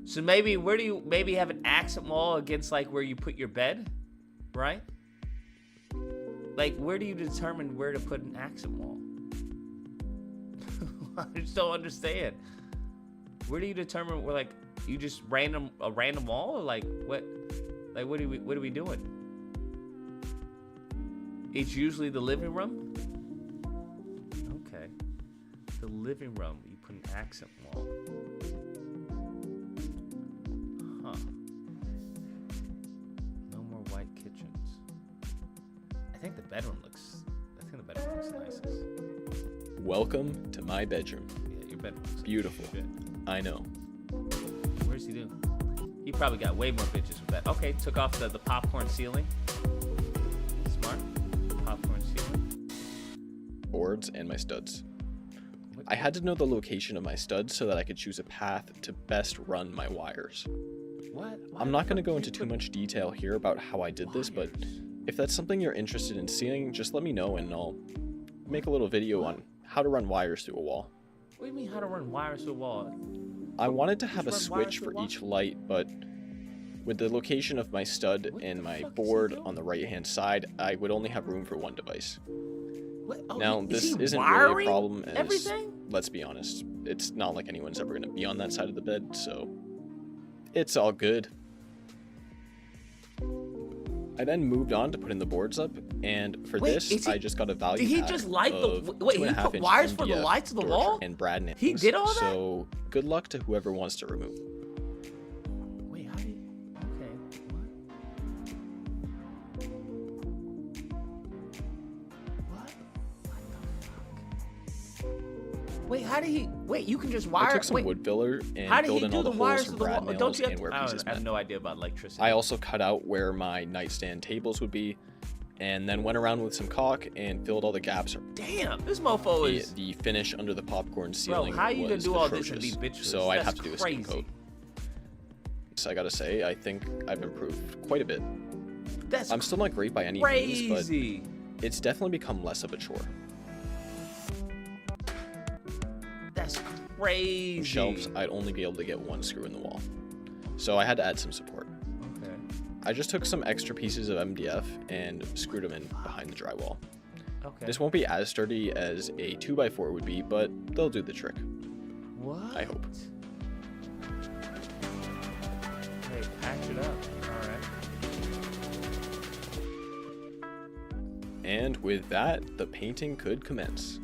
So maybe where do you have an accent wall against like where you put your bed, right? Like where do you determine where to put an accent wall? I just don't understand. Where do you determine where like you just a random wall or like what? Like what are we doing? It's usually the living room. Okay, the living room. You put an accent wall. No more white kitchens. I think the bedroom looks nicest. Welcome to my bedroom. Yeah, your bedroom looks beautiful. Shit. I know. Where's he do? He probably got way more bitches with that. Okay, took off the popcorn ceiling. Smart. Popcorn ceiling. Boards and my studs. I had to know the location of my studs so that I could choose a path to best run my wires. What? I'm not going to go into too much detail here about how I did this, but if that's something you're interested in seeing, just let me know and I'll make a little video on how to run wires through a wall. What do you mean how to run wires through a wall? I wanted to have a switch for each light, but with the location of my stud and my board on the right-hand side, I would only have room for one device. Now, this isn't really a problem as, everything? Let's be honest, it's not like anyone's ever going to be on that side of the bed, so it's all good. I then moved on to putting the boards up, and for this, I just got a value Did he pack just light of the... Wait, he put 2.5-inch wires for the MDF lights of the door wall? and brad nails. He did all that? So good luck to whoever wants to remove. Wait, how do you... Okay, what? Wait, how did he... Wait, you can just wire... I took some wood filler and filled in all the holes for brad nails Don't you have and where to... pieces I have met. no idea about electricity. I also cut out where my nightstand tables would be, and then went around with some caulk and filled all the gaps. Damn, this mofo is... The finish under the popcorn ceiling how you gonna was do all this and atrocious, be bitchless? so I'd That's have to do a skin coat. So I gotta say, I think I've improved quite a bit. I'm still not great by any means, but it's definitely become less of a chore. That's crazy. Shelves, I'd only be able to get one screw in the wall, so I had to add some support. Okay. I just took some extra pieces of MDF and screwed them in behind the drywall. Okay. This won't be as sturdy as a 2x4 would be, but they'll do the trick. What? I hope. Hey, patch it up. Alright. And with that, the painting could commence.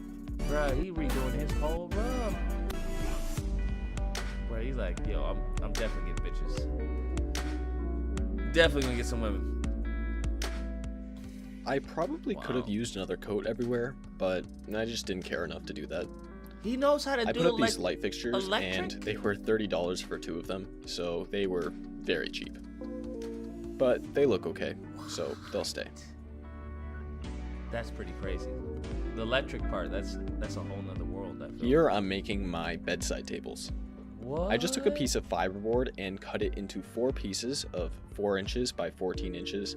Bruh, he redoing his whole room. Bruh, he's like, yo, I'm definitely getting bitches. Definitely gonna get some women. I probably could have used another coat everywhere, but I just didn't care enough to do that. He knows how to I do put up these light fixtures, electric? and they were $30 for 2 of them, so they were very cheap. But they look okay, so they'll stay. That's pretty crazy. The electric part, that's a whole nother world. I feel. Here I'm making my bedside tables. What? I just took a piece of fiberboard and cut it into 4 pieces of 4 inches by 14 inches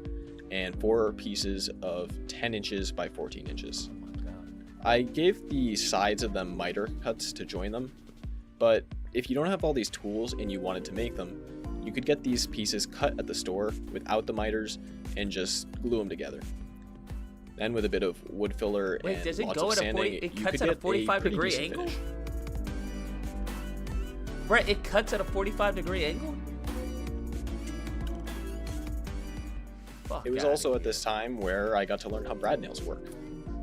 and 4 pieces of 10 inches by 14 inches. Oh my God. I gave the sides of them miter cuts to join them, but if you don't have all these tools and you wanted to make them, you could get these pieces cut at the store without the miters and just glue them together. Then with a bit of wood filler Wait, and does it lots go of at a sanding, 40? It you cuts could at a get 45-degree pretty decent angle. finish. Right, it cuts at a 45-degree angle. Fuck It was outta also here. at this time where I got to learn how brad nails work.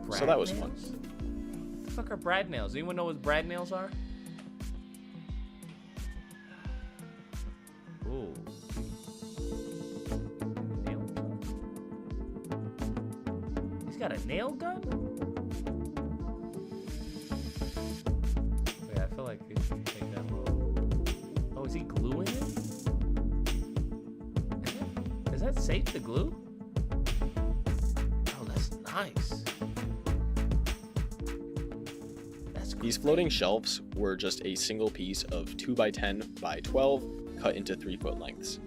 So that was fun. What the fuck are brad nails? Anyone know what brad nails are? Ooh. Nail gun. He's got a nail gun? Wait, I feel like we should take that low. that safe to glue? Oh, that's nice. That's These floating shelves were just a single piece of 2x10 by 12 cut into 3-foot lengths.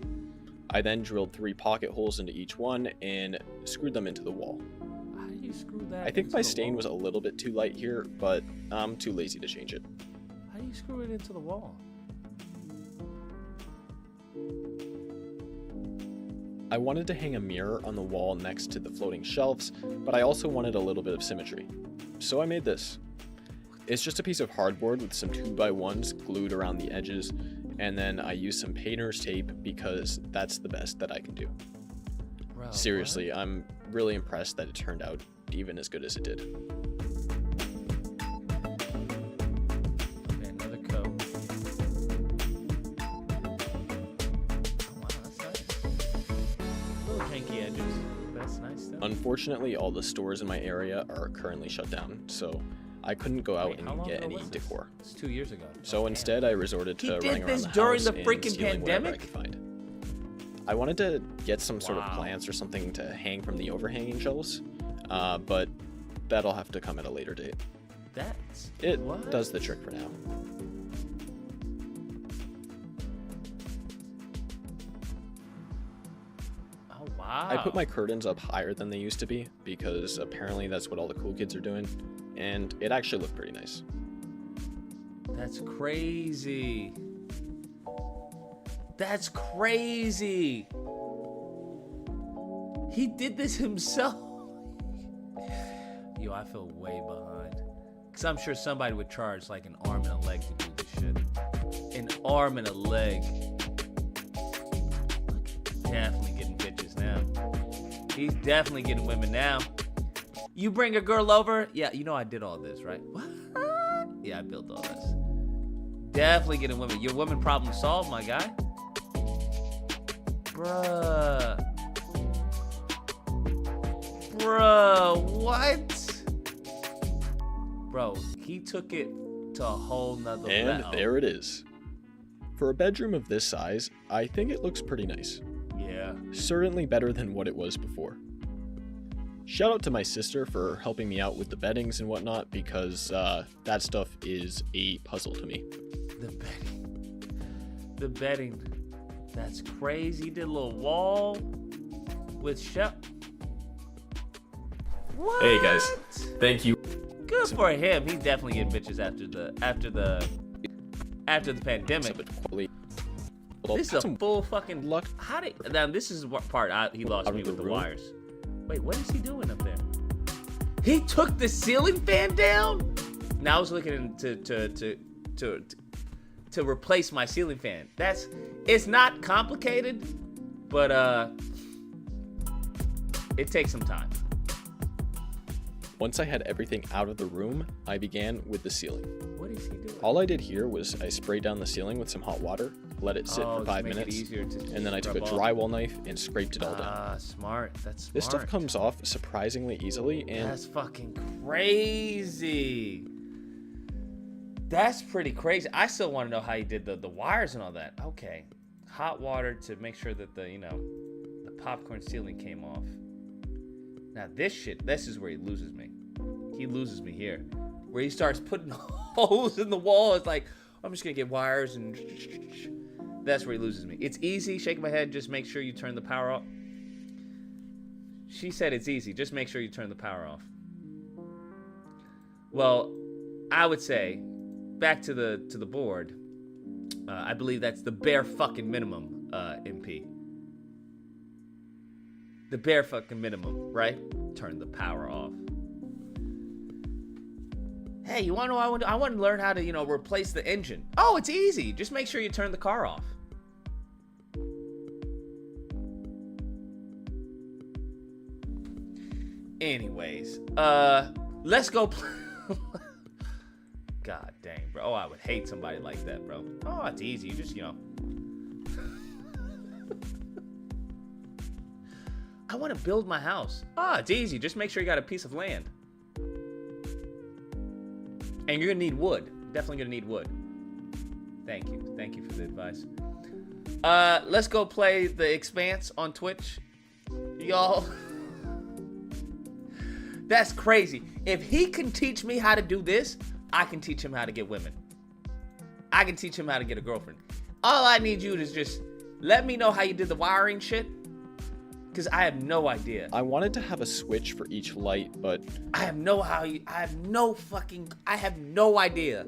I then drilled 3 pocket holes into each one and screwed them into the wall. How do you screw that? I think my into the stain wall? was a little bit too light here, but I'm too lazy to change it. How do you screw it into the wall? I wanted to hang a mirror on the wall next to the floating shelves, but I also wanted a little bit of symmetry. So I made this. It's just a piece of hardboard with some 2x1s glued around the edges, and then I used some painter's tape because that's the best that I can do. Bro, Seriously, I'm really impressed that it turned out even as good as it did. Okay, another coat. Oh, wow, that's nice. Little janky edges. That's nice though. Unfortunately, all the stores in my area are currently shut down, so I couldn't go out Wait, how and long get ago any was this? decor. It's 2 years ago. So Oh, damn. instead, I resorted He to did running around this the during house the and freaking stealing whatever I pandemic? could find. I wanted to get some sort of Wow. plants or something to hang from the overhanging shelves, but that'll have to come at a later date. That's It what? does the trick for now. Oh wow. I put my curtains up higher than they used to be because apparently that's what all the cool kids are doing, and it actually looked pretty nice. That's crazy. That's crazy. He did this himself. Yo, I feel way behind. Because I'm sure somebody would charge like an arm and a leg to do this shit. An arm and a leg. Definitely getting bitches now. He's definitely getting women now. You bring a girl over? Yeah, you know I did all this, right? What? Yeah, I built all this. Definitely getting women. Your woman problem solved, my guy. Bruh. Bruh, what? Bro, he took it to a whole nother And level. there it is. For a bedroom of this size, I think it looks pretty nice. Yeah. Certainly better than what it was before. Shout out to my sister for helping me out with the beddings and whatnot, because that stuff is a puzzle to me. The bedding. The bedding. That's crazy. He did a little wall with shell. What? Hey guys, thank you. Good for him. He's definitely getting bitches after the pandemic. This is a full fucking luck. How did now? This is what part he lost me with the wires. Wait, what is he doing up there? He took the ceiling fan down. Now I was looking to replace my ceiling fan. It's not complicated, but it takes some time. Once I had everything out of the room, I began with the ceiling. What is he doing? All I did here was I sprayed down the ceiling with some hot water, let it sit for 5 make it minutes, easier to and then I took a scrub off. drywall knife and scraped it all down. Ah, smart. That's smart. This stuff comes off surprisingly easily, and That's fucking crazy. That's pretty crazy. I still want to know how you did the wires and all that. Okay. Hot water to make sure that the popcorn ceiling came off. Now this is where he loses me. He loses me here. Where he starts putting holes in the wall. It's like, I'm just gonna get wires and that's where he loses me. It's easy, shaking my head, just make sure you turn the power off. She said it's easy, just make sure you turn the power off. Well, I would say, back to the board, I believe that's the bare fucking minimum, MP. The bare fucking minimum, right? Turn the power off. Hey, you want to know? I want to learn how to, replace the engine. Oh, it's easy. Just make sure you turn the car off. Anyways, let's go. God dang, bro. Oh, I would hate somebody like that, bro. Oh, it's easy. You just, I want to build my house. Ah, it's easy. Just make sure you got a piece of land. And you're gonna need wood. Definitely gonna need wood. Thank you. Thank you for the advice. Let's go play The Expanse on Twitch. Y'all, that's crazy. If he can teach me how to do this, I can teach him how to get women. I can teach him how to get a girlfriend. All I need you to just let me know how you did the wiring shit, because I have no idea. I wanted to have a switch for each light, but I have no idea.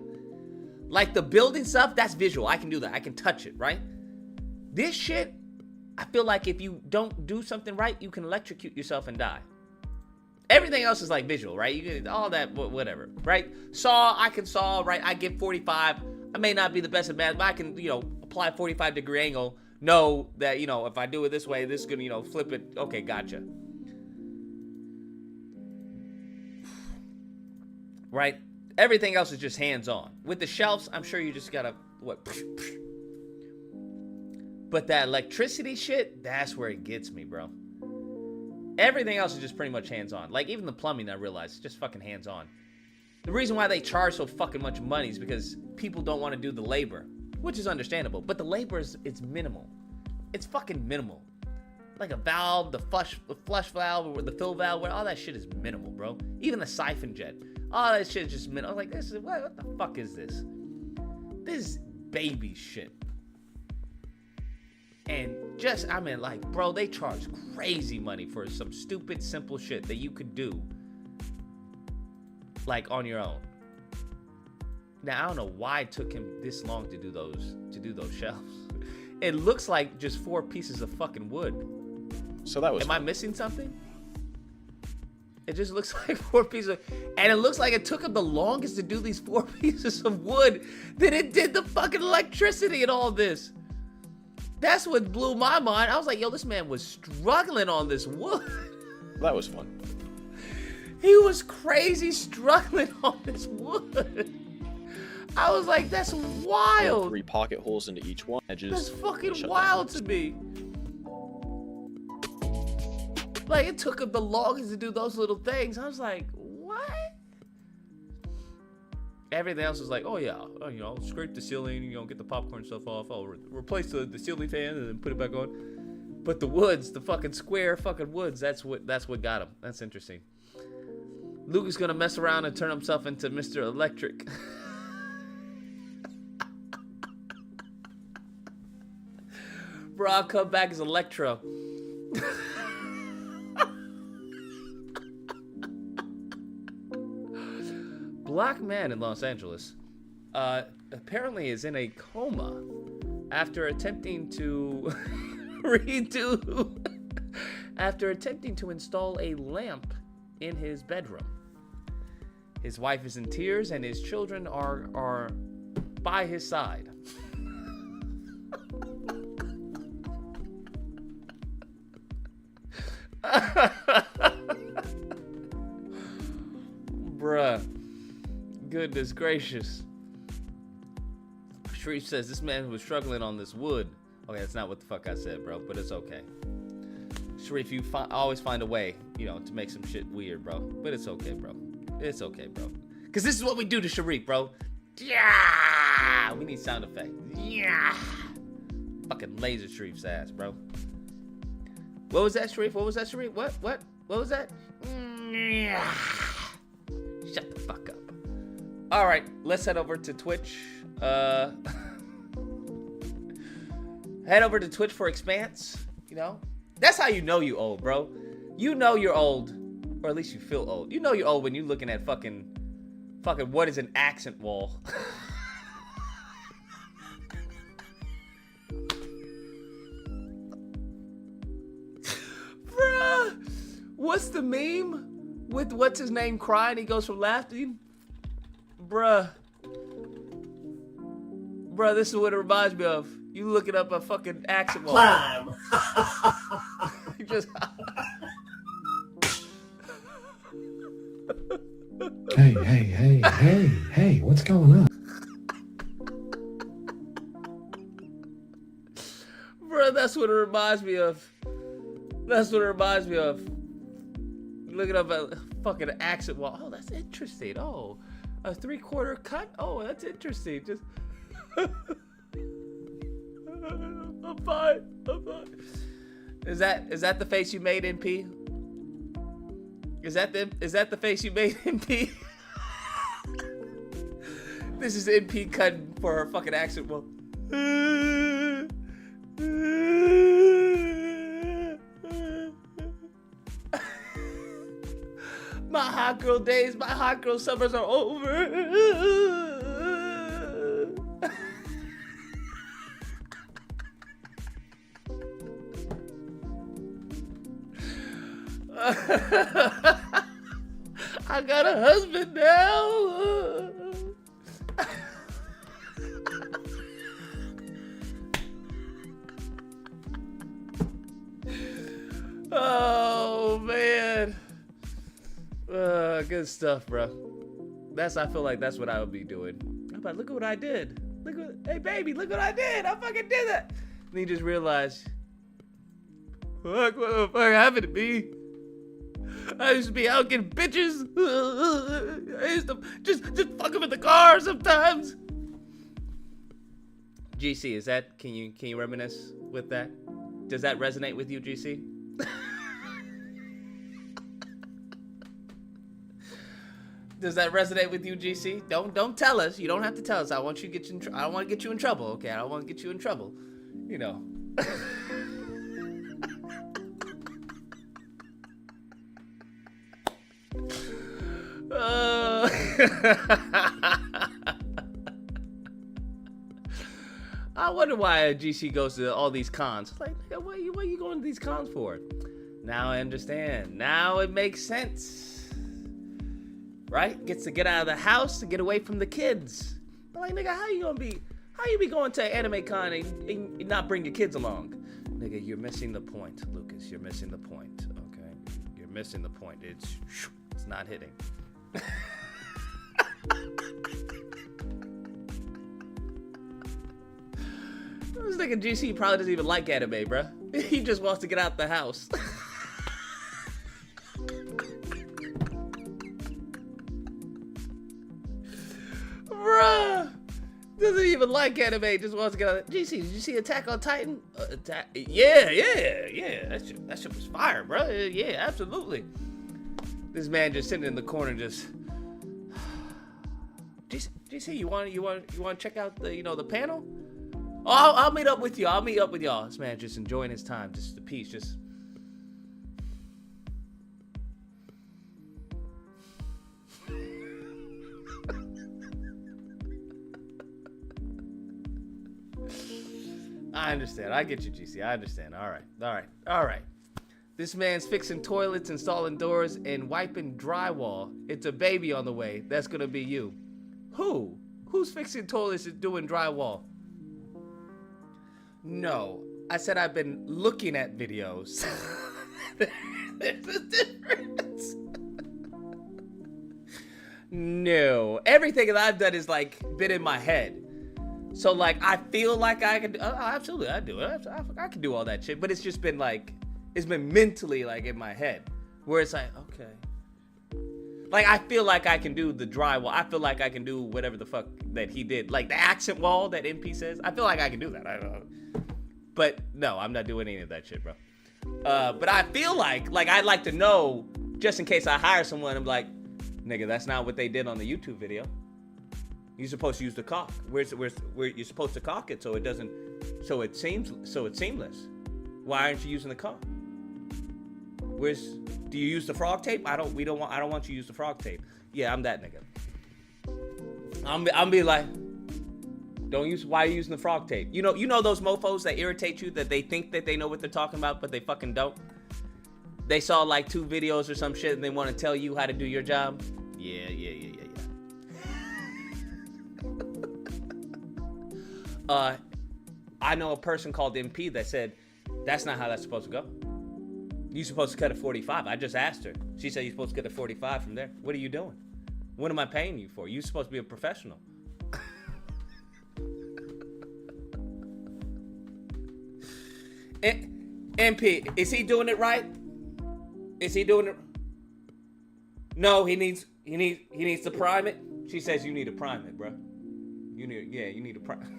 Like the building stuff, that's visual. I can do that. I can touch it, right? This shit, I feel like if you don't do something right, you can electrocute yourself and die. Everything else is like visual, right? You can all that, whatever, right? I can saw, right? I get 45. I may not be the best at math, but I can, apply a 45-degree angle. Know that, if I do it this way, this is gonna, flip it. Okay, gotcha. Right? Everything else is just hands-on. With the shelves, I'm sure you just gotta, But that electricity shit, that's where it gets me, bro. Everything else is just pretty much hands-on. Like, even the plumbing, I realize, it's just fucking hands-on. The reason why they charge so fucking much money is because people don't want to do the labor, which is understandable. But the labor is minimal. It's fucking minimal. Like a valve, the flush valve, or the fill valve, all that shit is minimal, bro. Even the siphon jet. All that shit is just minimal. I was like, what the fuck is this? This is baby shit. And bro, they charge crazy money for some stupid, simple shit that you could do, like, on your own. Now, I don't know why it took him this long to do those shelves. It looks like just 4 pieces of fucking wood. So that was Am I missing something? It just looks like 4 pieces and it looks like it took him the longest to do these 4 pieces of wood than it did the fucking electricity and all this. That's what blew my mind. I was like, yo, this man was struggling on this wood. That was fun. He was crazy struggling on this wood. I was like, that's wild. 3 pocket holes into each one. Edges. That's fucking wild to me. Like, it took him the longest to do those little things. I was like, what? Everything else was like, oh yeah, scrape the ceiling, get the popcorn stuff off. I'll replace the ceiling fan and then put it back on. But the woods, the fucking square fucking woods, that's what got him. That's interesting. Luke is gonna mess around and turn himself into Mr. Electric. Bro, I'll come back as Electro. Black man in Los Angeles apparently is in a coma after attempting to install a lamp in his bedroom. His wife is in tears and his children are by his side. Bruh. Goodness gracious. Sharif says this man was struggling on this wood. Okay, that's not what the fuck I said, bro, but it's okay. Sharif, you always find a way, to make some shit weird, bro. But it's okay, bro. It's okay, bro. Because this is what we do to Sharif, bro. Yeah! We need sound effects. Yeah! Fucking laser Sharif's ass, bro. What was that, Sharif? What was that, Sharif? What? What was that? Yeah! Shut the fuck up. All right, let's head over to Twitch. Head over to Twitch for Expanse. That's how you know you old, bro. You know you're old, or at least you feel old. You know you're old when you're looking at fucking what is an accent wall? Bruh, what's the meme with what's his name crying? He goes from laughing. Bruh, this is what it reminds me of. You looking up a fucking accent wall. Climb. You just. Hey, what's going on? Bruh, that's what it reminds me of. Looking up a fucking accent wall. Oh, that's interesting. Oh. A 3/4 cut? Oh, that's interesting. Just I'm fine. Is that the face you made, NP? Is that the face you made, NP? This is NP cutting for her fucking accent. Well, my hot girl days, my hot girl summers are over. I got a husband now. Oh man. Good stuff, bro. I feel like that's what I would be doing. I'm like, look at what I did. Hey baby, look what I did. I fucking did that. And you just realize, fuck, what the fuck happened to me? I used to be out getting bitches. I used to just fuck them in the car sometimes. GC, is that, can you reminisce with that? Does that resonate with you, GC? Does that resonate with you, GC? Don't tell us. You don't have to tell us. I want you to get you I don't want to get you in trouble, okay? I don't want to get you in trouble. You know. I wonder why GC goes to all these cons. It's like, what are you going to these cons for? Now I understand. Now it makes sense. Right? Gets to get out of the house to get away from the kids. I'm like, nigga, how you be going to an anime con and not bring your kids along? Nigga, you're missing the point, Lucas. You're missing the point, okay? You're missing the point. It's not hitting. I was thinking GC probably doesn't even like anime, bruh. He just wants to get out the house. Bruh, doesn't even like anime, just wants to get out. GC, did you see Attack on Titan? Yeah. That shit was fire, bro. Yeah, absolutely. This man just sitting in the corner, just. GC, you want to check out the panel? Oh, I'll meet up with you. I'll meet up with y'all. This man just enjoying his time, just the peace, just. I understand. I get you, GC. I understand. All right. This man's fixing toilets, installing doors, and wiping drywall. It's a baby on the way. That's gonna be you. Who? Who's fixing toilets and doing drywall? No, I said I've been looking at videos. There's a difference. No, everything that I've done is like been in my head. So like I feel like I can. Oh, absolutely, I do it. I can do all that shit. But it's just been like, it's been mentally like in my head, where it's like, okay. Like I feel like I can do the drywall. I feel like I can do whatever the fuck that he did, like the accent wall that NP says. I feel like I can do that. I don't know. But no, I'm not doing any of that shit, bro. But I feel like I'd like to know, just in case I hire someone, I'm like, nigga, that's not what they did on the YouTube video. You're supposed to use the caulk. Where you're supposed to caulk it so it doesn't, so it's seamless. Why aren't you using the caulk? Do you use the frog tape? I don't want you to use the frog tape. Yeah, I'm that nigga. I'm be like, why are you using the frog tape? You know those mofos that irritate you, that they think that they know what they're talking about, but they fucking don't? They saw like 2 videos or some shit and they want to tell you how to do your job? Yeah. I know a person called MP that said, that's not how that's supposed to go. You're supposed to cut at 45. I just asked her. She said you're supposed to cut at 45 from there. What are you doing? What am I paying you for? You're supposed to be a professional. MP, is he doing it right? Is he doing it? No, he needs to prime it. She says you need to prime it, bro. You need to prime.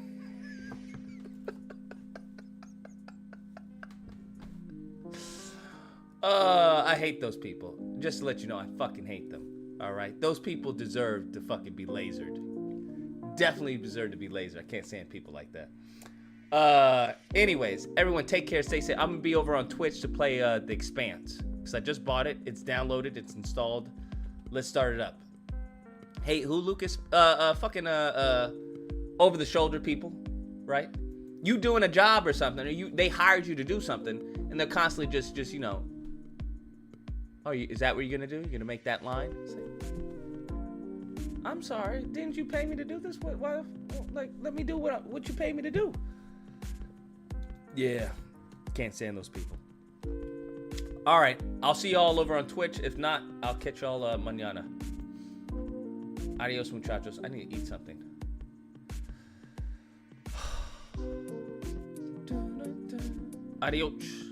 I hate those people. Just to let you know, I fucking hate them. All right, those people deserve to fucking be lasered. Definitely deserve to be lasered. I can't stand people like that. Anyways, everyone take care, stay safe. I'm gonna be over on Twitch to play The Expanse because I just bought it. It's downloaded. It's installed. Let's start it up. Hey, who, Lucas? Fucking over the shoulder people, right? You doing a job or something, or they hired you to do something, and they're constantly just you know. Oh, is that what you're gonna do? You're gonna make that line? Say, I'm sorry, didn't you pay me to do this? Why, like, let me do what you paid me to do. Yeah, can't stand those people. All right, I'll see y'all over on Twitch. If not, I'll catch y'all mañana. Adios, muchachos. I need to eat something. Adios.